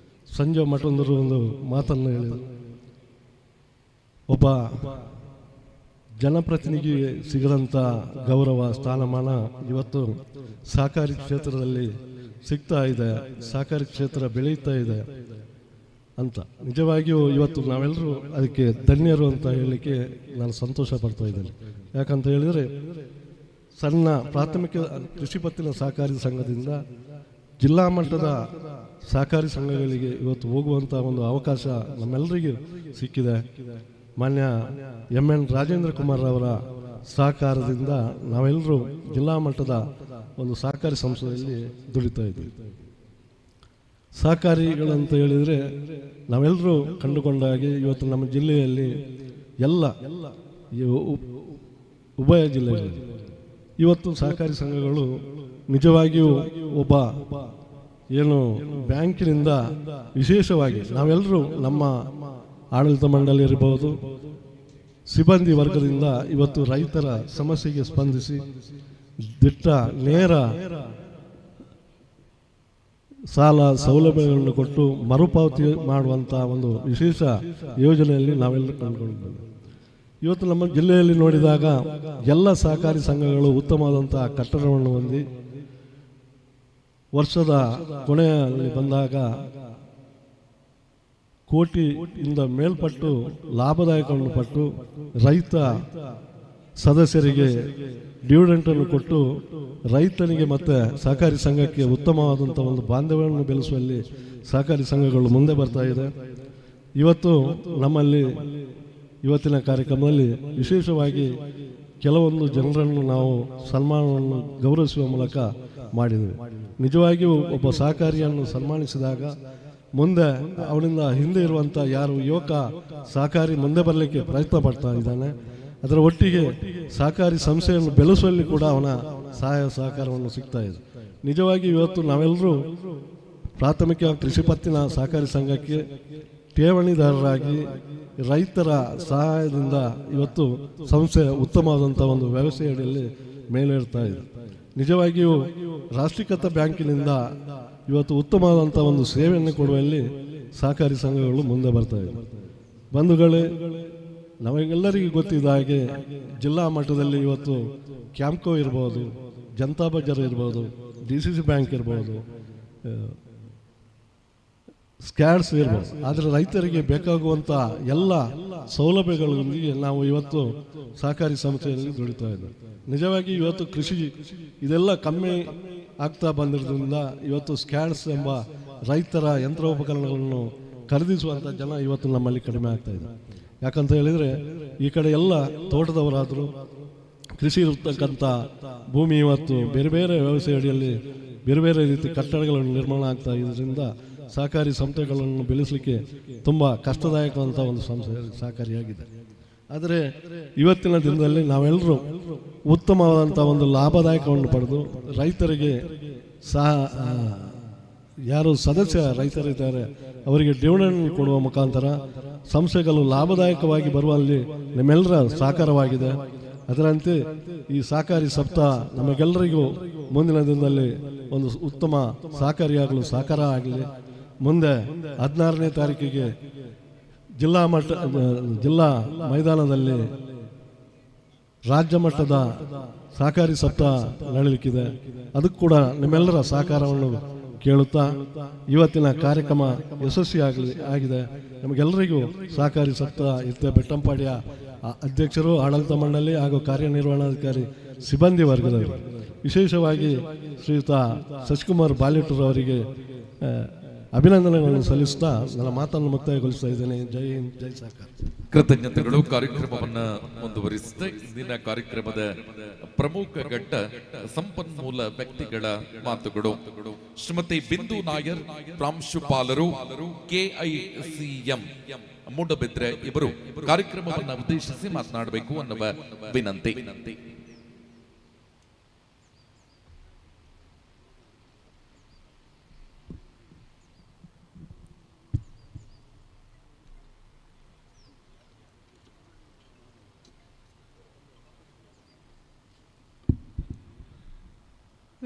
ಸಂಜೀವ ಮಠಂದರು ಒಂದು ಮಾತನ್ನು ಹೇಳಿದರು, ಒಬ್ಬ ಜನಪ್ರತಿನಿಧಿಗೆ ಸಿಗದಂಥ ಗೌರವ ಸ್ಥಾನಮಾನ ಇವತ್ತು ಸಹಕಾರಿ ಕ್ಷೇತ್ರದಲ್ಲಿ ಸಿಗ್ತಾ ಇದೆ, ಸಹಕಾರಿ ಕ್ಷೇತ್ರ ಬೆಳೀತಾ ಇದೆ ಅಂತ ನಿಜವಾಗಿಯೂ ಇವತ್ತು ನಾವೆಲ್ಲರೂ ಅದಕ್ಕೆ ಧನ್ಯರು ಅಂತ ಹೇಳಲಿಕ್ಕೆ ನಾನು ಸಂತೋಷ ಪಡ್ತಾ ಇದ್ದೇನೆ. ಯಾಕಂತ ಹೇಳಿದರೆ ಸಣ್ಣ ಪ್ರಾಥಮಿಕ ಕೃಷಿ ಪತ್ತಿನ ಸಹಕಾರಿ ಸಂಘದಿಂದ ಜಿಲ್ಲಾ ಮಟ್ಟದ ಸಹಕಾರಿ ಸಂಘಗಳಿಗೆ ಇವತ್ತು ಹೋಗುವಂಥ ಒಂದು ಅವಕಾಶ ನಮ್ಮೆಲ್ಲರಿಗೂ ಸಿಕ್ಕಿದೆ. ಮಾನ್ಯ MN ರಾಜೇಂದ್ರ ಕುಮಾರ್ ಅವರ ಸಹಕಾರದಿಂದ ನಾವೆಲ್ಲರೂ ಜಿಲ್ಲಾ ಮಟ್ಟದ ಒಂದು ಸಹಕಾರಿ ಸಂಸ್ಥೆಯಲ್ಲಿ ದುಡಿತಾ ಇದ್ದೀವಿ. ಸಹಕಾರಿಗಳಂತ ಹೇಳಿದರೆ ನಾವೆಲ್ಲರೂ ಕಂಡುಕೊಂಡ ಹಾಗೆ ಇವತ್ತು ನಮ್ಮ ಜಿಲ್ಲೆಯಲ್ಲಿ ಎಲ್ಲ ಉಭಯ ಜಿಲ್ಲೆಗಳಲ್ಲಿ ಇವತ್ತು ಸಹಕಾರಿ ಸಂಘಗಳು ನಿಜವಾಗಿಯೂ ಒಬ್ಬ ಏನು ಬ್ಯಾಂಕಿನಿಂದ ವಿಶೇಷವಾಗಿ ನಾವೆಲ್ಲರೂ ನಮ್ಮ ಆಡಳಿತ ಮಂಡಳಿ ಇರಬಹುದು, ಸಿಬ್ಬಂದಿ ವರ್ಗದಿಂದ ಇವತ್ತು ರೈತರ ಸಮಸ್ಯೆಗೆ ಸ್ಪಂದಿಸಿ ದಿಟ್ಟ ನೇರ ಸಾಲ ಸೌಲಭ್ಯಗಳನ್ನು ಕೊಟ್ಟು ಮರುಪಾವತಿ ಮಾಡುವಂಥ ಒಂದು ವಿಶೇಷ ಯೋಜನೆಯಲ್ಲಿ ನಾವೆಲ್ಲರೂ ಕಂಡುಕೊಂಡಿದ್ದೇವೆ. ಇವತ್ತು ನಮ್ಮ ಜಿಲ್ಲೆಯಲ್ಲಿ ನೋಡಿದಾಗ ಎಲ್ಲ ಸಹಕಾರಿ ಸಂಘಗಳು ಉತ್ತಮವಾದಂಥ ಕಟ್ಟಡವನ್ನು ಹೊಂದಿ ವರ್ಷದ ಕೊನೆಯಲ್ಲಿ ಬಂದಾಗ ಕೋಟಿಯಿಂದ ಮೇಲ್ಪಟ್ಟು ಲಾಭದಾಯಕವನ್ನು ಪಟ್ಟು ರೈತ ಸದಸ್ಯರಿಗೆ ಡಿವಿಡೆಂಟನ್ನು ಕೊಟ್ಟು ರೈತನಿಗೆ ಮತ್ತು ಸಹಕಾರಿ ಸಂಘಕ್ಕೆ ಉತ್ತಮವಾದಂಥ ಒಂದು ಬಾಂಧವ್ಯವನ್ನು ಬೆಳೆಸುವಲ್ಲಿ ಸಹಕಾರಿ ಸಂಘಗಳು ಮುಂದೆ ಬರ್ತಾ ಇದೆ. ಇವತ್ತು ನಮ್ಮಲ್ಲಿ ಇವತ್ತಿನ ಕಾರ್ಯಕ್ರಮದಲ್ಲಿ ವಿಶೇಷವಾಗಿ ಕೆಲವೊಂದು ಜನರನ್ನು ನಾವು ಸನ್ಮಾನವನ್ನು ಗೌರವಿಸುವ ಮೂಲಕ ಮಾಡಿದ್ದೇವೆ. ನಿಜವಾಗಿಯೂ ಒಬ್ಬ ಸಹಕಾರಿಯನ್ನು ಸನ್ಮಾನಿಸಿದಾಗ ಮುಂದೆ ಅವನಿಂದ ಹಿಂದೆ ಇರುವಂಥ ಯಾರು ಯುವಕ ಸಹಕಾರಿ ಮುಂದೆ ಬರಲಿಕ್ಕೆ ಪ್ರಯತ್ನ ಪಡ್ತಾ ಇದ್ದಾನೆ, ಅದರ ಒಟ್ಟಿಗೆ ಸಹಕಾರಿ ಸಂಸ್ಥೆಯನ್ನು ಬೆಳೆಸುವಲ್ಲಿ ಕೂಡ ಅವನ ಸಹಾಯ ಸಹಕಾರವನ್ನು ಸಿಗ್ತಾ ಇದೆ. ನಿಜವಾಗಿ ಇವತ್ತು ನಾವೆಲ್ಲರೂ ಪ್ರಾಥಮಿಕ ಕೃಷಿ ಪತ್ತಿನ ಸಹಕಾರಿ ಸಂಘಕ್ಕೆ ಠೇವಣಿದಾರರಾಗಿ ರೈತರ ಸಹಾಯದಿಂದ ಇವತ್ತು ಸಂಸ್ಥೆ ಉತ್ತಮವಾದಂಥ ಒಂದು ವ್ಯವಸ್ಥೆಯಲ್ಲಿ ಮೇಲೇರ್ತಾ ಇದೆ. ನಿಜವಾಗಿಯೂ ರಾಷ್ಟ್ರೀಕೃತ ಬ್ಯಾಂಕಿನಿಂದ ಇವತ್ತು ಉತ್ತಮವಾದಂಥ ಒಂದು ಸೇವೆಯನ್ನು ಕೊಡುವಲ್ಲಿ ಸಹಕಾರಿ ಸಂಘಗಳು ಮುಂದೆ ಬರ್ತಾ ಇದೆ. ಬಂಧುಗಳೇ, ನಮಗೆಲ್ಲರಿಗೂ ಗೊತ್ತಿದ್ದ ಹಾಗೆ ಜಿಲ್ಲಾ ಮಟ್ಟದಲ್ಲಿ ಇವತ್ತು ಕ್ಯಾಂಪ್ಕೋ ಇರ್ಬೋದು, ಜನತಾ ಬಜಾರ್ ಇರ್ಬೋದು, DCC ಬ್ಯಾಂಕ್ ಇರ್ಬೋದು, ಸ್ಕ್ಯಾಡ್ಸ್ ಇರ್ಬೋದು, ಆದರೆ ರೈತರಿಗೆ ಬೇಕಾಗುವಂಥ ಎಲ್ಲ ಸೌಲಭ್ಯಗಳೊಂದಿಗೆ ನಾವು ಇವತ್ತು ಸಹಕಾರಿ ಸಂಸ್ಥೆಯಲ್ಲಿ ದುಡಿತಾ ಇದ್ದೇವೆ. ನಿಜವಾಗಿ ಇವತ್ತು ಕೃಷಿ ಇದೆಲ್ಲ ಕಮ್ಮಿ ಆಗ್ತಾ ಬಂದಿರೋದ್ರಿಂದ ಇವತ್ತು ಸ್ಕ್ಯಾಡ್ಸ್ ಎಂಬ ರೈತರ ಯಂತ್ರೋಪಕರಣಗಳನ್ನು ಖರೀದಿಸುವಂಥ ಜನ ಇವತ್ತು ನಮ್ಮಲ್ಲಿ ಕಡಿಮೆ ಆಗ್ತಾ ಇದೆ. ಯಾಕಂತ ಹೇಳಿದರೆ ಈ ಕಡೆ ಎಲ್ಲ ತೋಟದವರಾದರೂ ಕೃಷಿ ಇರತಕ್ಕಂಥ ಭೂಮಿ ಇವತ್ತು ಬೇರೆ ಬೇರೆ ವ್ಯವಸಾಯ ಅಡಿಯಲ್ಲಿ ಬೇರೆ ಬೇರೆ ರೀತಿ ಕಟ್ಟಡಗಳನ್ನು ನಿರ್ಮಾಣ ಆಗ್ತಾ ಇದರಿಂದ ಸಹಕಾರಿ ಸಂಸ್ಥೆಗಳನ್ನು ಬೆಳೆಸಲಿಕ್ಕೆ ತುಂಬ ಕಷ್ಟದಾಯಕವಂಥ ಒಂದು ಸಂಸ್ಥೆ ಸಹಕಾರಿಯಾಗಿದೆ. ಆದರೆ ಇವತ್ತಿನ ದಿನದಲ್ಲಿ ನಾವೆಲ್ಲರೂ ಉತ್ತಮವಾದಂಥ ಒಂದು ಲಾಭದಾಯಕವನ್ನು ಪಡೆದು ರೈತರಿಗೆ ಯಾರು ಸದಸ್ಯ ರೈತರಿದ್ದಾರೆ ಅವರಿಗೆ ಡಿವಿಡೆಂಡ್ ಕೊಡುವ ಮುಖಾಂತರ ಸಂಸ್ಥೆಗಳು ಲಾಭದಾಯಕವಾಗಿ ಬರುವಲ್ಲಿ ನಮ್ಮೆಲ್ಲರ ಸಹಕಾರವಾಗಿದೆ. ಅದರಂತೆ ಈ ಸಹಕಾರಿ ಸಪ್ತಾಹ ನಮಗೆಲ್ಲರಿಗೂ ಮುಂದಿನ ದಿನದಲ್ಲಿ ಒಂದು ಉತ್ತಮ ಸಹಕಾರಿಯಾಗಲು ಸಹಕಾರ ಆಗಲಿ. ಮುಂದೆ 16ನೇ ತಾರೀಕಿಗೆ ಜಿಲ್ಲಾ ಮೈದಾನದಲ್ಲಿ ರಾಜ್ಯ ಮಟ್ಟದ ಸಹಕಾರಿ ಸಪ್ತಾಹ ನಡೆಯಲಿಕ್ಕಿದೆ. ಅದಕ್ಕೂ ಕೂಡ ನಿಮ್ಮೆಲ್ಲರ ಸಹಕಾರವನ್ನು ಕೇಳುತ್ತಾ ಇವತ್ತಿನ ಕಾರ್ಯಕ್ರಮ ಯಶಸ್ವಿಯಾಗಿದೆ. ನಮಗೆಲ್ಲರಿಗೂ ಸಹಕಾರಿ ಸಪ್ತಾಹ ಇತ್ತೆ ಬೆಟ್ಟಂಪಾಡಿಯ ಅಧ್ಯಕ್ಷರು, ಆಡಳಿತ ಮಂಡಳಿ ಹಾಗೂ ಕಾರ್ಯನಿರ್ವಹಣಾಧಿಕಾರಿ ಸಿಬ್ಬಂದಿ ವರ್ಗದವರು, ವಿಶೇಷವಾಗಿ ಶ್ರೀಯುತ ಶಶಿಕುಮಾರ್ ಬಾಲಿಟೂರ್ ಅವರಿಗೆ ಅಭಿನಂದನೆಗಳನ್ನು ಸಲ್ಲಿಸುತ್ತಾ ನನ್ನ ಮಾತನ್ನು ಮುಕ್ತಾಯಗೊಳಿಸ್ತಾ ಇದ್ದೇನೆ. ಜೈ ಹಿಂದ್, ಜೈ ಸಹಕಾರ. ಕೃತಜ್ಞತೆಗಳು. ಕಾರ್ಯಕ್ರಮವನ್ನು ಮುಂದುವರಿಸಿದ ಇಂದಿನ ಕಾರ್ಯಕ್ರಮದ ಪ್ರಮುಖ ಘಟ್ಟ ಸಂಪನ್ಮೂಲ ವ್ಯಕ್ತಿಗಳ ಮಾತುಗಳು. ಶ್ರೀಮತಿ ಬಿಂದು ನಾಯರ್, ಪ್ರಾಂಶುಪಾಲರು, KICM ಮೂಡಬಿದ್ರೆ, ಇವರು ಕಾರ್ಯಕ್ರಮವನ್ನು ಉದ್ದೇಶಿಸಿ ಮಾತನಾಡಬೇಕು ಅನ್ನುವ ವಿನಂತಿ.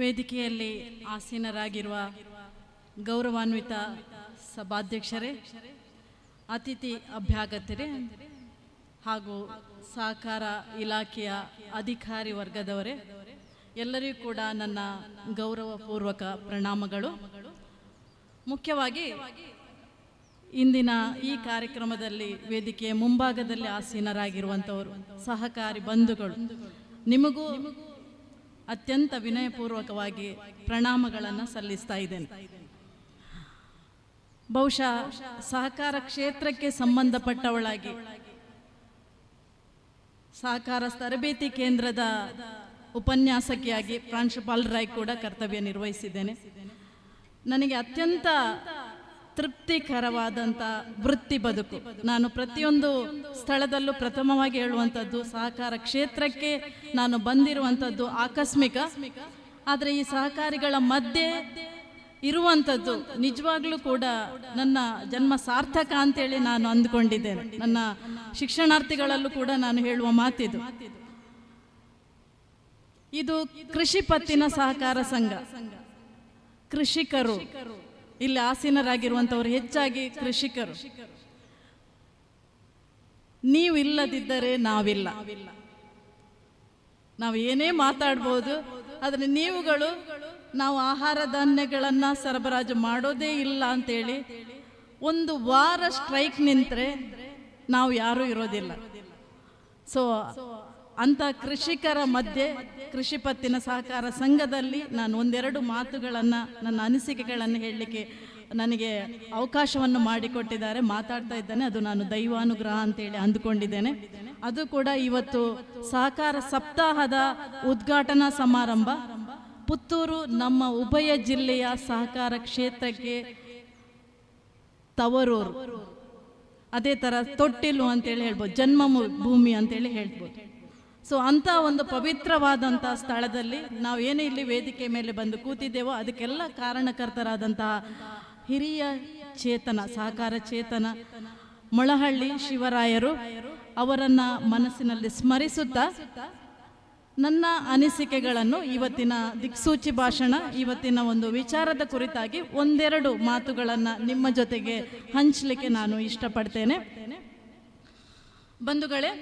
ವೇದಿಕೆಯಲ್ಲಿ ಆಸೀನರಾಗಿರುವ ಗೌರವಾನ್ವಿತ ಸಭಾಧ್ಯಕ್ಷರೇ, ಅತಿಥಿ ಅಭ್ಯಾಗತರೇ ಹಾಗೂ ಸಹಕಾರ ಇಲಾಖೆಯ ಅಧಿಕಾರಿ ವರ್ಗದವರೇ, ಎಲ್ಲರಿಗೂ ಕೂಡ ನನ್ನ ಗೌರವಪೂರ್ವಕ ಪ್ರಣಾಮಗಳು. ಮುಖ್ಯವಾಗಿ ಇಂದಿನ ಈ ಕಾರ್ಯಕ್ರಮದಲ್ಲಿ ವೇದಿಕೆಯ ಮುಂಭಾಗದಲ್ಲಿ ಆಸೀನರಾಗಿರುವಂಥವರು ಸಹಕಾರಿ ಬಂಧುಗಳು, ನಿಮಗೂ ಅತ್ಯಂತ ವಿನಯಪೂರ್ವಕವಾಗಿ ಪ್ರಣಾಮಗಳನ್ನು ಸಲ್ಲಿಸ್ತಾ ಇದ್ದೇನೆ. ಬಹುಶಃ ಸಹಕಾರ ಕ್ಷೇತ್ರಕ್ಕೆ ಸಂಬಂಧಪಟ್ಟವಳಾಗಿ ಸಹಕಾರ ತರಬೇತಿ ಕೇಂದ್ರದ ಉಪನ್ಯಾಸಕಿಯಾಗಿ ಪ್ರಾಂಶುಪಾಲರಾಗಿ ಕೂಡ ಕರ್ತವ್ಯ ನಿರ್ವಹಿಸಿದ್ದೇನೆ. ನನಗೆ ಅತ್ಯಂತ ತೃಪ್ತಿಕರವಾದಂಥ ವೃತ್ತಿ ಬದುಕು. ನಾನು ಪ್ರತಿಯೊಂದು ಸ್ಥಳದಲ್ಲೂ ಪ್ರಥಮವಾಗಿ ಹೇಳುವಂಥದ್ದು, ಸಹಕಾರ ಕ್ಷೇತ್ರಕ್ಕೆ ನಾನು ಬಂದಿರುವಂಥದ್ದು ಆಕಸ್ಮಿಕ, ಆದರೆ ಈ ಸಹಕಾರಿಗಳ ಮಧ್ಯೆ ಇರುವಂಥದ್ದು ನಿಜವಾಗ್ಲೂ ಕೂಡ ನನ್ನ ಜನ್ಮ ಸಾರ್ಥಕ ಅಂತೇಳಿ ನಾನು ಅಂದುಕೊಂಡಿದ್ದೇನೆ. ನನ್ನ ಶಿಕ್ಷಣಾರ್ಥಿಗಳಲ್ಲೂ ಕೂಡ ನಾನು ಹೇಳುವ ಮಾತಿದು. ಇದು ಕೃಷಿ ಪತ್ತಿನ ಸಹಕಾರ ಸಂಘ. ಕೃಷಿಕರು ಇಲ್ಲಿ ಆಸೀನರಾಗಿರುವಂಥವ್ರು ಹೆಚ್ಚಾಗಿ ಕೃಷಿಕರು. ನೀವು ಇಲ್ಲದಿದ್ದರೆ ನಾವಿಲ್ಲ. ನಾವು ಏನೇ ಮಾತಾಡ್ಬೋದು, ಆದರೆ ನೀವುಗಳು ನಾವು ಆಹಾರ ಧಾನ್ಯಗಳನ್ನು ಸರಬರಾಜು ಮಾಡೋದೇ ಇಲ್ಲ ಅಂತೇಳಿ ಒಂದು ವಾರ ಸ್ಟ್ರೈಕ್ ನಿಂತರೆ ನಾವು ಯಾರೂ ಇರೋದಿಲ್ಲ. ಸೊ ಅಂಥ ಕೃಷಿಕರ ಮಧ್ಯೆ ಕೃಷಿ ಪತ್ತಿನ ಸಹಕಾರ ಸಂಘದಲ್ಲಿ ನಾನು ಒಂದೆರಡು ಮಾತುಗಳನ್ನು, ನನ್ನ ಅನಿಸಿಕೆಗಳನ್ನು ಹೇಳಲಿಕ್ಕೆ ನನಗೆ ಅವಕಾಶವನ್ನು ಮಾಡಿಕೊಟ್ಟಿದ್ದಾರೆ. ಮಾತಾಡ್ತಾ ಇದ್ದೇನೆ, ಅದು ನಾನು ದೈವಾನುಗ್ರಹ ಅಂತೇಳಿ ಅಂದುಕೊಂಡಿದ್ದೇನೆ. ಅದು ಕೂಡ ಇವತ್ತು ಸಹಕಾರ ಸಪ್ತಾಹದ ಉದ್ಘಾಟನಾ ಸಮಾರಂಭ. ಪುತ್ತೂರು ನಮ್ಮ ಉಭಯ ಜಿಲ್ಲೆಯ ಸಹಕಾರ ಕ್ಷೇತ್ರಕ್ಕೆ ತವರೂರು, ಅದೇ ಥರ ತೊಟ್ಟಿಲು ಅಂತೇಳಿ ಹೇಳ್ಬೋದು, ಜನ್ಮ ಭೂಮಿ ಅಂತೇಳಿ ಹೇಳ್ಬೋದು. ಸೊ ಅಂಥ ಒಂದು ಪವಿತ್ರವಾದಂಥ ಸ್ಥಳದಲ್ಲಿ ನಾವು ಏನೇ ಇಲ್ಲಿ ವೇದಿಕೆ ಮೇಲೆ ಬಂದು ಕೂತಿದ್ದೇವೋ ಅದಕ್ಕೆಲ್ಲ ಕಾರಣಕರ್ತರಾದಂತಹ ಹಿರಿಯ ಚೇತನ, ಸಹಕಾರ ಚೇತನ ಮೊಳಹಳ್ಳಿ ಶಿವರಾಯರು ಅವರನ್ನು ಮನಸ್ಸಿನಲ್ಲಿ ಸ್ಮರಿಸುತ್ತಾ ನನ್ನ ಅನಿಸಿಕೆಗಳನ್ನು, ಇವತ್ತಿನ ದಿಕ್ಸೂಚಿ ಭಾಷಣ, ಇವತ್ತಿನ ಒಂದು ವಿಚಾರದ ಕುರಿತಾಗಿ ಒಂದೆರಡು ಮಾತುಗಳನ್ನು ನಿಮ್ಮ ಜೊತೆಗೆ ಹಂಚಲಿಕ್ಕೆ ನಾನು ಇಷ್ಟಪಡ್ತೇನೆ. ಬಂಧುಗಳೇ,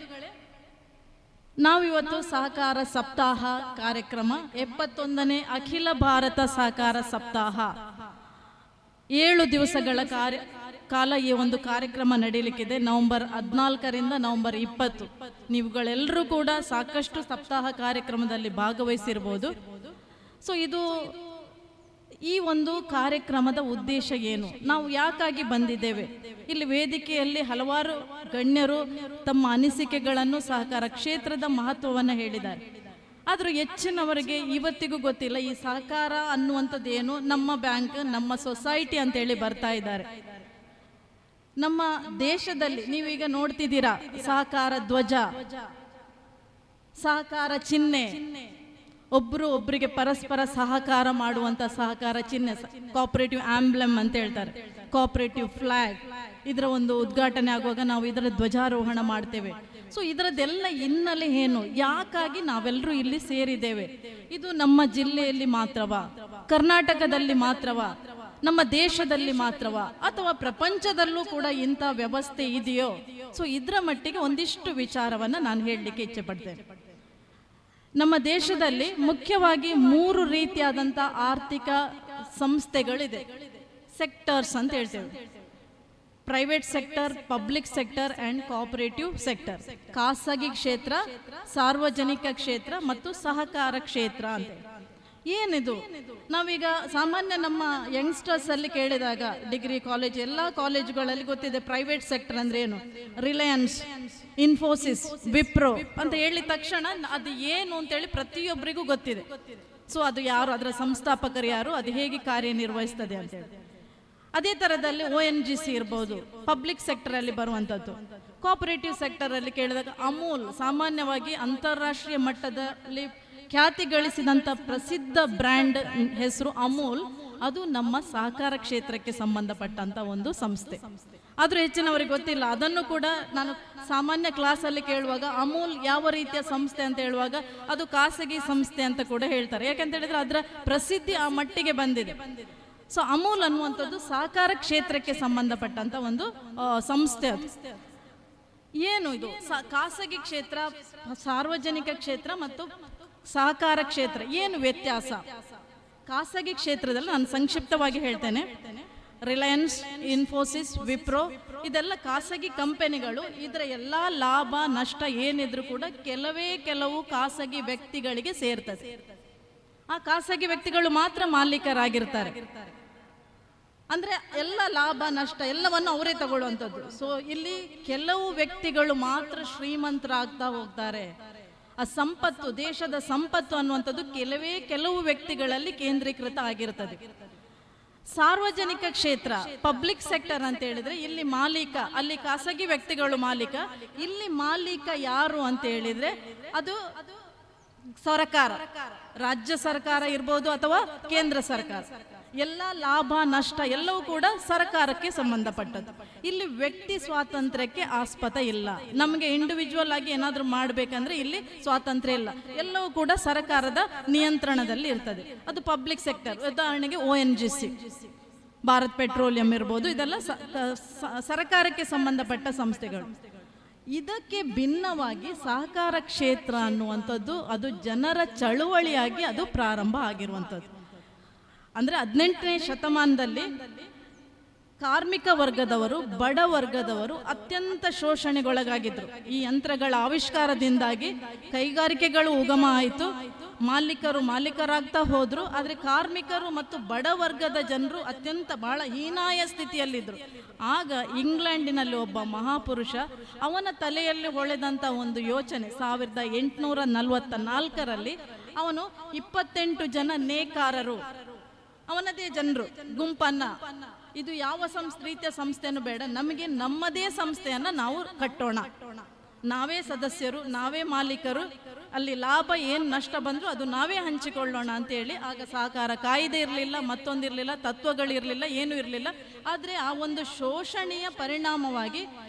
ನಾವಿವತ್ತು ಸಹಕಾರ ಸಪ್ತಾಹ ಕಾರ್ಯಕ್ರಮ 71ನೇ ಅಖಿಲ ಭಾರತ ಸಹಕಾರ ಸಪ್ತಾಹ 7 ದಿವಸಗಳ ಕಾಲ ಈ ಒಂದು ಕಾರ್ಯಕ್ರಮ ನಡೆಯಲಿಕ್ಕಿದೆ. November 14ರಿಂದ November 20. ನೀವುಗಳೆಲ್ಲರೂ ಕೂಡ ಸಾಕಷ್ಟು ಸಪ್ತಾಹ ಕಾರ್ಯಕ್ರಮದಲ್ಲಿ ಭಾಗವಹಿಸಿರ್ಬೋದು. ಸೊ ಈ ಒಂದು ಕಾರ್ಯಕ್ರಮದ ಉದ್ದೇಶ ಏನು, ನಾವು ಯಾಕಾಗಿ ಬಂದಿದ್ದೇವೆ, ಇಲ್ಲಿ ವೇದಿಕೆಯಲ್ಲಿ ಹಲವಾರು ಗಣ್ಯರು ತಮ್ಮ ಅನಿಸಿಕೆಗಳನ್ನು ಸಹಕಾರ ಕ್ಷೇತ್ರದ ಮಹತ್ವವನ್ನು ಹೇಳಿದ್ದಾರೆ. ಆದರೂ ಹೆಚ್ಚಿನವರಿಗೆ ಇವತ್ತಿಗೂ ಗೊತ್ತಿಲ್ಲ ಈ ಸಹಕಾರ ಅನ್ನುವಂಥದ್ದು ಏನು, ನಮ್ಮ ಬ್ಯಾಂಕ್, ನಮ್ಮ ಸೊಸೈಟಿ ಅಂತೇಳಿ ಬರ್ತಾ ಇದ್ದಾರೆ. ನಮ್ಮ ದೇಶದಲ್ಲಿ ನೀವೀಗ ನೋಡ್ತಿದ್ದೀರಾ, ಸಹಕಾರ ಧ್ವಜ, ಸಹಕಾರ ಚಿಹ್ನೆ, ಒಬ್ಬರಿಗೆ ಪರಸ್ಪರ ಸಹಕಾರ ಮಾಡುವಂಥ ಸಹಕಾರ ಚಿಹ್ನೆ, ಕೋಆಪರೇಟಿವ್ ಆಂಬ್ಲೆಮ್ ಅಂತ ಹೇಳ್ತಾರೆ, ಕೋಆಪರೇಟಿವ್ ಫ್ಲಾಗ್. ಇದರ ಒಂದು ಉದ್ಘಾಟನೆ ಆಗುವಾಗ ನಾವು ಇದರ ಧ್ವಜಾರೋಹಣ ಮಾಡ್ತೇವೆ. ಸೊ ಇದರದ್ದೆಲ್ಲ ಹಿನ್ನೆಲೆ ಏನು, ಯಾಕಾಗಿ ನಾವೆಲ್ಲರೂ ಇಲ್ಲಿ ಸೇರಿದ್ದೇವೆ, ಇದು ನಮ್ಮ ಜಿಲ್ಲೆಯಲ್ಲಿ ಮಾತ್ರವಾ, ಕರ್ನಾಟಕದಲ್ಲಿ ಮಾತ್ರವಾ, ನಮ್ಮ ದೇಶದಲ್ಲಿ ಮಾತ್ರವಾ, ಅಥವಾ ಪ್ರಪಂಚದಲ್ಲೂ ಕೂಡ ಇಂಥ ವ್ಯವಸ್ಥೆ ಇದೆಯೋ? ಸೊ ಇದರ ಮಟ್ಟಿಗೆ ಒಂದಿಷ್ಟು ವಿಚಾರವನ್ನು ನಾನು ಹೇಳಲಿಕ್ಕೆ ಇಚ್ಛೆ ಪಡ್ತೇನೆ. ನಮ್ಮ ದೇಶದಲ್ಲಿ ಮುಖ್ಯವಾಗಿ 3 ರೀತಿಯಾದಂಥ ಆರ್ಥಿಕ ಸಂಸ್ಥೆಗಳಿದೆ, ಸೆಕ್ಟರ್ಸ್ ಅಂತ ಹೇಳ್ತೇವೆ. Private sector, public sector and cooperative sector. ಖಾಸಗಿ ಕ್ಷೇತ್ರ, ಸಾರ್ವಜನಿಕ ಕ್ಷೇತ್ರ ಮತ್ತು ಸಹಕಾರ ಕ್ಷೇತ್ರ ಅಂತ. ಏನಿದು, ನಾವೀಗ ಸಾಮಾನ್ಯ ನಮ್ಮ ಯಂಗ್ಸ್ಟರ್ಸ್ ಅಲ್ಲಿ ಕೇಳಿದಾಗ ಡಿಗ್ರಿ ಕಾಲೇಜ್ ಎಲ್ಲ ಕಾಲೇಜುಗಳಲ್ಲಿ ಗೊತ್ತಿದೆ ಪ್ರೈವೇಟ್ ಸೆಕ್ಟರ್ ಅಂದ್ರೆ ಏನು, ರಿಲಯನ್ಸ್, ಇನ್ಫೋಸಿಸ್, ವಿಪ್ರೋ ಅಂತ ಹೇಳಿದ ತಕ್ಷಣ ಅದು ಏನು ಅಂತೇಳಿ ಪ್ರತಿಯೊಬ್ಬರಿಗೂ ಗೊತ್ತಿದೆ. ಸೊ ಅದು ಯಾರು, ಅದರ ಸಂಸ್ಥಾಪಕರು ಯಾರು, ಅದು ಹೇಗೆ ಕಾರ್ಯನಿರ್ವಹಿಸ್ತದೆ ಅಂತೇಳಿ. ಅದೇ ಥರದಲ್ಲಿ ONGC ಇರ್ಬೋದು, ಪಬ್ಲಿಕ್ ಸೆಕ್ಟರ್ ಅಲ್ಲಿ ಬರುವಂಥದ್ದು. ಕೋಆಪರೇಟಿವ್ ಸೆಕ್ಟರ್ ಅಲ್ಲಿ ಕೇಳಿದಾಗ ಅಮೂಲ್, ಸಾಮಾನ್ಯವಾಗಿ ಅಂತಾರಾಷ್ಟ್ರೀಯ ಮಟ್ಟದಲ್ಲಿ ಖ್ಯಾತಿ ಗಳಿಸಿದಂಥ ಪ್ರಸಿದ್ಧ ಬ್ರ್ಯಾಂಡ್ ಹೆಸರು ಅಮೂಲ್, ಅದು ನಮ್ಮ ಸಹಕಾರ ಕ್ಷೇತ್ರಕ್ಕೆ ಸಂಬಂಧಪಟ್ಟಂತ ಒಂದು ಸಂಸ್ಥೆ. ಆದರೂ ಹೆಚ್ಚಿನವರಿಗೆ ಗೊತ್ತಿಲ್ಲ. ಅದನ್ನು ಕೂಡ ನಾನು ಸಾಮಾನ್ಯ ಕ್ಲಾಸಲ್ಲಿ ಕೇಳುವಾಗ ಅಮೂಲ್ ಯಾವ ರೀತಿಯ ಸಂಸ್ಥೆ ಅಂತ ಹೇಳುವಾಗ ಅದು ಖಾಸಗಿ ಸಂಸ್ಥೆ ಅಂತ ಕೂಡ ಹೇಳ್ತಾರೆ. ಯಾಕಂತ ಹೇಳಿದ್ರೆ ಅದರ ಪ್ರಸಿದ್ಧಿ ಆ ಮಟ್ಟಿಗೆ ಬಂದಿದೆ. ಸೊ ಅಮೂಲ್ ಅನ್ನುವಂಥದ್ದು ಸಹಕಾರ ಕ್ಷೇತ್ರಕ್ಕೆ ಸಂಬಂಧಪಟ್ಟಂತ ಒಂದು ಸಂಸ್ಥೆ. ಅದು ಏನು, ಇದು ಖಾಸಗಿ ಕ್ಷೇತ್ರ, ಸಾರ್ವಜನಿಕ ಕ್ಷೇತ್ರ ಮತ್ತು ಸಹಕಾರ ಕ್ಷೇತ್ರ, ಏನು ವ್ಯತ್ಯಾಸ? ಖಾಸಗಿ ಕ್ಷೇತ್ರದಲ್ಲಿ ನಾನು ಸಂಕ್ಷಿಪ್ತವಾಗಿ ಹೇಳ್ತೇನೆ. ರಿಲಯನ್ಸ್, ಇನ್ಫೋಸಿಸ್, ವಿಪ್ರೋ ಇದೆಲ್ಲ ಖಾಸಗಿ ಕಂಪನಿಗಳು. ಇದರ ಎಲ್ಲ ಲಾಭ ನಷ್ಟ ಏನಿದ್ರು ಕೂಡ ಕೆಲವು ಖಾಸಗಿ ವ್ಯಕ್ತಿಗಳಿಗೆ ಸೇರ್ತದೆ. ಆ ಖಾಸಗಿ ವ್ಯಕ್ತಿಗಳು ಮಾತ್ರ ಮಾಲೀಕರಾಗಿರ್ತಾರೆ. ಅಂದ್ರೆ ಎಲ್ಲ ಲಾಭ ನಷ್ಟ ಎಲ್ಲವನ್ನು ಅವರೇ ತಗೊಳ್ಳುವಂಥದ್ದು. ಸೊ ಇಲ್ಲಿ ಕೆಲವು ವ್ಯಕ್ತಿಗಳು ಮಾತ್ರ ಶ್ರೀಮಂತರಾಗ್ತಾ ಹೋಗ್ತಾರೆ. ಆ ಸಂಪತ್ತು, ದೇಶದ ಸಂಪತ್ತು ಅನ್ನುವಂಥದ್ದು ಕೆಲವು ವ್ಯಕ್ತಿಗಳಲ್ಲಿ ಕೇಂದ್ರೀಕೃತ ಆಗಿರ್ತದೆ. ಸಾರ್ವಜನಿಕ ಕ್ಷೇತ್ರ, ಪಬ್ಲಿಕ್ ಸೆಕ್ಟರ್ ಅಂತ ಹೇಳಿದ್ರೆ ಇಲ್ಲಿ ಮಾಲೀಕ, ಅಲ್ಲಿ ಖಾಸಗಿ ವ್ಯಕ್ತಿಗಳು ಮಾಲೀಕ. ಇಲ್ಲಿ ಮಾಲೀಕ ಯಾರು ಅಂತ ಹೇಳಿದ್ರೆ ಅದು ಸರ್ಕಾರ, ರಾಜ್ಯ ಸರ್ಕಾರ ಇರ್ಬೋದು ಅಥವಾ ಕೇಂದ್ರ ಸರ್ಕಾರ. ಎಲ್ಲ ಲಾಭ ನಷ್ಟ ಎಲ್ಲವೂ ಕೂಡ ಸರ್ಕಾರಕ್ಕೆ ಸಂಬಂಧಪಟ್ಟದ್ದು. ಇಲ್ಲಿ ವ್ಯಕ್ತಿ ಸ್ವಾತಂತ್ರ್ಯಕ್ಕೆ ಆಸ್ಪದ ಇಲ್ಲ. ನಮಗೆ ಇಂಡಿವಿಜುವಲ್ ಆಗಿ ಏನಾದರೂ ಮಾಡಬೇಕಂದ್ರೆ ಇಲ್ಲಿ ಸ್ವಾತಂತ್ರ್ಯ ಇಲ್ಲ. ಎಲ್ಲವೂ ಕೂಡ ಸರ್ಕಾರದ ನಿಯಂತ್ರಣದಲ್ಲಿ ಇರ್ತದೆ. ಅದು ಪಬ್ಲಿಕ್ ಸೆಕ್ಟರ್. ಉದಾಹರಣೆಗೆ ONGC, ಭಾರತ್ ಪೆಟ್ರೋಲಿಯಂ ಇರ್ಬೋದು, ಇದೆಲ್ಲ ಸರ್ಕಾರಕ್ಕೆ ಸಂಬಂಧಪಟ್ಟ ಸಂಸ್ಥೆಗಳು. ಇದಕ್ಕೆ ಭಿನ್ನವಾಗಿ ಸಹಕಾರ ಕ್ಷೇತ್ರ ಅನ್ನುವಂಥದ್ದು ಅದು ಜನರ ಚಳುವಳಿಯಾಗಿ ಅದು ಪ್ರಾರಂಭ ಆಗಿರುವಂಥದ್ದು. ಅಂದರೆ 18ನೇ ಶತಮಾನದಲ್ಲಿ ಕಾರ್ಮಿಕ ವರ್ಗದವರು, ಬಡ ವರ್ಗದವರು ಅತ್ಯಂತ ಶೋಷಣೆಗೊಳಗಾಗಿದ್ರು. ಈ ಯಂತ್ರಗಳ ಆವಿಷ್ಕಾರದಿಂದಾಗಿ ಕೈಗಾರಿಕೆಗಳು ಉಗಮ ಆಯಿತು, ಮಾಲೀಕರಾಗ್ತಾ ಹೋದ್ರು. ಆದರೆ ಕಾರ್ಮಿಕರು ಮತ್ತು ಬಡ ವರ್ಗದ ಜನರು ಬಹಳ ಹೀನಾಯ ಸ್ಥಿತಿಯಲ್ಲಿದ್ದರು. ಆಗ ಇಂಗ್ಲೆಂಡಿನಲ್ಲಿ ಒಬ್ಬ ಮಹಾಪುರುಷ, ಅವನ ತಲೆಯಲ್ಲಿ ಹೊಳೆದಂಥ ಒಂದು ಯೋಚನೆ 1844ರಲ್ಲಿ ಅವನು 28 ಜನ ನೇಕಾರರು, ಅವನದೇ ಜನರು ಗುಂಪನ್ನ, ಇದು ಯಾವ ರೀತಿಯ ಸಂಸ್ಥೆಯನ್ನು ಬೇಡ, ನಮಗೆ ನಮ್ಮದೇ ಸಂಸ್ಥೆಯನ್ನ ನಾವು ಕಟ್ಟೋಣ, ನಾವೇ ಸದಸ್ಯರು, ನಾವೇ ಮಾಲೀಕರು, ಅಲ್ಲಿ ಲಾಭ ಏನು ನಷ್ಟ ಬಂದರೂ ಅದು ನಾವೇ ಹಂಚಿಕೊಳ್ಳೋಣ ಅಂತೇಳಿ. ಆಗ ಸಹಕಾರ ಕಾಯ್ದೆ ಇರಲಿಲ್ಲ, ಮತ್ತೊಂದಿರಲಿಲ್ಲ, ತತ್ವಗಳಿರಲಿಲ್ಲ, ಏನೂ ಇರಲಿಲ್ಲ. ಆದರೆ ಆ ಒಂದು ಶೋಷಣೆಯ ಪರಿಣಾಮವಾಗಿ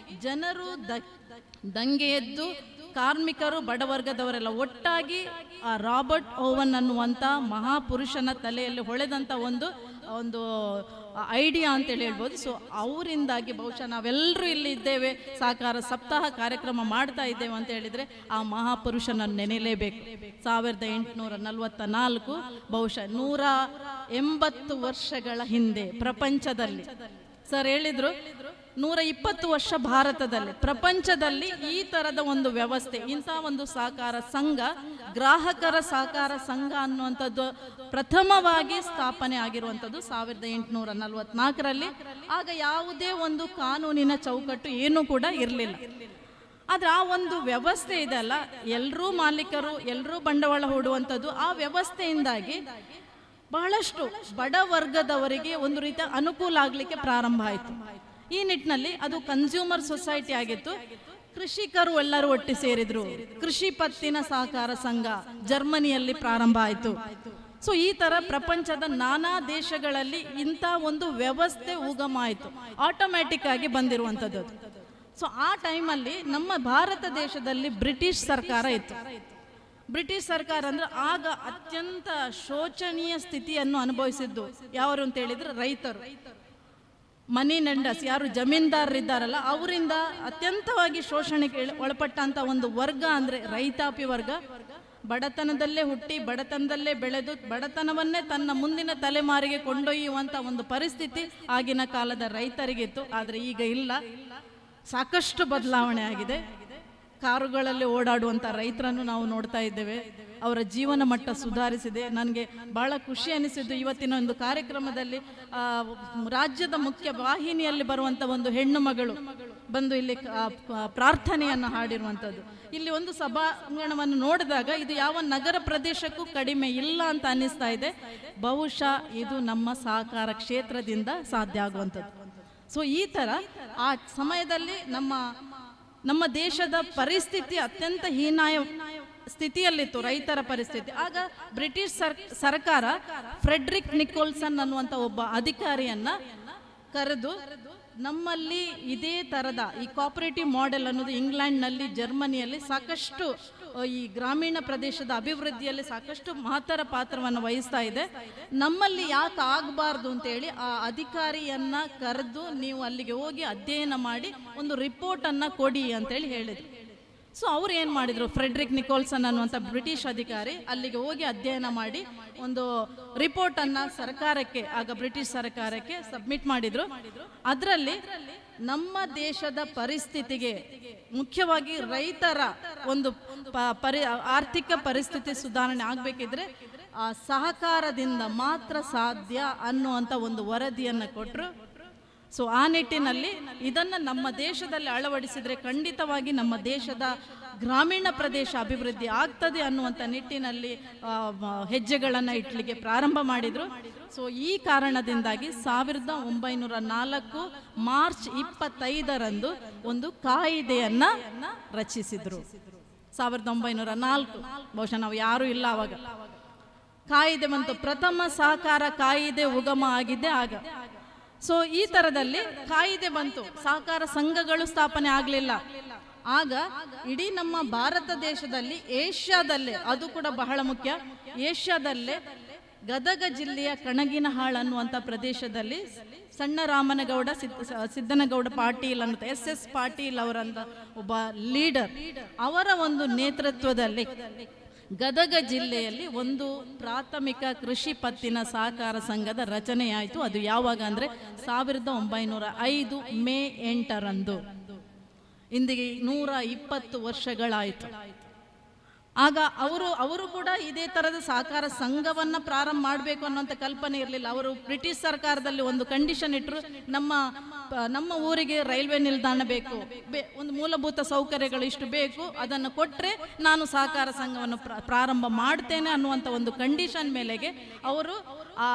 ಜನರು ದಂಗೆ ಎದ್ದು ಕಾರ್ಮಿಕರು, ಬಡವರ್ಗದವರೆಲ್ಲ ಒಟ್ಟಾಗಿ ಆ ರಾಬರ್ಟ್ ಓವನ್ ಅನ್ನುವಂಥ ಮಹಾಪುರುಷನ ತಲೆಯಲ್ಲಿ ಹೊಳೆದಂಥ ಒಂದು ಐಡಿಯಾ ಅಂತೇಳಿ ಹೇಳ್ಬೋದು. ಸೊ ಅವರಿಂದಾಗಿ ಬಹುಶಃ ನಾವೆಲ್ಲರೂ ಇಲ್ಲಿ ಇದ್ದೇವೆ, ಸಹಕಾರ ಸಪ್ತಾಹ ಕಾರ್ಯಕ್ರಮ ಮಾಡ್ತಾ ಇದ್ದೇವೆ ಅಂತ ಹೇಳಿದರೆ ಆ ಮಹಾಪುರುಷನನ್ನು ನೆನೆಯಲೇಬೇಕು. 1844 ಬಹುಶಃ 180 ವರ್ಷಗಳ ಹಿಂದೆ ಪ್ರಪಂಚದಲ್ಲಿ, ಸರ್ ಹೇಳಿದ್ರು 120 ವರ್ಷ ಭಾರತದಲ್ಲಿ, ಪ್ರಪಂಚದಲ್ಲಿ ಈ ಥರದ ಒಂದು ವ್ಯವಸ್ಥೆ, ಇಂಥ ಒಂದು ಸಹಕಾರ ಸಂಘ, ಗ್ರಾಹಕರ ಸಹಕಾರ ಸಂಘ ಅನ್ನುವಂಥದ್ದು ಪ್ರಥಮವಾಗಿ ಸ್ಥಾಪನೆ ಆಗಿರುವಂಥದ್ದು 1844ರಲ್ಲಿ. ಆಗ ಯಾವುದೇ ಒಂದು ಕಾನೂನಿನ ಚೌಕಟ್ಟು ಏನೂ ಕೂಡ ಇರಲಿಲ್ಲ. ಆದರೆ ಆ ಒಂದು ವ್ಯವಸ್ಥೆ ಇದೆಲ್ಲ, ಎಲ್ಲರೂ ಮಾಲೀಕರು, ಎಲ್ಲರೂ ಬಂಡವಾಳ ಹೂಡುವಂಥದ್ದು, ಆ ವ್ಯವಸ್ಥೆಯಿಂದಾಗಿ ಬಹಳಷ್ಟು ಬಡ ವರ್ಗದವರಿಗೆ ಒಂದು ರೀತಿಯ ಅನುಕೂಲ ಆಗಲಿಕ್ಕೆ ಪ್ರಾರಂಭ ಆಯಿತು. ಈ ನಿಟ್ಟಿನಲ್ಲಿ ಅದು ಕನ್ಸ್ಯೂಮರ್ ಸೊಸೈಟಿ ಆಗಿತ್ತು. ಕೃಷಿಕರು ಎಲ್ಲರೂ ಒಟ್ಟಿ ಸೇರಿದ್ರು. ಕೃಷಿ ಪತ್ತಿನ ಸಹಕಾರ ಸಂಘ ಜರ್ಮನಿಯಲ್ಲಿ ಪ್ರಾರಂಭ ಆಯಿತು. ಸೊ ಈ ಥರ ಪ್ರಪಂಚದ ನಾನಾ ದೇಶಗಳಲ್ಲಿ ಇಂಥ ಒಂದು ವ್ಯವಸ್ಥೆ ಉಗಮ ಆಯಿತು, ಆಟೋಮ್ಯಾಟಿಕ್ ಆಗಿ ಬಂದಿರುವಂಥದ್ದು. ಸೊ ಆ ಟೈಮಲ್ಲಿ ನಮ್ಮ ಭಾರತ ದೇಶದಲ್ಲಿ ಬ್ರಿಟಿಷ್ ಸರ್ಕಾರ ಇತ್ತು. ಬ್ರಿಟಿಷ್ ಸರ್ಕಾರ ಅಂದ್ರೆ ಆಗ ಅತ್ಯಂತ ಶೋಚನೀಯ ಸ್ಥಿತಿಯನ್ನು ಅನುಭವಿಸಿದ್ದು ಯಾರು ಅಂತ ಹೇಳಿದ್ರೆ ರೈತರು, ಮನಿ ಲೆಂಡರ್ಸ್, ಯಾರು ಜಮೀನ್ದಾರರಿದ್ದಾರಲ್ಲ ಅವರಿಂದ ಅತ್ಯಂತವಾಗಿ ಶೋಷಣೆಗೆ ಒಳಪಟ್ಟಂತ ಒಂದು ವರ್ಗ ಅಂದ್ರೆ ರೈತಾಪಿ ವರ್ಗ. ಬಡತನದಲ್ಲೇ ಹುಟ್ಟಿ ಬಡತನದಲ್ಲೇ ಬೆಳೆದು ಬಡತನವನ್ನೇ ತನ್ನ ಮುಂದಿನ ತಲೆಮಾರಿಗೆ ಕೊಂಡೊಯ್ಯುವಂತ ಒಂದು ಪರಿಸ್ಥಿತಿ ಆಗಿನ ಕಾಲದ ರೈತರಿಗಿತ್ತು. ಆದರೆ ಈಗ ಇಲ್ಲ, ಸಾಕಷ್ಟು ಬದಲಾವಣೆ ಆಗಿದೆ. ಕಾರುಗಳಲ್ಲಿ ಓಡಾಡುವಂಥ ರೈತರನ್ನು ನಾವು ನೋಡ್ತಾ ಇದ್ದೇವೆ. ಅವರ ಜೀವನ ಮಟ್ಟ ಸುಧಾರಿಸಿದೆ. ನನಗೆ ಬಹಳ ಖುಷಿ ಅನಿಸಿದ್ದು ಇವತ್ತಿನ ಒಂದು ಕಾರ್ಯಕ್ರಮದಲ್ಲಿ ರಾಜ್ಯದ ಮುಖ್ಯ ವಾಹಿನಿಯಲ್ಲಿ ಬರುವಂಥ ಒಂದು ಹೆಣ್ಣು ಮಗಳು ಬಂದು ಇಲ್ಲಿ ಪ್ರಾರ್ಥನೆಯನ್ನು ಹಾಡಿರುವಂಥದ್ದು. ಇಲ್ಲಿ ಒಂದು ಸಭಾಂಗಣವನ್ನು ನೋಡಿದಾಗ ಇದು ಯಾವ ನಗರ ಪ್ರದೇಶಕ್ಕೂ ಕಡಿಮೆ ಇಲ್ಲ ಅಂತ ಅನ್ನಿಸ್ತಾ ಇದೆ. ಬಹುಶಃ ಇದು ನಮ್ಮ ಸಹಕಾರ ಕ್ಷೇತ್ರದಿಂದ ಸಾಧ್ಯ ಆಗುವಂಥದ್ದು. ಸೊ ಈ ಥರ ಆ ಸಮಯದಲ್ಲಿ ನಮ್ಮ ದೇಶದ ಪರಿಸ್ಥಿತಿ ಅತ್ಯಂತ ಹೀನಾಯ ಸ್ಥಿತಿಯಲ್ಲಿತ್ತು, ರೈತರ ಪರಿಸ್ಥಿತಿ. ಆಗ ಬ್ರಿಟಿಷ್ ಸರ್ಕಾರ ಫ್ರೆಡ್ರಿಕ್ ನಿಕೋಲ್ಸನ್ ಅನ್ನುವಂಥ ಒಬ್ಬ ಅಧಿಕಾರಿಯನ್ನ ಕರೆದು ನಮ್ಮಲ್ಲಿ ಇದೇ ಥರದ ಈ ಕೋಆಪರೇಟಿವ್ ಮಾಡೆಲ್ ಅನ್ನೋದು ಇಂಗ್ಲೆಂಡ್ನಲ್ಲಿ, ಜರ್ಮನಿಯಲ್ಲಿ ಸಾಕಷ್ಟು ಈ ಗ್ರಾಮೀಣ ಪ್ರದೇಶದ ಅಭಿವೃದ್ಧಿಯಲ್ಲಿ ಸಾಕಷ್ಟು ಮಹತ್ತರ ಪಾತ್ರವನ್ನು ವಹಿಸ್ತಾ ಇದೆ, ನಮ್ಮಲ್ಲಿ ಯಾಕೆ ಆಗಬಾರ್ದು ಅಂತೇಳಿ ಆ ಅಧಿಕಾರಿಯನ್ನ ಕರೆದು ನೀವು ಅಲ್ಲಿಗೆ ಹೋಗಿ ಅಧ್ಯಯನ ಮಾಡಿ ಒಂದು ರಿಪೋರ್ಟನ್ನು ಕೊಡಿ ಅಂತೇಳಿ ಹೇಳಿದರು. ಸೊ ಅವ್ರು ಏನು ಮಾಡಿದರು, ಫ್ರೆಡ್ರಿಕ್ ನಿಕೋಲ್ಸನ್ ಅನ್ನುವಂಥ ಬ್ರಿಟಿಷ್ ಅಧಿಕಾರಿ ಅಲ್ಲಿಗೆ ಹೋಗಿ ಅಧ್ಯಯನ ಮಾಡಿ ಒಂದು ರಿಪೋರ್ಟನ್ನು ಸರ್ಕಾರಕ್ಕೆ, ಆಗ ಬ್ರಿಟಿಷ್ ಸರ್ಕಾರಕ್ಕೆ ಸಬ್ಮಿಟ್ ಮಾಡಿದರು. ಅದರಲ್ಲಿ ನಮ್ಮ ದೇಶದ ಪರಿಸ್ಥಿತಿಗೆ ಮುಖ್ಯವಾಗಿ ರೈತರ ಒಂದು ಆರ್ಥಿಕ ಪರಿಸ್ಥಿತಿ ಸುಧಾರಣೆ ಆಗಬೇಕಿದ್ರೆ ಸಹಕಾರದಿಂದ ಮಾತ್ರ ಸಾಧ್ಯ ಅನ್ನುವಂಥ ಒಂದು ವರದಿಯನ್ನು ಕೊಟ್ಟರು. ಸೊ ಆ ನಿಟ್ಟಿನಲ್ಲಿ ಇದನ್ನು ನಮ್ಮ ದೇಶದಲ್ಲಿ ಅಳವಡಿಸಿದರೆ ಖಂಡಿತವಾಗಿ ನಮ್ಮ ದೇಶದ ಗ್ರಾಮೀಣ ಪ್ರದೇಶ ಅಭಿವೃದ್ಧಿ ಆಗ್ತದೆ ಅನ್ನುವಂಥ ನಿಟ್ಟಿನಲ್ಲಿ ಹೆಜ್ಜೆಗಳನ್ನು ಇಟ್ಲಿಕ್ಕೆ ಪ್ರಾರಂಭ ಮಾಡಿದರು. ಸೊ ಈ ಕಾರಣದಿಂದಾಗಿ 1904 ಮಾರ್ಚ್ 25ರಂದು ಒಂದು ಕಾಯಿದೆಯನ್ನು ರಚಿಸಿದರು. 1904 ಬಹುಶಃ ನಾವು ಯಾರೂ ಇಲ್ಲ ಆವಾಗ. ಕಾಯಿದೆ ಬಂತು, ಪ್ರಥಮ ಸಹಕಾರ ಕಾಯಿದೆ ಉಗಮ ಆಗಿದೆ ಆಗ. ಸೊ ಈ ಥರದಲ್ಲಿ ಕಾಯಿದೆ ಬಂತು, ಸಹಕಾರ ಸಂಘಗಳು ಸ್ಥಾಪನೆ ಆಗಲಿಲ್ಲ. ಆಗ ಇಡೀ ನಮ್ಮ ಭಾರತ ದೇಶದಲ್ಲಿ, ಏಷ್ಯಾದಲ್ಲೇ, ಅದು ಕೂಡ ಬಹಳ ಮುಖ್ಯ, ಏಷ್ಯಾದಲ್ಲೇ ಗದಗ ಜಿಲ್ಲೆಯ ಕಣಗಿನಹಾಳ್ ಅನ್ನುವಂಥ ಪ್ರದೇಶದಲ್ಲಿ ಸಣ್ಣ ರಾಮನಗೌಡ ಸಿದ್ದನಗೌಡ ಪಾಟೀಲ್ ಅನ್ನುವಂಥ SS ಪಾಟೀಲ್ ಅವರಂತ ಒಬ್ಬ ಲೀಡರ್, ಅವರ ಒಂದು ನೇತೃತ್ವದಲ್ಲಿ ಗದಗ ಜಿಲ್ಲೆಯಲ್ಲಿ ಒಂದು ಪ್ರಾಥಮಿಕ ಕೃಷಿ ಪತ್ತಿನ ಸಹಕಾರ ಸಂಘದ ರಚನೆಯಾಯಿತು. ಅದು ಯಾವಾಗ ಅಂದರೆ 1905 ಮೇ 8ರಂದು. ಇಂದಿಗೆ 120 ವರ್ಷಗಳಾಯಿತು. ಆಗ ಅವರು ಕೂಡ ಇದೇ ಥರದ ಸಹಕಾರ ಸಂಘವನ್ನು ಪ್ರಾರಂಭ ಮಾಡಬೇಕು ಅನ್ನೋಂಥ ಕಲ್ಪನೆ ಇರಲಿಲ್ಲ. ಅವರು ಬ್ರಿಟಿಷ್ ಸರ್ಕಾರದಲ್ಲಿ ಒಂದು ಕಂಡೀಷನ್ ಇಟ್ಟರು, ನಮ್ಮ ಊರಿಗೆ ರೈಲ್ವೆ ನಿಲ್ದಾಣ ಬೇಕು, ಒಂದು ಮೂಲಭೂತ ಸೌಕರ್ಯಗಳು ಇಷ್ಟು ಬೇಕು, ಅದನ್ನು ಕೊಟ್ಟರೆ ನಾನು ಸಹಕಾರ ಸಂಘವನ್ನು ಪ್ರಾರಂಭ ಮಾಡ್ತೇನೆ ಅನ್ನುವಂಥ ಒಂದು ಕಂಡೀಷನ್ ಮೇಲೆಗೆ ಅವರು ಆ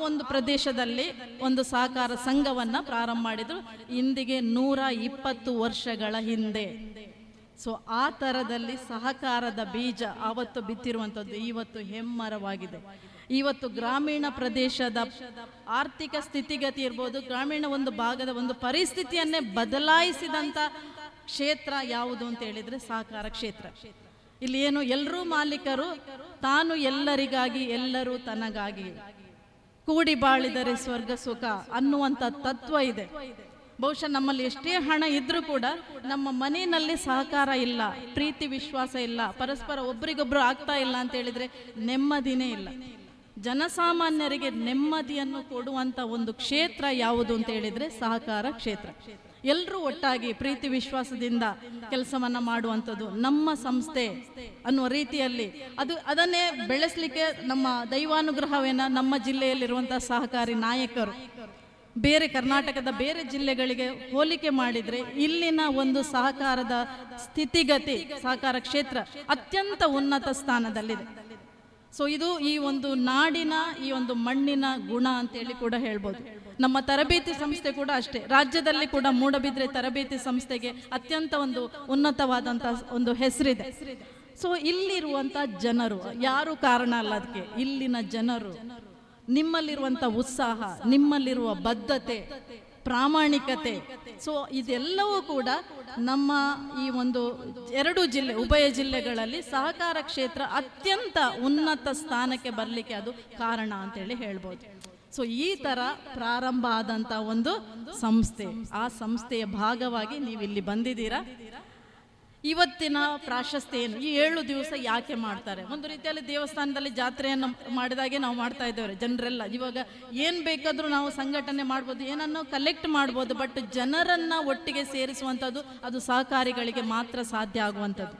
ಒಂದು ಪ್ರದೇಶದಲ್ಲಿ ಒಂದು ಸಹಕಾರ ಸಂಘವನ್ನು ಪ್ರಾರಂಭ ಮಾಡಿದರು. ಇಂದಿಗೆ 120 ವರ್ಷಗಳ ಹಿಂದೆ. ಸೊ ಆ ಥರದಲ್ಲಿ ಸಹಕಾರದ ಬೀಜ ಆವತ್ತು ಬಿತ್ತಿರುವಂಥದ್ದು ಇವತ್ತು ಹೆಮ್ಮರವಾಗಿದೆ. ಇವತ್ತು ಗ್ರಾಮೀಣ ಪ್ರದೇಶದ ಆರ್ಥಿಕ ಸ್ಥಿತಿಗತಿ ಇರ್ಬೋದು, ಗ್ರಾಮೀಣ ಒಂದು ಭಾಗದ ಒಂದು ಪರಿಸ್ಥಿತಿಯನ್ನೇ ಬದಲಾಯಿಸಿದಂಥ ಕ್ಷೇತ್ರ ಯಾವುದು ಅಂತ ಹೇಳಿದರೆ ಸಹಕಾರ ಕ್ಷೇತ್ರ. ಇಲ್ಲಿ ಏನು, ಎಲ್ಲರೂ ಮಾಲೀಕರು, ತಾನು ಎಲ್ಲರಿಗಾಗಿ, ಎಲ್ಲರೂ ತನಗಾಗಿ, ಕೂಡಿ ಬಾಳಿದರೆ ಸ್ವರ್ಗ ಸುಖ ಅನ್ನುವಂಥ ತತ್ವ ಇದೆ. ಬಹುಶಃ ನಮ್ಮಲ್ಲಿ ಎಷ್ಟೇ ಹಣ ಇದ್ರೂ ಕೂಡ ನಮ್ಮ ಮನೆಯಲ್ಲಿ ಸಹಕಾರ ಇಲ್ಲ, ಪ್ರೀತಿ ವಿಶ್ವಾಸ ಇಲ್ಲ, ಪರಸ್ಪರ ಒಬ್ರಿಗೊಬ್ರು ಆಗ್ತಾ ಇಲ್ಲ ಅಂತ ಹೇಳಿದ್ರೆ ನೆಮ್ಮದಿನೇ ಇಲ್ಲ. ಜನಸಾಮಾನ್ಯರಿಗೆ ನೆಮ್ಮದಿಯನ್ನು ಕೊಡುವಂಥ ಒಂದು ಕ್ಷೇತ್ರ ಯಾವುದು ಅಂತ ಹೇಳಿದ್ರೆ ಸಹಕಾರ ಕ್ಷೇತ್ರ. ಎಲ್ಲರೂ ಒಟ್ಟಾಗಿ ಪ್ರೀತಿ ವಿಶ್ವಾಸದಿಂದ ಕೆಲಸವನ್ನ ಮಾಡುವಂಥದ್ದು ನಮ್ಮ ಸಂಸ್ಥೆ ಅನ್ನುವ ರೀತಿಯಲ್ಲಿ ಅದನ್ನೇ ಬೆಳೆಸಲಿಕ್ಕೆ ನಮ್ಮ ದೈವಾನುಗ್ರಹವೇನ ನಮ್ಮ ಜಿಲ್ಲೆಯಲ್ಲಿರುವಂತಹ ಸಹಕಾರಿ ನಾಯಕರು ಬೇರೆ ಕರ್ನಾಟಕದ ಬೇರೆ ಜಿಲ್ಲೆಗಳಿಗೆ ಹೋಲಿಕೆ ಮಾಡಿದರೆ ಇಲ್ಲಿನ ಒಂದು ಸಹಕಾರದ ಸ್ಥಿತಿಗತಿ, ಸಹಕಾರ ಕ್ಷೇತ್ರ ಅತ್ಯಂತ ಉನ್ನತ ಸ್ಥಾನದಲ್ಲಿದೆ. ಸೊ ಇದು ಈ ಒಂದು ನಾಡಿನ ಈ ಒಂದು ಮಣ್ಣಿನ ಗುಣ ಅಂತೇಳಿ ಕೂಡ ಹೇಳ್ಬೋದು. ನಮ್ಮ ತರಬೇತಿ ಸಂಸ್ಥೆ ಕೂಡ ಅಷ್ಟೇ, ರಾಜ್ಯದಲ್ಲಿ ಕೂಡ ಮೂಡಬಿದ್ರೆ ತರಬೇತಿ ಸಂಸ್ಥೆಗೆ ಅತ್ಯಂತ ಒಂದು ಉನ್ನತವಾದಂಥ ಒಂದು ಹೆಸರಿದೆ. ಸೊ ಇಲ್ಲಿರುವಂಥ ಜನರು ಯಾರು ಕಾರಣ ಅಲ್ಲ ಅದಕ್ಕೆ, ಇಲ್ಲಿನ ಜನರು, ನಿಮ್ಮಲ್ಲಿರುವಂಥ ಉತ್ಸಾಹ, ನಿಮ್ಮಲ್ಲಿರುವ ಬದ್ಧತೆ, ಪ್ರಾಮಾಣಿಕತೆ. ಸೊ ಇದೆಲ್ಲವೂ ಕೂಡ ನಮ್ಮ ಈ ಒಂದು 2 ಜಿಲ್ಲೆ, ಉಭಯ ಜಿಲ್ಲೆಗಳಲ್ಲಿ ಸಹಕಾರ ಕ್ಷೇತ್ರ ಅತ್ಯಂತ ಉನ್ನತ ಸ್ಥಾನಕ್ಕೆ ಬರಲಿಕ್ಕೆ ಅದು ಕಾರಣ ಅಂತೇಳಿ ಹೇಳ್ಬೋದು. ಸೊ ಈ ಥರ ಪ್ರಾರಂಭ ಆದಂಥ ಒಂದು ಸಂಸ್ಥೆ, ಆ ಸಂಸ್ಥೆಯ ಭಾಗವಾಗಿ ನೀವಿಲ್ಲಿ ಬಂದಿದ್ದೀರಾ. ಇವತ್ತಿನ ಪ್ರಾಶಸ್ತ್ಯ ಏನು, ಈ 7 ದಿವಸ ಯಾಕೆ ಮಾಡ್ತಾರೆ? ಒಂದು ರೀತಿಯಲ್ಲಿ ದೇವಸ್ಥಾನದಲ್ಲಿ ಜಾತ್ರೆಯನ್ನು ಮಾಡಿದಾಗೆ ನಾವು ಮಾಡ್ತಾ ಇದ್ದೇವೆ. ಜನರೆಲ್ಲ ಇವಾಗ ಏನು ಬೇಕಾದರೂ ನಾವು ಸಂಘಟನೆ ಮಾಡ್ಬೋದು, ಏನನ್ನೋ ಕಲೆಕ್ಟ್ ಮಾಡ್ಬೋದು, ಬಟ್ ಜನರನ್ನು ಒಟ್ಟಿಗೆ ಸೇರಿಸುವಂಥದ್ದು ಅದು ಸಹಕಾರಿಗಳಿಗೆ ಮಾತ್ರ ಸಾಧ್ಯ ಆಗುವಂಥದ್ದು.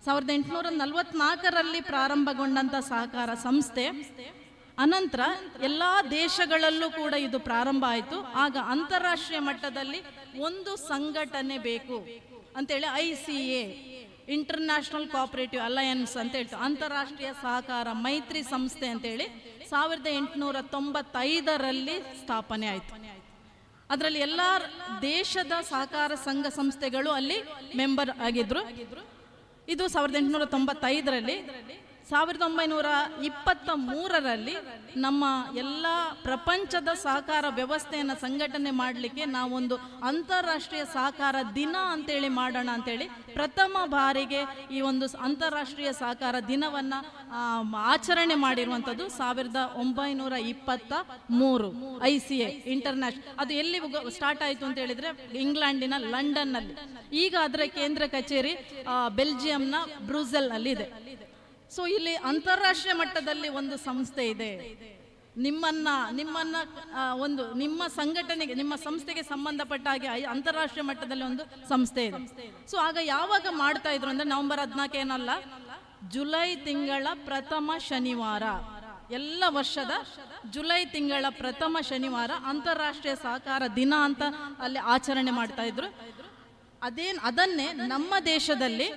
1844ರಲ್ಲಿ ಪ್ರಾರಂಭಗೊಂಡಂಥ ಸಹಕಾರ ಸಂಸ್ಥೆ ಅನಂತರ ಎಲ್ಲ ದೇಶಗಳಲ್ಲೂ ಕೂಡ ಇದು ಪ್ರಾರಂಭ ಆಯಿತು. ಆಗ ಅಂತಾರಾಷ್ಟ್ರೀಯ ಮಟ್ಟದಲ್ಲಿ ಒಂದು ಸಂಘಟನೆ ಬೇಕು ಅಂತೇಳಿ ICA, ಇಂಟರ್ನ್ಯಾಷನಲ್ ಕೋಆಪರೇಟಿವ್ ಅಲಯನ್ಸ್ ಅಂತ ಹೇಳ್ತಾರೆ, ಅಂತಾರಾಷ್ಟ್ರೀಯ ಸಹಕಾರ ಮೈತ್ರಿ ಸಂಸ್ಥೆ ಅಂತೇಳಿ 1895ರಲ್ಲಿ ಸ್ಥಾಪನೆ ಆಯಿತು. ಅದರಲ್ಲಿ ಎಲ್ಲ ದೇಶದ ಸಹಕಾರ ಸಂಘ ಸಂಸ್ಥೆಗಳು ಅಲ್ಲಿ ಮೆಂಬರ್ ಆಗಿದ್ರು. ಇದು 1895ರಲ್ಲಿ. 1923ರಲ್ಲಿ ನಮ್ಮ ಎಲ್ಲ ಪ್ರಪಂಚದ ಸಹಕಾರ ವ್ಯವಸ್ಥೆಯನ್ನು ಸಂಘಟನೆ ಮಾಡಲಿಕ್ಕೆ ನಾವೊಂದು ಅಂತಾರಾಷ್ಟ್ರೀಯ ಸಹಕಾರ ದಿನ ಅಂತೇಳಿ ಮಾಡೋಣ ಅಂತೇಳಿ ಪ್ರಥಮ ಬಾರಿಗೆ ಈ ಒಂದು ಅಂತಾರಾಷ್ಟ್ರೀಯ ಸಹಕಾರ ದಿನವನ್ನು ಆಚರಣೆ ಮಾಡಿರುವಂಥದ್ದು 1923 ICA ಇಂಟರ್ನ್ಯಾಷನಲ್. ಅದು ಎಲ್ಲಿ ಸ್ಟಾರ್ಟ್ ಆಯಿತು ಅಂತ ಹೇಳಿದ್ರೆ ಇಂಗ್ಲೆಂಡಿನ ಲಂಡನ್ನಲ್ಲಿ. ಈಗ ಅದರ ಕೇಂದ್ರ ಕಚೇರಿ ಬೆಲ್ಜಿಯಂನ ಬ್ರೂಸೆಲ್ ಅಲ್ಲಿ ಇದೆ. ಸೊ ಇಲ್ಲಿ ಅಂತಾರಾಷ್ಟ್ರೀಯ ಮಟ್ಟದಲ್ಲಿ ಒಂದು ಸಂಸ್ಥೆ ಇದೆ. ನಿಮ್ಮನ್ನ ಒಂದು ನಿಮ್ಮ ಸಂಘಟನೆಗೆ, ನಿಮ್ಮ ಸಂಸ್ಥೆಗೆ ಸಂಬಂಧಪಟ್ಟ ಹಾಗೆ ಅಂತಾರಾಷ್ಟ್ರೀಯ ಮಟ್ಟದಲ್ಲಿ ಒಂದು ಸಂಸ್ಥೆ ಇದೆ. ಸೊ ಆಗ ಯಾವಾಗ ಮಾಡ್ತಾ ಇದ್ರು ಅಂದ್ರೆ ನವೆಂಬರ್ 14 ಏನಲ್ಲ, ಜುಲೈ ತಿಂಗಳ ಪ್ರಥಮ ಶನಿವಾರ, ಎಲ್ಲ ವರ್ಷದ ಜುಲೈ ತಿಂಗಳ ಪ್ರಥಮ ಶನಿವಾರ ಅಂತಾರಾಷ್ಟ್ರೀಯ ಸಹಕಾರ ದಿನ ಅಂತ ಅಲ್ಲಿ ಆಚರಣೆ ಮಾಡ್ತಾ ಇದ್ರು. ಅದನ್ನೇ ನಮ್ಮ ದೇಶದಲ್ಲಿ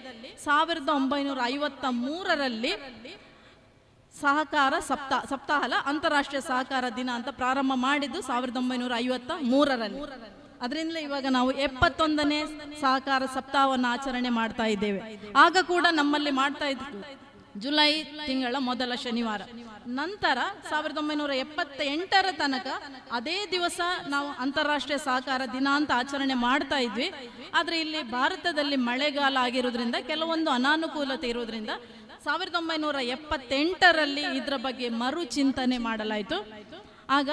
1953ರಲ್ಲಿ ಸಹಕಾರ ಸಪ್ತಾಹ ಅಂತಾರಾಷ್ಟ್ರೀಯ ಸಹಕಾರ ದಿನ ಅಂತ ಪ್ರಾರಂಭ ಮಾಡಿದ್ದು 1953ರಲ್ಲಿ. ಅದರಿಂದ ಇವಾಗ ನಾವು 71ನೇ ಸಹಕಾರ ಸಪ್ತಾಹವನ್ನು ಆಚರಣೆ ಮಾಡ್ತಾ ಇದ್ದೇವೆ. ಆಗ ಕೂಡ ನಮ್ಮಲ್ಲಿ ಮಾಡ್ತಾ ಇದ್ದು ಜುಲೈ ತಿಂಗಳ ಮೊದಲ ಶನಿವಾರ. ನಂತರ 1978ರ ತನಕ ಅದೇ ದಿವಸ ನಾವು ಅಂತಾರಾಷ್ಟ್ರೀಯ ಸಹಕಾರ ದಿನ ಅಂತ ಆಚರಣೆ ಮಾಡ್ತಾ ಇದ್ವಿ. ಆದರೆ ಇಲ್ಲಿ ಭಾರತದಲ್ಲಿ ಮಳೆಗಾಲ ಆಗಿರೋದ್ರಿಂದ ಕೆಲವೊಂದು ಅನಾನುಕೂಲತೆ ಇರೋದ್ರಿಂದ 1978ರಲ್ಲಿ ಇದರ ಬಗ್ಗೆ ಮರು ಚಿಂತನೆ ಮಾಡಲಾಯಿತು. ಆಗ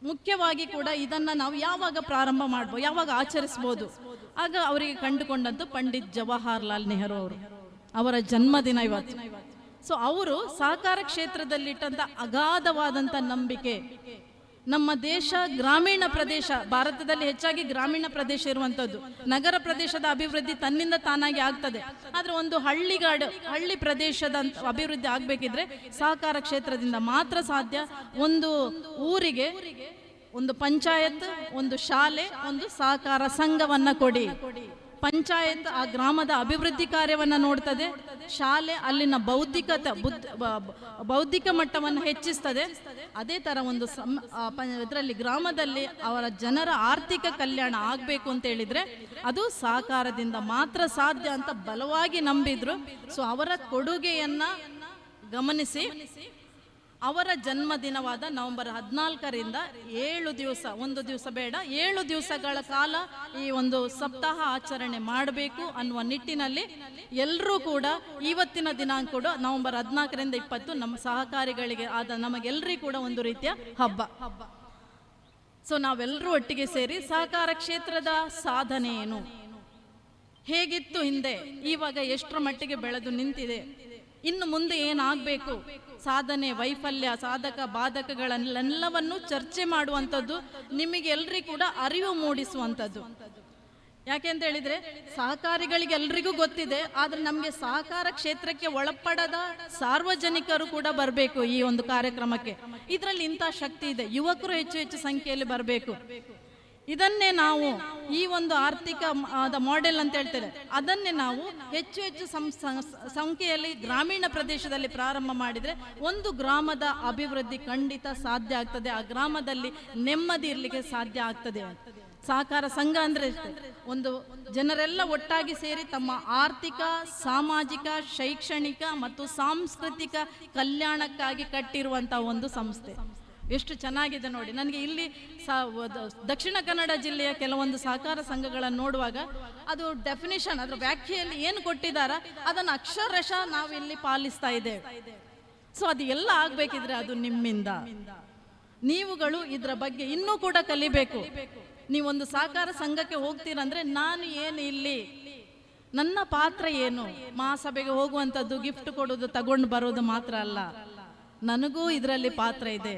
ಮುಖ್ಯವಾಗಿ ಕೂಡ ಇದನ್ನ ನಾವು ಯಾವಾಗ ಪ್ರಾರಂಭ ಮಾಡ್ಬೋದು, ಯಾವಾಗ ಆಚರಿಸ್ಬೋದು, ಆಗ ಅವರಿಗೆ ಕಂಡುಕೊಂಡದ್ದು ಪಂಡಿತ್ ಜವಾಹರ್ಲಾಲ್ ನೆಹರು ಅವರ ಜನ್ಮದಿನ ಇವತ್ತು. ಸೊ ಅವರು ಸಹಕಾರ ಕ್ಷೇತ್ರದಲ್ಲಿಟ್ಟಂತ ಅಗಾಧವಾದಂಥ ನಂಬಿಕೆ. ನಮ್ಮ ದೇಶ ಗ್ರಾಮೀಣ ಪ್ರದೇಶ, ಭಾರತದಲ್ಲಿ ಹೆಚ್ಚಾಗಿ ಗ್ರಾಮೀಣ ಪ್ರದೇಶ ಇರುವಂಥದ್ದು. ನಗರ ಪ್ರದೇಶದ ಅಭಿವೃದ್ಧಿ ತನ್ನಿಂದ ತಾನಾಗಿ ಆಗ್ತದೆ. ಆದರೆ ಒಂದು ಹಳ್ಳಿ ಪ್ರದೇಶದ ಅಭಿವೃದ್ಧಿ ಆಗಬೇಕಿದ್ರೆ ಸಹಕಾರ ಕ್ಷೇತ್ರದಿಂದ ಮಾತ್ರ ಸಾಧ್ಯ. ಒಂದು ಊರಿಗೆ ಒಂದು ಪಂಚಾಯತ್, ಒಂದು ಶಾಲೆ, ಒಂದು ಸಹಕಾರ ಸಂಘವನ್ನ ಕೊಡಿ. ಪಂಚಾಯತ್ ಆ ಗ್ರಾಮದ ಅಭಿವೃದ್ಧಿ ಕಾರ್ಯವನ್ನು ನೋಡ್ತದೆ, ಶಾಲೆ ಅಲ್ಲಿನ ಬೌದ್ಧಿಕ ಮಟ್ಟವನ್ನು ಹೆಚ್ಚಿಸ್ತದೆ. ಅದೇ ತರ ಒಂದು ಇದರಲ್ಲಿ ಗ್ರಾಮದಲ್ಲಿ ಅವರ ಜನರ ಆರ್ಥಿಕ ಕಲ್ಯಾಣ ಆಗಬೇಕು ಅಂತ ಹೇಳಿದ್ರೆ ಅದು ಸಹಕಾರದಿಂದ ಮಾತ್ರ ಸಾಧ್ಯ ಅಂತ ಬಲವಾಗಿ ನಂಬಿದ್ರು. ಸೊ ಅವರ ಕೊಡುಗೆಯನ್ನ ಗಮನಿಸಿ ಅವರ ಜನ್ಮದಿನವಾದ ನವೆಂಬರ್ 14ರಿಂದ 7 ದಿವಸ, ಒಂದು ದಿವಸ ಬೇಡ 7 ದಿವಸಗಳ ಕಾಲ ಈ ಒಂದು ಸಪ್ತಾಹ ಆಚರಣೆ ಮಾಡಬೇಕು ಅನ್ನುವ ನಿಟ್ಟಿನಲ್ಲಿ ಎಲ್ಲರೂ ಕೂಡ ಇವತ್ತಿನ ದಿನಾಂಕ ಕೂಡ ನವೆಂಬರ್ 14ರಿಂದ 20 ನಮ್ಮ ಸಹಕಾರಿಗಳಿಗೆ ಆದ ನಮಗೆಲ್ಲರಿಗೂ ಕೂಡ ಒಂದು ರೀತಿಯ ಹಬ್ಬ. ಸೊ ನಾವೆಲ್ಲರೂ ಒಟ್ಟಿಗೆ ಸೇರಿ ಸಹಕಾರ ಕ್ಷೇತ್ರದ ಸಾಧನೆ ಏನು, ಹೇಗಿತ್ತು ಹಿಂದೆ, ಇವಾಗ ಎಷ್ಟರ ಮಟ್ಟಿಗೆ ಬೆಳೆದು ನಿಂತಿದೆ, ಇನ್ನು ಮುಂದೆ ಏನಾಗಬೇಕು, ಸಾಧನೆ ವೈಫಲ್ಯ ಸಾಧಕ ಬಾಧಕಗಳನ್ನೆಲ್ಲವನ್ನು ಚರ್ಚೆ ಮಾಡುವಂಥದ್ದು, ನಿಮಗೆಲ್ಲರಿಗೂ ಕೂಡ ಅರಿವು ಮೂಡಿಸುವಂಥದ್ದು. ಯಾಕೆಂತ ಹೇಳಿದ್ರೆ ಸಹಕಾರಿಗಳಿಗೆ ಎಲ್ರಿಗೂ ಗೊತ್ತಿದೆ, ಆದರೆ ನಮಗೆ ಸಹಕಾರ ಕ್ಷೇತ್ರಕ್ಕೆ ಒಳಪಡದ ಸಾರ್ವಜನಿಕರು ಕೂಡ ಬರಬೇಕು ಈ ಒಂದು ಕಾರ್ಯಕ್ರಮಕ್ಕೆ. ಇದರಲ್ಲಿ ಇಂಥ ಶಕ್ತಿ ಇದೆ, ಯುವಕರು ಹೆಚ್ಚು ಹೆಚ್ಚು ಸಂಖ್ಯೆಯಲ್ಲಿ ಬರಬೇಕು. ಇದನ್ನೇ ನಾವು ಈ ಒಂದು ಆರ್ಥಿಕ ಮಾಡೆಲ್ ಅಂತ ಹೇಳ್ತೇವೆ, ಅದನ್ನೇ ನಾವು ಹೆಚ್ಚು ಹೆಚ್ಚು ಸಂಖ್ಯೆಯಲ್ಲಿ ಗ್ರಾಮೀಣ ಪ್ರದೇಶದಲ್ಲಿ ಪ್ರಾರಂಭ ಮಾಡಿದರೆ ಒಂದು ಗ್ರಾಮದ ಅಭಿವೃದ್ಧಿ ಖಂಡಿತ ಸಾಧ್ಯ ಆಗ್ತದೆ, ಆ ಗ್ರಾಮದಲ್ಲಿ ನೆಮ್ಮದಿ ಇರಲಿಕ್ಕೆ ಸಾಧ್ಯ ಆಗ್ತದೆ. ಸಹಕಾರ ಸಂಘ ಅಂದ್ರೆ ಒಂದು ಜನರೆಲ್ಲ ಒಟ್ಟಾಗಿ ಸೇರಿ ತಮ್ಮ ಆರ್ಥಿಕ, ಸಾಮಾಜಿಕ, ಶೈಕ್ಷಣಿಕ ಮತ್ತು ಸಾಂಸ್ಕೃತಿಕ ಕಲ್ಯಾಣಕ್ಕಾಗಿ ಕಟ್ಟಿರುವಂತಹ ಒಂದು ಸಂಸ್ಥೆ. ಎಷ್ಟು ಚೆನ್ನಾಗಿದೆ ನೋಡಿ. ನನಗೆ ಇಲ್ಲಿ ದಕ್ಷಿಣ ಕನ್ನಡ ಜಿಲ್ಲೆಯ ಕೆಲವೊಂದು ಸಹಕಾರ ಸಂಘಗಳನ್ನು ನೋಡುವಾಗ ಅದು ಡೆಫಿನಿಷನ್, ಅದರ ವ್ಯಾಖ್ಯೆಯಲ್ಲಿ ಏನು ಕೊಟ್ಟಿದ್ದಾರ ಅದನ್ನು ಅಕ್ಷರಶಃ ನಾವಿಲ್ಲಿ ಪಾಲಿಸ್ತಾ ಇದ್ದೇವೆ. ಸೊ ಅದು ಎಲ್ಲ ಆಗ್ಬೇಕಿದ್ರೆ ಅದು ನಿಮ್ಮಿಂದ. ನೀವುಗಳು ಇದರ ಬಗ್ಗೆ ಇನ್ನೂ ಕೂಡ ಕಲಿಬೇಕು. ನೀವೊಂದು ಸಹಕಾರ ಸಂಘಕ್ಕೆ ಹೋಗ್ತೀರಂದ್ರೆ ನಾನು ಏನು ಇಲ್ಲಿ, ನನ್ನ ಪಾತ್ರ ಏನು, ಮಹಾಸಭೆಗೆ ಹೋಗುವಂಥದ್ದು ಗಿಫ್ಟ್ ಕೊಡೋದು ತಗೊಂಡು ಬರೋದು ಮಾತ್ರ ಅಲ್ಲ, ನನಗೂ ಇದರಲ್ಲಿ ಪಾತ್ರ ಇದೆ,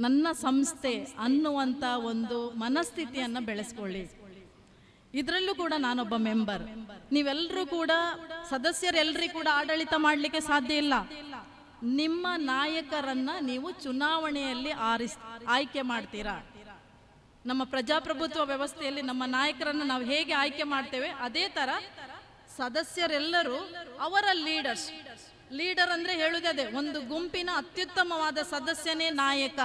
ನನ್ನ ಸಂಸ್ಥೆ ಅನ್ನುವಂಥ ಒಂದು ಮನಸ್ಥಿತಿಯನ್ನು ಬೆಳೆಸ್ಕೊಳ್ಳಿ. ಇದರಲ್ಲೂ ಕೂಡ ನಾನೊಬ್ಬ ಮೆಂಬರ್. ನೀವೆಲ್ಲರೂ ಕೂಡ ಸದಸ್ಯರೆಲ್ಲರೂ ಕೂಡ ಆಡಳಿತ ಮಾಡಲಿಕ್ಕೆ ಸಾಧ್ಯ ಇಲ್ಲ. ನಿಮ್ಮ ನಾಯಕರನ್ನ ನೀವು ಚುನಾವಣೆಯಲ್ಲಿ ಆಯ್ಕೆ ಮಾಡ್ತೀರಾ. ನಮ್ಮ ಪ್ರಜಾಪ್ರಭುತ್ವ ವ್ಯವಸ್ಥೆಯಲ್ಲಿ ನಮ್ಮ ನಾಯಕರನ್ನ ನಾವು ಹೇಗೆ ಆಯ್ಕೆ ಮಾಡ್ತೇವೆ, ಅದೇ ತರ ಸದಸ್ಯರೆಲ್ಲರೂ ಅವರ ಲೀಡರ್ ಅಂದ್ರೆ ಹೇಳುವುದೇ, ಒಂದು ಗುಂಪಿನ ಅತ್ಯುತ್ತಮವಾದ ಸದಸ್ಯನೇ ನಾಯಕ.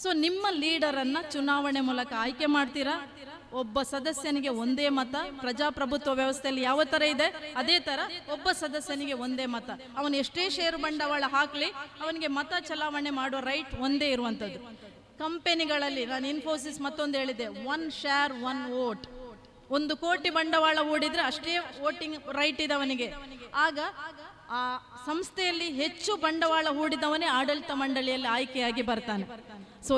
ಸೊ ನಿಮ್ಮ ಲೀಡರ್ ಅನ್ನ ಚುನಾವಣೆ ಮೂಲಕ ಆಯ್ಕೆ ಮಾಡ್ತೀರಾ. ಒಬ್ಬ ಸದಸ್ಯನಿಗೆ ಒಂದೇ ಮತ. ಪ್ರಜಾಪ್ರಭುತ್ವ ವ್ಯವಸ್ಥೆಯಲ್ಲಿ ಯಾವ ತರ ಇದೆ ಅದೇ ತರ ಒಬ್ಬ ಸದಸ್ಯನಿಗೆ ಒಂದೇ ಮತ. ಅವನು ಎಷ್ಟೇ ಷೇರು ಬಂಡವಾಳ ಹಾಕ್ಲಿ, ಅವನಿಗೆ ಮತ ಚಲಾವಣೆ ಮಾಡುವ ರೈಟ್ ಒಂದೇ ಇರುವಂತದ್ದು. ಕಂಪನಿಗಳಲ್ಲಿ ನಾನು ಇನ್ಫೋಸಿಸ್ ಮತ್ತೊಂದು ಹೇಳಿದೆ, 1 share 1 vote. 1 ಕೋಟಿ ಬಂಡವಾಳ ಹೂಡಿದ್ರೆ ಅಷ್ಟೇ ವೋಟಿಂಗ್ ರೈಟ್ ಇದೆ ಅವನಿಗೆ. ಆಗ ಆ ಸಂಸ್ಥೆಯಲ್ಲಿ ಹೆಚ್ಚು ಬಂಡವಾಳ ಹೂಡಿದವನೇ ಆಡಳಿತ ಮಂಡಳಿಯಲ್ಲಿ ಆಯ್ಕೆಯಾಗಿ ಬರ್ತಾನೆ. ಸೊ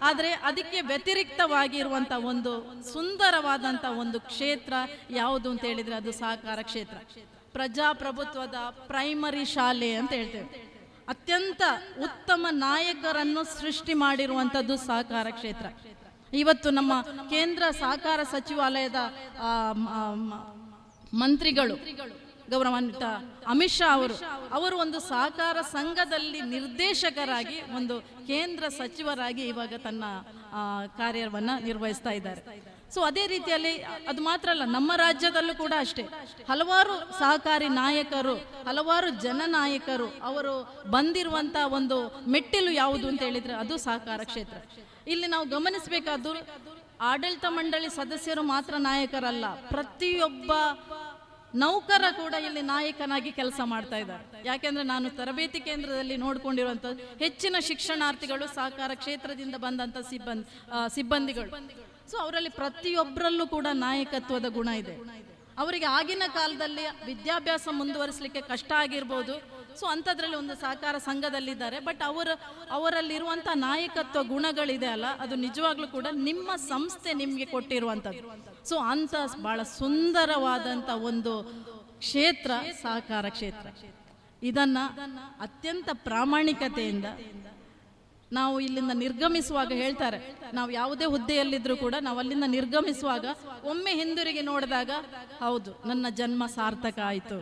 ಆದ್ರೆ ಅದಕ್ಕೆ ವ್ಯತಿರಿಕ್ತವಾಗಿರುವಂತ ಒಂದು ಸುಂದರವಾದಂತ ಒಂದು ಕ್ಷೇತ್ರ ಯಾವುದು ಅಂತ ಹೇಳಿದ್ರೆ ಅದು ಸಹಕಾರ ಕ್ಷೇತ್ರ. ಪ್ರಜಾಪ್ರಭುತ್ವದ ಪ್ರೈಮರಿ ಶಾಲೆ ಅಂತ ಹೇಳ್ತೇವೆ. ಅತ್ಯಂತ ಉತ್ತಮ ನಾಯಕರನ್ನು ಸೃಷ್ಟಿ ಮಾಡಿರುವಂಥದ್ದು ಸಹಕಾರ ಕ್ಷೇತ್ರ. ಇವತ್ತು ನಮ್ಮ ಕೇಂದ್ರ ಸಹಕಾರ ಸಚಿವಾಲಯದ ಮಂತ್ರಿಗಳು ಗೌರವಾನ್ವಿತ ಅಮಿತ್ ಶಾ ಅವರು ಒಂದು ಸಹಕಾರ ಸಂಘದಲ್ಲಿ ನಿರ್ದೇಶಕರಾಗಿ ಒಂದು ಕೇಂದ್ರ ಸಚಿವರಾಗಿ ಇವಾಗ ತನ್ನ ಕಾರ್ಯವನ್ನ ನಿರ್ವಹಿಸ್ತಾ ಇದ್ದಾರೆ. ಸೊ ಅದೇ ರೀತಿಯಲ್ಲಿ ಅದು ಮಾತ್ರ ಅಲ್ಲ, ನಮ್ಮ ರಾಜ್ಯದಲ್ಲೂ ಕೂಡ ಅಷ್ಟೇ ಹಲವಾರು ಸಹಕಾರಿ ನಾಯಕರು, ಹಲವಾರು ಜನನಾಯಕರು ಅವರು ಬಂದಿರುವಂತ ಒಂದು ಮೆಟ್ಟಿಲು ಯಾವುದು ಅಂತ ಹೇಳಿದ್ರೆ ಅದು ಸಹಕಾರ ಕ್ಷೇತ್ರ. ಇಲ್ಲಿ ನಾವು ಗಮನಿಸಬೇಕಾದ್ದು, ಆಡಳಿತ ಮಂಡಳಿ ಸದಸ್ಯರು ಮಾತ್ರ ನಾಯಕರಲ್ಲ, ಪ್ರತಿಯೊಬ್ಬ ನೌಕರ ಕೂಡ ಇಲ್ಲಿ ನಾಯಕನಾಗಿ ಕೆಲಸ ಮಾಡ್ತಾ ಇದ್ದಾರೆ. ಯಾಕೆಂದ್ರೆ ನಾನು ತರಬೇತಿ ಕೇಂದ್ರದಲ್ಲಿ ನೋಡ್ಕೊಂಡಿರುವಂಥದ್ದು ಹೆಚ್ಚಿನ ಶಿಕ್ಷಣಾರ್ಥಿಗಳು ಸಹಕಾರ ಕ್ಷೇತ್ರದಿಂದ ಬಂದಂತ ಸಿಬ್ಬಂದಿಗಳು. ಸೊ ಅವರಲ್ಲಿ ಪ್ರತಿಯೊಬ್ಬರಲ್ಲೂ ಕೂಡ ನಾಯಕತ್ವದ ಗುಣ ಇದೆ. ಅವರಿಗೆ ಆಗಿನ ಕಾಲದಲ್ಲಿ ವಿದ್ಯಾಭ್ಯಾಸ ಮುಂದುವರಿಸಲಿಕ್ಕೆ ಕಷ್ಟ ಆಗಿರ್ಬೋದು. ಸೊ ಅಂಥದ್ರಲ್ಲಿ ಒಂದು ಸಹಕಾರ ಸಂಘದಲ್ಲಿದ್ದಾರೆ. ಬಟ್ ಅವರಲ್ಲಿರುವಂಥ ನಾಯಕತ್ವ ಗುಣಗಳಿದೆ ಅಲ್ಲ, ಅದು ನಿಜವಾಗ್ಲೂ ಕೂಡ ನಿಮ್ಮ ಸಂಸ್ಥೆ ನಿಮಗೆ ಕೊಟ್ಟಿರುವಂಥದ್ದು. ಸೊ ಅಂಥ ಬಹಳ ಸುಂದರವಾದಂಥ ಒಂದು ಕ್ಷೇತ್ರ ಸಹಕಾರ ಕ್ಷೇತ್ರ. ಇದನ್ನ ಅತ್ಯಂತ ಪ್ರಾಮಾಣಿಕತೆಯಿಂದ ನಾವು ಇಲ್ಲಿಂದ ನಿರ್ಗಮಿಸುವಾಗ ಹೇಳ್ತಾರೆ, ನಾವು ಯಾವುದೇ ಹುದ್ದೆಯಲ್ಲಿದ್ರೂ ಕೂಡ ನಾವು ಅಲ್ಲಿಂದ ನಿರ್ಗಮಿಸುವಾಗ ಒಮ್ಮೆ ಹಿಂದಿರುಗಿ ನೋಡಿದಾಗ ಹೌದು ನನ್ನ ಜನ್ಮ ಸಾರ್ಥಕ ಆಯಿತು,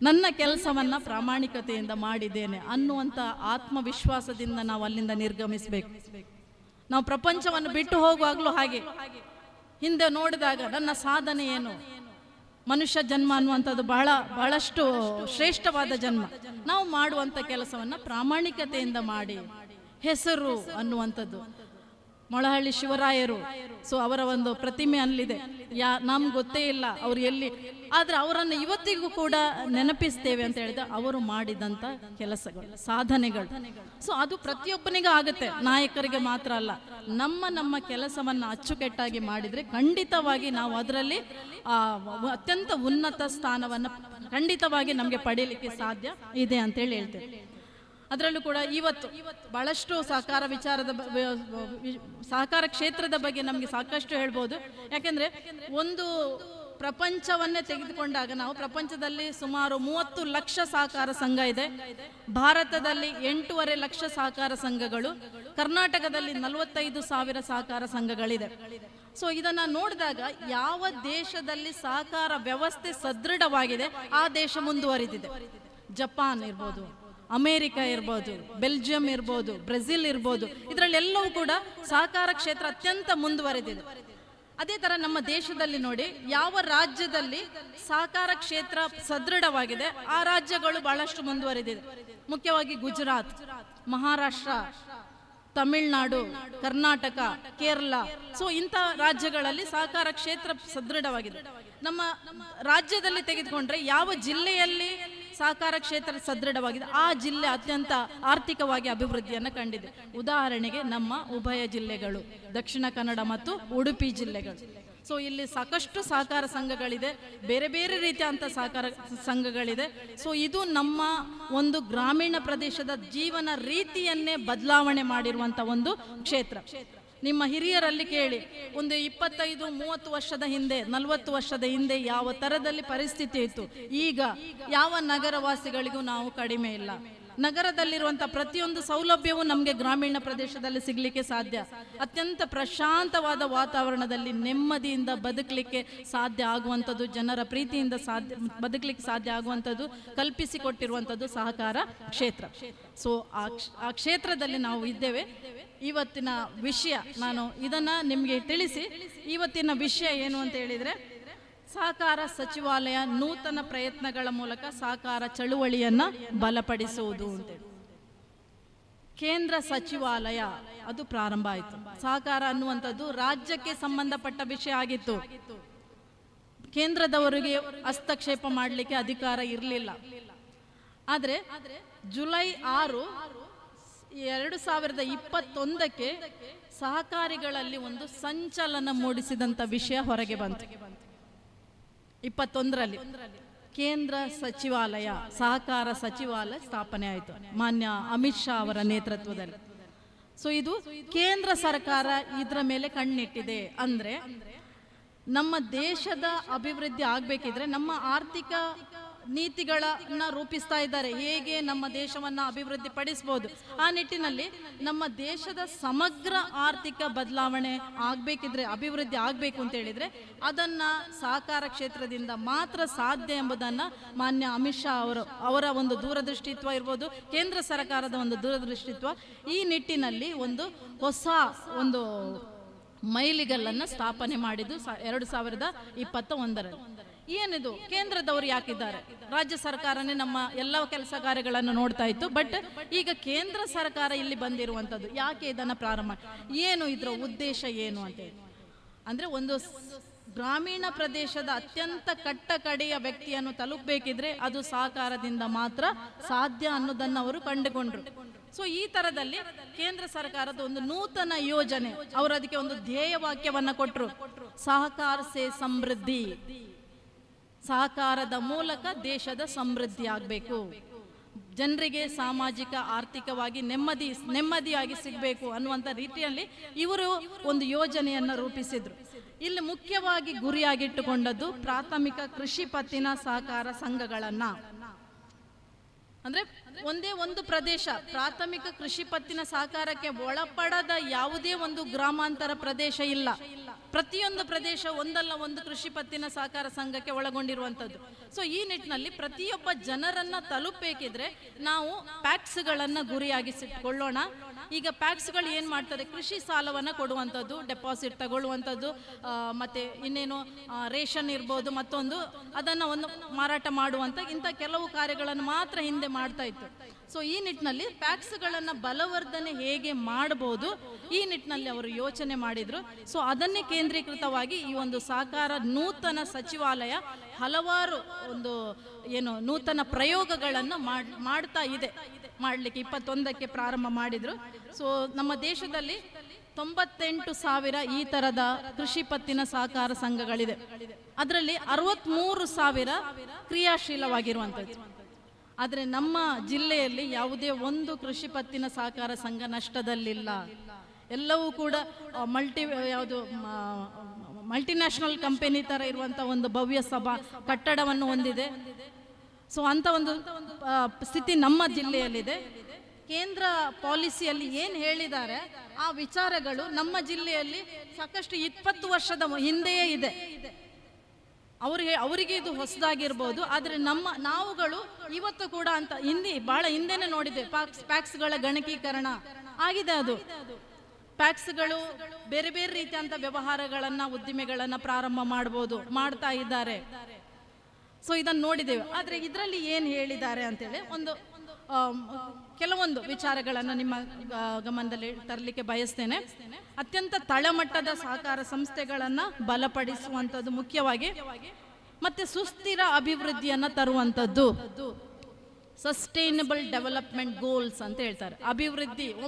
ನನ್ನ ಕೆಲಸವನ್ನ ಪ್ರಾಮಾಣಿಕತೆಯಿಂದ ಮಾಡಿದ್ದೇನೆ ಅನ್ನುವಂಥ ಆತ್ಮವಿಶ್ವಾಸದಿಂದ ನಾವು ಅಲ್ಲಿಂದ ನಿರ್ಗಮಿಸಬೇಕು. ನಾವು ಪ್ರಪಂಚವನ್ನು ಬಿಟ್ಟು ಹೋಗುವಾಗಲೂ ಹಾಗೆ ಹಿಂದೆ ನೋಡಿದಾಗ ನನ್ನ ಸಾಧನೆ ಏನು, ಮನುಷ್ಯ ಜನ್ಮ ಅನ್ನುವಂಥದ್ದು ಬಹಳಷ್ಟು ಶ್ರೇಷ್ಠವಾದ ಜನ್ಮ. ನಾವು ಮಾಡುವಂಥ ಕೆಲಸವನ್ನ ಪ್ರಾಮಾಣಿಕತೆಯಿಂದ ಮಾಡಿ ಹೆಸರು ಅನ್ನುವಂಥದ್ದು ಮೊಳಹಳ್ಳಿ ಶಿವರಾಯರು. ಸೊ ಅವರ ಒಂದು ಪ್ರತಿಮೆ ಅಲ್ಲಿದೆ. ನಮ್ಗೆ ಗೊತ್ತೇ ಇಲ್ಲ ಅವ್ರು ಎಲ್ಲಿ, ಆದರೆ ಅವರನ್ನು ಇವತ್ತಿಗೂ ಕೂಡ ನೆನಪಿಸ್ತೇವೆ ಅಂತ ಹೇಳಿದ್ರೆ ಅವರು ಮಾಡಿದಂಥ ಕೆಲಸಗಳು, ಸಾಧನೆಗಳು. ಸೊ ಅದು ಪ್ರತಿಯೊಬ್ಬನಿಗೂ ಆಗುತ್ತೆ, ನಾಯಕರಿಗೆ ಮಾತ್ರ ಅಲ್ಲ. ನಮ್ಮ ಕೆಲಸವನ್ನು ಅಚ್ಚುಕಟ್ಟಾಗಿ ಮಾಡಿದರೆ ಖಂಡಿತವಾಗಿ ನಾವು ಅದರಲ್ಲಿ ಅತ್ಯಂತ ಉನ್ನತ ಸ್ಥಾನವನ್ನು ಖಂಡಿತವಾಗಿ ನಮಗೆ ಪಡೀಲಿಕ್ಕೆ ಸಾಧ್ಯ ಇದೆ ಅಂತೇಳಿ ಹೇಳ್ತೇವೆ. ಅದರಲ್ಲೂ ಕೂಡ ಇವತ್ತು ಬಹಳಷ್ಟು ಸಹಕಾರ ವಿಚಾರದ ಸಹಕಾರ ಕ್ಷೇತ್ರದ ಬಗ್ಗೆ ನಮಗೆ ಸಾಕಷ್ಟು ಹೇಳ್ಬೋದು. ಯಾಕೆಂದರೆ ಒಂದು ಪ್ರಪಂಚವನ್ನೇ ತೆಗೆದುಕೊಂಡಾಗ ನಾವು ಪ್ರಪಂಚದಲ್ಲಿ ಸುಮಾರು 30 ಲಕ್ಷ ಸಹಕಾರ ಸಂಘ ಇದೆ. ಭಾರತದಲ್ಲಿ 8.5 ಲಕ್ಷ ಸಹಕಾರ ಸಂಘಗಳು, ಕರ್ನಾಟಕದಲ್ಲಿ 45,000 ಸಹಕಾರ ಸಂಘಗಳಿದೆ. ಸೊ ಇದನ್ನು ನೋಡಿದಾಗ ಯಾವ ದೇಶದಲ್ಲಿ ಸಹಕಾರ ವ್ಯವಸ್ಥೆ ಸದೃಢವಾಗಿದೆ ಆ ದೇಶ ಮುಂದುವರಿದಿದೆ. ಜಪಾನ್ ಇರ್ಬೋದು, ಅಮೇರಿಕ ಇರ್ಬೋದು, ಬೆಲ್ಜಿಯಂ ಇರ್ಬೋದು, ಬ್ರೆಜಿಲ್ ಇರ್ಬೋದು, ಇದರಲ್ಲೆಲ್ಲವೂ ಕೂಡ ಸಹಕಾರ ಕ್ಷೇತ್ರ ಅತ್ಯಂತ ಮುಂದುವರೆದಿದೆ. ಅದೇ ಥರ ನಮ್ಮ ದೇಶದಲ್ಲಿ ನೋಡಿ, ಯಾವ ರಾಜ್ಯದಲ್ಲಿ ಸಹಕಾರ ಕ್ಷೇತ್ರ ಸದೃಢವಾಗಿದೆ ಆ ರಾಜ್ಯಗಳು ಬಹಳಷ್ಟು ಮುಂದುವರೆದಿದೆ. ಮುಖ್ಯವಾಗಿ ಗುಜರಾತ್, ಮಹಾರಾಷ್ಟ್ರ, ತಮಿಳುನಾಡು, ಕರ್ನಾಟಕ, ಕೇರಳ. ಸೊ ಇಂಥ ರಾಜ್ಯಗಳಲ್ಲಿ ಸಹಕಾರ ಕ್ಷೇತ್ರ ಸದೃಢವಾಗಿದೆ. ನಮ್ಮ ರಾಜ್ಯದಲ್ಲಿ ತೆಗೆದುಕೊಂಡ್ರೆ ಯಾವ ಜಿಲ್ಲೆಯಲ್ಲಿ ಸಹಕಾರ ಕ್ಷೇತ್ರ ಸದೃಢವಾಗಿದೆ ಆ ಜಿಲ್ಲೆ ಅತ್ಯಂತ ಆರ್ಥಿಕವಾಗಿ ಅಭಿವೃದ್ಧಿಯನ್ನು ಕಂಡಿದೆ. ಉದಾಹರಣೆಗೆ ನಮ್ಮ ಉಭಯ ಜಿಲ್ಲೆಗಳು, ದಕ್ಷಿಣ ಕನ್ನಡ ಮತ್ತು ಉಡುಪಿ ಜಿಲ್ಲೆಗಳು. ಸೊ ಇಲ್ಲಿ ಸಾಕಷ್ಟು ಸಹಕಾರ ಸಂಘಗಳಿದೆ, ಬೇರೆ ಬೇರೆ ರೀತಿಯಂಥ ಸಹಕಾರ ಸಂಘಗಳಿದೆ. ಸೊ ಇದು ನಮ್ಮ ಒಂದು ಗ್ರಾಮೀಣ ಪ್ರದೇಶದ ಜೀವನ ರೀತಿಯನ್ನೇ ಬದಲಾವಣೆ ಮಾಡಿರುವಂಥ ಒಂದು ಕ್ಷೇತ್ರ. ನಿಮ್ಮ ಹಿರಿಯರಲ್ಲಿ ಕೇಳಿ, ಒಂದು 25-30 ವರ್ಷದ ಹಿಂದೆ, 40 ವರ್ಷದ ಹಿಂದೆ ಯಾವ ಥರದಲ್ಲಿ ಪರಿಸ್ಥಿತಿ ಇತ್ತು, ಈಗ ಯಾವ ನಗರವಾಸಿಗಳಿಗೂ ನಾವು ಕಡಿಮೆ ಇಲ್ಲ. ನಗರದಲ್ಲಿರುವಂಥ ಪ್ರತಿಯೊಂದು ಸೌಲಭ್ಯವೂ ನಮಗೆ ಗ್ರಾಮೀಣ ಪ್ರದೇಶದಲ್ಲಿ ಸಿಗಲಿಕ್ಕೆ ಸಾಧ್ಯ. ಅತ್ಯಂತ ಪ್ರಶಾಂತವಾದ ವಾತಾವರಣದಲ್ಲಿ ನೆಮ್ಮದಿಯಿಂದ ಬದುಕಲಿಕ್ಕೆ ಸಾಧ್ಯ ಆಗುವಂಥದ್ದು, ಜನರ ಪ್ರೀತಿಯಿಂದ ಬದುಕಲಿಕ್ಕೆ ಸಾಧ್ಯ ಆಗುವಂಥದ್ದು ಕಲ್ಪಿಸಿಕೊಟ್ಟಿರುವಂಥದ್ದು ಸಹಕಾರ ಕ್ಷೇತ್ರ. ಸೊ ಆ ಕ್ಷೇತ್ರದಲ್ಲಿ ನಾವು ಇದ್ದೇವೆ. ಇವತ್ತಿನ ವಿಷಯ ನಾನು ಇದನ್ನು ನಿಮಗೆ ತಿಳಿಸಿ, ಇವತ್ತಿನ ವಿಷಯ ಏನು ಅಂತ ಹೇಳಿದರೆ, ಸಹಕಾರ ಸಚಿವಾಲಯ ನೂತನ ಪ್ರಯತ್ನಗಳ ಮೂಲಕ ಸಹಕಾರ ಚಳುವಳಿಯನ್ನು ಬಲಪಡಿಸುವುದು ಅಂತೇಳಿ ಕೇಂದ್ರ ಸಚಿವಾಲಯ ಅದು ಪ್ರಾರಂಭ ಆಯಿತು. ಸಹಕಾರ ಅನ್ನುವಂಥದ್ದು ರಾಜ್ಯಕ್ಕೆ ಸಂಬಂಧಪಟ್ಟ ವಿಷಯ ಆಗಿತ್ತು. ಕೇಂದ್ರದವರಿಗೆ ಹಸ್ತಕ್ಷೇಪ ಮಾಡಲಿಕ್ಕೆ ಅಧಿಕಾರ ಇರಲಿಲ್ಲ. ಆದರೆ ಜುಲೈ 6, 2021 ಸಹಕಾರಿಗಳಲ್ಲಿ ಒಂದು ಸಂಚಲನ ಮೂಡಿಸಿದಂಥ ವಿಷಯ ಹೊರಗೆ ಬಂತು. 21ರಲ್ಲಿ ಕೇಂದ್ರ ಸಚಿವಾಲಯ, ಸಹಕಾರ ಸಚಿವಾಲಯ ಸ್ಥಾಪನೆ ಆಯಿತು ಮಾನ್ಯ ಅಮಿತ್ ಶಾ ಅವರ ನೇತೃತ್ವದಲ್ಲಿ. ಸೊ ಇದು ಕೇಂದ್ರ ಸರ್ಕಾರ ಇದರ ಮೇಲೆ ಕಣ್ಣಿಟ್ಟಿದೆ. ಅಂದರೆ ನಮ್ಮ ದೇಶದ ಅಭಿವೃದ್ಧಿ ಆಗಬೇಕಿದ್ರೆ ನಮ್ಮ ಆರ್ಥಿಕ ನೀತಿಗಳನ್ನ ರೂಪಿಸ್ತಾ ಇದ್ದಾರೆ, ಹೇಗೆ ನಮ್ಮ ದೇಶವನ್ನು ಅಭಿವೃದ್ಧಿ ಪಡಿಸ್ಬೋದು. ಆ ನಿಟ್ಟಿನಲ್ಲಿ ನಮ್ಮ ದೇಶದ ಸಮಗ್ರ ಆರ್ಥಿಕ ಬದಲಾವಣೆ ಆಗಬೇಕಿದ್ರೆ, ಅಭಿವೃದ್ಧಿ ಆಗಬೇಕು ಅಂತ ಹೇಳಿದರೆ ಅದನ್ನು ಸಹಕಾರ ಕ್ಷೇತ್ರದಿಂದ ಮಾತ್ರ ಸಾಧ್ಯ ಎಂಬುದನ್ನು ಮಾನ್ಯ ಅಮಿತ್ ಶಾ ಅವರ ಒಂದು ದೂರದೃಷ್ಟಿತ್ವ ಇರ್ಬೋದು, ಕೇಂದ್ರ ಸರ್ಕಾರದ ಒಂದು ದೂರದೃಷ್ಟಿತ್ವ, ಈ ನಿಟ್ಟಿನಲ್ಲಿ ಒಂದು ಹೊಸ ಒಂದು ಮೈಲಿಗಲ್ಲನ್ನು ಸ್ಥಾಪನೆ ಮಾಡಿದ್ದು 2021ರಲ್ಲಿ. ಏನಿದು, ಕೇಂದ್ರದವರು ಯಾಕಿದ್ದಾರೆ, ರಾಜ್ಯ ಸರ್ಕಾರನೇ ನಮ್ಮ ಎಲ್ಲ ಕೆಲಸ ಕಾರ್ಯಗಳನ್ನು ನೋಡ್ತಾ ಇತ್ತು. ಬಟ್ ಈಗ ಕೇಂದ್ರ ಸರ್ಕಾರ ಇಲ್ಲಿ ಬಂದಿರುವಂಥದ್ದು ಯಾಕೆ, ಇದನ್ನು ಪ್ರಾರಂಭ, ಏನು ಇದರ ಉದ್ದೇಶ ಏನು ಅಂತೇಳಿ ಅಂದರೆ, ಒಂದು ಗ್ರಾಮೀಣ ಪ್ರದೇಶದ ಅತ್ಯಂತ ಕಟ್ಟಕಡೆಯ ವ್ಯಕ್ತಿಯನ್ನು ತಲುಪಬೇಕಿದ್ರೆ ಅದು ಸಹಕಾರದಿಂದ ಮಾತ್ರ ಸಾಧ್ಯ ಅನ್ನೋದನ್ನು ಅವರು ಕಂಡುಕೊಂಡ್ರು. ಸೊ ಈ ಥರದಲ್ಲಿ ಕೇಂದ್ರ ಸರ್ಕಾರದ ಒಂದು ನೂತನ ಯೋಜನೆ, ಅವರು ಅದಕ್ಕೆ ಒಂದು ಧ್ಯೇಯ ವಾಕ್ಯವನ್ನು ಕೊಟ್ಟರು, ಸಹಕಾರ ಸೇ ಸಮೃದ್ಧಿ. ಸಹಕಾರದ ಮೂಲಕ ದೇಶದ ಸಮೃದ್ಧಿ ಆಗಬೇಕು, ಜನರಿಗೆ ಸಾಮಾಜಿಕ ಆರ್ಥಿಕವಾಗಿ ನೆಮ್ಮದಿಯಾಗಿ ಸಿಗಬೇಕು ಅನ್ನುವಂಥ ರೀತಿಯಲ್ಲಿ ಇವರು ಒಂದು ಯೋಜನೆಯನ್ನು ರೂಪಿಸಿದ್ರು. ಇಲ್ಲಿ ಮುಖ್ಯವಾಗಿ ಗುರಿಯಾಗಿಟ್ಟುಕೊಂಡದ್ದು ಪ್ರಾಥಮಿಕ ಕೃಷಿ ಪತ್ತಿನ ಸಹಕಾರ ಸಂಘಗಳನ್ನು. ಅಂದರೆ ಒಂದೇ ಒಂದು ಪ್ರದೇಶ ಪ್ರಾಥಮಿಕ ಕೃಷಿ ಪತ್ತಿನ ಸಹಕಾರಕ್ಕೆ ಒಳಪಡದ ಯಾವುದೇ ಒಂದು ಗ್ರಾಮಾಂತರ ಪ್ರದೇಶ ಇಲ್ಲ. ಪ್ರತಿಯೊಂದು ಪ್ರದೇಶ ಒಂದಲ್ಲ ಒಂದು ಕೃಷಿ ಪತ್ತಿನ ಸಹಕಾರ ಸಂಘಕ್ಕೆ ಒಳಗೊಂಡಿರುವಂಥದ್ದು. ಸೊ ಈ ನಿಟ್ಟಿನಲ್ಲಿ ಪ್ರತಿಯೊಬ್ಬ ಜನರನ್ನು ತಲುಪಬೇಕಿದ್ರೆ ನಾವು ಪ್ಯಾಕ್ಸ್ಗಳನ್ನು ಗುರಿಯಾಗಿಸಿಕೊಳ್ಳೋಣ. ಈಗ ಪ್ಯಾಕ್ಸ್ಗಳು ಏನು ಮಾಡ್ತಾರೆ, ಕೃಷಿ ಸಾಲವನ್ನು ಕೊಡುವಂಥದ್ದು, ಡೆಪಾಸಿಟ್ ತಗೊಳ್ಳುವಂಥದ್ದು, ಮತ್ತು ಇನ್ನೇನು ರೇಷನ್ ಇರ್ಬೋದು, ಮತ್ತೊಂದು ಅದನ್ನು ಒಂದು ಮಾರಾಟ ಮಾಡುವಂಥ ಇಂಥ ಕೆಲವು ಕಾರ್ಯಗಳನ್ನು ಮಾತ್ರ ಹಿಂದೆ ಮಾಡ್ತಾ ಇತ್ತು. ಸೊ ಈ ನಿಟ್ಟಿನಲ್ಲಿ ಪ್ಯಾಕ್ಸ್ಗಳನ್ನು ಬಲವರ್ಧನೆ ಹೇಗೆ ಮಾಡಬಹುದು ಈ ನಿಟ್ಟಿನಲ್ಲಿ ಅವರು ಯೋಚನೆ ಮಾಡಿದರು. ಸೊ ಅದನ್ನೇ ಕೇಂದ್ರೀಕೃತವಾಗಿ ಈ ಒಂದು ಸಹಕಾರ ನೂತನ ಸಚಿವಾಲಯ ಹಲವಾರು ಒಂದು ನೂತನ ಪ್ರಯೋಗಗಳನ್ನು ಮಾಡ್ತಾ ಇದೆ. ಮಾಡಲಿಕ್ಕೆ 21ಕ್ಕೆ ಪ್ರಾರಂಭ ಮಾಡಿದರು. ಸೊ ನಮ್ಮ ದೇಶದಲ್ಲಿ 98,000 ಈ ಥರದ ಕೃಷಿ ಪತ್ತಿನ ಸಹಕಾರ ಸಂಘಗಳಿದೆ. ಅದರಲ್ಲಿ 63,000 ಕ್ರಿಯಾಶೀಲವಾಗಿರುವಂಥದ್ದು. ಆದರೆ ನಮ್ಮ ಜಿಲ್ಲೆಯಲ್ಲಿ ಯಾವುದೇ ಒಂದು ಕೃಷಿ ಪತ್ತಿನ ಸಹಕಾರ ಸಂಘ ನಷ್ಟದಲ್ಲಿಲ್ಲ. ಎಲ್ಲವೂ ಕೂಡ ಮಲ್ಟಿನ್ಯಾಷನಲ್ ಕಂಪನಿ ಥರ ಇರುವಂಥ ಒಂದು ಭವ್ಯ ಸಭಾ ಕಟ್ಟಡವನ್ನು ಹೊಂದಿದೆ. ಸೊ ಅಂಥ ಒಂದು ಸ್ಥಿತಿ ನಮ್ಮ ಜಿಲ್ಲೆಯಲ್ಲಿದೆ. ಕೇಂದ್ರ ಪಾಲಿಸಿಯಲ್ಲಿ ಏನು ಹೇಳಿದ್ದಾರೆ ಆ ವಿಚಾರಗಳು ನಮ್ಮ ಜಿಲ್ಲೆಯಲ್ಲಿ ಸಾಕಷ್ಟು 20 ವರ್ಷದ ಹಿಂದೆಯೇ ಇದೆ. ಅವರಿಗೆ ಇದು ಹೊಸದಾಗಿರ್ಬೋದು, ಆದರೆ ನಾವುಗಳು ಇವತ್ತು ಕೂಡ ಅಂತ ಬಹಳ ಹಿಂದೆನೆ ನೋಡಿದೆ. ಪ್ಯಾಕ್ಸ್ಗಳ ಗಣಕೀಕರಣ ಆಗಿದೆ. ಅದು ಪ್ಯಾಕ್ಸ್ಗಳು ಬೇರೆ ಬೇರೆ ರೀತಿಯಂತ ವ್ಯವಹಾರಗಳನ್ನ ಉದ್ದಿಮೆಗಳನ್ನ ಪ್ರಾರಂಭ ಮಾಡ್ತಾ ಇದ್ದಾರೆ. ಸೊ ಇದನ್ನು ನೋಡಿದ್ದೇವೆ. ಆದರೆ ಇದರಲ್ಲಿ ಏನು ಹೇಳಿದ್ದಾರೆ ಅಂತೇಳಿ ಕೆಲವೊಂದು ವಿಚಾರಗಳನ್ನು ನಿಮ್ಮ ಗಮನದಲ್ಲಿ ತರಲಿಕ್ಕೆ ಬಯಸ್ತೇನೆ. ಅತ್ಯಂತ ತಳಮಟ್ಟದ ಸಹಕಾರ ಸಂಸ್ಥೆಗಳನ್ನು ಬಲಪಡಿಸುವಂಥದ್ದು ಮುಖ್ಯವಾಗಿ, ಮತ್ತೆ ಸುಸ್ಥಿರ ಅಭಿವೃದ್ಧಿಯನ್ನು ತರುವಂಥದ್ದು, ಸಸ್ಟೈನಬಲ್ ಡೆವಲಪ್ಮೆಂಟ್ ಗೋಲ್ಸ್ ಅಂತ ಹೇಳ್ತಾರೆ.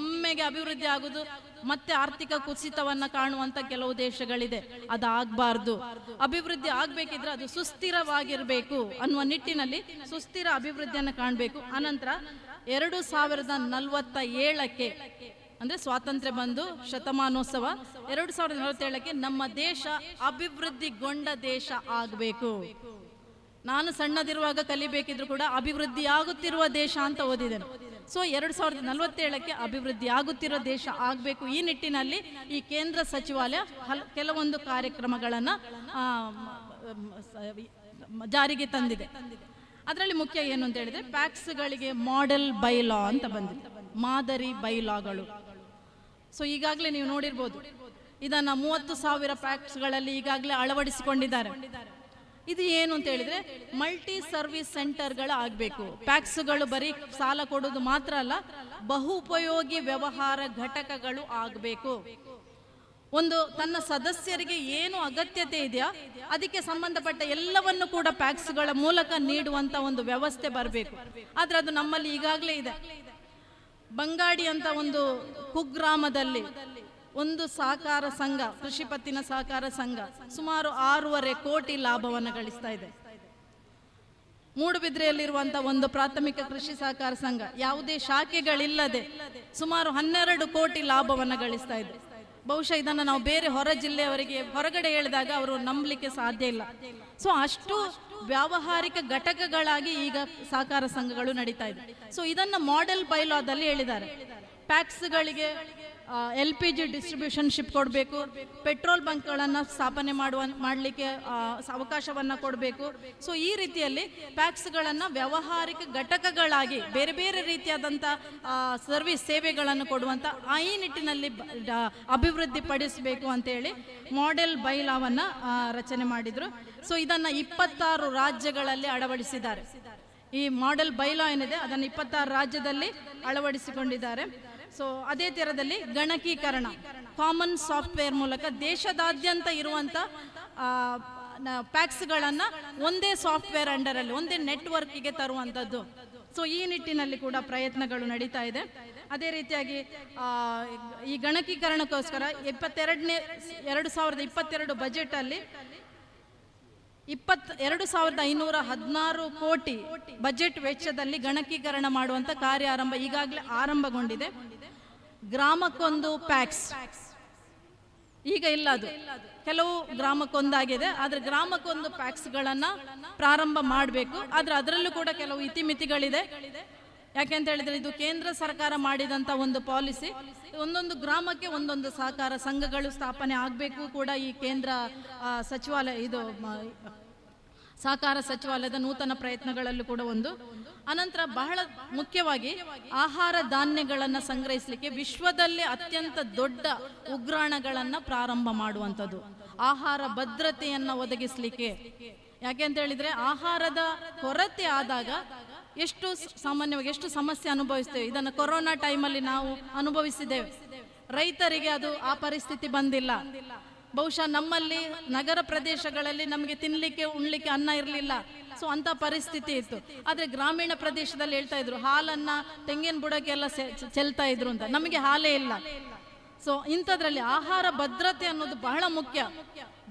ಒಮ್ಮೆಗೆ ಅಭಿವೃದ್ಧಿ ಆಗುದು ಮತ್ತೆ ಆರ್ಥಿಕ ಕುಸಿತವನ್ನ ಕಾಣುವಂತ ಕೆಲವು ದೇಶಗಳಿದೆ. ಅದಾಗಬಾರ್ದು. ಅಭಿವೃದ್ಧಿ ಆಗ್ಬೇಕಿದ್ರೆ ಅದು ಸುಸ್ಥಿರವಾಗಿರ್ಬೇಕು ಅನ್ನುವ ನಿಟ್ಟಿನಲ್ಲಿ ಸುಸ್ಥಿರ ಅಭಿವೃದ್ಧಿಯನ್ನು ಕಾಣಬೇಕು. ಅನಂತರ 2047ಕ್ಕೆ ಅಂದ್ರೆ ಸ್ವಾತಂತ್ರ್ಯ ಬಂದು ಶತಮಾನೋತ್ಸವ 2047ಕ್ಕೆ ನಮ್ಮ ದೇಶ ಅಭಿವೃದ್ಧಿಗೊಂಡ ದೇಶ ಆಗಬೇಕು. ನಾನು ಸಣ್ಣದಿರುವಾಗ ಕಲಿಬೇಕಿದ್ರು ಕೂಡ ಅಭಿವೃದ್ಧಿ ಆಗುತ್ತಿರುವ ದೇಶ ಅಂತ ಓದಿದ್ದೇನೆ. ಸೊ 2047ಕ್ಕೆ ಅಭಿವೃದ್ಧಿ ಆಗುತ್ತಿರೋ ದೇಶ ಆಗಬೇಕು. ಈ ನಿಟ್ಟಿನಲ್ಲಿ ಈ ಕೇಂದ್ರ ಸಚಿವಾಲಯ ಕೆಲವೊಂದು ಕಾರ್ಯಕ್ರಮಗಳನ್ನು ಜಾರಿಗೆ ತಂದಿದೆ. ಅದರಲ್ಲಿ ಮುಖ್ಯ ಏನು ಅಂತ ಹೇಳಿದ್ರೆ ಪ್ಯಾಕ್ಸ್ಗಳಿಗೆ ಮಾಡೆಲ್ ಬೈಲಾ ಅಂತ ಬಂದಿದೆ, ಮಾದರಿ ಬೈಲಾಗಳು. ಸೊ ಈಗಾಗಲೇ ನೀವು ನೋಡಿರ್ಬೋದು, ಇದನ್ನ 30,000 ಪ್ಯಾಕ್ಸ್ಗಳಲ್ಲಿ ಈಗಾಗಲೇ ಅಳವಡಿಸಿಕೊಂಡಿದ್ದಾರೆ. ಇದು ಏನು ಅಂತ ಹೇಳಿದ್ರೆ ಮಲ್ಟಿ ಸರ್ವಿಸ್ ಸೆಂಟರ್ಗಳು ಆಗಬೇಕು. ಪ್ಯಾಕ್ಸ್ಗಳು ಬರೀ ಸಾಲ ಕೊಡೋದು ಮಾತ್ರ ಅಲ್ಲ, ಬಹು ಉಪಯೋಗಿ ವ್ಯವಹಾರ ಘಟಕಗಳು ಆಗಬೇಕು. ತನ್ನ ಸದಸ್ಯರಿಗೆ ಏನು ಅಗತ್ಯತೆ ಇದೆಯಾ ಅದಕ್ಕೆ ಸಂಬಂಧಪಟ್ಟ ಎಲ್ಲವನ್ನು ಕೂಡ ಪ್ಯಾಕ್ಸ್ಗಳ ಮೂಲಕ ನೀಡುವಂತ ಒಂದು ವ್ಯವಸ್ಥೆ ಬರಬೇಕು. ಆದ್ರೆ ಅದು ನಮ್ಮಲ್ಲಿ ಈಗಾಗಲೇ ಇದೆ. ಬಂಗಾಡಿ ಅಂತ ಒಂದು ಕುಗ್ರಾಮದಲ್ಲಿ ಒಂದು ಸಹಕಾರ ಸಂಘ, ಕೃಷಿ ಪತ್ತಿನ ಸಹಕಾರ ಸಂಘ ಸುಮಾರು 6.5 ಕೋಟಿ ಲಾಭವನ್ನು ಗಳಿಸ್ತಾ ಇದೆ. ಮೂಡುಬಿದ್ರೆಯಲ್ಲಿರುವಂತಹ ಒಂದು ಪ್ರಾಥಮಿಕ ಕೃಷಿ ಸಹಕಾರ ಸಂಘ ಯಾವುದೇ ಶಾಖೆಗಳಿಲ್ಲದೆ ಸುಮಾರು 12 ಕೋಟಿ ಲಾಭವನ್ನು ಗಳಿಸ್ತಾ ಇದೆ. ಬಹುಶಃ ಇದನ್ನು ನಾವು ಬೇರೆ ಹೊರ ಜಿಲ್ಲೆಯವರಿಗೆ ಹೊರಗಡೆ ಹೇಳಿದಾಗ ಅವರು ನಂಬಲಿಕ್ಕೆ ಸಾಧ್ಯ ಇಲ್ಲ. ಸೊ ಅಷ್ಟು ವ್ಯಾವಹಾರಿಕ ಘಟಕಗಳಾಗಿ ಈಗ ಸಹಕಾರ ಸಂಘಗಳು ನಡೀತಾ ಇದೆ. ಸೊ ಇದನ್ನ ಮಾಡೆಲ್ ಬೈಲಾದಲ್ಲಿ ಹೇಳಿದ್ದಾರೆ. ಪ್ಯಾಕ್ಸ್ಗಳಿಗೆ LPG ಡಿಸ್ಟ್ರಿಬ್ಯೂಷನ್ ಶಿಪ್ ಕೊಡಬೇಕು, ಪೆಟ್ರೋಲ್ ಬಂಕ್ಗಳನ್ನು ಸ್ಥಾಪನೆ ಮಾಡಲಿಕ್ಕೆ ಅವಕಾಶವನ್ನು ಕೊಡಬೇಕು. ಸೊ ಈ ರೀತಿಯಲ್ಲಿ ಪ್ಯಾಕ್ಸ್ಗಳನ್ನು ವ್ಯಾವಹಾರಿಕ ಘಟಕಗಳಾಗಿ ಬೇರೆ ಬೇರೆ ರೀತಿಯಾದಂಥ ಸರ್ವಿಸ್ ಸೇವೆಗಳನ್ನು ಕೊಡುವಂಥ ಈ ನಿಟ್ಟಿನಲ್ಲಿ ಅಭಿವೃದ್ಧಿ ಪಡಿಸಬೇಕು ಅಂತೇಳಿ ಮಾಡೆಲ್ ಬೈಲಾವನ್ನು ರಚನೆ ಮಾಡಿದರು. ಸೊ ಇದನ್ನು 26 ರಾಜ್ಯಗಳಲ್ಲಿ ಅಳವಡಿಸಿದ್ದಾರೆ. ಈ ಮಾಡೆಲ್ ಬೈಲಾ ಏನಿದೆ ಅದನ್ನು 26 ರಾಜ್ಯದಲ್ಲಿ ಅಳವಡಿಸಿಕೊಂಡಿದ್ದಾರೆ. ಸೊ ಅದೇ ಥರದಲ್ಲಿ ಗಣಕೀಕರಣ, ಕಾಮನ್ ಸಾಫ್ಟ್ವೇರ್ ಮೂಲಕ ದೇಶದಾದ್ಯಂತ ಇರುವಂಥ ಪ್ಯಾಕ್ಸ್ಗಳನ್ನು ಒಂದೇ ಸಾಫ್ಟ್ವೇರ್ ಅಂಡರಲ್ಲಿ, ಒಂದೇ ನೆಟ್ವರ್ಕಿಗೆ ತರುವಂಥದ್ದು. ಸೊ ಈ ನಿಟ್ಟಿನಲ್ಲಿ ಕೂಡ ಪ್ರಯತ್ನಗಳು ನಡೀತಾ ಇದೆ. ಅದೇ ರೀತಿಯಾಗಿ ಈ ಗಣಕೀಕರಣಕ್ಕೋಸ್ಕರ 2022 ಬಜೆಟಲ್ಲಿ 22,516 ಕೋಟಿ ಬಜೆಟ್ ವೆಚ್ಚದಲ್ಲಿ ಗಣಕೀಕರಣ ಮಾಡುವಂಥ ಕಾರ್ಯ ಈಗಾಗಲೇ ಆರಂಭಗೊಂಡಿದೆ. ಗ್ರಾಮಕ್ಕೊಂದು ಪ್ಯಾಕ್ಸ್ ಈಗ ಇಲ್ಲ, ಅದು ಕೆಲವು ಗ್ರಾಮಕ್ಕೊಂದಾಗಿದೆ. ಆದರೆ ಗ್ರಾಮಕ್ಕೊಂದು ಪ್ಯಾಕ್ಸ್ಗಳನ್ನು ಪ್ರಾರಂಭ ಮಾಡಬೇಕು. ಆದರೆ ಅದರಲ್ಲೂ ಕೂಡ ಕೆಲವು ಇತಿಮಿತಿಗಳಿದೆ. ಯಾಕೆಂತ ಹೇಳಿದ್ರೆ ಇದು ಕೇಂದ್ರ ಸರ್ಕಾರ ಮಾಡಿದಂಥ ಒಂದು ಪಾಲಿಸಿ. ಒಂದೊಂದು ಗ್ರಾಮಕ್ಕೆ ಒಂದೊಂದು ಸಹಕಾರ ಸಂಘಗಳು ಸ್ಥಾಪನೆ ಆಗಬೇಕು ಕೂಡ ಈ ಕೇಂದ್ರ ಸಚಿವಾಲಯ, ಇದು ಸಹಕಾರ ಸಚಿವಾಲಯದ ನೂತನ ಪ್ರಯತ್ನಗಳಲ್ಲೂ ಕೂಡ ಒಂದು. ಅನಂತರ ಬಹಳ ಮುಖ್ಯವಾಗಿ ಆಹಾರ ಧಾನ್ಯಗಳನ್ನು ಸಂಗ್ರಹಿಸಲಿಕ್ಕೆ ವಿಶ್ವದಲ್ಲೇ ಅತ್ಯಂತ ದೊಡ್ಡ ಉಗ್ರಾಣಗಳನ್ನು ಪ್ರಾರಂಭ ಮಾಡುವಂಥದ್ದು, ಆಹಾರ ಭದ್ರತೆಯನ್ನು ಒದಗಿಸಲಿಕ್ಕೆ. ಯಾಕೆ ಅಂತ ಹೇಳಿದರೆ ಆಹಾರದ ಕೊರತೆ ಆದಾಗ ಎಷ್ಟು ಸಾಮಾನ್ಯವಾಗಿ ಎಷ್ಟು ಸಮಸ್ಯೆ ಅನುಭವಿಸ್ತೇವೆ. ಇದನ್ನು ಕೊರೋನಾ ಟೈಮಲ್ಲಿ ನಾವು ಅನುಭವಿಸಿದ್ದೇವೆ. ರೈತರಿಗೆ ಅದು ಆ ಪರಿಸ್ಥಿತಿ ಬಂದಿಲ್ಲ. ಬಹುಶಃ ನಮ್ಮಲ್ಲಿ ನಗರ ಪ್ರದೇಶಗಳಲ್ಲಿ ನಮಗೆ ತಿನ್ನಲಿಕ್ಕೆ ಉಣ್ಲಿಕ್ಕೆ ಅನ್ನ ಇರಲಿಲ್ಲ. ಸೊ ಅಂಥ ಪರಿಸ್ಥಿತಿ ಇತ್ತು. ಆದರೆ ಗ್ರಾಮೀಣ ಪ್ರದೇಶದಲ್ಲಿ ಹೇಳ್ತಾ ಇದ್ರು ಹಾಲನ್ನು ತೆಂಗಿನ ಬುಡಕ್ಕೆಲ್ಲ ಚೆಲ್ತಾ ಇದ್ರು ಅಂತ. ನಮಗೆ ಹಾಲೇ ಇಲ್ಲ. ಸೊ ಇಂಥದ್ರಲ್ಲಿ ಆಹಾರ ಭದ್ರತೆ ಅನ್ನೋದು ಬಹಳ ಮುಖ್ಯ.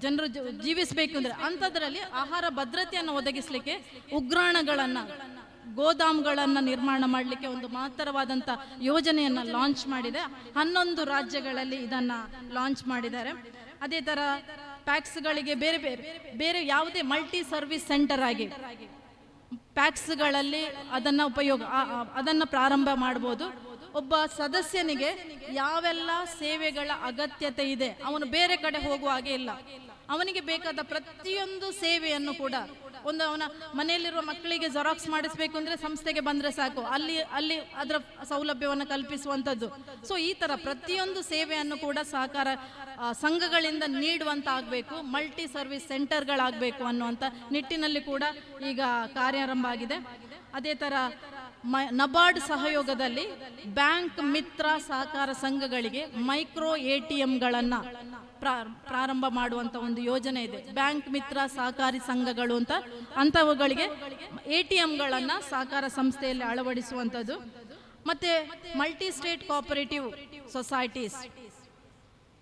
ಜನರು ಜೀವಿಸಬೇಕು ಅಂದರೆ ಅಂಥದ್ರಲ್ಲಿ ಆಹಾರ ಭದ್ರತೆಯನ್ನು ಒದಗಿಸಲಿಕ್ಕೆ ಉಗ್ರಾಣಗಳನ್ನು, ಗೋದಾಮುಗಳನ್ನು ನಿರ್ಮಾಣ ಮಾಡಲಿಕ್ಕೆ ಒಂದು ಮಹತ್ತರವಾದಂಥ ಯೋಜನೆಯನ್ನು ಲಾಂಚ್ ಮಾಡಿದೆ. 11 ರಾಜ್ಯಗಳಲ್ಲಿ ಇದನ್ನು ಲಾಂಚ್ ಮಾಡಿದ್ದಾರೆ. ಅದೇ ಥರ ಪ್ಯಾಕ್ಸ್ಗಳಿಗೆ ಬೇರೆ ಬೇರೆ ಬೇರೆ ಯಾವುದೇ ಮಲ್ಟಿ ಸರ್ವಿಸ್ ಸೆಂಟರ್ ಆಗಿ ಪ್ಯಾಕ್ಸ್ಗಳಲ್ಲಿ ಅದನ್ನು ಪ್ರಾರಂಭ ಮಾಡ್ಬೋದು. ಒಬ್ಬ ಸದಸ್ಯನಿಗೆ ಯಾವೆಲ್ಲ ಸೇವೆಗಳ ಅಗತ್ಯತೆ ಇದೆ ಅವನು ಬೇರೆ ಕಡೆ ಹೋಗುವ ಹಾಗೆ ಇಲ್ಲ. ಅವನಿಗೆ ಬೇಕಾದ ಪ್ರತಿಯೊಂದು ಸೇವೆಯನ್ನು ಕೂಡ ಅವನ ಮನೆಯಲ್ಲಿರುವ ಮಕ್ಕಳಿಗೆ ಜೆರಾಕ್ಸ್ ಮಾಡಿಸ್ಬೇಕು ಅಂದರೆ ಸಂಸ್ಥೆಗೆ ಬಂದರೆ ಸಾಕು, ಅಲ್ಲಿ ಅದರ ಸೌಲಭ್ಯವನ್ನು ಕಲ್ಪಿಸುವಂಥದ್ದು. ಸೊ ಈ ಥರ ಪ್ರತಿಯೊಂದು ಸೇವೆಯನ್ನು ಕೂಡ ಸಹಕಾರ ಸಂಘಗಳಿಂದ ನೀಡುವಂತ ಆಗಬೇಕು, ಮಲ್ಟಿ ಸರ್ವಿಸ್ ಸೆಂಟರ್ಗಳಾಗಬೇಕು ಅನ್ನುವಂಥ ನಿಟ್ಟಿನಲ್ಲಿ ಕೂಡ ಈಗ ಕಾರ್ಯಾರಂಭ ಆಗಿದೆ. ಅದೇ ಥರ ನಬಾರ್ಡ್ ಸಹಯೋಗದಲ್ಲಿ ಬ್ಯಾಂಕ್ ಮಿತ್ರ ಸಹಕಾರ ಸಂಘಗಳಿಗೆ ಮೈಕ್ರೋ ATMಗಳನ್ನು ಪ್ರಾರಂಭ ಮಾಡುವಂಥ ಒಂದು ಯೋಜನೆ ಇದೆ. ಬ್ಯಾಂಕ್ ಮಿತ್ರ ಸಹಕಾರಿ ಸಂಘಗಳು ಅಂಥವುಗಳಿಗೆ ATMಗಳನ್ನು ಸಹಕಾರ ಸಂಸ್ಥೆಯಲ್ಲಿ ಅಳವಡಿಸುವಂಥದ್ದು. ಮತ್ತು ಮಲ್ಟಿ ಸ್ಟೇಟ್ ಕೋಆಪರೇಟಿವ್ ಸೊಸೈಟೀಸ್,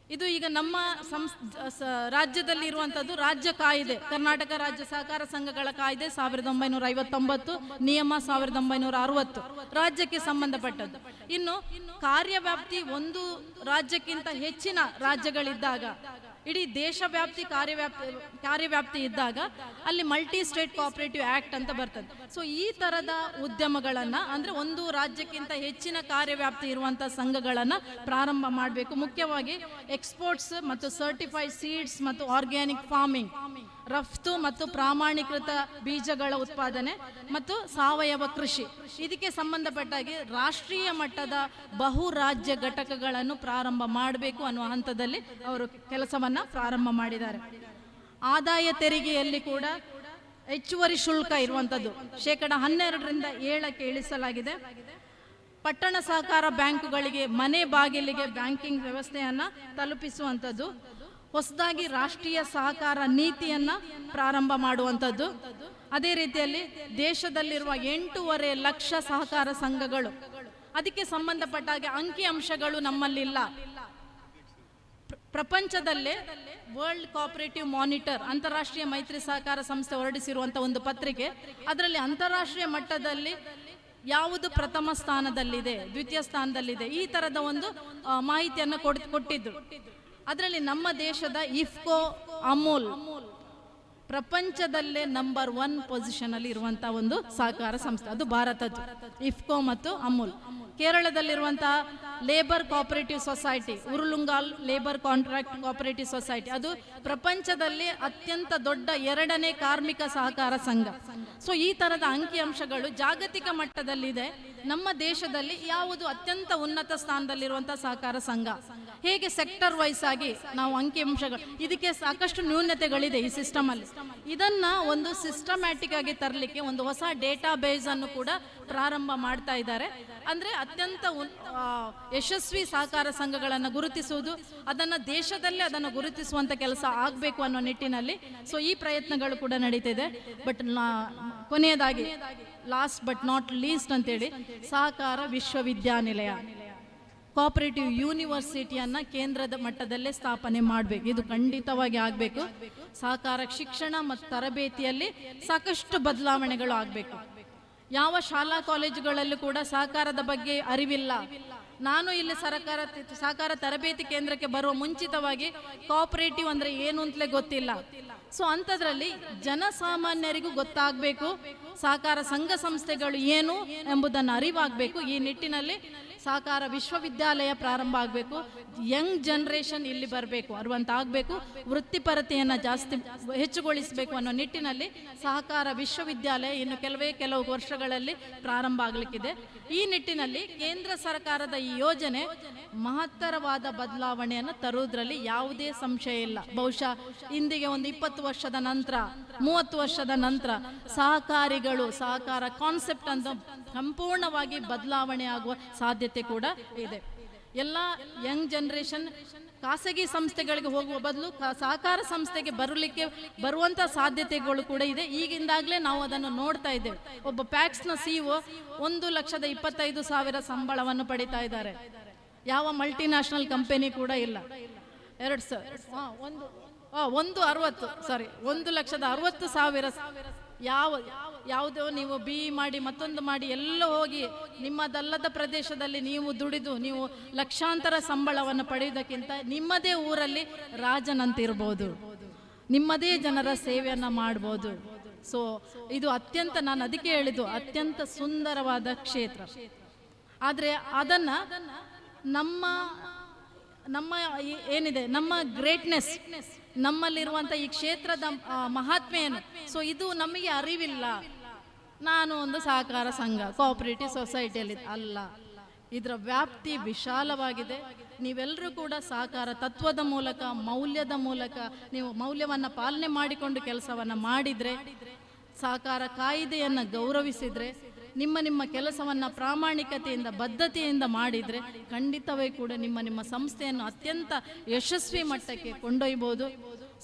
ಇದು ಈಗ ನಮ್ಮ ರಾಜ್ಯದಲ್ಲಿ ಇರುವಂಥದ್ದು ರಾಜ್ಯ ಕಾಯ್ದೆ, ಕರ್ನಾಟಕ ರಾಜ್ಯ ಸಹಕಾರ ಸಂಘಗಳ ಕಾಯ್ದೆ 1959, ನಿಯಮ 1960 ರಾಜ್ಯಕ್ಕೆ ಸಂಬಂಧಪಟ್ಟದ್ದು. ಇನ್ನು ಕಾರ್ಯವ್ಯಾಪ್ತಿ ಒಂದು ರಾಜ್ಯಕ್ಕಿಂತ ಹೆಚ್ಚಿನ ರಾಜ್ಯಗಳಿದ್ದಾಗ, ಇಡೀ ದೇಶವ್ಯಾಪ್ತಿ ಕಾರ್ಯವ್ಯಾಪ್ತಿ ಇದ್ದಾಗ ಅಲ್ಲಿ ಮಲ್ಟಿ ಸ್ಟೇಟ್ ಕೋಆಪರೇಟಿವ್ ಆ್ಯಕ್ಟ್ ಅಂತ ಬರ್ತದೆ. ಸೊ ಈ ಥರದ ಉದ್ಯಮಗಳನ್ನು ಅಂದರೆ ಒಂದು ರಾಜ್ಯಕ್ಕಿಂತ ಹೆಚ್ಚಿನ ಕಾರ್ಯವ್ಯಾಪ್ತಿ ಇರುವಂಥ ಸಂಘಗಳನ್ನು ಪ್ರಾರಂಭ ಮಾಡಬೇಕು. ಮುಖ್ಯವಾಗಿ ಎಕ್ಸ್ಪೋರ್ಟ್ಸ್ ಮತ್ತು ಸರ್ಟಿಫೈಡ್ ಸೀಡ್ಸ್ ಮತ್ತು ಆರ್ಗ್ಯಾನಿಕ್ ಫಾರ್ಮಿಂಗ್, ರಫ್ತು ಮತ್ತು ಪ್ರಾಮಾಣೀಕೃತ ಬೀಜಗಳ ಉತ್ಪಾದನೆ ಮತ್ತು ಸಾವಯವ ಕೃಷಿ, ಇದಕ್ಕೆ ಸಂಬಂಧಪಟ್ಟಾಗಿ ರಾಷ್ಟ್ರೀಯ ಮಟ್ಟದ ಬಹು ರಾಜ್ಯ ಘಟಕಗಳನ್ನು ಪ್ರಾರಂಭ ಮಾಡಬೇಕು ಅನ್ನುವ ಹಂತದಲ್ಲಿ ಅವರು ಕೆಲಸವನ್ನು ಪ್ರಾರಂಭ ಮಾಡಿದ್ದಾರೆ. ಆದಾಯ ತೆರಿಗೆಯಲ್ಲಿ ಕೂಡ ಹೆಚ್ಚುವರಿ ಶುಲ್ಕ ಇರುವಂಥದ್ದು 12% 7% ಇಳಿಸಲಾಗಿದೆ. ಪಟ್ಟಣ ಸಹಕಾರ ಬ್ಯಾಂಕುಗಳಿಗೆ ಮನೆ ಬಾಗಿಲಿಗೆ ಬ್ಯಾಂಕಿಂಗ್ ವ್ಯವಸ್ಥೆಯನ್ನು ತಲುಪಿಸುವಂಥದ್ದು, ಹೊಸದಾಗಿ ರಾಷ್ಟ್ರೀಯ ಸಹಕಾರ ನೀತಿಯನ್ನು ಪ್ರಾರಂಭ ಮಾಡುವಂಥದ್ದು. ಅದೇ ರೀತಿಯಲ್ಲಿ ದೇಶದಲ್ಲಿರುವ 8.5 ಲಕ್ಷ ಸಹಕಾರ ಸಂಘಗಳು, ಅದಕ್ಕೆ ಸಂಬಂಧಪಟ್ಟ ಹಾಗೆ ಅಂಕಿ ಅಂಶಗಳು ನಮ್ಮಲ್ಲಿಲ್ಲ. ಪ್ರಪಂಚದಲ್ಲೇ ವರ್ಲ್ಡ್ ಕೋಆಪರೇಟಿವ್ ಮಾನಿಟರ್, ಅಂತಾರಾಷ್ಟ್ರೀಯ ಮೈತ್ರಿ ಸಹಕಾರ ಸಂಸ್ಥೆ ಹೊರಡಿಸಿರುವಂಥ ಒಂದು ಪತ್ರಿಕೆ, ಅದರಲ್ಲಿ ಅಂತಾರಾಷ್ಟ್ರೀಯ ಮಟ್ಟದಲ್ಲಿ ಯಾವುದು ಪ್ರಥಮ ಸ್ಥಾನದಲ್ಲಿದೆ, ದ್ವಿತೀಯ ಸ್ಥಾನದಲ್ಲಿದೆ, ಈ ಥರದ ಒಂದು ಮಾಹಿತಿಯನ್ನು ಕೊಟ್ಟಿದ್ದು. ಅದರಲ್ಲಿ ನಮ್ಮ ದೇಶದ ಇಫ್ಕೋ, ಅಮೂಲ್ ಪ್ರಪಂಚದಲ್ಲೇ ನಂಬರ್ 1 ಪೊಸಿಷನ್ ಅಲ್ಲಿ ಇರುವಂತಹ ಒಂದು ಸಹಕಾರ ಸಂಸ್ಥೆ, ಅದು ಭಾರತದ್ದು ಇಫ್ಕೋ ಮತ್ತು ಅಮೂಲ್. ಕೇರಳದಲ್ಲಿರುವಂತಹ labour cooperative society, Uralungal labour contract cooperative society, ಅದು ಪ್ರಪಂಚದಲ್ಲಿ ಅತ್ಯಂತ ದೊಡ್ಡ 2ನೇ ಕಾರ್ಮಿಕ ಸಹಕಾರ ಸಂಘ. ಸೊ ಈ ತರದ ಅಂಕಿಅಂಶಗಳು ಜಾಗತಿಕ ಮಟ್ಟದಲ್ಲಿದೆ. ನಮ್ಮ ದೇಶದಲ್ಲಿ ಯಾವುದು ಅತ್ಯಂತ ಉನ್ನತ ಸ್ಥಾನದಲ್ಲಿರುವಂತಹ ಸಹಕಾರ ಸಂಘ, ಹೇಗೆ ಸೆಕ್ಟರ್ ವೈಸ್ ಆಗಿ ನಾವು ಅಂಕಿಅಂಶಗಳು, ಇದಕ್ಕೆ ಸಾಕಷ್ಟು ನ್ಯೂನತೆಗಳಿದೆ ಈ ಸಿಸ್ಟಮ್ ಅಲ್ಲಿ. ಇದನ್ನ ಒಂದು ಸಿಸ್ಟಮ್ಯಾಟಿಕ್ ಆಗಿ ತರಲಿಕ್ಕೆ ಒಂದು ಹೊಸ ಡೇಟಾ ಬೇಸ್ ಅನ್ನು ಕೂಡ ಪ್ರಾರಂಭ ಮಾಡ್ತಾ ಇದ್ದಾರೆ. ಅಂದ್ರೆ ಅತ್ಯಂತ ಯಶಸ್ವಿ ಸಹಕಾರ ಸಂಘಗಳನ್ನು ಗುರುತಿಸುವುದು, ಅದನ್ನು ದೇಶದಲ್ಲೇ ಅದನ್ನು ಗುರುತಿಸುವಂತ ಕೆಲಸ ಆಗಬೇಕು ಅನ್ನೋ ನಿಟ್ಟಿನಲ್ಲಿ ಸೊ ಈ ಪ್ರಯತ್ನಗಳು ಕೂಡ ನಡೀತಿದೆ. ಬಟ್ ಕೊನೆಯದಾಗಿ ಲಾಸ್ಟ್ ಬಟ್ ನಾಟ್ ಲೀಸ್ಟ್ ಅಂತೇಳಿ ಸಹಕಾರ ವಿಶ್ವವಿದ್ಯಾನಿಲಯ, ಕೋಆಪರೇಟಿವ್ ಯೂನಿವರ್ಸಿಟಿಯನ್ನ ಕೇಂದ್ರದ ಮಟ್ಟದಲ್ಲೇ ಸ್ಥಾಪನೆ ಮಾಡಬೇಕು. ಇದು ಖಂಡಿತವಾಗಿ ಆಗಬೇಕು. ಸಹಕಾರ ಶಿಕ್ಷಣ ಮತ್ತು ತರಬೇತಿಯಲ್ಲಿ ಸಾಕಷ್ಟು ಬದಲಾವಣೆಗಳು ಆಗಬೇಕು. ಯಾವ ಶಾಲಾ ಕಾಲೇಜುಗಳಲ್ಲೂ ಕೂಡ ಸಹಕಾರದ ಬಗ್ಗೆ ಅರಿವಿಲ್ಲ. ನಾನು ಇಲ್ಲಿ ಸಹಕಾರ ತರಬೇತಿ ಕೇಂದ್ರಕ್ಕೆ ಬರುವ ಮುಂಚಿತವಾಗಿ ಕೋಆಪರೇಟಿವ್ ಅಂದ್ರೆ ಏನು ಅಂತಲೇ ಗೊತ್ತಿಲ್ಲ. ಸೊ ಅಂಥದ್ರಲ್ಲಿ ಜನಸಾಮಾನ್ಯರಿಗೂ ಗೊತ್ತಾಗಬೇಕು, ಸಹಕಾರ ಸಂಘ ಸಂಸ್ಥೆಗಳು ಏನು ಎಂಬುದನ್ನು ಅರಿವಾಗಬೇಕು. ಈ ನಿಟ್ಟಿನಲ್ಲಿ ಸಹಕಾರ ವಿಶ್ವವಿದ್ಯಾಲಯ ಪ್ರಾರಂಭ ಆಗಬೇಕು, ಯಂಗ್ ಜನರೇಷನ್ ಇಲ್ಲಿ ಬರಬೇಕು, ಆಗಬೇಕು, ವೃತ್ತಿಪರತೆಯನ್ನು ಜಾಸ್ತಿ ಹೆಚ್ಚುಗೊಳಿಸಬೇಕು ಅನ್ನೋ ನಿಟ್ಟಿನಲ್ಲಿ ಸಹಕಾರ ವಿಶ್ವವಿದ್ಯಾಲಯ ಇನ್ನು ಕೆಲವು ವರ್ಷಗಳಲ್ಲಿ ಪ್ರಾರಂಭ ಆಗಲಿಕ್ಕಿದೆ. ಈ ನಿಟ್ಟಿನಲ್ಲಿ ಕೇಂದ್ರ ಸರ್ಕಾರದ ಈ ಯೋಜನೆ ಮಹತ್ತರವಾದ ಬದಲಾವಣೆಯನ್ನು ತರುವುದರಲ್ಲಿ ಯಾವುದೇ ಸಂಶಯ ಇಲ್ಲ. ಬಹುಶಃ ಇಂದಿಗೆ ಒಂದು 20 ವರ್ಷದ ನಂತರ 30 ವರ್ಷದ ನಂತರ ಸಹಕಾರ ಕಾನ್ಸೆಪ್ಟ್ ಅಂತ ಸಂಪೂರ್ಣವಾಗಿ ಬದಲಾವಣೆ ಆಗುವ ಸಾಧ್ಯತೆ ಕೂಡ ಇದೆ. ಎಲ್ಲ ಯಂಗ್ ಜನರೇಷನ್ ಖಾಸಗಿ ಸಂಸ್ಥೆಗಳಿಗೆ ಹೋಗುವ ಬದಲು ಸಹಕಾರ ಸಂಸ್ಥೆಗೆ ಬರುವಂಥ ಸಾಧ್ಯತೆಗಳು ಕೂಡ ಇದೆ. ಈಗಿಂದಾಗಲೇ ನಾವು ಅದನ್ನು ನೋಡ್ತಾ ಇದ್ದೇವೆ. ಒಬ್ಬ ಪ್ಯಾಕ್ಸ್ನ CEO 1,25,000 ಸಂಬಳವನ್ನು ಪಡಿತಾ ಇದ್ದಾರೆ. ಯಾವ ಮಲ್ಟಿನ್ಯಾಷನಲ್ ಕಂಪನಿ ಕೂಡ ಇಲ್ಲ. 1,60,000 ಯಾವುದೋ ನೀವು BE ಮಾಡಿ ಮತ್ತೊಂದು ಮಾಡಿ ಎಲ್ಲ ಹೋಗಿ ನಿಮ್ಮದಲ್ಲದ ಪ್ರದೇಶದಲ್ಲಿ ನೀವು ದುಡಿದು ನೀವು ಲಕ್ಷಾಂತರ ಸಂಬಳವನ್ನು ಪಡೆಯುವುದಕ್ಕಿಂತ ನಿಮ್ಮದೇ ಊರಲ್ಲಿ ರಾಜನಂತಿರ್ಬೋದು, ನಿಮ್ಮದೇ ಜನರ ಸೇವೆಯನ್ನು ಮಾಡ್ಬೋದು. ಸೊ ಇದು ನಾನು ಅದಕ್ಕೆ ಹೇಳಿದ್ದು ಅತ್ಯಂತ ಸುಂದರವಾದ ಕ್ಷೇತ್ರ. ಆದರೆ ಅದನ್ನು ನಮ್ಮ ಏನಿದೆ, ನಮ್ಮ ಗ್ರೇಟ್ನೆಸ್, ನಮ್ಮಲ್ಲಿರುವಂಥ ಈ ಕ್ಷೇತ್ರದ ಮಹಾತ್ಮೆ ಏನು, ಸೊ ಇದು ನಮಗೆ ಅರಿವಿಲ್ಲ. ನಾನು ಒಂದು ಸಹಕಾರ ಸಂಘ, ಕೋಆಪರೇಟಿವ್ ಸೊಸೈಟಿಯಲ್ಲಿ ಅಲ್ಲ, ಇದರ ವ್ಯಾಪ್ತಿ ವಿಶಾಲವಾಗಿದೆ. ನೀವೆಲ್ಲರೂ ಕೂಡ ಸಹಕಾರ ತತ್ವದ ಮೂಲಕ, ಮೌಲ್ಯದ ಮೂಲಕ ನೀವು ಮೌಲ್ಯವನ್ನು ಪಾಲನೆ ಮಾಡಿಕೊಂಡು ಕೆಲಸವನ್ನು ಮಾಡಿದರೆ, ಸಹಕಾರ ಕಾಯ್ದೆಯನ್ನು ಗೌರವಿಸಿದರೆ, ನಿಮ್ಮ ಕೆಲಸವನ್ನು ಪ್ರಾಮಾಣಿಕತೆಯಿಂದ ಬದ್ಧತೆಯಿಂದ ಮಾಡಿದರೆ ಖಂಡಿತವೇ ಕೂಡ ನಿಮ್ಮ ಸಂಸ್ಥೆಯನ್ನು ಅತ್ಯಂತ ಯಶಸ್ವಿ ಮಟ್ಟಕ್ಕೆ ಕೊಂಡೊಯ್ಬೋದು.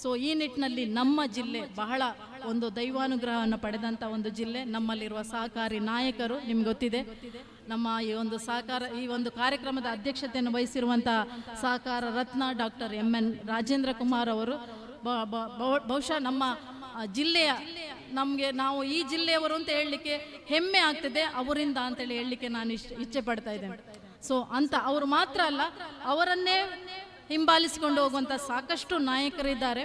ಸೊ ಈ ನಿಟ್ಟಿನಲ್ಲಿ ನಮ್ಮ ಜಿಲ್ಲೆ ಬಹಳ ಒಂದು ದೈವಾನುಗ್ರಹವನ್ನು ಪಡೆದಂಥ ಒಂದು ಜಿಲ್ಲೆ. ನಮ್ಮಲ್ಲಿರುವ ಸಹಕಾರಿ ನಾಯಕರು ನಿಮ್ಗೆ ಗೊತ್ತಿದೆ. ನಮ್ಮ ಈ ಒಂದು ಕಾರ್ಯಕ್ರಮದ ಅಧ್ಯಕ್ಷತೆಯನ್ನು ವಹಿಸಿರುವಂಥ ಸಹಕಾರ ರತ್ನ ಡಾಕ್ಟರ್ MN ರಾಜೇಂದ್ರ ಕುಮಾರ್ ಅವರು ಬಹುಶಃ ನಮ್ಮ ಜಿಲ್ಲೆಯ ನಾವು ಈ ಜಿಲ್ಲೆಯವರು ಅಂತ ಹೇಳಲಿಕ್ಕೆ ಹೆಮ್ಮೆ ಆಗ್ತದೆ ಅವರಿಂದ ಅಂತೇಳಿ ಹೇಳಲಿಕ್ಕೆ ನಾನು ಇಚ್ಛೆ ಪಡ್ತಾ ಇದ್ದೇನೆ. ಸೊ ಅಂತ ಅವರು ಮಾತ್ರ ಅಲ್ಲ, ಅವರನ್ನೇ ಹಿಂಬಾಲಿಸಿಕೊಂಡು ಹೋಗುವಂಥ ಸಾಕಷ್ಟು ನಾಯಕರಿದ್ದಾರೆ,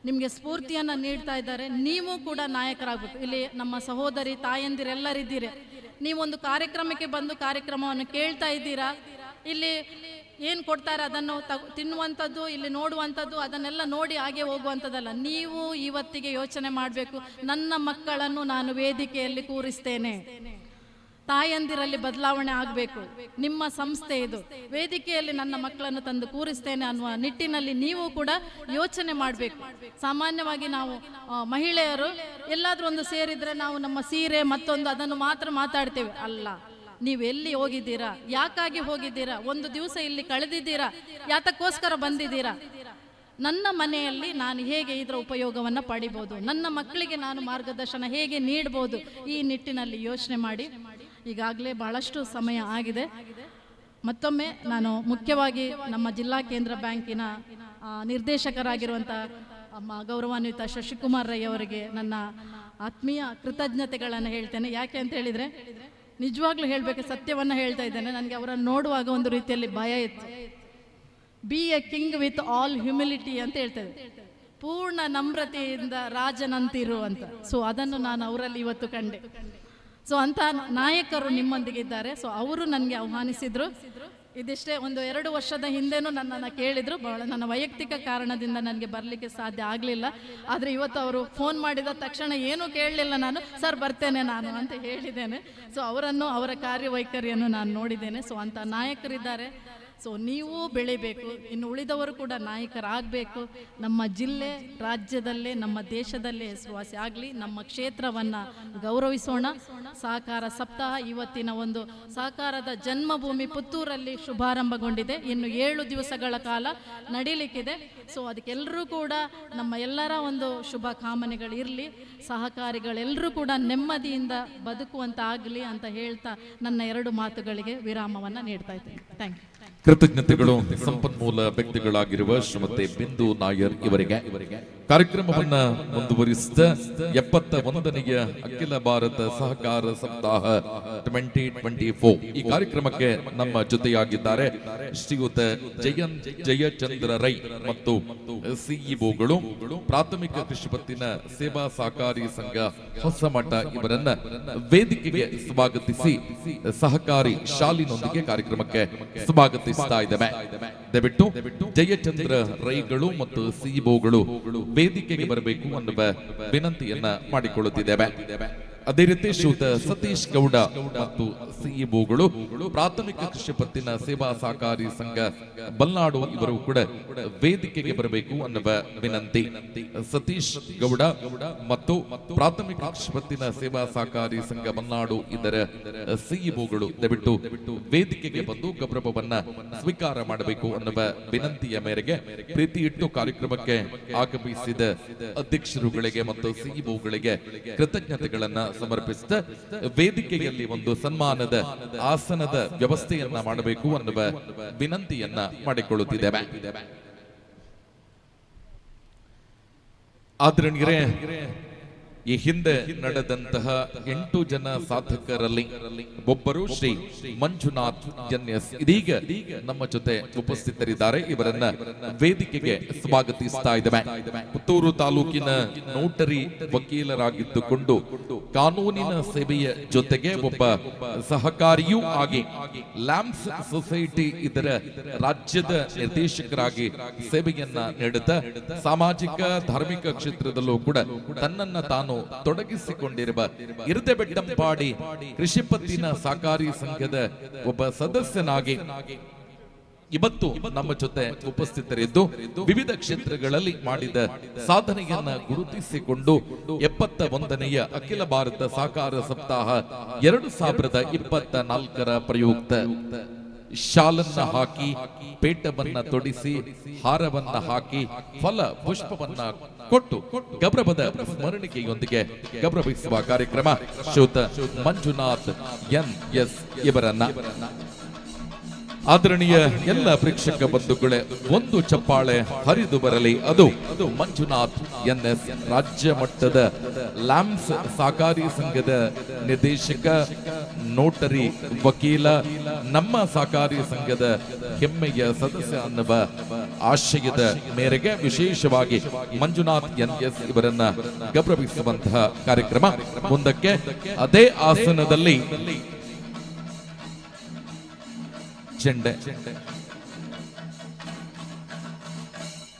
ನಿಮಗೆ ಸ್ಫೂರ್ತಿಯನ್ನು ನೀಡ್ತಾ ಇದ್ದಾರೆ. ನೀವು ಕೂಡ ನಾಯಕರಾಗಬೇಕು. ಇಲ್ಲಿ ನಮ್ಮ ಸಹೋದರಿ ತಾಯಂದಿರೆಲ್ಲರಿದ್ದೀರಿ. ನೀವೊಂದು ಕಾರ್ಯಕ್ರಮಕ್ಕೆ ಬಂದು ಕಾರ್ಯಕ್ರಮವನ್ನು ಕೇಳ್ತಾ ಇದ್ದೀರಾ, ಇಲ್ಲಿ ಏನು ಕೊಡ್ತಾರೆ ಅದನ್ನು ತಿನ್ನುವಂಥದ್ದು, ಇಲ್ಲಿ ನೋಡುವಂಥದ್ದು, ಅದನ್ನೆಲ್ಲ ನೋಡಿ ಹಾಗೆ ಹೋಗುವಂಥದ್ದಲ್ಲ. ನೀವು ಇವತ್ತಿಗೆ ಯೋಚನೆ ಮಾಡಬೇಕು, ನನ್ನ ಮಕ್ಕಳನ್ನು ನಾನು ವೇದಿಕೆಯಲ್ಲಿ ಕೂರಿಸ್ತೇನೆ, ತಾಯಂದಿರಲ್ಲಿ ಬದಲಾವಣೆ ಆಗಬೇಕು, ನಿಮ್ಮ ಸಂಸ್ಥೆ ಇದು, ವೇದಿಕೆಯಲ್ಲಿ ನನ್ನ ಮಕ್ಕಳನ್ನು ತಂದು ಕೂರಿಸ್ತೇನೆ ಅನ್ನುವ ನಿಟ್ಟಿನಲ್ಲಿ ನೀವು ಕೂಡ ಯೋಚನೆ ಮಾಡಬೇಕು. ಸಾಮಾನ್ಯವಾಗಿ ನಾವು ಮಹಿಳೆಯರು ಎಲ್ಲಾದರೂ ಒಂದು ಸೇರಿದರೆ ನಾವು ನಮ್ಮ ಸೀರೆ ಮತ್ತೊಂದು ಅದನ್ನು ಮಾತ್ರ ಮಾತಾಡ್ತೇವೆ. ಅಲ್ಲ, ನೀವು ಎಲ್ಲಿ ಹೋಗಿದ್ದೀರಾ, ಯಾಕಾಗಿ ಹೋಗಿದ್ದೀರಾ, ಒಂದು ದಿವಸ ಇಲ್ಲಿ ಕಳೆದಿದ್ದೀರಾ, ಯಾತಕ್ಕೋಸ್ಕರ ಬಂದಿದ್ದೀರಾ, ನನ್ನ ಮನೆಯಲ್ಲಿ ನಾನು ಹೇಗೆ ಇದರ ಉಪಯೋಗವನ್ನು ಪಡಿಬೋದು, ನನ್ನ ಮಕ್ಕಳಿಗೆ ನಾನು ಮಾರ್ಗದರ್ಶನ ಹೇಗೆ ನೀಡ್ಬೋದು, ಈ ನಿಟ್ಟಿನಲ್ಲಿ ಯೋಚನೆ ಮಾಡಿ. ಈಗಾಗಲೇ ಬಹಳಷ್ಟು ಸಮಯ ಆಗಿದೆ. ಮತ್ತೊಮ್ಮೆ ನಾನು ಮುಖ್ಯವಾಗಿ ನಮ್ಮ ಜಿಲ್ಲಾ ಕೇಂದ್ರ ಬ್ಯಾಂಕಿನ ನಿರ್ದೇಶಕರಾಗಿರುವಂಥ ಗೌರವಾನ್ವಿತ ಶಶಿಕುಮಾರ್ ರೈ ಅವರಿಗೆ ನನ್ನ ಆತ್ಮೀಯ ಕೃತಜ್ಞತೆಗಳನ್ನು ಹೇಳ್ತೇನೆ. ಯಾಕೆ ಅಂತ ಹೇಳಿದರೆ, ನಿಜವಾಗ್ಲೂ ಹೇಳಬೇಕು, ಸತ್ಯವನ್ನು ಹೇಳ್ತಾ ಇದ್ದೇನೆ, ನನಗೆ ಅವರನ್ನು ನೋಡುವಾಗ ಒಂದು ರೀತಿಯಲ್ಲಿ ಭಯ ಇತ್ತು. B A king with all humility ಅಂತ ಹೇಳ್ತೇವೆ, ಪೂರ್ಣ ನಮ್ರತೆಯಿಂದ ರಾಜನಂತಿರು ಅಂತ. ಸೊ ಅದನ್ನು ನಾನು ಅವರಲ್ಲಿ ಇವತ್ತು ಕಂಡೆ. ಸೊ ಅಂಥ ನಾಯಕರು ನಿಮ್ಮೊಂದಿಗೆ ಇದ್ದಾರೆ. ಸೊ ಅವರು ನನಗೆ ಆಹ್ವಾನಿಸಿದ್ರು. ಇದಿಷ್ಟೇ, 1-2 ವರ್ಷದ ಹಿಂದೆನೂ ನನ್ನನ್ನು ಕೇಳಿದರು. ಬಹಳ ನನ್ನ ವೈಯಕ್ತಿಕ ಕಾರಣದಿಂದ ನನಗೆ ಬರಲಿಕ್ಕೆ ಸಾಧ್ಯ ಆಗಲಿಲ್ಲ. ಆದರೆ ಇವತ್ತು ಅವರು ಫೋನ್ ಮಾಡಿದ ತಕ್ಷಣ ಏನೂ ಕೇಳಲಿಲ್ಲ, ನಾನು ಸರ್ ಬರ್ತೇನೆ ನಾನು ಅಂತ ಹೇಳಿದ್ದೇನೆ. ಸೊ ಅವರ ಕಾರ್ಯವೈಖರಿಯನ್ನು ನಾನು ನೋಡಿದ್ದೇನೆ. ಸೊ ಅಂಥ ನಾಯಕರಿದ್ದಾರೆ. ಸೊ ನೀವು ಬೆಳಿಬೇಕು, ಇನ್ನು ಉಳಿದವರು ಕೂಡ ನಾಯಕರಾಗಬೇಕು. ನಮ್ಮ ಜಿಲ್ಲೆ ರಾಜ್ಯದಲ್ಲೇ, ನಮ್ಮ ದೇಶದಲ್ಲೇ ಹೆಸರುವಾಸಿ ಆಗಲಿ. ನಮ್ಮ ಕ್ಷೇತ್ರವನ್ನು ಗೌರವಿಸೋಣ. ಸಹಕಾರ ಸಪ್ತಾಹ ಇವತ್ತಿನ ಒಂದು ಸಹಕಾರದ ಜನ್ಮಭೂಮಿ ಪುತ್ತೂರಲ್ಲಿ ಶುಭಾರಂಭಗೊಂಡಿದೆ. ಇನ್ನು 7 ದಿವಸಗಳ ಕಾಲ ನಡೀಲಿಕ್ಕಿದೆ. ಸೊ ಅದಕ್ಕೆಲ್ಲರೂ ಕೂಡ ನಮ್ಮ ಎಲ್ಲರ ಒಂದು ಶುಭ ಕಾಮನೆಗಳು ಇರಲಿ. ಸಹಕಾರಿಗಳೆಲ್ಲರೂ ಕೂಡ ನೆಮ್ಮದಿಯಿಂದ ಬದುಕುವಂತ ಆಗಲಿ ಅಂತ ಹೇಳ್ತಾ ನನ್ನ 2 ಮಾತುಗಳಿಗೆ ವಿರಾಮವನ್ನು ನೀಡ್ತಾ ಇದ್ದೇನೆ. Thank you. ಕೃತಜ್ಞತೆಗಳು ಸಂಪನ್ಮೂಲ ವ್ಯಕ್ತಿಗಳಾಗಿರುವ ಶ್ರೀಮತಿ ಬಿಂದು ನಾಯರ್ ಇವರಿಗೆ ಕಾರ್ಯಕ್ರಮವನ್ನ ಮುಂದುವರಿಸಿದ 71ನೆಯ ಅಖಿಲ ಭಾರತ ಸಹಕಾರ ಸಪ್ತಾಹ 2024 ಈ ಕಾರ್ಯಕ್ರಮಕ್ಕೆ ನಮ್ಮ ಜೊತೆಯಾಗಿದ್ದಾರೆ ಶ್ರೀಯುತ ಜಯಚಂದ್ರ ರೈ ಮತ್ತು ಸಿಇಒಗಳು ಪ್ರಾಥಮಿಕ ಕೃಷಿ ಪತ್ತಿನ ಸೇವಾ ಸಹಕಾರಿ ಸಂಘ ಹೊಸಮಠ ಇವರನ್ನ ವೇದಿಕೆಗೆ ಸ್ವಾಗತಿಸಿ ಸಹಕಾರಿ ಶಾಲಿನೊಂದಿಗೆ ಕಾರ್ಯಕ್ರಮಕ್ಕೆ ಸ್ವಾಗತಿಸ್ತಾ ಇದ್ದೇವೆ. ದಯವಿಟ್ಟು ಜಯಚಂದ್ರ ರೈಗಳು ಮತ್ತು ಸಿಇಒಗಳು ವೇದಿಕೆಗೆ ಬರಬೇಕು ಅನ್ನುವ ವಿನಂತಿಯನ್ನ ಮಾಡಿಕೊಳ್ಳುತ್ತಿದ್ದೇವೆ. ಅದೇ ರೀತಿ ಶ್ರೀಯುತ ಸತೀಶ್ ಗೌಡ ಮತ್ತು ಸಿಇಒಗಳು ಪ್ರಾಥಮಿಕ ಕೃಷಿ ಪತ್ತಿನ ಸೇವಾ ಸಹಕಾರಿ ಸಂಘ ಬಲ್ನಾಡು ಇವರು ಕೂಡ ವೇದಿಕೆಗೆ ಬರಬೇಕು ಅನ್ನುವ ವಿನಂತಿ. ಸತೀಶ್ ಗೌಡ ಮತ್ತು ಪ್ರಾಥಮಿಕ ಕೃಷಿ ಪತ್ತಿನ ಸೇವಾ ಸಹಕಾರಿ ಸಂಘ ಬಲ್ನಾಡು ಇದರ ಸಿಇಒಗಳು ದಯವಿಟ್ಟು ವೇದಿಕೆಗೆ ಬಂದು ಗೌರವವನ್ನ ಸ್ವೀಕಾರ ಮಾಡಬೇಕು ಅನ್ನುವ ವಿನಂತಿಯ ಮೇರೆಗೆ ಪ್ರೀತಿ ಇಟ್ಟು ಕಾರ್ಯಕ್ರಮಕ್ಕೆ ಆಗಮಿಸಿದ ಅಧ್ಯಕ್ಷರುಗಳಿಗೆ ಮತ್ತು ಸಿಇಒಗಳಿಗೆ ಕೃತಜ್ಞತೆಗಳನ್ನ ಸಮರ್ಪಿಸಿದ ವೇದಿಕೆಯಲ್ಲಿ ಒಂದು ಸನ್ಮಾನದ ಆಸನದ ವ್ಯವಸ್ಥೆಯನ್ನ ಮಾಡಬೇಕು ಅನ್ನುವ ವಿನಂತಿಯನ್ನ ಮಾಡಿಕೊಳ್ಳುತ್ತಿದ್ದೇವೆ. ಆದರಣೀಯರೇ, ಈ ಹಿಂದೆ ನಡೆದಂತಹ 8 ಜನ ಸಾಧಕರಲ್ಲಿ ಒಬ್ಬರು ಶ್ರೀ ಮಂಜುನಾಥ್ ಎನ್ಎಸ್ ಇದೀಗ ನಮ್ಮ ಜೊತೆ ಉಪಸ್ಥಿತರಿದ್ದಾರೆ. ಇವರನ್ನ ವೇದಿಕೆಗೆ ಸ್ವಾಗತಿಸ್ತಾ ಇದ್ದೇವೆ. ಪುತ್ತೂರು ತಾಲೂಕಿನ ನೋಟರಿ ವಕೀಲರಾಗಿದ್ದುಕೊಂಡು ಕಾನೂನಿನ ಸೇವೆಯ ಜೊತೆಗೆ ಒಬ್ಬ ಸಹಕಾರಿಯೂ ಆಗಿ ಲ್ಯಾಂಪ್ಸ್ ಸೊಸೈಟಿ ಇದರ ರಾಜ್ಯದ ನಿರ್ದೇಶಕರಾಗಿ ಸೇವೆಯನ್ನ ನೀಡುತ್ತಾ ಸಾಮಾಜಿಕ ಧಾರ್ಮಿಕ ಕ್ಷೇತ್ರದಲ್ಲೂ ಕೂಡ ತನ್ನನ್ನ ತಾನು ತೊಡಗಿಸಿಕೊಂಡಿರುವ ಇರ್ದೆಬೆಟ್ಟಂಪಾಡಿ ಕೃಷಿ ಪತ್ತಿನ ಸಹಕಾರಿ ಸಂಘದ ಒಬ್ಬ ಸದಸ್ಯನಾಗಿ ಇವತ್ತು ನಮ್ಮ ಜೊತೆ ಉಪಸ್ಥಿತರಿದ್ದು ವಿವಿಧ ಕ್ಷೇತ್ರಗಳಲ್ಲಿ ಮಾಡಿದ ಸಾಧನೆಯನ್ನ ಗುರುತಿಸಿಕೊಂಡು 71ನೆಯ ಅಖಿಲ ಭಾರತ ಸಹಕಾರ ಸಪ್ತಾಹ 2024ರ ಪ್ರಯುಕ್ತ ಶಾಲನ್ನ ಹಾಕಿ ಪೇಟವನ್ನ ತೊಡಿಸಿ ಹಾರವನ್ನ ಹಾಕಿ ಫಲ ಪುಷ್ಪವನ್ನ ಕೊಟ್ಟು ಗೌರವದ ಸ್ಮರಣಿಕೆಯೊಂದಿಗೆ ಗೌರವಿಸುವ ಕಾರ್ಯಕ್ರಮ ಶ್ರೀಯುತ ಮಂಜುನಾಥ್ ಎನ್ಎಸ್ ಇವರನ್ನ. ಆದರಣೀಯ ಎಲ್ಲ ಪ್ರೇಕ್ಷಕ ಬಂಧುಗಳೇ, ಒಂದು ಚಪ್ಪಾಳೆ ಹರಿದು ಬರಲಿ. ಅದು ಮಂಜುನಾಥ್ ಎನ್ಎಸ್ ರಾಜ್ಯ ಮಟ್ಟದ ಲ್ಯಾಂಪ್ಸ್ ಸಹಕಾರಿ ಸಂಘದ ನಿರ್ದೇಶಕ, ನೋಟರಿ ವಕೀಲ, ನಮ್ಮ ಸಹಕಾರಿ ಸಂಘದ ಹೆಮ್ಮೆಯ ಸದಸ್ಯ ಅನ್ನುವ ಆಶಯದ ಮೇರೆಗೆ ವಿಶೇಷವಾಗಿ ಮಂಜುನಾಥ್ ಎನ್ಎಸ್ ಇವರನ್ನ ಗೌರವಿಸುವಂತಹ ಕಾರ್ಯಕ್ರಮ. ಮುಂದಕ್ಕೆ ಅದೇ ಆಸನದಲ್ಲಿ ಚೆಂಡೆ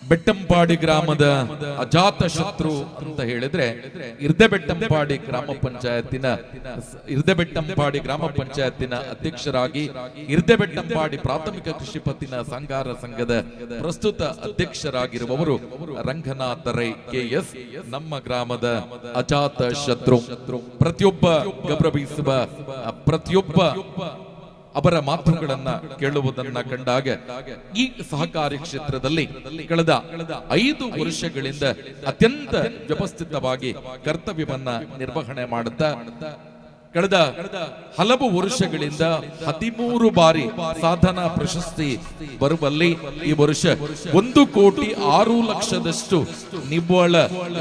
ಬೆಟ್ಟಂಪಾಡಿ ಗ್ರಾಮದ ಅಜಾತ ಶತ್ರು ಅಂತ ಹೇಳಿದ್ರೆ ಇರ್ದೆಬೆಟ್ಟಂಪಾಡಿ ಗ್ರಾಮ ಪಂಚಾಯತಿನ ಅಧ್ಯಕ್ಷರಾಗಿ ಇರ್ದೆಬೆಟ್ಟಂಪಾಡಿ ಪ್ರಾಥಮಿಕ ಕೃಷಿ ಪತ್ತಿನ ಸಂಘಾರ ಸಂಘದ ಪ್ರಸ್ತುತ ಅಧ್ಯಕ್ಷರಾಗಿರುವವರು ರಂಗನಾಥ ರೈ ಕೆಎಸ್ ನಮ್ಮ ಗ್ರಾಮದ ಅಜಾತ ಶತ್ರು. ಪ್ರತಿಯೊಬ್ಬ ಗೌರವಿಸುವ ಪ್ರತಿಯೊಬ್ಬ ಅವರ ಮಾತುಗಳನ್ನ ಕೇಳುವುದನ್ನ ಕಂಡಾಗ ಈ ಸಹಕಾರಿ ಕ್ಷೇತ್ರದಲ್ಲಿ ಕಳೆದ 5 ವರ್ಷಗಳಿಂದ ಅತ್ಯಂತ ವ್ಯವಸ್ಥಿತವಾಗಿ ಕರ್ತವ್ಯವನ್ನ ನಿರ್ವಹಣೆ ಮಾಡುತ್ತಾ ಕಳೆದ ಹಲವು ವರ್ಷಗಳಿಂದ 13 ಬಾರಿ ಸಾಧನಾ ಪ್ರಶಸ್ತಿ ಬರುವಲ್ಲಿ ಈ ವರ್ಷ 1,06,00,000 ನಿವ್ವಳ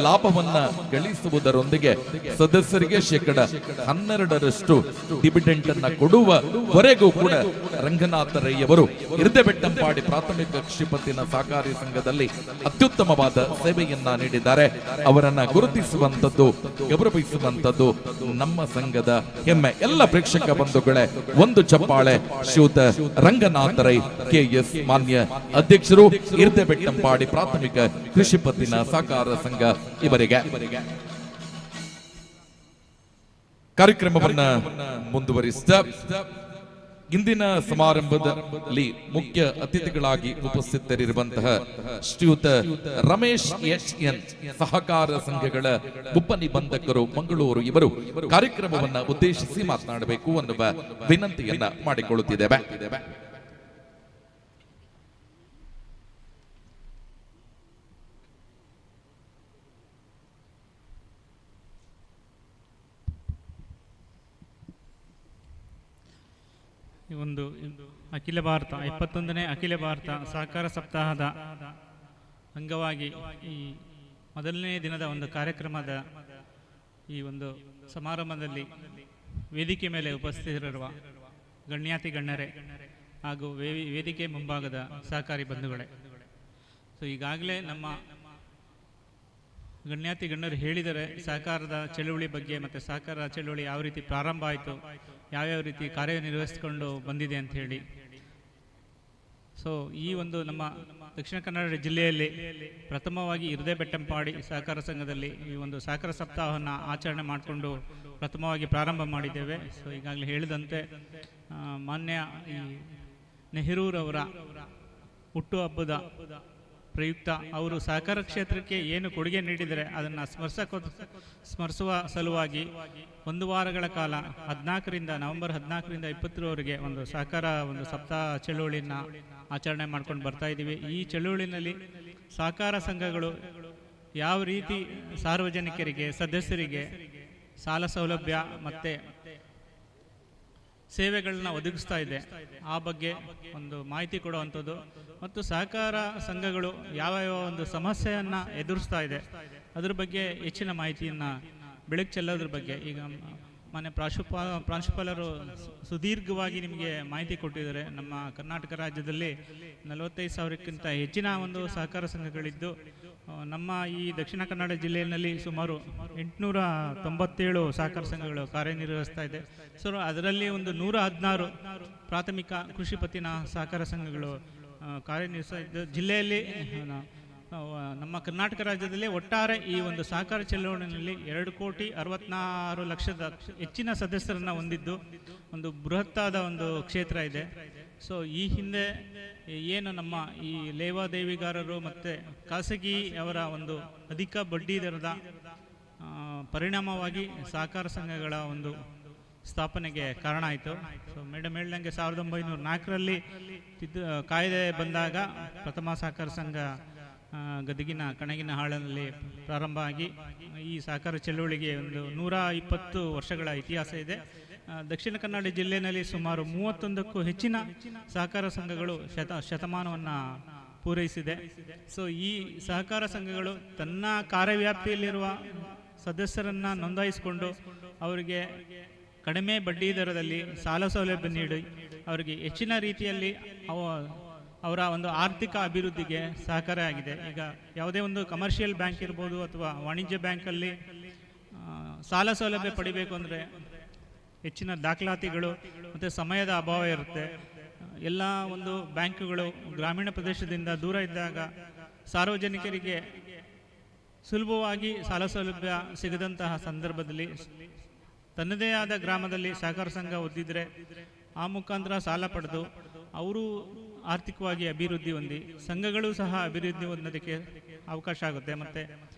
ಲಾಭವನ್ನ ಗಳಿಸುವುದರೊಂದಿಗೆ ಸದಸ್ಯರಿಗೆ 12% ಡಿವಿಡೆಂಟ್ ಅನ್ನ ಕೊಡುವವರೆಗೂ ಕೂಡ ರಂಗನಾಥ ರೈ ಅವರು ಇರ್ದೆಬೆಟ್ಟಂಪಾಡಿ ಪ್ರಾಥಮಿಕ ಕೃಷಿ ಪತ್ತಿನ ಸಹಕಾರಿ ಸಂಘದಲ್ಲಿ ಅತ್ಯುತ್ತಮವಾದ ಸೇವೆಯನ್ನ ನೀಡಿದ್ದಾರೆ. ಅವರನ್ನ ಗುರುತಿಸುವಂತದ್ದು, ಗೌರವಿಸುವಂತದ್ದು ನಮ್ಮ ಸಂಘದ ಹೆಮ್ಮೆ. ಎಲ್ಲ ಪ್ರೇಕ್ಷಕ ಬಂಧುಗಳೇ, ಒಂದು ಚಪ್ಪಾಳೆ ಶ್ರೀಯುತ ರಂಗನಾಥ ರೈ ಕೆಎಸ್ ಮಾನ್ಯ ಅಧ್ಯಕ್ಷರು ಇರ್ದೆಬೆಟ್ಟಂಪಾಡಿ ಪ್ರಾಥಮಿಕ ಕೃಷಿ ಪತ್ತಿನ ಸಹಕಾರ ಸಂಘ ಇವರಿಗೆ. ಕಾರ್ಯಕ್ರಮವನ್ನ ಮುಂದುವರಿಸಿದ ಇಂದಿನ ಸಮಾರಂಭದಲ್ಲಿ ಮುಖ್ಯ ಅತಿಥಿಗಳಾಗಿ ಉಪಸ್ಥಿತರಿರುವಂತಹ ಶ್ರೀಯುತ ರಮೇಶ್ ಎನ್ ಸಹಕಾರ ಸಂಘಗಳ ಉಪನಿಬಂಧಕರು ಮಂಗಳೂರು ಇವರು ಕಾರ್ಯಕ್ರಮವನ್ನ ಉದ್ದೇಶಿಸಿ ಮಾತನಾಡಬೇಕು ಅನ್ನುವ ವಿನಂತಿಯನ್ನ ಮಾಡಿಕೊಳ್ಳುತ್ತಿದ್ದೇವೆ. ಒಂದು ಅಖಿಲ ಭಾರತ 71ನೇ ಅಖಿಲ ಭಾರತ ಸಹಕಾರ ಸಪ್ತಾಹದ ಅಂಗವಾಗಿ ಈ ಮೊದಲನೇ ದಿನದ ಒಂದು ಕಾರ್ಯಕ್ರಮದ ಈ ಒಂದು ಸಮಾರಂಭದಲ್ಲಿ ವೇದಿಕೆ ಮೇಲೆ ಉಪಸ್ಥಿತರಿರುವ ಗಣ್ಯಾತಿ ಗಣ್ಯರೇ ಹಾಗೂ ವೇದಿಕೆ ಮುಂಭಾಗದ ಸಹಕಾರಿ ಬಂಧುಗಳೇ, ಸೊ ಈಗಾಗಲೇ ನಮ್ಮ ಗಣ್ಯಾತಿ ಗಣ್ಯರು ಹೇಳಿದರೆ ಸಹಕಾರದ ಚಳುವಳಿ ಬಗ್ಗೆ ಮತ್ತು ಸಹಕಾರ ಚಳುವಳಿ ಯಾವ ರೀತಿ ಪ್ರಾರಂಭ ಆಯಿತು, ಯಾವ್ಯಾವ ರೀತಿ ಕಾರ್ಯನಿರ್ವಹಿಸಿಕೊಂಡು ಬಂದಿದೆ ಅಂತ ಹೇಳಿ. ಸೊ ಈ ಒಂದು ನಮ್ಮ ದಕ್ಷಿಣ ಕನ್ನಡ ಜಿಲ್ಲೆಯಲ್ಲಿ ಪ್ರಥಮವಾಗಿ ಇರದೆ ಬೆಟ್ಟಂಪಾಡಿ ಸಹಕಾರ ಸಂಘದಲ್ಲಿ ಈ ಒಂದು ಸಹಕಾರ ಸಪ್ತಾಹವನ್ನು ಆಚರಣೆ ಮಾಡಿಕೊಂಡು ಪ್ರಥಮವಾಗಿ ಪ್ರಾರಂಭ ಮಾಡಿದ್ದೇವೆ. ಸೊ ಈಗಾಗಲೇ ಹೇಳಿದಂತೆ ಮಾನ್ಯ ಈ ನೆಹರೂರವರ ಹುಟ್ಟುಹಬ್ಬದ ಪ್ರಯುಕ್ತ ಅವರು ಸಹಕಾರ ಕ್ಷೇತ್ರಕ್ಕೆ ಏನು ಕೊಡುಗೆ ನೀಡಿದರೆ ಅದನ್ನು ಸ್ಮರಿಸುವ ಸಲುವಾಗಿ ಒಂದು ವಾರಗಳ ಕಾಲ ನವೆಂಬರ್ 14ರಿಂದ 20ರವರೆಗೆ ಒಂದು ಸಹಕಾರ ಒಂದು ಸಪ್ತಾಹ ಚಳುವಳಿಯನ್ನು ಆಚರಣೆ ಮಾಡ್ಕೊಂಡು ಬರ್ತಾ ಇದ್ದೀವಿ. ಈ ಚಳುವಳಿನಲ್ಲಿ ಸಹಕಾರ ಸಂಘಗಳು ಯಾವ ರೀತಿ ಸಾರ್ವಜನಿಕರಿಗೆ ಸದಸ್ಯರಿಗೆ ಸಾಲ ಸೌಲಭ್ಯ ಮತ್ತು ಸೇವೆಗಳನ್ನ ಒದಗಿಸ್ತಾ ಇದೆ, ಆ ಬಗ್ಗೆ ಒಂದು ಮಾಹಿತಿ ಕೊಡುವಂಥದ್ದು ಮತ್ತು ಸಹಕಾರ ಸಂಘಗಳು ಯಾವ ಒಂದು ಸಮಸ್ಯೆಯನ್ನು ಎದುರಿಸ್ತಾ ಇದೆ ಅದ್ರ ಬಗ್ಗೆ ಹೆಚ್ಚಿನ ಮಾಹಿತಿಯನ್ನು ಬೆಳಕು ಚೆಲ್ಲೋದ್ರ ಬಗ್ಗೆ ಈಗ ಮಾನ್ಯ ಪ್ರಾಂಶುಪಾಲರು ಸುದೀರ್ಘವಾಗಿ ನಿಮಗೆ ಮಾಹಿತಿ ಕೊಟ್ಟಿದ್ದಾರೆ. ನಮ್ಮ ಕರ್ನಾಟಕ ರಾಜ್ಯದಲ್ಲಿ 45,000ಕ್ಕಿಂತ ಹೆಚ್ಚಿನ ಒಂದು ಸಹಕಾರ ಸಂಘಗಳಿದ್ದು ನಮ್ಮ ಈ ದಕ್ಷಿಣ ಕನ್ನಡ ಜಿಲ್ಲೆಯಲ್ಲಿ ಸುಮಾರು 897 ಸಹಕಾರ ಸಂಘಗಳು ಕಾರ್ಯನಿರ್ವಹಿಸ್ತಾ ಇದೆ. ಸೊ ಅದರಲ್ಲಿ ಒಂದು 116 ಪ್ರಾಥಮಿಕ ಕೃಷಿ ಪತ್ತಿನ ಸಹಕಾರ ಸಂಘಗಳು ಕಾರ್ಯನಿರ್ವಹಿಸ್ತಾ ಇದ್ದು ಜಿಲ್ಲೆಯಲ್ಲಿ ನಮ್ಮ ಕರ್ನಾಟಕ ರಾಜ್ಯದಲ್ಲಿ ಒಟ್ಟಾರೆ ಈ ಒಂದು ಸಹಕಾರ ಚಳುವಳಿಯಲ್ಲಿ 2,66,00,000 ಹೆಚ್ಚಿನ ಸದಸ್ಯರನ್ನು ಹೊಂದಿದ್ದು ಒಂದು ಬೃಹತ್ತಾದ ಒಂದು ಕ್ಷೇತ್ರ ಇದೆ. ಸೊ ಈ ಹಿಂದೆ ಏನು ನಮ್ಮ ಈ ಲೇವಾದೇವಿಗಾರರು ಮತ್ತು ಖಾಸಗಿ ಅವರ ಒಂದು ಅಧಿಕ ಬಡ್ಡಿ ದರದ ಪರಿಣಾಮವಾಗಿ ಸಹಕಾರ ಸಂಘಗಳ ಒಂದು ಸ್ಥಾಪನೆಗೆ ಕಾರಣ ಆಯಿತು. ಸೊ ಮೇಡಮ್ ಹೇಳ್ದಂಗೆ 1904ರಲ್ಲಿ ಕಾಯ್ದೆ ಬಂದಾಗ ಪ್ರಥಮ ಸಹಕಾರ ಸಂಘ ಗದಗಿನ ಕಣಗಿನ ಹಾಳನಲ್ಲಿ ಪ್ರಾರಂಭ ಆಗಿ ಈ ಸಹಕಾರ ಚಳುವಳಿಗೆ ಒಂದು 120 ವರ್ಷಗಳ ಇತಿಹಾಸ ಇದೆ. ದಕ್ಷಿಣ ಕನ್ನಡ ಜಿಲ್ಲೆಯಲ್ಲಿ ಸುಮಾರು 31ಕ್ಕೂ ಹೆಚ್ಚಿನ ಸಹಕಾರ ಸಂಘಗಳು ಶತಮಾನವನ್ನು ಪೂರೈಸಿದೆ. ಸೊ ಈ ಸಹಕಾರ ಸಂಘಗಳು ತನ್ನ ಕಾರ್ಯವ್ಯಾಪ್ತಿಯಲ್ಲಿರುವ ಸದಸ್ಯರನ್ನು ನೋಂದಾಯಿಸಿಕೊಂಡು ಅವರಿಗೆ ಕಡಿಮೆ ಬಡ್ಡಿ ದರದಲ್ಲಿ ಸಾಲ ಸೌಲಭ್ಯ ನೀಡಿ ಅವರಿಗೆ ಹೆಚ್ಚಿನ ರೀತಿಯಲ್ಲಿ ಅವರ ಒಂದು ಆರ್ಥಿಕ ಅಭಿವೃದ್ಧಿಗೆ ಸಹಕಾರ ಆಗಿದೆ. ಈಗ ಯಾವುದೇ ಒಂದು ಕಮರ್ಷಿಯಲ್ ಬ್ಯಾಂಕ್ ಇರ್ಬೋದು ಅಥವಾ ವಾಣಿಜ್ಯ ಬ್ಯಾಂಕಲ್ಲಿ ಸಾಲ ಸೌಲಭ್ಯ ಪಡಿಬೇಕು ಅಂದರೆ ಹೆಚ್ಚಿನ ದಾಖಲಾತಿಗಳು ಮತ್ತು ಸಮಯದ ಅಭಾವ ಇರುತ್ತೆ. ಎಲ್ಲ ಒಂದು ಬ್ಯಾಂಕುಗಳು ಗ್ರಾಮೀಣ ಪ್ರದೇಶದಿಂದ ದೂರ ಇದ್ದಾಗ ಸಾರ್ವಜನಿಕರಿಗೆ ಸುಲಭವಾಗಿ ಸಾಲ ಸೌಲಭ್ಯ ಸಿಗದಂತಹ ಸಂದರ್ಭದಲ್ಲಿ ತನ್ನದೇ ಆದ ಗ್ರಾಮದಲ್ಲಿ ಸಹಕಾರ ಸಂಘ ಹೊಂದಿದ್ರೆ ಆ ಮುಖಾಂತರ ಸಾಲ ಪಡೆದು ಅವರು ಆರ್ಥಿಕವಾಗಿ ಅಭಿವೃದ್ಧಿ ಹೊಂದಿ ಸಂಘಗಳು ಸಹ ಅಭಿವೃದ್ಧಿ ಹೊಂದೋದಕ್ಕೆ ಅವಕಾಶ ಆಗುತ್ತೆ. ಮತ್ತು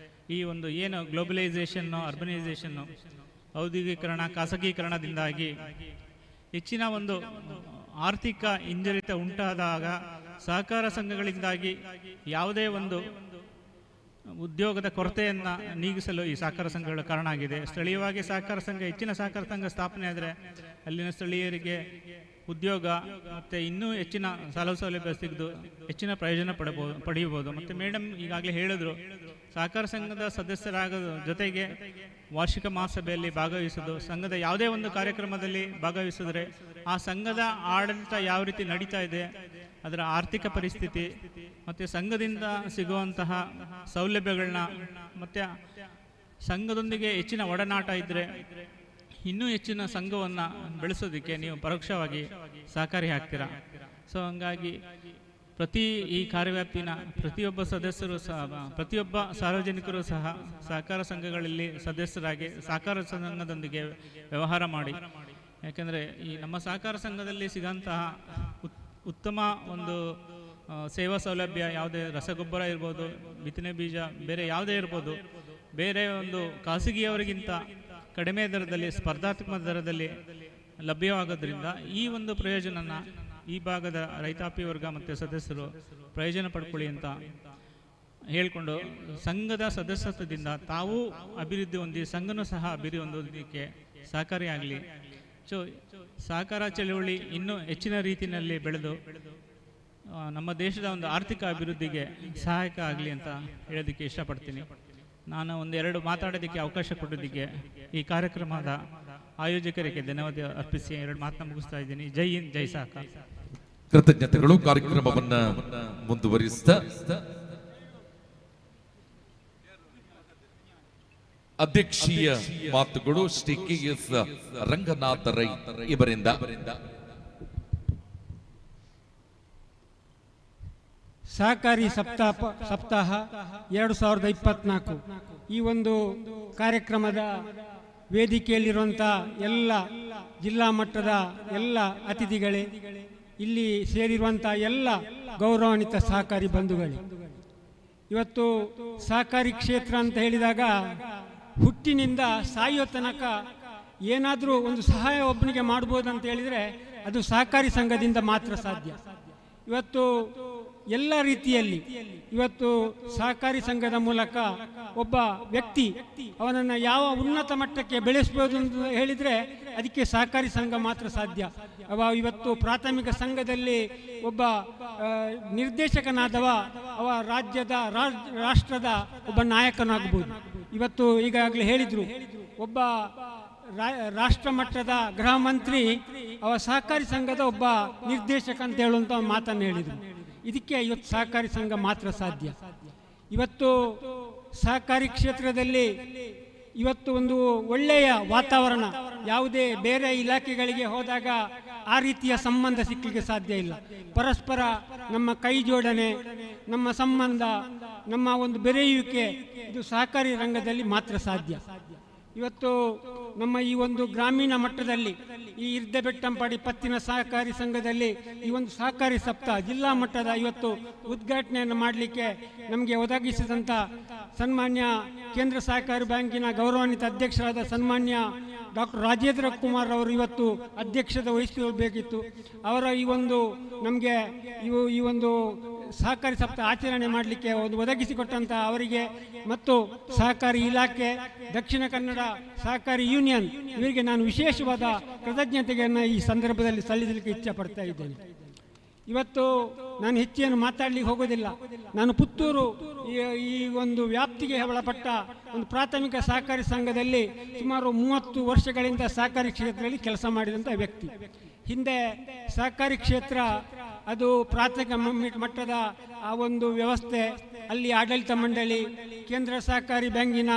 ಈ ಒಂದು ಏನು ಗ್ಲೋಬಲೈಸೇಷನ್ನು, ಅರ್ಬನೈಸೇಷನ್ನು, ಔದ್ಯೋಗೀಕರಣ, ಖಾಸಗೀಕರಣದಿಂದಾಗಿ ಹೆಚ್ಚಿನ ಒಂದು ಆರ್ಥಿಕ ಹಿಂಜರಿತ ಉಂಟಾದಾಗ ಸಹಕಾರ ಸಂಘಗಳಿಂದಾಗಿ ಯಾವುದೇ ಒಂದು ಉದ್ಯೋಗದ ಕೊರತೆಯನ್ನು ನೀಗಿಸಲು ಈ ಸಹಕಾರ ಸಂಘಗಳ ಕಾರಣ ಆಗಿದೆ. ಸ್ಥಳೀಯವಾಗಿ ಸಹಕಾರ ಸಂಘ ಹೆಚ್ಚಿನ ಸಹಕಾರ ಸಂಘ ಸ್ಥಾಪನೆ ಆದರೆ ಅಲ್ಲಿನ ಸ್ಥಳೀಯರಿಗೆ ಉದ್ಯೋಗ ಮತ್ತು ಇನ್ನೂ ಹೆಚ್ಚಿನ ಸಾಲ ಸೌಲಭ್ಯ ಸಿಗದು ಹೆಚ್ಚಿನ ಪ್ರಯೋಜನ ಪಡೆಯಬಹುದು. ಮತ್ತು ಮೇಡಮ್ ಈಗಾಗಲೇ ಹೇಳಿದ್ರು, ಸಹಕಾರ ಸಂಘದ ಸದಸ್ಯರಾಗೋದು ಜೊತೆಗೆ ವಾರ್ಷಿಕ ಮಹಾಸಭೆಯಲ್ಲಿ ಭಾಗವಹಿಸೋದು, ಸಂಘದ ಯಾವುದೇ ಒಂದು ಕಾರ್ಯಕ್ರಮದಲ್ಲಿ ಭಾಗವಹಿಸಿದ್ರೆ ಆ ಸಂಘದ ಆಡಳಿತ ಯಾವ ರೀತಿ ನಡೀತಾ ಇದೆ, ಅದರ ಆರ್ಥಿಕ ಪರಿಸ್ಥಿತಿ ಮತ್ತು ಸಂಘದಿಂದ ಸಿಗುವಂತಹ ಸೌಲಭ್ಯಗಳನ್ನ ಮತ್ತು ಸಂಘದೊಂದಿಗೆ ಹೆಚ್ಚಿನ ಒಡನಾಟ ಇದ್ದರೆ ಇನ್ನೂ ಹೆಚ್ಚಿನ ಸಂಘವನ್ನು ಬೆಳೆಸೋದಕ್ಕೆ ನೀವು ಪರೋಕ್ಷವಾಗಿ ಸಹಕಾರಿ ಆಗ್ತೀರಾ. ಸೊ ಹಂಗಾಗಿ ಈ ಕಾರ್ಯವ್ಯಾಪ್ತಿನ ಪ್ರತಿಯೊಬ್ಬ ಸದಸ್ಯರು ಸಹ, ಪ್ರತಿಯೊಬ್ಬ ಸಾರ್ವಜನಿಕರು ಸಹ ಸಹಕಾರ ಸಂಘಗಳಲ್ಲಿ ಸದಸ್ಯರಾಗಿ ಸಹಕಾರ ಸಂಘದೊಂದಿಗೆ ವ್ಯವಹಾರ ಮಾಡಿ. ಯಾಕೆಂದರೆ ಈ ನಮ್ಮ ಸಹಕಾರ ಸಂಘದಲ್ಲಿ ಸಿಗೋಂತಹ ಉತ್ತಮ ಒಂದು ಸೇವಾ ಸೌಲಭ್ಯ, ಯಾವುದೇ ರಸಗೊಬ್ಬರ ಇರ್ಬೋದು, ಬಿತ್ತನೆ ಬೀಜ, ಬೇರೆ ಯಾವುದೇ ಇರ್ಬೋದು, ಬೇರೆ ಒಂದು ಖಾಸಗಿಯವರಿಗಿಂತ ಕಡಿಮೆ ದರದಲ್ಲಿ, ಸ್ಪರ್ಧಾತ್ಮಕ ದರದಲ್ಲಿ ಲಭ್ಯವಾಗೋದ್ರಿಂದ ಈ ಒಂದು ಪ್ರಯೋಜನನ ಈ ಭಾಗದ ರೈತಾಪಿ ವರ್ಗ ಮತ್ತು ಸದಸ್ಯರು ಪ್ರಯೋಜನ ಪಡ್ಕೊಳ್ಳಿ ಅಂತ ಹೇಳಿಕೊಂಡು ಸಂಘದ ಸದಸ್ಯತ್ವದಿಂದ ತಾವು ಅಭಿವೃದ್ಧಿ ಹೊಂದಿ ಸಂಘನೂ ಸಹ ಅಭಿವೃದ್ಧಿ ಹೊಂದೋದಕ್ಕೆ ಸಹಕಾರಿಯಾಗಲಿ. ಸೊ ಸಹಕಾರ ಚಳುವಳಿ ಇನ್ನೂ ಹೆಚ್ಚಿನ ರೀತಿಯಲ್ಲಿ ಬೆಳೆದು ನಮ್ಮ ದೇಶದ ಒಂದು ಆರ್ಥಿಕ ಅಭಿವೃದ್ಧಿಗೆ ಸಹಾಯಕ ಆಗಲಿ ಅಂತ ಹೇಳೋದಕ್ಕೆ ಇಷ್ಟಪಡ್ತೀನಿ. ನಾನು ಒಂದೆರಡು ಮಾತಾಡೋದಕ್ಕೆ ಅವಕಾಶ ಕೊಡೋದಕ್ಕೆ ಈ ಕಾರ್ಯಕ್ರಮದ ಆಯೋಜಕರಿಗೆ ಧನ್ಯವಾದ ಅರ್ಪಿಸಿ ಎರಡು ಮಾತನ್ನ ಮುಗಿಸ್ತಾ ಇದ್ದೀನಿ. ಜೈ ಹಿಂದ್, ಜೈ ಸಹಕಾರ. ಕೃತಜ್ಞತೆಗಳು. ಕಾರ್ಯಕ್ರಮವನ್ನ ಮುಂದುವರಿಸ್ತಾ ಅಧ್ಯಕ್ಷೀಯ ಮಾತುಗಳು ಶ್ರೀ KS ರಂಗನಾಥ ರೈ ಇವರಿಂದ. ಸಹಕಾರಿ ಸಪ್ತಾಹ 2024 ಈ ಒಂದು ಕಾರ್ಯಕ್ರಮದ ವೇದಿಕೆಯಲ್ಲಿರುವಂಥ ಎಲ್ಲ ಜಿಲ್ಲಾ ಮಟ್ಟದ ಎಲ್ಲ ಅತಿಥಿಗಳೇ, ಇಲ್ಲಿ ಸೇರಿರುವಂಥ ಎಲ್ಲ ಗೌರವಾನ್ವಿತ ಸಹಕಾರಿ ಬಂಧುಗಳೇ, ಇವತ್ತು ಸಹಕಾರಿ ಕ್ಷೇತ್ರ ಅಂತ ಹೇಳಿದಾಗ ಹುಟ್ಟಿನಿಂದ ಸಾಯೋ ತನಕ ಏನಾದರೂ ಒಂದು ಸಹಾಯ ಒಬ್ಬನಿಗೆ ಮಾಡ್ಬೋದು ಅಂತ ಹೇಳಿದರೆ ಅದು ಸಹಕಾರಿ ಸಂಘದಿಂದ ಮಾತ್ರ ಸಾಧ್ಯ. ಇವತ್ತು ಎಲ್ಲ ರೀತಿಯಲ್ಲಿ ಇವತ್ತು ಸಹಕಾರಿ ಸಂಘದ ಮೂಲಕ ಒಬ್ಬ ವ್ಯಕ್ತಿ ಅವನನ್ನು ಯಾವ ಉನ್ನತ ಮಟ್ಟಕ್ಕೆ ಬೆಳೆಸ್ಬೋದು ಅಂತ ಹೇಳಿದರೆ ಅದಕ್ಕೆ ಸಹಕಾರಿ ಸಂಘ ಮಾತ್ರ ಸಾಧ್ಯ. ಇವತ್ತು ಪ್ರಾಥಮಿಕ ಸಂಘದಲ್ಲಿ ಒಬ್ಬ ನಿರ್ದೇಶಕನಾದವ ಅವ ರಾಷ್ಟ್ರದ ಒಬ್ಬ ನಾಯಕನಾಗಬಹುದು. ಇವತ್ತು ಈಗಾಗಲೇ ಹೇಳಿದರು, ಒಬ್ಬ ರಾಷ್ಟ್ರ ಮಟ್ಟದ ಗೃಹ ಮಂತ್ರಿ ಅವ ಸಹಕಾರಿ ಸಂಘದ ಒಬ್ಬ ನಿರ್ದೇಶಕ ಅಂತ ಹೇಳುವಂಥ ಮಾತನ್ನು ಹೇಳಿದರು. ಇದಕ್ಕೆ ಇವತ್ತು ಸಹಕಾರಿ ಸಂಘ ಮಾತ್ರ ಸಾಧ್ಯ. ಇವತ್ತು ಸಹಕಾರಿ ಕ್ಷೇತ್ರದಲ್ಲಿ ಇವತ್ತು ಒಂದು ಒಳ್ಳೆಯ ವಾತಾವರಣ, ಯಾವುದೇ ಬೇರೆ ಇಲಾಖೆಗಳಿಗೆ ಹೋದಾಗ ಆ ರೀತಿಯ ಸಂಬಂಧ ಸಿಕ್ಕಲಿಕ್ಕೆ ಸಾಧ್ಯ ಇಲ್ಲ. ಪರಸ್ಪರ ನಮ್ಮ ಕೈ ಜೋಡಣೆ, ನಮ್ಮ ಸಂಬಂಧ, ನಮ್ಮ ಒಂದು ಬೆರೆಯುವಿಕೆ ಇದು ಸಹಕಾರಿ ರಂಗದಲ್ಲಿ ಮಾತ್ರ ಸಾಧ್ಯ. ಇವತ್ತು ನಮ್ಮ ಈ ಒಂದು ಗ್ರಾಮೀಣ ಮಟ್ಟದಲ್ಲಿ ಈ ಇರ್ದೆಬೆಟ್ಟಂಪಾಡಿ ಪತ್ತಿನ ಸಹಕಾರಿ ಸಂಘದಲ್ಲಿ ಈ ಒಂದು ಸಹಕಾರಿ ಸಪ್ತಾಹ ಜಿಲ್ಲಾ ಮಟ್ಟದ ಇವತ್ತು ಉದ್ಘಾಟನೆಯನ್ನು ಮಾಡಲಿಕ್ಕೆ ನಮಗೆ ಒದಗಿಸಿದಂಥ ಸನ್ಮಾನ್ಯ ಕೇಂದ್ರ ಸಹಕಾರಿ ಬ್ಯಾಂಕಿನ ಗೌರವಾನ್ವಿತ ಅಧ್ಯಕ್ಷರಾದ ಸನ್ಮಾನ್ಯ ಡಾಕ್ಟರ್ ರಾಜೇಂದ್ರ ಕುಮಾರ್ ಅವರು ಇವತ್ತು ಅಧ್ಯಕ್ಷತೆ ವಹಿಸಿಕೊಳ್ಳಬೇಕಿತ್ತು. ಅವರ ಈ ಒಂದು ನಮಗೆ ಈ ಒಂದು ಸಹಕಾರಿ ಸಪ್ತಾಹ ಆಚರಣೆ ಮಾಡಲಿಕ್ಕೆ ಒಂದು ಒದಗಿಸಿಕೊಟ್ಟಂಥ ಅವರಿಗೆ ಮತ್ತು ಸಹಕಾರಿ ಇಲಾಖೆ, ದಕ್ಷಿಣ ಕನ್ನಡ ಸಹಕಾರಿ ಯೂನಿಯನ್ ಇವರಿಗೆ ನಾನು ವಿಶೇಷವಾದ ಕೃತಜ್ಞತೆಯನ್ನು ಈ ಸಂದರ್ಭದಲ್ಲಿ ಸಲ್ಲಿಸಲಿಕ್ಕೆ ಇಚ್ಛೆ ಪಡ್ತಾ ಇದ್ದೇನೆ. ಇವತ್ತು ನಾನು ಹೆಚ್ಚೇನು ಮಾತಾಡಲಿಕ್ಕೆ ಹೋಗೋದಿಲ್ಲ. ನಾನು ಪುತ್ತೂರು ಈ ಒಂದು ವ್ಯಾಪ್ತಿಗೆ ಒಳಪಟ್ಟ ಒಂದು ಪ್ರಾಥಮಿಕ ಸಹಕಾರಿ ಸಂಘದಲ್ಲಿ ಸುಮಾರು 30 ವರ್ಷಗಳಿಂದ ಸಹಕಾರಿ ಕ್ಷೇತ್ರದಲ್ಲಿ ಕೆಲಸ ಮಾಡಿದಂಥ ವ್ಯಕ್ತಿ. ಹಿಂದೆ ಸಹಕಾರಿ ಕ್ಷೇತ್ರ ಅದು ಪ್ರಾಥಮಿಕ ಮಟ್ಟದ ಆ ಒಂದು ವ್ಯವಸ್ಥೆ, ಅಲ್ಲಿ ಆಡಳಿತ ಮಂಡಳಿ, ಕೇಂದ್ರ ಸಹಕಾರಿ ಬ್ಯಾಂಕಿನ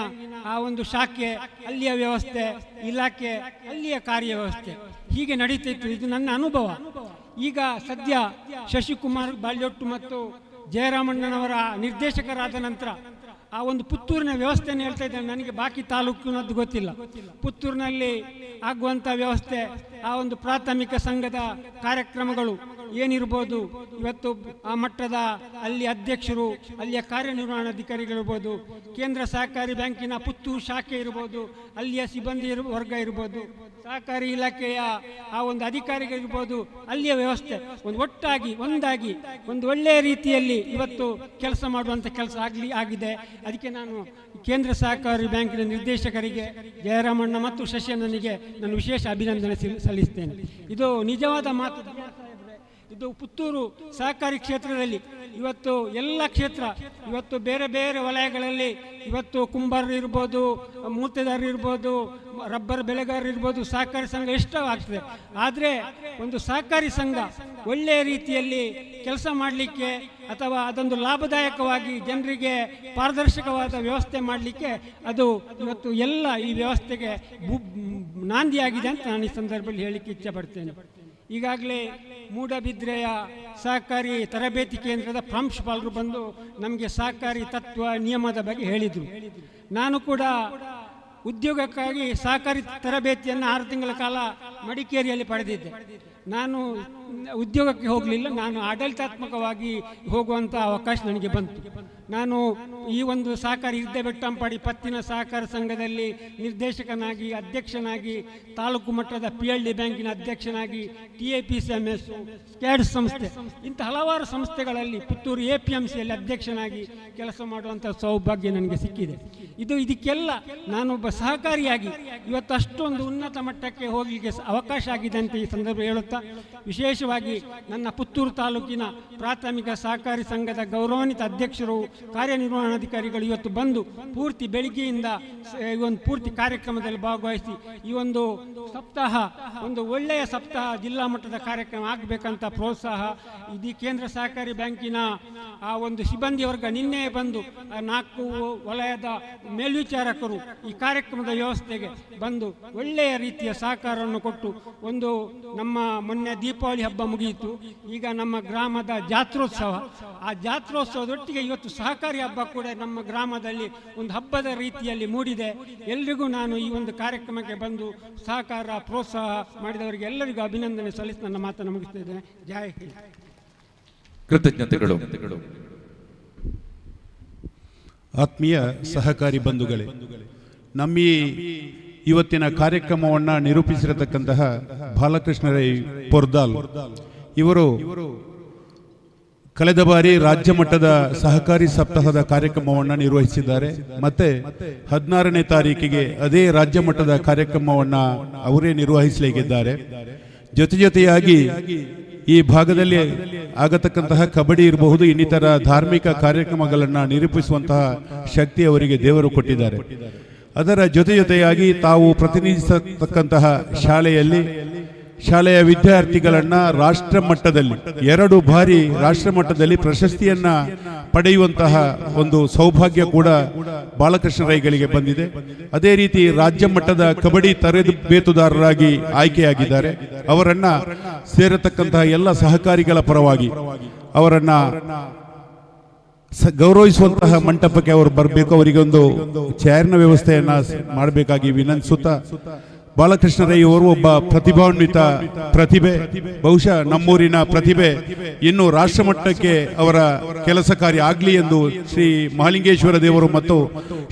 ಆ ಒಂದು ಶಾಖೆ, ಅಲ್ಲಿಯ ವ್ಯವಸ್ಥೆ, ಇಲಾಖೆ, ಅಲ್ಲಿಯ ಕಾರ್ಯವ್ಯವಸ್ಥೆ ಹೀಗೆ ನಡೀತಿತ್ತು. ಇದು ನನ್ನ ಅನುಭವ. ಈಗ ಸದ್ಯ ಶಶಿಕುಮಾರ್ ಬಾಲ್ಯೊಟ್ಟು ಮತ್ತು ಜಯರಾಮಣ್ಣನವರ ನಿರ್ದೇಶಕರಾದ ನಂತರ ಆ ಒಂದು ಪುತ್ತೂರಿನ ವ್ಯವಸ್ಥೆಯನ್ನು ಹೇಳ್ತಾ ಇದ್ದೇನೆ. ನನಗೆ ಬಾಕಿ ತಾಲೂಕಿನದ್ದು ಗೊತ್ತಿಲ್ಲ. ಪುತ್ತೂರಿನಲ್ಲಿ ಆಗುವಂಥ ವ್ಯವಸ್ಥೆ, ಆ ಒಂದು ಪ್ರಾಥಮಿಕ ಸಂಘದ ಕಾರ್ಯಕ್ರಮಗಳು ಏನಿರ್ಬೋದು, ಇವತ್ತು ಆ ಮಟ್ಟದ ಅಲ್ಲಿ ಅಧ್ಯಕ್ಷರು, ಅಲ್ಲಿಯ ಕಾರ್ಯನಿರ್ವಹಣಾಧಿಕಾರಿಗಳಿರ್ಬೋದು, ಕೇಂದ್ರ ಸಹಕಾರಿ ಬ್ಯಾಂಕಿನ ಪುತ್ತೂರು ಶಾಖೆ ಇರ್ಬೋದು, ಅಲ್ಲಿಯ ಸಿಬ್ಬಂದಿ ವರ್ಗ ಇರ್ಬೋದು, ಸಹಕಾರಿ ಇಲಾಖೆಯ ಆ ಒಂದು ಅಧಿಕಾರಿಗಳಿರ್ಬೋದು, ಅಲ್ಲಿಯ ವ್ಯವಸ್ಥೆ ಒಂದು ಒಟ್ಟಾಗಿ ಒಂದಾಗಿ ಒಂದು ಒಳ್ಳೆಯ ರೀತಿಯಲ್ಲಿ ಇವತ್ತು ಕೆಲಸ ಮಾಡುವಂಥ ಕೆಲಸ ಆಗಿದೆ. ಅದಕ್ಕೆ ನಾನು ಕೇಂದ್ರ ಸಹಕಾರಿ ಬ್ಯಾಂಕಿನ ನಿರ್ದೇಶಕರಿಗೆ ಜಯರಾಮಣ್ಣ ಮತ್ತು ಶಶಿಯಣ್ಣನಿಗೆ ನಾನು ವಿಶೇಷ ಅಭಿನಂದನೆ ಸಲ್ಲಿಸ್ತೇನೆ. ಇದು ನಿಜವಾದ ಮಾತು. ಇದು ಪುತ್ತೂರು ಸಹಕಾರಿ ಕ್ಷೇತ್ರದಲ್ಲಿ ಇವತ್ತು ಎಲ್ಲ ಕ್ಷೇತ್ರ ಇವತ್ತು ಬೇರೆ ಬೇರೆ ವಲಯಗಳಲ್ಲಿ ಇವತ್ತು ಕುಂಬಾರರು ಇರ್ಬೋದು, ಮೂರ್ತಿದಾರರು ಇರ್ಬೋದು, ರಬ್ಬರ್ ಬೆಳೆಗಾರರು ಇರ್ಬೋದು, ಸಹಕಾರಿ ಸಂಘ ಇಷ್ಟವಾಗ್ತದೆ. ಆದರೆ ಒಂದು ಸಹಕಾರಿ ಸಂಘ ಒಳ್ಳೆಯ ರೀತಿಯಲ್ಲಿ ಕೆಲಸ ಮಾಡಲಿಕ್ಕೆ ಅಥವಾ ಅದೊಂದು ಲಾಭದಾಯಕವಾಗಿ ಜನರಿಗೆ ಪಾರದರ್ಶಕವಾದ ವ್ಯವಸ್ಥೆ ಮಾಡಲಿಕ್ಕೆ ಅದು ಇವತ್ತು ಎಲ್ಲ ಈ ವ್ಯವಸ್ಥೆಗೆ ನಾಂದಿಯಾಗಿದೆ ಅಂತ ನಾನು ಈ ಸಂದರ್ಭದಲ್ಲಿ ಹೇಳಲಿಕ್ಕೆ ಇಚ್ಛೆ ಪಡ್ತೇನೆ. ಈಗಾಗಲೇ ಮೂಡಬಿದ್ರೆಯ ಸಹಕಾರಿ ತರಬೇತಿ ಕೇಂದ್ರದ ಪ್ರಾಂಶುಪಾಲರು ಬಂದು ನಮಗೆ ಸಹಕಾರಿ ತತ್ವ ನಿಯಮದ ಬಗ್ಗೆ ಹೇಳಿದರು. ನಾನು ಕೂಡ ಉದ್ಯೋಗಕ್ಕಾಗಿ ಸಹಕಾರಿ ತರಬೇತಿಯನ್ನು 6 ತಿಂಗಳ ಕಾಲ ಮಡಿಕೇರಿಯಲ್ಲಿ ಪಡೆದಿದ್ದೆ. ನಾನು ಉದ್ಯೋಗಕ್ಕೆ ಹೋಗಲಿಲ್ಲ, ನಾನು ಆಡಳಿತಾತ್ಮಕವಾಗಿ ಹೋಗುವಂಥ ಅವಕಾಶ ನನಗೆ ಬಂತು. ನಾನು ಈ ಒಂದು ಸಹಕಾರಿ ಇರ್ದೆಬೆಟ್ಟಂಪಾಡಿ ಪತ್ತಿನ ಸಹಕಾರ ಸಂಘದಲ್ಲಿ ನಿರ್ದೇಶಕನಾಗಿ, ಅಧ್ಯಕ್ಷನಾಗಿ, ತಾಲೂಕು ಮಟ್ಟದ PLD ಬ್ಯಾಂಕಿನ ಅಧ್ಯಕ್ಷನಾಗಿ, TAPCMS, ಸ್ಕ್ಯಾಡ್ ಸಂಸ್ಥೆ, ಇಂಥ ಹಲವಾರು ಸಂಸ್ಥೆಗಳಲ್ಲಿ ಪುತ್ತೂರು APMCಯಲ್ಲಿ ಅಧ್ಯಕ್ಷನಾಗಿ ಕೆಲಸ ಮಾಡುವಂಥ ಸೌಭಾಗ್ಯ ನನಗೆ ಸಿಕ್ಕಿದೆ. ಇದಕ್ಕೆಲ್ಲ ನಾನೊಬ್ಬ ಸಹಕಾರಿಯಾಗಿ ಇವತ್ತು ಅಷ್ಟೊಂದು ಉನ್ನತ ಮಟ್ಟಕ್ಕೆ ಹೋಗಲಿಕ್ಕೆ ಅವಕಾಶ ಆಗಿದೆ ಅಂತ ಈ ಸಂದರ್ಭ ಹೇಳುತ್ತಾ, ವಿಶೇಷವಾಗಿ ನನ್ನ ಪುತ್ತೂರು ತಾಲೂಕಿನ ಪ್ರಾಥಮಿಕ ಸಹಕಾರಿ ಸಂಘದ ಗೌರವಾನ್ವಿತ ಅಧ್ಯಕ್ಷರು ಕಾರ್ಯನಿರ್ವಹಣಾಧಿಕಾರಿಗಳು ಇವತ್ತು ಬಂದು ಪೂರ್ತಿ ಬೆಳಿಗ್ಗೆಯಿಂದ ಈ ಒಂದು ಪೂರ್ತಿ ಕಾರ್ಯಕ್ರಮದಲ್ಲಿ ಭಾಗವಹಿಸಿ ಈ ಒಂದು ಸಪ್ತಾಹ ಒಂದು ಒಳ್ಳೆಯ ಸಪ್ತಾಹ ಜಿಲ್ಲಾ ಮಟ್ಟದ ಕಾರ್ಯಕ್ರಮ ಆಗಬೇಕಂತ ಪ್ರೋತ್ಸಾಹ ಇದು ಕೇಂದ್ರ ಸಹಕಾರಿ ಬ್ಯಾಂಕಿನ ಆ ಒಂದು ಸಿಬ್ಬಂದಿ ವರ್ಗ ನಿನ್ನೆ ಬಂದು 4 ವಲಯದ ಮೇಲ್ವಿಚಾರಕರು ಈ ಕಾರ್ಯಕ್ರಮದ ವ್ಯವಸ್ಥೆಗೆ ಬಂದು ಒಳ್ಳೆಯ ರೀತಿಯ ಸಹಕಾರವನ್ನು ಕೊಟ್ಟು ಒಂದು ನಮ್ಮ ಮೊನ್ನೆ ದೀಪಾವಳಿ ಹಬ್ಬ ಮುಗಿಯಿತು, ಈಗ ನಮ್ಮ ಗ್ರಾಮದ ಜಾತ್ರೋತ್ಸವ, ಆ ಜಾತ್ರೋತ್ಸವದೊಟ್ಟಿಗೆ ಇವತ್ತು ಸಹಕಾರಿ ಹಬ್ಬ ಕೂಡ ನಮ್ಮ ಗ್ರಾಮದಲ್ಲಿ ಒಂದು ಹಬ್ಬದ ರೀತಿಯಲ್ಲಿ ಮೂಡಿದೆ. ಎಲ್ರಿಗೂ ನಾನು ಈ ಒಂದು ಕಾರ್ಯಕ್ರಮಕ್ಕೆ ಬಂದು ಸಹಕಾರ ಪ್ರೋತ್ಸಾಹ ಮಾಡಿದವರಿಗೆ ಎಲ್ಲರಿಗೂ ಅಭಿನಂದನೆ ಸಲ್ಲಿಸಿ ನನ್ನ ಮಾತನ್ನು ಮುಗಿಸ್ತಿದ್ದೇನೆ. ಜೈ ಹಿಂದ್. ಕೃತಜ್ಞತೆಗಳು. ಆತ್ಮೀಯ ಸಹಕಾರಿ ಬಂಧುಗಳೇ, ನಮ್ಮ ಇವತ್ತಿನ ಕಾರ್ಯಕ್ರಮವನ್ನು ನಿರೂಪಿಸಿರತಕ್ಕಂತಹ ಬಾಲಕೃಷ್ಣ ರೈ ಪೊರ್ದಾಲ್ ಇವರು ಕಳೆದ ಬಾರಿ ರಾಜ್ಯ ಮಟ್ಟದ ಸಹಕಾರಿ ಸಪ್ತಾಹದ ಕಾರ್ಯಕ್ರಮವನ್ನು ನಿರ್ವಹಿಸಿದ್ದಾರೆ. ಮತ್ತೆ 16ನೇ ತಾರೀಕಿಗೆ ಅದೇ ರಾಜ್ಯ ಮಟ್ಟದ ಕಾರ್ಯಕ್ರಮವನ್ನು ಅವರೇ ನಿರ್ವಹಿಸಲಿದ್ದಾರೆ. ಜೊತೆಯಾಗಿ ಈ ಭಾಗದಲ್ಲಿ ಆಗತಕ್ಕಂತಹ ಕಬಡ್ಡಿ ಇರಬಹುದು, ಇನ್ನಿತರ ಧಾರ್ಮಿಕ ಕಾರ್ಯಕ್ರಮಗಳನ್ನು ನಿರೂಪಿಸುವಂತಹ ಶಕ್ತಿ ಅವರಿಗೆ ದೇವರು ಕೊಟ್ಟಿದ್ದಾರೆ. ಅದರ ಜೊತೆಯಾಗಿ ತಾವು ಪ್ರತಿನಿಧಿಸತಕ್ಕಂತಹ ಶಾಲೆಯ ವಿದ್ಯಾರ್ಥಿಗಳನ್ನ ರಾಷ್ಟ್ರ ಮಟ್ಟದಲ್ಲಿ 2 ಬಾರಿ ರಾಷ್ಟ್ರ ಮಟ್ಟದಲ್ಲಿ ಪ್ರಶಸ್ತಿಯನ್ನ ಪಡೆಯುವಂತಹ ಒಂದು ಸೌಭಾಗ್ಯ ಕೂಡ ಬಾಲಕೃಷ್ಣ ರೈಗಳಿಗೆ ಬಂದಿದೆ. ಅದೇ ರೀತಿ ರಾಜ್ಯ ಮಟ್ಟದ ಕಬಡ್ಡಿ ತರಬೇತುದಾರರಾಗಿ ಆಯ್ಕೆಯಾಗಿದ್ದಾರೆ. ಅವರನ್ನ ಸೇರತಕ್ಕಂತಹ ಎಲ್ಲ ಸಹಕಾರಿಗಳ ಪರವಾಗಿ ಅವರನ್ನ ಗೌರವಿಸುವಂತಹ ಮಂಟಪಕ್ಕೆ ಅವರು ಬರಬೇಕು. ಅವರಿಗೆ ಒಂದು ಚೇರ್ನ ವ್ಯವಸ್ಥೆಯನ್ನ ಮಾಡಬೇಕಾಗಿ ವಿನಂತಿಸುತ್ತಾ, ಬಾಲಕೃಷ್ಣ ರೈ ಅವರು ಒಬ್ಬ ಪ್ರತಿಭಾನ್ವಿತ ಪ್ರತಿಭೆ, ಬಹುಶಃ ನಮ್ಮೂರಿನ ಪ್ರತಿಭೆ ಇನ್ನು ರಾಷ್ಟ್ರ ಮಟ್ಟಕ್ಕೆ ಅವರ ಕೆಲಸ ಕಾರ್ಯ ಆಗಲಿ ಎಂದು ಶ್ರೀ ಮಹಾಲಿಂಗೇಶ್ವರ ದೇವರು ಮತ್ತು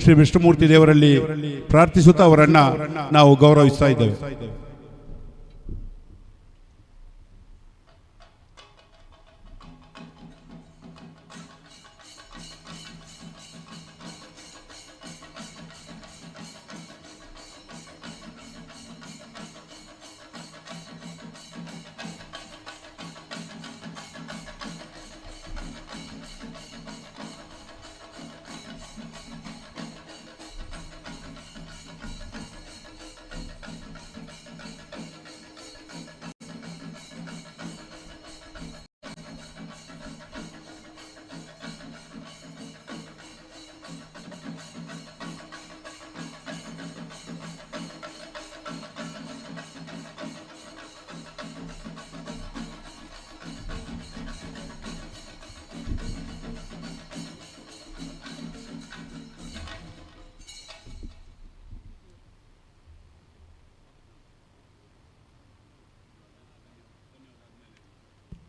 ಶ್ರೀ ವಿಷ್ಣುಮೂರ್ತಿ ದೇವರಲ್ಲಿ ಪ್ರಾರ್ಥಿಸುತ್ತಾ ಅವರನ್ನ ನಾವು ಗೌರವಿಸ್ತಾ ಇದ್ದೇವೆ.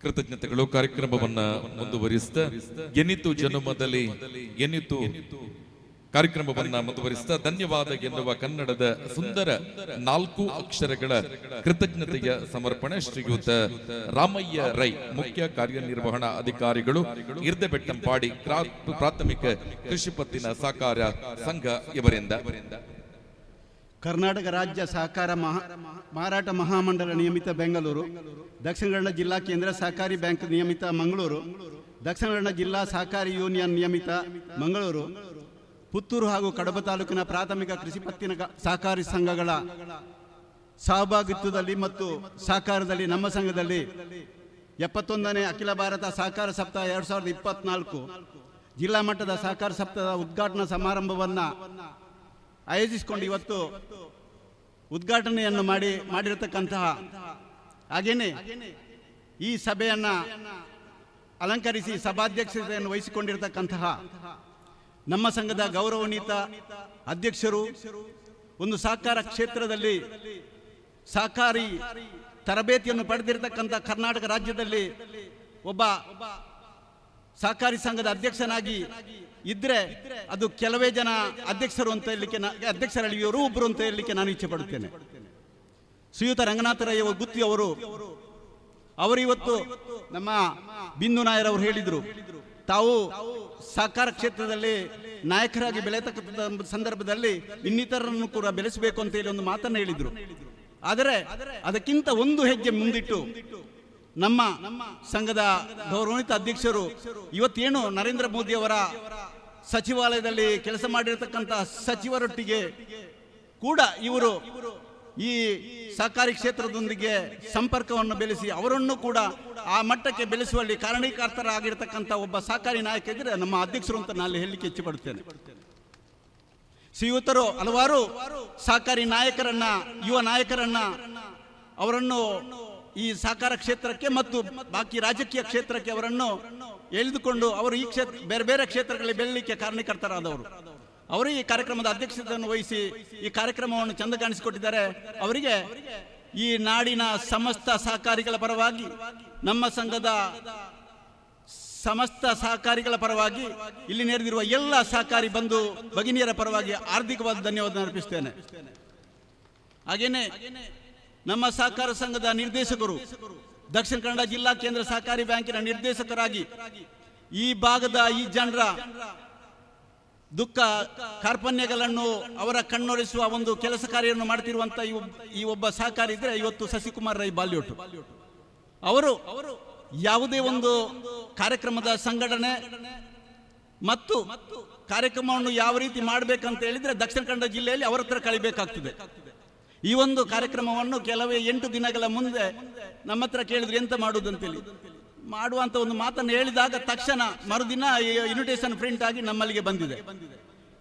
ಕೃತಜ್ಞತೆಗಳು. ಕಾರ್ಯಕ್ರಮವನ್ನ ಮುಂದುವರಿಸ್ತಾ ಎನ್ನಿತು ಜನುಮದಲ್ಲಿ ಎನ್ನಿತು ಕಾರ್ಯಕ್ರಮವನ್ನ ಮುಂದುವರಿಸ್ತಾ ಧನ್ಯವಾದ ಎನ್ನುವ ಕನ್ನಡದ ಸುಂದರ 4 ಅಕ್ಷರಗಳ ಕೃತಜ್ಞತೆಯ ಸಮರ್ಪಣೆ ಶ್ರೀಯುತ ರಾಮಯ್ಯ ರೈ, ಮುಖ್ಯ ಕಾರ್ಯನಿರ್ವಹಣಾ ಅಧಿಕಾರಿಗಳು, ಇರ್ದೆಬೆಟ್ಟಂಪಾಡಿ ಪ್ರಾಥಮಿಕ ಕೃಷಿ ಪತ್ತಿನ ಸಹಕಾರ ಸಂಘ ಇವರಿಂದ. ಕರ್ನಾಟಕ ರಾಜ್ಯ ಸಹಕಾರ ಮಾರಾಟ ಮಹಾಮಂಡಲ ನಿಯಮಿತ ಬೆಂಗಳೂರು, ದಕ್ಷಿಣ ಕನ್ನಡ ಜಿಲ್ಲಾ ಕೇಂದ್ರ ಸಹಕಾರಿ ಬ್ಯಾಂಕ್ ನಿಯಮಿತ ಮಂಗಳೂರು, ದಕ್ಷಿಣ ಕನ್ನಡ ಜಿಲ್ಲಾ ಸಹಕಾರಿ ಯೂನಿಯನ್ ನಿಯಮಿತ ಮಂಗಳೂರು, ಪುತ್ತೂರು ಹಾಗೂ ಕಡಬ ತಾಲೂಕಿನ ಪ್ರಾಥಮಿಕ ಕೃಷಿ ಪತ್ತಿನ ಸಹಕಾರಿ ಸಂಘಗಳ ಸಹಭಾಗಿತ್ವದಲ್ಲಿ ಮತ್ತು ಸಹಕಾರದಲ್ಲಿ ನಮ್ಮ ಸಂಘದಲ್ಲಿ 71ನೇ ಅಖಿಲ ಭಾರತ ಸಹಕಾರ ಸಪ್ತಾಹ 2024 ಜಿಲ್ಲಾ ಮಟ್ಟದ ಸಹಕಾರ ಸಪ್ತಾಹದ ಉದ್ಘಾಟನಾ ಸಮಾರಂಭವನ್ನು ಆಯೋಜಿಸಿಕೊಂಡು ಇವತ್ತು ಉದ್ಘಾಟನೆಯನ್ನು ಮಾಡಿರತಕ್ಕಂತಹ, ಹಾಗೇನೆ ಈ ಸಭೆಯನ್ನು ಅಲಂಕರಿಸಿ ಸಭಾಧ್ಯಕ್ಷತೆಯನ್ನು ವಹಿಸಿಕೊಂಡಿರತಕ್ಕಂತಹ ನಮ್ಮ ಸಂಘದ ಗೌರವಾನ್ವಿತ ಅಧ್ಯಕ್ಷರು, ಒಂದು ಸಹಕಾರ ಕ್ಷೇತ್ರದಲ್ಲಿ ಸಹಕಾರಿ ತರಬೇತಿಯನ್ನು ಪಡೆದಿರತಕ್ಕಂಥ ಕರ್ನಾಟಕ ರಾಜ್ಯದಲ್ಲಿ ಒಬ್ಬ ಸಹಕಾರಿ ಸಂಘದ ಅಧ್ಯಕ್ಷನಾಗಿ ಇದ್ರೆ ಅದು ಕೆಲವೇ ಜನ ಅಧ್ಯಕ್ಷರು ಅಂತ ಹೇಳಲಿಕ್ಕೆ, ಅಧ್ಯಕ್ಷರಲ್ಲಿ ಇವರು ಒಬ್ಬರು ಅಂತ ಹೇಳಲಿಕ್ಕೆ ನಾನು ಇಚ್ಛೆ ಪಡುತ್ತೇನೆ. ಶ್ರೀಯುತ ರಂಗನಾಥ ರೈ ಗುತ್ತಿ ಅವರು ಇವತ್ತು ನಮ್ಮ ಬಿಂದು ನಾಯರ್ ಅವರು ಹೇಳಿದರು, ತಾವು ಸಹಕಾರ ಕ್ಷೇತ್ರದಲ್ಲಿ ನಾಯಕರಾಗಿ ಬೆಳೆಯತಕ್ಕಂಥ ಸಂದರ್ಭದಲ್ಲಿ ಇನ್ನಿತರನ್ನು ಕೂಡ ಬೆಳೆಸಬೇಕು ಅಂತ ಹೇಳಿ ಒಂದು ಮಾತನ್ನು ಹೇಳಿದರು. ಆದರೆ ಅದಕ್ಕಿಂತ ಒಂದು ಹೆಜ್ಜೆ ಮುಂದಿಟ್ಟು ನಮ್ಮ ಸಂಘದ ಗೌರವಾನ್ವಿತ ಅಧ್ಯಕ್ಷರು ಇವತ್ತೇನು ನರೇಂದ್ರ ಮೋದಿಯವರ ಸಚಿವಾಲಯದಲ್ಲಿ ಕೆಲಸ ಮಾಡಿರತಕ್ಕಂಥ ಸಚಿವರೊಟ್ಟಿಗೆ ಕೂಡ ಇವರು ಈ ಸಹಕಾರಿ ಕ್ಷೇತ್ರದೊಂದಿಗೆ ಸಂಪರ್ಕವನ್ನು ಬೆಳೆಸಿ ಅವರನ್ನು ಕೂಡ ಆ ಮಟ್ಟಕ್ಕೆ ಬೆಳೆಸುವಲ್ಲಿ ಕಾರಣೀಕರ್ತರಾಗಿರ್ತಕ್ಕಂಥ ಒಬ್ಬ ಸಹಕಾರಿ ನಾಯಕ ಇದ್ದರೆ ನಮ್ಮ ಅಧ್ಯಕ್ಷರು ಅಂತ ನಾನು ಹೇಳಲಿಕ್ಕೆ ಇಚ್ಛೆಪಡುತ್ತೇನೆ. ಶ್ರೀಯುತರು ಹಲವಾರು ಸಹಕಾರಿ ನಾಯಕರನ್ನ, ಯುವ ನಾಯಕರನ್ನ ಅವರನ್ನು ಈ ಸಹಕಾರ ಕ್ಷೇತ್ರಕ್ಕೆ ಮತ್ತು ಬಾಕಿ ರಾಜಕೀಯ ಕ್ಷೇತ್ರಕ್ಕೆ ಅವರನ್ನು ಎಳೆದುಕೊಂಡು ಅವರು ಈ ಕ್ಷೇತ್ರ ಬೇರೆ ಬೇರೆ ಕ್ಷೇತ್ರಗಳಲ್ಲಿ ಬೆಳಲಿಕ್ಕೆ ಕಾರಣೀಕರ್ತರಾದವರು. ಅವರು ಈ ಕಾರ್ಯಕ್ರಮದ ಅಧ್ಯಕ್ಷತೆಯನ್ನು ವಹಿಸಿ ಈ ಕಾರ್ಯಕ್ರಮವನ್ನು ಚಂದ ಕಾಣಿಸಿಕೊಟ್ಟಿದ್ದಾರೆ. ಅವರಿಗೆ ಈ ನಾಡಿನ ಸಮಸ್ತ ಸಹಕಾರಿಗಳ ಪರವಾಗಿ, ನಮ್ಮ ಸಂಘದ ಸಮಸ್ತ ಸಹಕಾರಿಗಳ ಪರವಾಗಿ, ಇಲ್ಲಿ ನೆರೆದಿರುವ ಎಲ್ಲ ಸಹಕಾರಿ ಬಂಧು ಭಗಿನಿಯರ ಪರವಾಗಿ ಹಾರ್ದಿಕವಾದ ಧನ್ಯವಾದ ಅರ್ಪಿಸುತ್ತೇನೆ. ಹಾಗೇನೆ ನಮ್ಮ ಸಹಕಾರ ಸಂಘದ ನಿರ್ದೇಶಕರು, ದಕ್ಷಿಣ ಕನ್ನಡ ಜಿಲ್ಲಾ ಕೇಂದ್ರ ಸಹಕಾರಿ ಬ್ಯಾಂಕಿನ ನಿರ್ದೇಶಕರಾಗಿ ಈ ಭಾಗದ ಈ ಜನರ ದುಃಖ ಕಾರ್ಪಣ್ಯಗಳನ್ನು ಅವರ ಕಣ್ಣೊರೆಸುವ ಒಂದು ಕೆಲಸ ಕಾರ್ಯವನ್ನು ಮಾಡ್ತಿರುವಂತ ಈ ಒಬ್ಬ ಸಹಕಾರಿ ಇದ್ರೆ ಇವತ್ತು ಶಶಿಕುಮಾರ್ ರೈ ಬಾಲ್ಯೋಟು. ಅವರು ಯಾವುದೇ ಒಂದು ಕಾರ್ಯಕ್ರಮದ ಸಂಘಟನೆ ಮತ್ತು ಕಾರ್ಯಕ್ರಮವನ್ನು ಯಾವ ರೀತಿ ಮಾಡಬೇಕಂತ ಹೇಳಿದ್ರೆ ದಕ್ಷಿಣ ಕನ್ನಡ ಜಿಲ್ಲೆಯಲ್ಲಿ ಅವರ ಹತ್ರ ಕಳಿಬೇಕಾಗ್ತದೆ. ಈ ಒಂದು ಕಾರ್ಯಕ್ರಮವನ್ನು ಕೆಲವೇ 8 ದಿನಗಳ ಮುಂದೆ ನಮ್ಮ ಹತ್ರ ಕೇಳಿದ್ರೆ ಎಂತ ಮಾಡುವುದಂತೇಳಿ ಮಾಡುವಂತ ಒಂದು ಮಾತನ್ನು ಹೇಳಿದಾಗ ತಕ್ಷಣ ಮರುದಿನ ಇನ್ವಿಟೇಷನ್ ಪ್ರಿಂಟ್ ಆಗಿ ನಮ್ಮಲ್ಲಿಗೆ ಬಂದಿದೆ.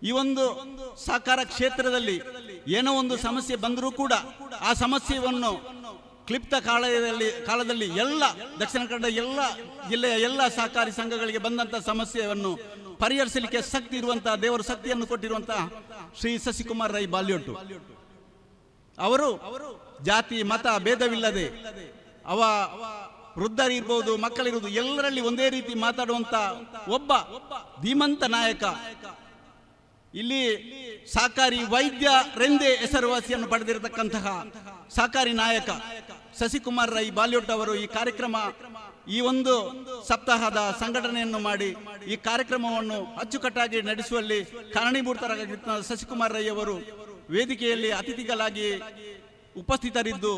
ಈ ಒಂದು ಸಹಕಾರ ಕ್ಷೇತ್ರದಲ್ಲಿ ಏನೋ ಒಂದು ಸಮಸ್ಯೆ ಬಂದರೂ ಕೂಡ ಆ ಸಮಸ್ಯೆಯನ್ನು ಕ್ಲಿಪ್ತ ಕಾಲದಲ್ಲಿ ಎಲ್ಲ ದಕ್ಷಿಣ ಕನ್ನಡ ಎಲ್ಲ ಜಿಲ್ಲೆಯ ಎಲ್ಲ ಸಹಕಾರಿ ಸಂಘಗಳಿಗೆ ಬಂದಂತ ಸಮಸ್ಯೆಯನ್ನು ಪರಿಹರಿಸಲಿಕ್ಕೆ ಶಕ್ತಿ ಇರುವಂತಹ, ದೇವರು ಶಕ್ತಿಯನ್ನು ಕೊಟ್ಟಿರುವಂತಹ ಶ್ರೀ ಶಶಿಕುಮಾರ್ ರೈ ಬಾಲ್ಯೋಟು ಅವರು ಜಾತಿ ಮತ ಭೇದವಿಲ್ಲದೆ ವೃದ್ಧರಿರ್ಬೋದು, ಮಕ್ಕಳಿರ್ಬೋದು, ಎಲ್ಲರಲ್ಲಿ ಒಂದೇ ರೀತಿ ಮಾತಾಡುವಂತ ಒಬ್ಬ ಧೀಮಂತ ನಾಯಕ. ಇಲ್ಲಿ ಸಹಕಾರಿ ವೈದ್ಯರೆಂದೇ ಹೆಸರುವಾಸಿಯನ್ನು ಪಡೆದಿರತಕ್ಕಂತಹ ಸಹಕಾರಿ ನಾಯಕ ಶಶಿಕುಮಾರ್ ರೈ ಬಾಲ್ಯೋಟ್ ಅವರು ಈ ಕಾರ್ಯಕ್ರಮ, ಈ ಒಂದು ಸಪ್ತಾಹದ ಸಂಘಟನೆಯನ್ನು ಮಾಡಿ ಈ ಕಾರ್ಯಕ್ರಮವನ್ನು ಅಚ್ಚುಕಟ್ಟಾಗಿ ನಡೆಸುವಲ್ಲಿ ಕಾರಣೀಭೂತರಾಗಿದ್ದ ಶಶಿಕುಮಾರ್ ರೈ ಅವರು ವೇದಿಕೆಯಲ್ಲಿ ಅತಿಥಿಗಳಾಗಿ ಉಪಸ್ಥಿತರಿದ್ದು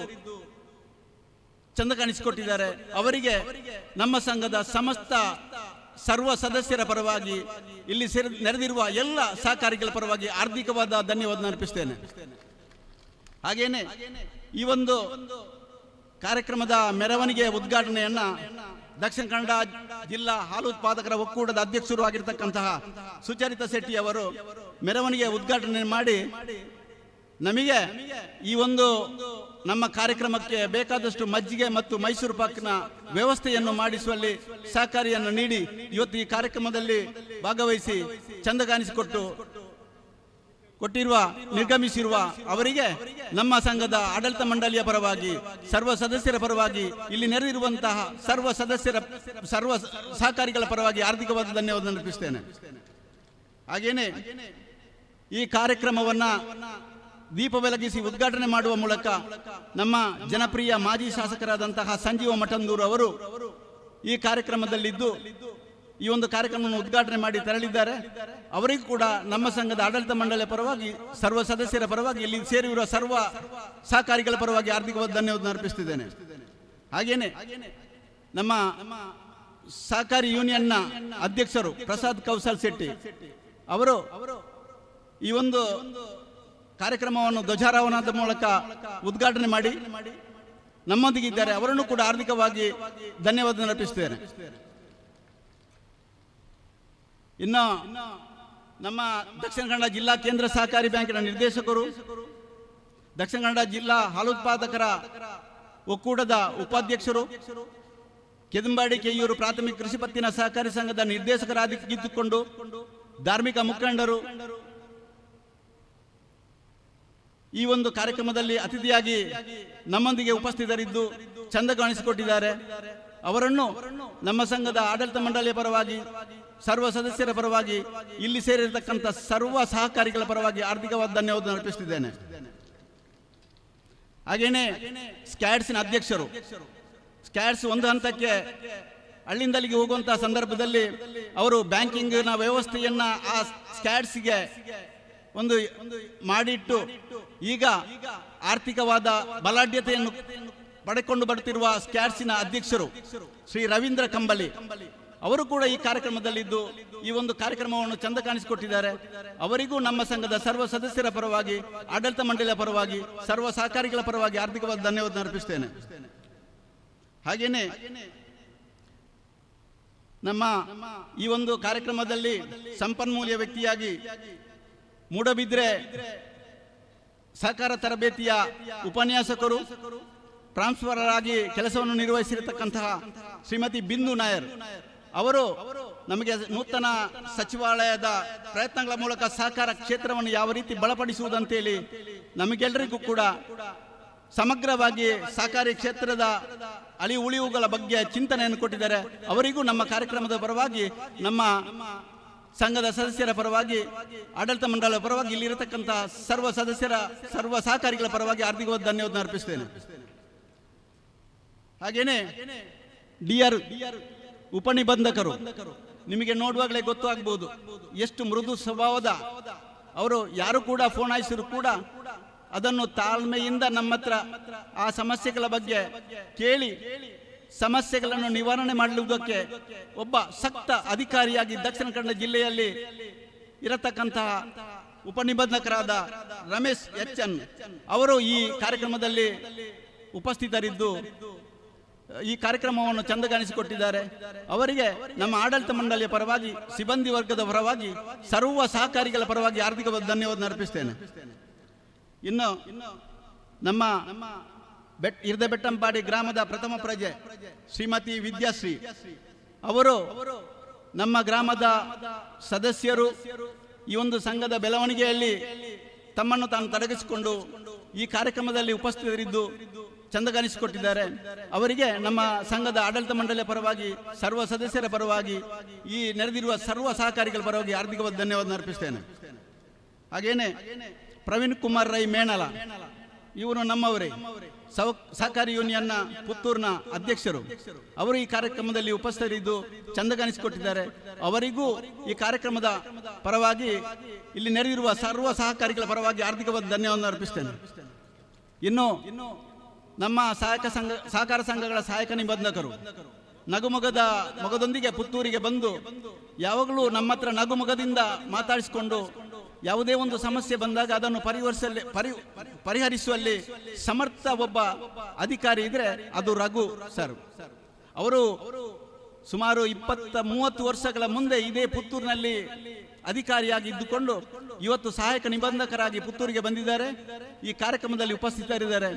ಚಂದ ಕಾಣಿಸಿಕೊಟ್ಟಿದ್ದಾರೆ. ಅವರಿಗೆ ನಮ್ಮ ಸಂಘದ ಸಮಸ್ತ ಸರ್ವ ಸದಸ್ಯರ ಪರವಾಗಿ, ಇಲ್ಲಿ ನೆರೆದಿರುವ ಎಲ್ಲ ಸಹಕಾರಿಗಳ ಪರವಾಗಿ ಹಾರ್ದಿಕವಾದ ಧನ್ಯವಾದ ಅರ್ಪಿಸ್ತೇನೆ. ಹಾಗೇನೆ ಈ ಒಂದು ಕಾರ್ಯಕ್ರಮದ ಮೆರವಣಿಗೆ ಉದ್ಘಾಟನೆಯನ್ನ ದಕ್ಷಿಣ ಕನ್ನಡ ಜಿಲ್ಲಾ ಹಾಲು ಉತ್ಪಾದಕರ ಒಕ್ಕೂಟದ ಅಧ್ಯಕ್ಷರು ಆಗಿರ್ತಕ್ಕಂತಹ ಸುಚರಿತಾ ಶೆಟ್ಟಿ ಅವರು ಮೆರವಣಿಗೆ ಉದ್ಘಾಟನೆ ಮಾಡಿ ನಮಗೆ ಈ ಒಂದು ನಮ್ಮ ಕಾರ್ಯಕ್ರಮಕ್ಕೆ ಬೇಕಾದಷ್ಟು ಮಜ್ಜಿಗೆ ಮತ್ತು ಮೈಸೂರು ಪಾಕ್ನ ವ್ಯವಸ್ಥೆಯನ್ನು ಮಾಡಿಸುವಲ್ಲಿ ಸಹಕಾರಿಯನ್ನು ನೀಡಿ ಇವತ್ತು ಈ ಕಾರ್ಯಕ್ರಮದಲ್ಲಿ ಭಾಗವಹಿಸಿ ಚಂದ ಕೊಟ್ಟಿರುವ ನಿರ್ಗಮಿಸಿರುವ ಅವರಿಗೆ ನಮ್ಮ ಸಂಘದ ಆಡಳಿತ ಮಂಡಳಿಯ ಪರವಾಗಿ, ಸರ್ವ ಸದಸ್ಯರ ಪರವಾಗಿ, ಇಲ್ಲಿ ನೆರೆದಿರುವಂತಹ ಸರ್ವ ಸಹಕಾರಿಗಳ ಪರವಾಗಿ ಹಾರ್ದಿಕವಾದ ಧನ್ಯವಾದ ಅರ್ಪಿಸುತ್ತೇನೆ. ಹಾಗೇನೆ ಈ ಕಾರ್ಯಕ್ರಮವನ್ನ ದೀಪ ಬೆಳಗಿಸಿ ಉದ್ಘಾಟನೆ ಮಾಡುವ ಮೂಲಕ ನಮ್ಮ ಜನಪ್ರಿಯ ಮಾಜಿ ಶಾಸಕರಾದಂತಹ ಸಂಜೀವ ಮಠಂದೂರು ಅವರು ಈ ಕಾರ್ಯಕ್ರಮದಲ್ಲಿದ್ದು ಈ ಒಂದು ಕಾರ್ಯಕ್ರಮವನ್ನು ಉದ್ಘಾಟನೆ ಮಾಡಿ ತೆರಳಿದ್ದಾರೆ. ಅವರಿಗೂ ಕೂಡ ನಮ್ಮ ಸಂಘದ ಆಡಳಿತ ಮಂಡಳಿಯ ಪರವಾಗಿ, ಸರ್ವ ಸದಸ್ಯರ ಪರವಾಗಿ, ಇಲ್ಲಿ ಸೇರಿರುವ ಸರ್ವ ಸಹಕಾರಿಗಳ ಪರವಾಗಿ ಹಾರ್ದಿಕವಾದ ಧನ್ಯವಾದ ಅರ್ಪಿಸುತ್ತಿದ್ದೇನೆ. ಹಾಗೇನೆ ನಮ್ಮ ಸಹಕಾರಿ ಯೂನಿಯನ್ನ ಅಧ್ಯಕ್ಷರು ಪ್ರಸಾದ್ ಕೌಶಲ್ ಶೆಟ್ಟಿ ಅವರು ಈ ಒಂದು ಕಾರ್ಯಕ್ರಮವನ್ನು ಧ್ವಜಾರೋಹಣದ ಮೂಲಕ ಉದ್ಘಾಟನೆ ಮಾಡಿ ನಮ್ಮೊಂದಿಗಿದ್ದಾರೆ. ಅವರನ್ನು ಕೂಡ ಹಾರ್ದಿಕವಾಗಿ ಧನ್ಯವಾದ ಅರ್ಪಿಸುತ್ತೇನೆ. ಇನ್ನು ನಮ್ಮ ದಕ್ಷಿಣ ಕನ್ನಡ ಜಿಲ್ಲಾ ಕೇಂದ್ರ ಸಹಕಾರಿ ಬ್ಯಾಂಕಿನ ನಿರ್ದೇಶಕರು, ದಕ್ಷಿಣ ಕನ್ನಡ ಜಿಲ್ಲಾ ಹಾಲು ಉತ್ಪಾದಕರ ಒಕ್ಕೂಟದ ಉಪಾಧ್ಯಕ್ಷರು, ಕೆದಂಬಾಡಿ ಕೆಯ್ಯೂರು ಪ್ರಾಥಮಿಕ ಕೃಷಿ ಪತ್ತಿನ ಸಹಕಾರಿ ಸಂಘದ ನಿರ್ದೇಶಕರಾಗಿದ್ದುಕೊಂಡು ಧಾರ್ಮಿಕ ಮುಖಂಡರು ಈ ಒಂದು ಕಾರ್ಯಕ್ರಮದಲ್ಲಿ ಅತಿಥಿಯಾಗಿ ನಮ್ಮೊಂದಿಗೆ ಉಪಸ್ಥಿತರಿದ್ದು ಚಂದ ಕಾಣಿಸಿಕೊಟ್ಟಿದ್ದಾರೆ. ಅವರನ್ನು ನಮ್ಮ ಸಂಘದ ಆಡಳಿತ ಮಂಡಳಿಯ ಪರವಾಗಿ, ಸರ್ವ ಸದಸ್ಯರ ಪರವಾಗಿ, ಇಲ್ಲಿ ಸೇರಿರತಕ್ಕಂಥ ಸರ್ವ ಸಹಕಾರಿಗಳ ಪರವಾಗಿ ಹಾರ್ದಿಕವಾದ ಧನ್ಯವಾದ ಅರ್ಪಿಸುತ್ತಿದ್ದೇನೆ. ಹಾಗೇನೆ ಸ್ಕ್ಯಾಡ್ಸ್ನ ಅಧ್ಯಕ್ಷರು, ಸ್ಕ್ಯಾಡ್ಸ್ ಒಂದು ಹಂತಕ್ಕೆ ಹಳ್ಳಿಂದಲ್ಲಿಗೆ ಹೋಗುವಂತಹ ಸಂದರ್ಭದಲ್ಲಿ ಅವರು ಬ್ಯಾಂಕಿಂಗ್ನ ವ್ಯವಸ್ಥೆಯನ್ನ ಆ ಸ್ಕ್ಯಾಡ್ಸ್ಗೆ ಒಂದು ಮಾಡಿಟ್ಟು ಈಗ ಆರ್ಥಿಕವಾದ ಬಲಾಢ್ಯತೆಯನ್ನು ಪಡೆಕೊಂಡು ಬರುತ್ತಿರುವ ಸ್ಕ್ಯಾಟ್ಸಿನ ಅಧ್ಯಕ್ಷರು ಶ್ರೀ ರವೀಂದ್ರ ಕಂಬಳಿ ಅವರು ಕೂಡ ಈ ಕಾರ್ಯಕ್ರಮದಲ್ಲಿದ್ದು ಈ ಒಂದು ಕಾರ್ಯಕ್ರಮವನ್ನು ಚಂದ ಕಾಣಿಸಿಕೊಟ್ಟಿದ್ದಾರೆ. ಅವರಿಗೂ ನಮ್ಮ ಸಂಘದ ಸರ್ವ ಸದಸ್ಯರ ಪರವಾಗಿ, ಆಡಳಿತ ಮಂಡಳಿಯ ಪರವಾಗಿ, ಸರ್ವ ಸಹಕಾರಿಗಳ ಪರವಾಗಿ ಹಾರ್ದಿಕವಾದ ಧನ್ಯವಾದ ಅರ್ಪಿಸ್ತೇನೆ. ಹಾಗೇನೆ ನಮ್ಮ ಈ ಒಂದು ಕಾರ್ಯಕ್ರಮದಲ್ಲಿ ಸಂಪನ್ಮೂಲ ವ್ಯಕ್ತಿಯಾಗಿ ಮೂಡಬಿದ್ರೆ ಸಹಕಾರ ತರಬೇತಿಯ ಉಪನ್ಯಾಸಕರು, ಟ್ರಾನ್ಸ್ಫರರ್ ಆಗಿ ಕೆಲಸವನ್ನು ನಿರ್ವಹಿಸಿರತಕ್ಕಂತಹ ಶ್ರೀಮತಿ ಬಿಂದು ನಾಯರ್ ಅವರು ನಮಗೆ ನೂತನ ಸಚಿವಾಲಯದ ಪ್ರಯತ್ನಗಳ ಮೂಲಕ ಸಹಕಾರ ಕ್ಷೇತ್ರವನ್ನು ಯಾವ ರೀತಿ ಬಲಪಡಿಸುವುದಂತೇಳಿ ನಮಗೆಲ್ಲರಿಗೂ ಕೂಡ ಸಮಗ್ರವಾಗಿ ಸಹಕಾರಿ ಕ್ಷೇತ್ರದ ಅಳಿ ಉಳಿವುಗಳ ಬಗ್ಗೆ ಚಿಂತನೆಯನ್ನು ಕೊಟ್ಟಿದ್ದಾರೆ. ಅವರಿಗೂ ನಮ್ಮ ಕಾರ್ಯಕ್ರಮದ ಪರವಾಗಿ, ನಮ್ಮ ಸಂಘದ ಸದಸ್ಯರ ಪರವಾಗಿ, ಆಡಳಿತ ಮಂಡಳಿಯ ಪರವಾಗಿ, ಇಲ್ಲಿರತಕ್ಕಂತಹ ಸರ್ವ ಸದಸ್ಯರ, ಸರ್ವ ಸಹಕಾರಿಗಳ ಪರವಾಗಿ ಹಾರ್ದಿಕವಾದ ಧನ್ಯವಾದ ಅರ್ಪಿಸ್ತೇನೆ. ಹಾಗೇನೆ ಡಿಆರ್ ಉಪನಿಬಂಧಕರು, ನಿಮಗೆ ನೋಡುವಾಗಲೇ ಗೊತ್ತಾಗಬಹುದು ಎಷ್ಟು ಮೃದು ಸ್ವಭಾವದ ಅವರು. ಯಾರು ಕೂಡ ಫೋನ್ ಆಯಿಸಿದ್ರು ಕೂಡ ಅದನ್ನು ತಾಳ್ಮೆಯಿಂದ ನಮ್ಮ ಹತ್ರ ಆ ಸಮಸ್ಯೆಗಳ ಬಗ್ಗೆ ಕೇಳಿ ಸಮಸ್ಯೆಗಳನ್ನು ನಿವಾರಣೆ ಮಾಡುವುದಕ್ಕೆ ಒಬ್ಬ ಸಕ್ತ ಅಧಿಕಾರಿಯಾಗಿ ದಕ್ಷಿಣ ಕನ್ನಡ ಜಿಲ್ಲೆಯಲ್ಲಿ ಇರತಕ್ಕಂತಹ ಉಪನಿಬಂಧಕರಾದ ರಮೇಶ್ ಎಚ್.ಎನ್. ಅವರು ಈ ಕಾರ್ಯಕ್ರಮದಲ್ಲಿ ಉಪಸ್ಥಿತರಿದ್ದು ಈ ಕಾರ್ಯಕ್ರಮವನ್ನು ಚಂದಗಾಣಿಸಿಕೊಟ್ಟಿದ್ದಾರೆ. ಅವರಿಗೆ ನಮ್ಮ ಆಡಳಿತ ಮಂಡಳಿಯ ಪರವಾಗಿ, ಸಿಬ್ಬಂದಿ ವರ್ಗದ ಪರವಾಗಿ, ಸರ್ವ ಸಹಕಾರಿಗಳ ಪರವಾಗಿ ಹಾರ್ದಿಕವಾದ ಧನ್ಯವಾದ ಅರ್ಪಿಸ್ತೇನೆ. ಇನ್ನು ನಮ್ಮ ಹಿರ್ದಬೆಟ್ಟಂಪಾಡಿ ಗ್ರಾಮದ ಪ್ರಥಮ ಪ್ರಜೆ ಶ್ರೀಮತಿ ವಿದ್ಯಾಶ್ರೀ ಅವರು ನಮ್ಮ ಗ್ರಾಮದ ಸದಸ್ಯರು ಈ ಒಂದು ಸಂಘದ ಬೆಳವಣಿಗೆಯಲ್ಲಿ ತಮ್ಮನ್ನು ತಾನು ತೊಡಗಿಸಿಕೊಂಡು ಈ ಕಾರ್ಯಕ್ರಮದಲ್ಲಿ ಉಪಸ್ಥಿತರಿದ್ದು ಚಂದಗಾಣಿಸಿಕೊಟ್ಟಿದ್ದಾರೆ. ಅವರಿಗೆ ನಮ್ಮ ಸಂಘದ ಆಡಳಿತ ಮಂಡಳಿಯ ಪರವಾಗಿ, ಸರ್ವ ಸದಸ್ಯರ ಪರವಾಗಿ, ಈ ನೆರೆದಿರುವ ಸರ್ವ ಸಹಕಾರಿಗಳ ಪರವಾಗಿ ಹಾರ್ದಿಕವಾದ ಧನ್ಯವಾದ ಅರ್ಪಿಸ್ತೇನೆ. ಹಾಗೇನೆ ಪ್ರವೀಣ್ ಕುಮಾರ್ ರೈ ಮೇಣಲ ಇವರು ನಮ್ಮವರೇ, ಸಹಕಾರಿ ಯೂನಿಯನ್ನ ಪುತ್ತೂರಿನ ಅಧ್ಯಕ್ಷರು. ಅವರು ಈ ಕಾರ್ಯಕ್ರಮದಲ್ಲಿ ಉಪಸ್ಥಿತರಿದ್ದು ಚಂದಗಾಣಿಸಿಕೊಟ್ಟಿದ್ದಾರೆ. ಅವರಿಗೂ ಈ ಕಾರ್ಯಕ್ರಮದ ಪರವಾಗಿ, ಇಲ್ಲಿ ನೆರೆದಿರುವ ಸರ್ವ ಸಹಕಾರಿಗಳ ಪರವಾಗಿ ಹಾರ್ದಿಕವಾದ ಧನ್ಯವಾದ ಅರ್ಪಿಸ್ತೇನೆ. ಇನ್ನು ನಮ್ಮ ಸಹಕಾರ ಸಂಘಗಳ ಸಹಾಯಕ ನಿಬಂಧಕರು ನಗುಮೊಗದ ಮೊಗದೊಂದಿಗೆ ಪುತ್ತೂರಿಗೆ ಬಂದು ಯಾವಾಗಲೂ ನಮ್ಮ ಹತ್ರ ನಗುಮೊಗದಿಂದ ಮಾತಾಡಿಸಿಕೊಂಡು ಯಾವುದೇ ಒಂದು ಸಮಸ್ಯೆ ಬಂದಾಗ ಅದನ್ನು ಪರಿಹರಿಸುವಲ್ಲಿ ಸಮರ್ಥ ಒಬ್ಬ ಅಧಿಕಾರಿ ಇದ್ರೆ ಅದು ರಘು ಸರ್. ಅವರು ಸುಮಾರು 20-30 ವರ್ಷಗಳ ಮುಂದೆ ಇದೇ ಪುತ್ತೂರಿನಲ್ಲಿ ಅಧಿಕಾರಿಯಾಗಿ ಇದ್ದುಕೊಂಡು ಇವತ್ತು ಸಹಾಯಕ ನಿಬಂಧಕರಾಗಿ ಪುತ್ತೂರಿಗೆ ಬಂದಿದ್ದಾರೆ. ಈ ಕಾರ್ಯಕ್ರಮದಲ್ಲಿ ಉಪಸ್ಥಿತರಿದ್ದಾರೆ.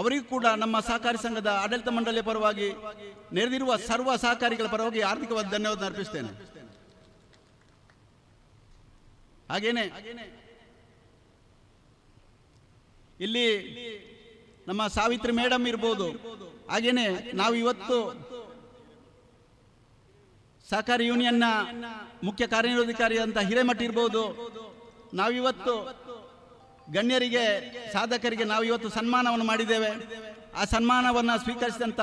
ಅವರಿಗೂ ಕೂಡ ನಮ್ಮ ಸಹಕಾರಿ ಸಂಘದ ಆಡಳಿತ ಮಂಡಳಿಯ ಪರವಾಗಿ, ನೆರೆದಿರುವ ಸರ್ವ ಸಹಕಾರಿಗಳ ಪರವಾಗಿ ಹಾರ್ದಿಕವಾದ ಧನ್ಯವಾದ ಅರ್ಪಿಸ್ತೇನೆ. ಹಾಗೇನೆ ಇಲ್ಲಿ ನಮ್ಮ ಸಾವಿತ್ರಿ ಮೇಡಮ್ ಇರ್ಬೋದು. ಹಾಗೇನೆ ನಾವು ಇವತ್ತು ಸಹಕಾರಿ ಯೂನಿಯನ್ನ ಮುಖ್ಯ ಕಾರ್ಯನಿರ್ವಹಣಾಧಿಕಾರಿ ಅಂತ ಹಿರೇಮಠ ಇರ್ಬೋದು. ನಾವಿವತ್ತು ಗಣ್ಯರಿಗೆ, ಸಾಧಕರಿಗೆ ನಾವು ಇವತ್ತು ಸನ್ಮಾನವನ್ನು ಮಾಡಿದ್ದೇವೆ. ಆ ಸನ್ಮಾನವನ್ನು ಸ್ವೀಕರಿಸಿದಂತ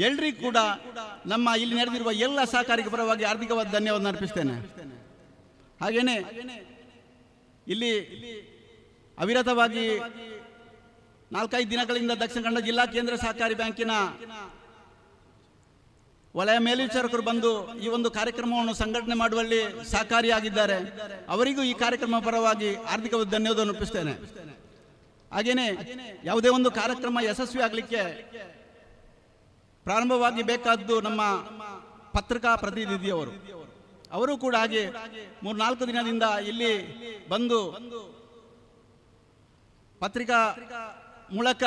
ಎಲ್ರಿಗೂ ಕೂಡ ನಮ್ಮ ಇಲ್ಲಿ ನಡೆದಿರುವ ಎಲ್ಲ ಸಹಕಾರಿಗಳ ಪರವಾಗಿ ಹಾರ್ದಿಕವಾದ ಧನ್ಯವಾದ ಅರ್ಪಿಸ್ತೇನೆ. ಹಾಗೇನೆ ಇಲ್ಲಿ ಅವಿರತವಾಗಿ 4-5 ದಿನಗಳಿಂದ ದಕ್ಷಿಣ ಕನ್ನಡ ಜಿಲ್ಲಾ ಕೇಂದ್ರ ಸಹಕಾರಿ ಬ್ಯಾಂಕಿನ ವಲಯ ಮೇಲ್ವಿಚಾರಕರು ಬಂದು ಈ ಒಂದು ಕಾರ್ಯಕ್ರಮವನ್ನು ಸಂಘಟನೆ ಮಾಡುವಲ್ಲಿ ಸಹಕಾರಿಯಾಗಿದ್ದಾರೆ. ಅವರಿಗೂ ಈ ಕಾರ್ಯಕ್ರಮ ಪರವಾಗಿ ಹಾರ್ದಿಕವಾದ ಧನ್ಯವಾದ ಅರ್ಪಿಸ್ತೇನೆ. ಹಾಗೇನೆ ಯಾವುದೇ ಒಂದು ಕಾರ್ಯಕ್ರಮ ಯಶಸ್ವಿ ಆಗಲಿಕ್ಕೆ ಪ್ರಾರಂಭವಾಗಿ ಬೇಕಾದ್ದು ನಮ್ಮ ಪತ್ರಿಕಾ ಪ್ರತಿನಿಧಿಯವರು. ಅವರು ಕೂಡ ಹಾಗೆ 3-4 ದಿನದಿಂದ ಇಲ್ಲಿ ಬಂದು ಪತ್ರಿಕಾ ಮೂಲಕ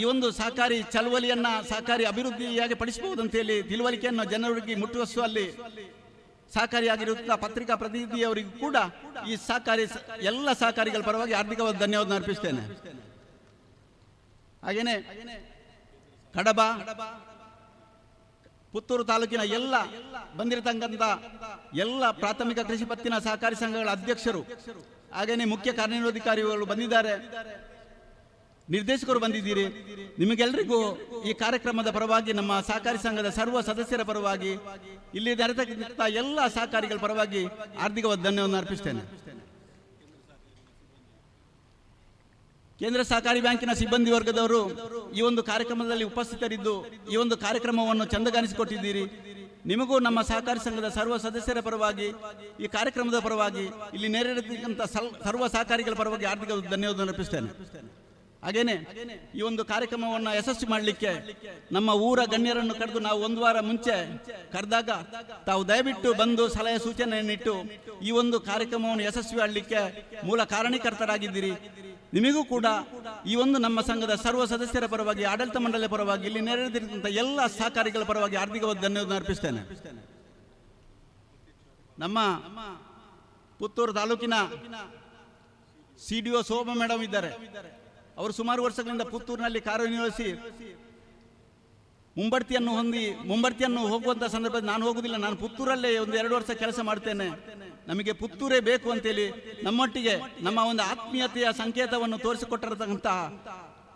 ಈ ಒಂದು ಸಹಕಾರಿ ಚಳವಳಿಯನ್ನ, ಸಹಕಾರಿ ಅಭಿವೃದ್ಧಿಯಾಗಿ ಪಡಿಸಬಹುದು ಅಂತ ಹೇಳಿ ತಿಳುವಳಿಕೆಯನ್ನು ಜನರಿಗೆ ಮುಟ್ಟುವಲ್ಲಿ ಸಹಕಾರಿಯಾಗಿರುತ್ತ ಪತ್ರಿಕಾ ಪ್ರತಿನಿಧಿಯವರಿಗೂ ಕೂಡ ಈ ಸಹಕಾರಿ ಎಲ್ಲ ಸಹಕಾರಿಗಳ ಪರವಾಗಿ ಹಾರ್ದಿಕವಾದ ಧನ್ಯವಾದ ಅರ್ಪಿಸ್ತೇನೆ. ಹಾಗೇನೆ ಕಡಬ, ಪುತ್ತೂರು ತಾಲೂಕಿನ ಎಲ್ಲ ಬಂದಿರತಕ್ಕಂಥ ಎಲ್ಲ ಪ್ರಾಥಮಿಕ ಕೃಷಿ ಪತ್ತಿನ ಸಹಕಾರಿ ಸಂಘಗಳ ಅಧ್ಯಕ್ಷರು, ಹಾಗೇನೆ ಮುಖ್ಯ ಕಾರ್ಯನಿರ್ವಹಣಾಧಿಕಾರಿಗಳು ಬಂದಿದ್ದಾರೆ, ನಿರ್ದೇಶಕರು ಬಂದಿದ್ದೀರಿ. ನಿಮಗೆಲ್ಲರಿಗೂ ಈ ಕಾರ್ಯಕ್ರಮದ ಪರವಾಗಿ, ನಮ್ಮ ಸಹಕಾರಿ ಸಂಘದ ಸರ್ವ ಸದಸ್ಯರ ಪರವಾಗಿ, ಇಲ್ಲಿ ನೆರೆತಕ್ಕಂಥ ಎಲ್ಲ ಸಹಕಾರಿಗಳ ಪರವಾಗಿ ಹಾರ್ದಿಕವಾದ ಧನ್ಯವಾದ ಅರ್ಪಿಸ್ತೇನೆ. ಕೇಂದ್ರ ಸಹಕಾರಿ ಬ್ಯಾಂಕಿನ ಸಿಬ್ಬಂದಿ ವರ್ಗದವರು ಈ ಒಂದು ಕಾರ್ಯಕ್ರಮದಲ್ಲಿ ಉಪಸ್ಥಿತರಿದ್ದು ಈ ಒಂದು ಕಾರ್ಯಕ್ರಮವನ್ನು ಚಂದಗಾನಿಸಿಕೊಟ್ಟಿದ್ದೀರಿ. ನಿಮಗೂ ನಮ್ಮ ಸಹಕಾರಿ ಸಂಘದ ಸರ್ವ ಸದಸ್ಯರ ಪರವಾಗಿ, ಈ ಕಾರ್ಯಕ್ರಮದ ಪರವಾಗಿ, ಇಲ್ಲಿ ನೆರೆದಿರ್ತಕ್ಕಂಥ ಸರ್ವ ಸಹಕಾರಿಗಳ ಪರವಾಗಿ ಹಾರ್ದಿಕ ಧನ್ಯವಾದ ಅರ್ಪಿಸ್ತೇನೆ. ಹಾಗೇನೆ ಈ ಒಂದು ಕಾರ್ಯಕ್ರಮವನ್ನು ಯಶಸ್ವಿ ಮಾಡಲಿಕ್ಕೆ ನಮ್ಮ ಊರ ಗಣ್ಯರನ್ನು ಕರೆದು ನಾವು ಒಂದು ವಾರ ಮುಂಚೆ ಕರೆದಾಗ ತಾವು ದಯವಿಟ್ಟು ಬಂದು ಸಲಹೆ ಸೂಚನೆಯನ್ನಿಟ್ಟು ಈ ಒಂದು ಕಾರ್ಯಕ್ರಮವನ್ನು ಯಶಸ್ವಿ ಮಾಡಲಿಕ್ಕೆ ಮೂಲ ಕಾರಣೀಕರ್ತರಾಗಿದ್ದೀರಿ. ನಿಮಗೂ ಕೂಡ ಈ ಒಂದು ನಮ್ಮ ಸಂಘದ ಸರ್ವ ಸದಸ್ಯರ ಪರವಾಗಿ, ಆಡಳಿತ ಮಂಡಳಿಯ ಪರವಾಗಿ, ಇಲ್ಲಿ ನೆರೆದಿರುವಂಥ ಎಲ್ಲ ಸಹಕಾರಿಗಳ ಪರವಾಗಿ ಹಾರ್ದಿಕವಾದ ಧನ್ಯವಾದ ಅರ್ಪಿಸ್ತೇನೆ. ನಮ್ಮ ಪುತ್ತೂರು ತಾಲೂಕಿನ CDO ಶೋಭಾ ಮೇಡಮ್ ಇದ್ದಾರೆ. ಅವರು ಸುಮಾರು ವರ್ಷಗಳಿಂದ ಪುತ್ತೂರಿನಲ್ಲಿ ಕಾರ್ಯನಿರ್ವಹಿಸಿ ಮುಂಬಡ್ತಿಯನ್ನು ಹೋಗುವಂಥ ಸಂದರ್ಭದಲ್ಲಿ ನಾನು ಹೋಗುವುದಿಲ್ಲ, ನಾನು ಪುತ್ತೂರಲ್ಲೇ 1-2 ವರ್ಷ ಕೆಲಸ ಮಾಡ್ತೇನೆ, ನಮಗೆ ಪುತ್ತೂರೇ ಬೇಕು ಅಂತೇಳಿ ನಮ್ಮೊಟ್ಟಿಗೆ ನಮ್ಮ ಒಂದು ಆತ್ಮೀಯತೆಯ ಸಂಕೇತವನ್ನು ತೋರಿಸಿಕೊಟ್ಟಿರತಕ್ಕಂಥ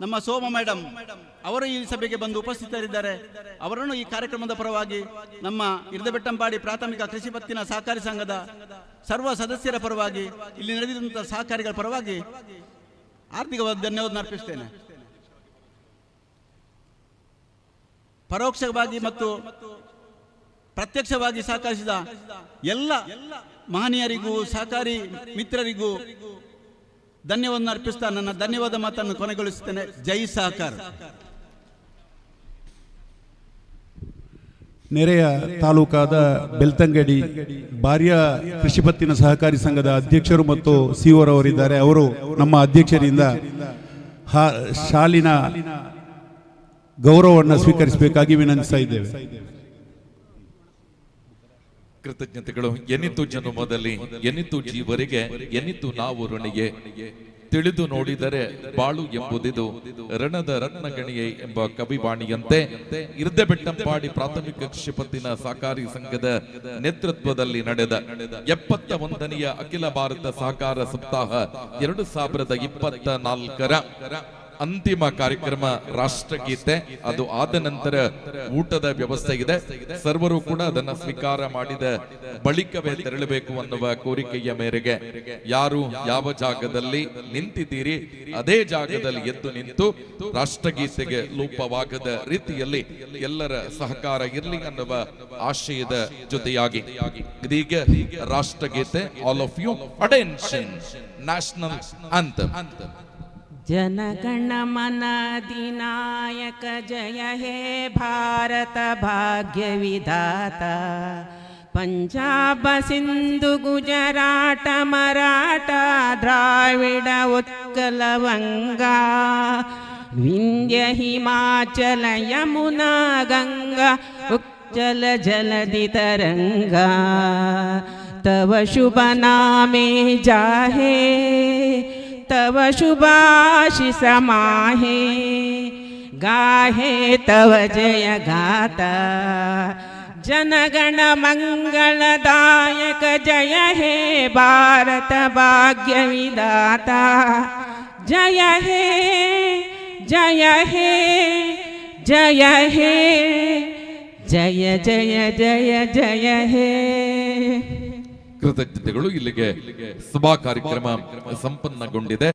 ನಮ್ಮ ಸೋಮ ಮೇಡಮ್ ಅವರು ಈ ಸಭೆಗೆ ಬಂದು ಉಪಸ್ಥಿತರಿದ್ದಾರೆ. ಅವರನ್ನು ಈ ಕಾರ್ಯಕ್ರಮದ ಪರವಾಗಿ ನಮ್ಮ ಇರ್ದಬೆಟ್ಟಂಪಾಡಿ ಪ್ರಾಥಮಿಕ ಕೃಷಿ ಪತ್ತಿನ ಸಹಕಾರಿ ಸಂಘದ ಸರ್ವ ಸದಸ್ಯರ ಪರವಾಗಿ, ಇಲ್ಲಿ ನಡೆದಿರುವಂತಹ ಸಹಕಾರಿಗಳ ಪರವಾಗಿ ಆರ್ಥಿಕವಾದ ಧನ್ಯವಾದ ಅರ್ಪಿಸ್ತೇನೆ. ಪರೋಕ್ಷವಾಗಿ ಮತ್ತು ಪ್ರತ್ಯಕ್ಷವಾಗಿ ಸಹಕರಿಸಿದ ಎಲ್ಲ ಮಹನೀಯರಿಗೂ ಸಹಕಾರಿ ಮಿತ್ರರಿಗೂ ಧನ್ಯವಾದ ಅರ್ಪಿಸ್ತಾ ನನ್ನ ಧನ್ಯವಾದ ಮಾತನ್ನು ಕೊನೆಗೊಳಿಸುತ್ತೇನೆ. ಜೈ ಸಹಕಾರ. ನೆರೆಯ ತಾಲೂಕಾದ ಬೆಳ್ತಂಗಡಿ ಬಾರ್ಯ ಕೃಷಿ ಪತ್ತಿನ ಸಹಕಾರಿ ಸಂಘದ ಅಧ್ಯಕ್ಷರು ಮತ್ತು CO ರವರಿದ್ದಾರೆ. ಅವರು ನಮ್ಮ ಅಧ್ಯಕ್ಷರಿಂದ ಶಾಲಿನ ಗೌರವವನ್ನು ಸ್ವೀಕರಿಸಬೇಕಾಗಿ ವಿನಂತಿಸ್ತಾ ಇದ್ದೇವೆ. ಕೃತಜ್ಞತೆಗಳು. ಎನಿತು ಜನುಮದಲ್ಲಿ ಎನಿತು ಜೀವರಿಗೆ ಎನಿತು ನಾವು ಋಣಿಗೆ, ತಿಳಿದು ನೋಡಿದರೆ ಬಾಳು ಎಂಬುದಿದು ರಣದ ರತ್ನಗಣಿಯೇ ಎಂಬ ಕವಿವಾಣಿಯಂತೆ ಇರ್ದಬೆಟ್ಟಂಪಾಡಿ ಪ್ರಾಥಮಿಕ ಕೃಷಿ ಪತ್ತಿನ ಸಹಕಾರಿ ಸಂಘದ ನೇತೃತ್ವದಲ್ಲಿ ನಡೆದ 71ನೆಯ ಅಖಿಲ ಭಾರತ ಸಹಕಾರ ಸಪ್ತಾಹ 2024ರ ಅಂತಿಮ ಕಾರ್ಯಕ್ರಮ ರಾಷ್ಟ್ರಗೀತೆ. ಅದು ಆದ ನಂತರ ಊಟದ ವ್ಯವಸ್ಥೆ ಇದೆ. ಸರ್ವರು ಕೂಡ ಅದನ್ನು ಸ್ವೀಕಾರ ಮಾಡಿದ ಬಳಿಕವೇ ತೆರಳಬೇಕು ಅನ್ನುವ ಕೋರಿಕೆಯ ಮೇರೆಗೆ ಯಾರು ಯಾವ ಜಾಗದಲ್ಲಿ ನಿಂತಿದ್ದೀರಿ ಅದೇ ಜಾಗದಲ್ಲಿ ಎದ್ದು ನಿಂತು ರಾಷ್ಟ್ರಗೀತೆಗೆ ಲೋಪವಾಗದ ರೀತಿಯಲ್ಲಿ ಎಲ್ಲರ ಸಹಕಾರ ಇರಲಿ ಅನ್ನುವ ಆಶಯದ ಜೊತೆಯಾಗಿ ಇದೀಗ ರಾಷ್ಟ್ರಗೀತೆ. All of you attention. National anthem. जनगण मन अधिनायक जय हे भारत भाग्य विधाता, पंजाब सिंधु गुजरात मराठा द्राविड उत्कल वंगा, विंध्य हिमाचल यमुना गंगा उच्चल जलधि तरंगा, तव शुभ नामे जाहे तव शुभाशिष समाहे, गाहे तव जय गाता, जनगण मंगलदायक जय हे भारत भाग्य विधाता, जय हे जय हे जय हे जय जय जय जय हे. ಕೃತಜ್ಞತೆಗಳು. ಇಲ್ಲಿಗೆ ಸಭಾ ಕಾರ್ಯಕ್ರಮ ಸಂಪನ್ನಗೊಂಡಿದೆ.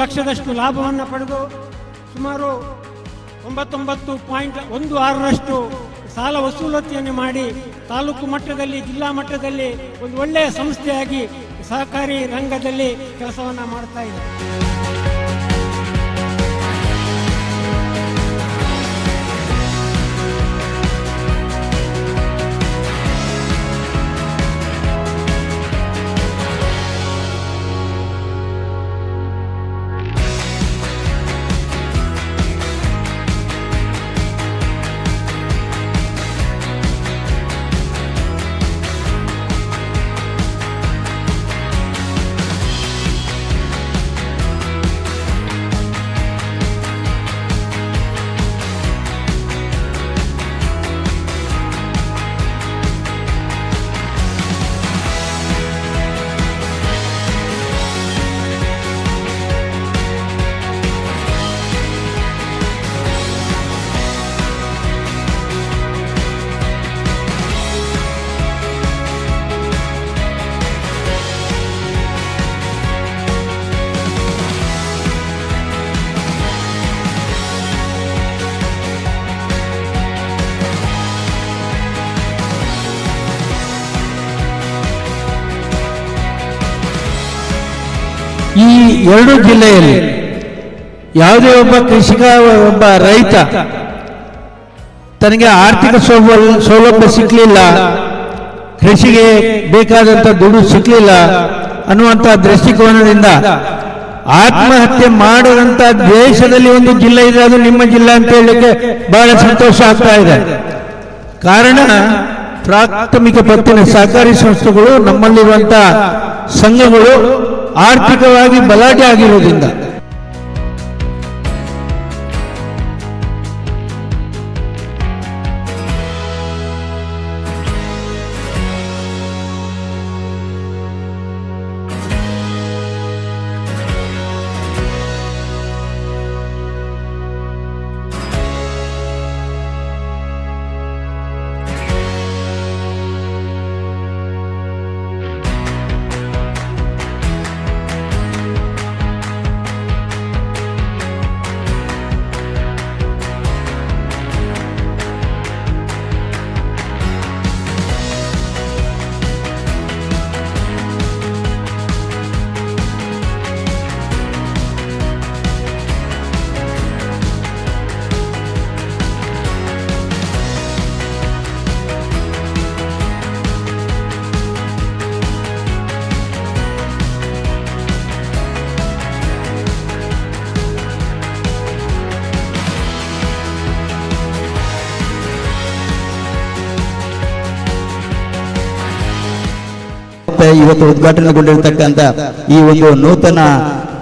ಲಕ್ಷದಷ್ಟು ಲಾಭವನ್ನು ಪಡೆದು ಸುಮಾರು 99.16% ಸಾಲ ವಸೂಲತಿಯನ್ನು ಮಾಡಿ ತಾಲೂಕು ಮಟ್ಟದಲ್ಲಿ ಜಿಲ್ಲಾ ಮಟ್ಟದಲ್ಲಿ ಒಂದು ಒಳ್ಳೆಯ ಸಂಸ್ಥೆಯಾಗಿ ಸಹಕಾರಿ ರಂಗದಲ್ಲಿ ಕೆಲಸವನ್ನು ಮಾಡ್ತಾ ಇದೆ. ಈ ಎರಡು ಜಿಲ್ಲೆಯಲ್ಲಿ ಯಾವುದೇ ಒಬ್ಬ ಕೃಷಿಕ ಒಬ್ಬ ರೈತ ತನಗೆ ಆರ್ಥಿಕ ಸೌಲಭ್ಯ ಸಿಕ್ಕಲಿಲ್ಲ, ಕೃಷಿಗೆ ಬೇಕಾದಂಥ ದುಡ್ಡು ಸಿಕ್ಕಲಿಲ್ಲ ಅನ್ನುವಂಥ ದೃಷ್ಟಿಕೋನದಿಂದ ಆತ್ಮಹತ್ಯೆ ಮಾಡದಂತ ದೇಶದಲ್ಲಿ ಒಂದು ಜಿಲ್ಲೆ ಇದೆ, ಅದು ನಿಮ್ಮ ಜಿಲ್ಲೆ ಅಂತ ಹೇಳಲಿಕ್ಕೆ ಬಹಳ ಸಂತೋಷ ಆಗ್ತಾ ಇದೆ. ಕಾರಣ ಪ್ರಾಥಮಿಕ ಪತ್ತಿನ ಸಹಕಾರಿ ಸಂಸ್ಥೆಗಳು, ನಮ್ಮಲ್ಲಿರುವಂಥ ಸಂಘಗಳು ಆರ್ಥಿಕವಾಗಿ ಬಲಾಢ್ಯ ಆಗಿರುವುದರಿಂದ. ಇವತ್ತು ಉದ್ಘಾಟನೆಗೊಂಡಿರತಕ್ಕಂಥ ಈ ಒಂದು ನೂತನ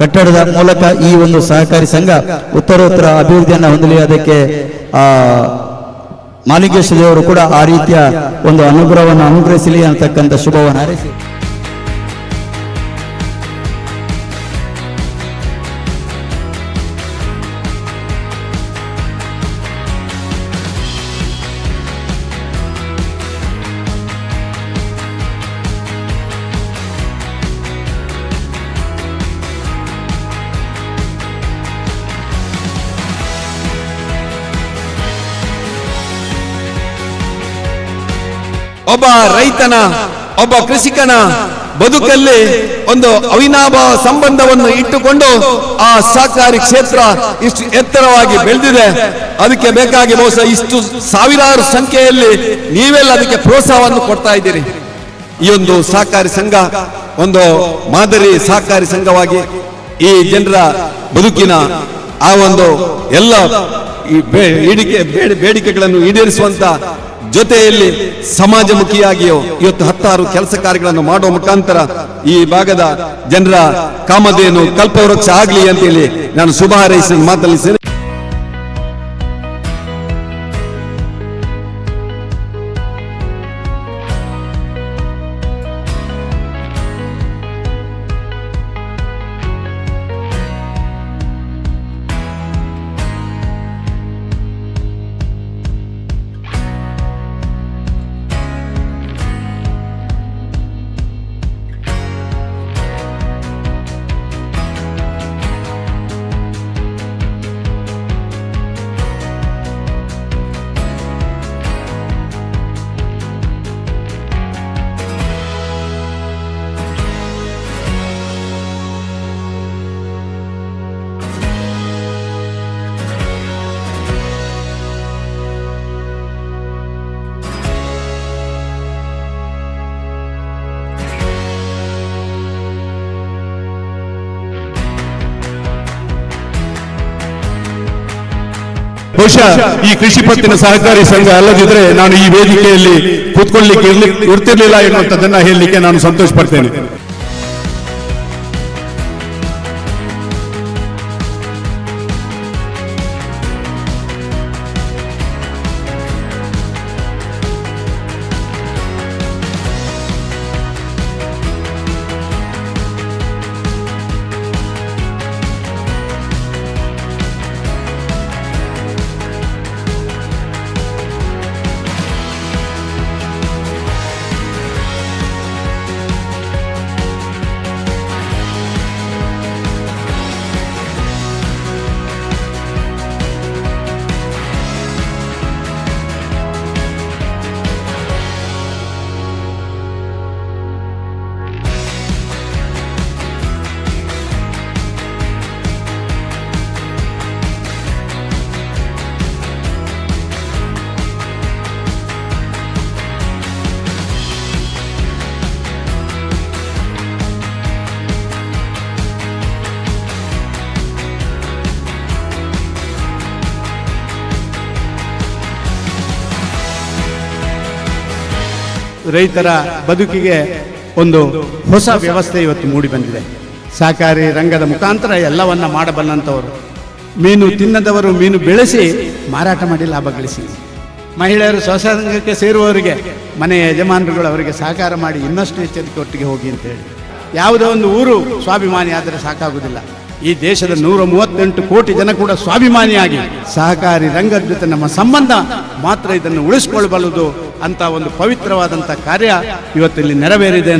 ಕಟ್ಟಡದ ಮೂಲಕ ಈ ಒಂದು ಸಹಕಾರಿ ಸಂಘ ಉತ್ತರೋತ್ತರ ಅಭಿವೃದ್ಧಿಯನ್ನು ಹೊಂದಲಿ, ಅದಕ್ಕೆ ಮಾಲಿಂಗೇಶ್ವರ ದೇವರು ಕೂಡ ಆ ರೀತಿಯ ಒಂದು ಅನುಗ್ರಹವನ್ನು ಅನುಗ್ರಹಿಸಲಿ ಅಂತಕ್ಕಂಥ ಶುಭವನ್ನು ಹಾರೈಸಿ ಒಬ್ಬ ರೈತನ, ಒಬ್ಬ ಕೃಷಿಕನ ಬದುಕಲ್ಲಿ ಒಂದು ಅವಿನಾಭಾವ ಸಂಬಂಧವನ್ನು ಇಟ್ಟುಕೊಂಡು ಆ ಸಹಕಾರಿ ಕ್ಷೇತ್ರ ಇಷ್ಟು ಎತ್ತರವಾಗಿ ಬೆಳೆದಿದೆ. ಅದಕ್ಕೆ ಬೇಕಾಗಿ ಬಹುಶಃ ಇಷ್ಟು ಸಾವಿರಾರು ಸಂಖ್ಯೆಯಲ್ಲಿ ನೀವೆಲ್ಲ ಅದಕ್ಕೆ ಪ್ರೋತ್ಸಾಹವನ್ನು ಕೊಡ್ತಾ ಇದ್ದೀರಿ. ಈ ಒಂದು ಸಹಕಾರಿ ಸಂಘ ಒಂದು ಮಾದರಿ ಸಹಕಾರಿ ಸಂಘವಾಗಿ ಈ ಜನರ ಬದುಕಿನ ಆ ಒಂದು ಎಲ್ಲ ಬೇಡಿಕೆಗಳನ್ನು ಈಡೇರಿಸುವಂತ ಜೊತೆಯಲ್ಲಿ ಸಮಾಜಮುಖಿಯಾಗಿಯೋ ಇವತ್ತು 10 ಕೆಲಸ ಕಾರ್ಯಗಳನ್ನು ಮಾಡುವ ಮುಖಾಂತರ ಈ ಭಾಗದ ಜನರ ಕಾಮಧೇನು ಕಲ್ಪವೃಕ್ಷ ಆಗಲಿ ಅಂತೇಳಿ ನಾನು ಶುಭ ಹಾರೈಸಿ ಮಾತನಾಡಿದ್ದೇನೆ. ಬಹುಶಃ ಈ ಕೃಷಿ ಪತ್ತಿನ ಸಹಕಾರಿ ಸಂಘ ಅಲ್ಲದಿದ್ರೆ ನಾನು ಈ ವೇದಿಕೆಯಲ್ಲಿ ಕೂತ್ಕೊಳ್ಳಿಕ್ಕೆ ಇರ್ತಿರ್ಲಿಲ್ಲ ಎನ್ನುವಂಥದ್ದನ್ನ ಹೇಳಲಿಕ್ಕೆ ನಾನು ಸಂತೋಷ ಪಡ್ತೇನೆ. ರೈತರ ಬದುಕಿಗೆ ಒಂದು ಹೊಸ ವ್ಯವಸ್ಥೆ ಇವತ್ತು ಮೂಡಿ ಬಂದಿದೆ. ಸಹಕಾರಿ ರಂಗದ ಮುಖಾಂತರ ಎಲ್ಲವನ್ನ ಮಾಡಬಲ್ಲಂಥವರು, ಮೀನು ತಿನ್ನದವರು ಮೀನು ಬೆಳೆಸಿ ಮಾರಾಟ ಮಾಡಿ ಲಾಭ ಗಳಿಸಿ, ಮಹಿಳೆಯರು ಸ್ವಸಂಘಕ್ಕೆ ಸೇರುವವರಿಗೆ ಮನೆಯ ಯಜಮಾನರುಗಳು ಅವರಿಗೆ ಸಹಕಾರ ಮಾಡಿ ಇನ್ನಷ್ಟು ಎಚ್ಚರಿಕೆ ಒಟ್ಟಿಗೆ ಹೋಗಿ ಅಂತೇಳಿ. ಯಾವುದೋ ಒಂದು ಊರು ಸ್ವಾಭಿಮಾನಿ ಆದರೆ ಸಾಕಾಗುವುದಿಲ್ಲ. ಈ ದೇಶದ 138 ಕೋಟಿ ಜನ ಕೂಡ ಸ್ವಾಭಿಮಾನಿಯಾಗಿ ಸಹಕಾರಿ ರಂಗದ ಜೊತೆ ನಮ್ಮ ಸಂಬಂಧ ಮಾತ್ರ ಇದನ್ನು ಉಳಿಸಿಕೊಳ್ಳಬಲ್ಲದು ಅಂತ ಒಂದು ಪವಿತ್ರವಾದಂಥ ಕಾರ್ಯ ಇವತ್ತಿಲ್ಲಿ ನೆರವೇರಿದೆ.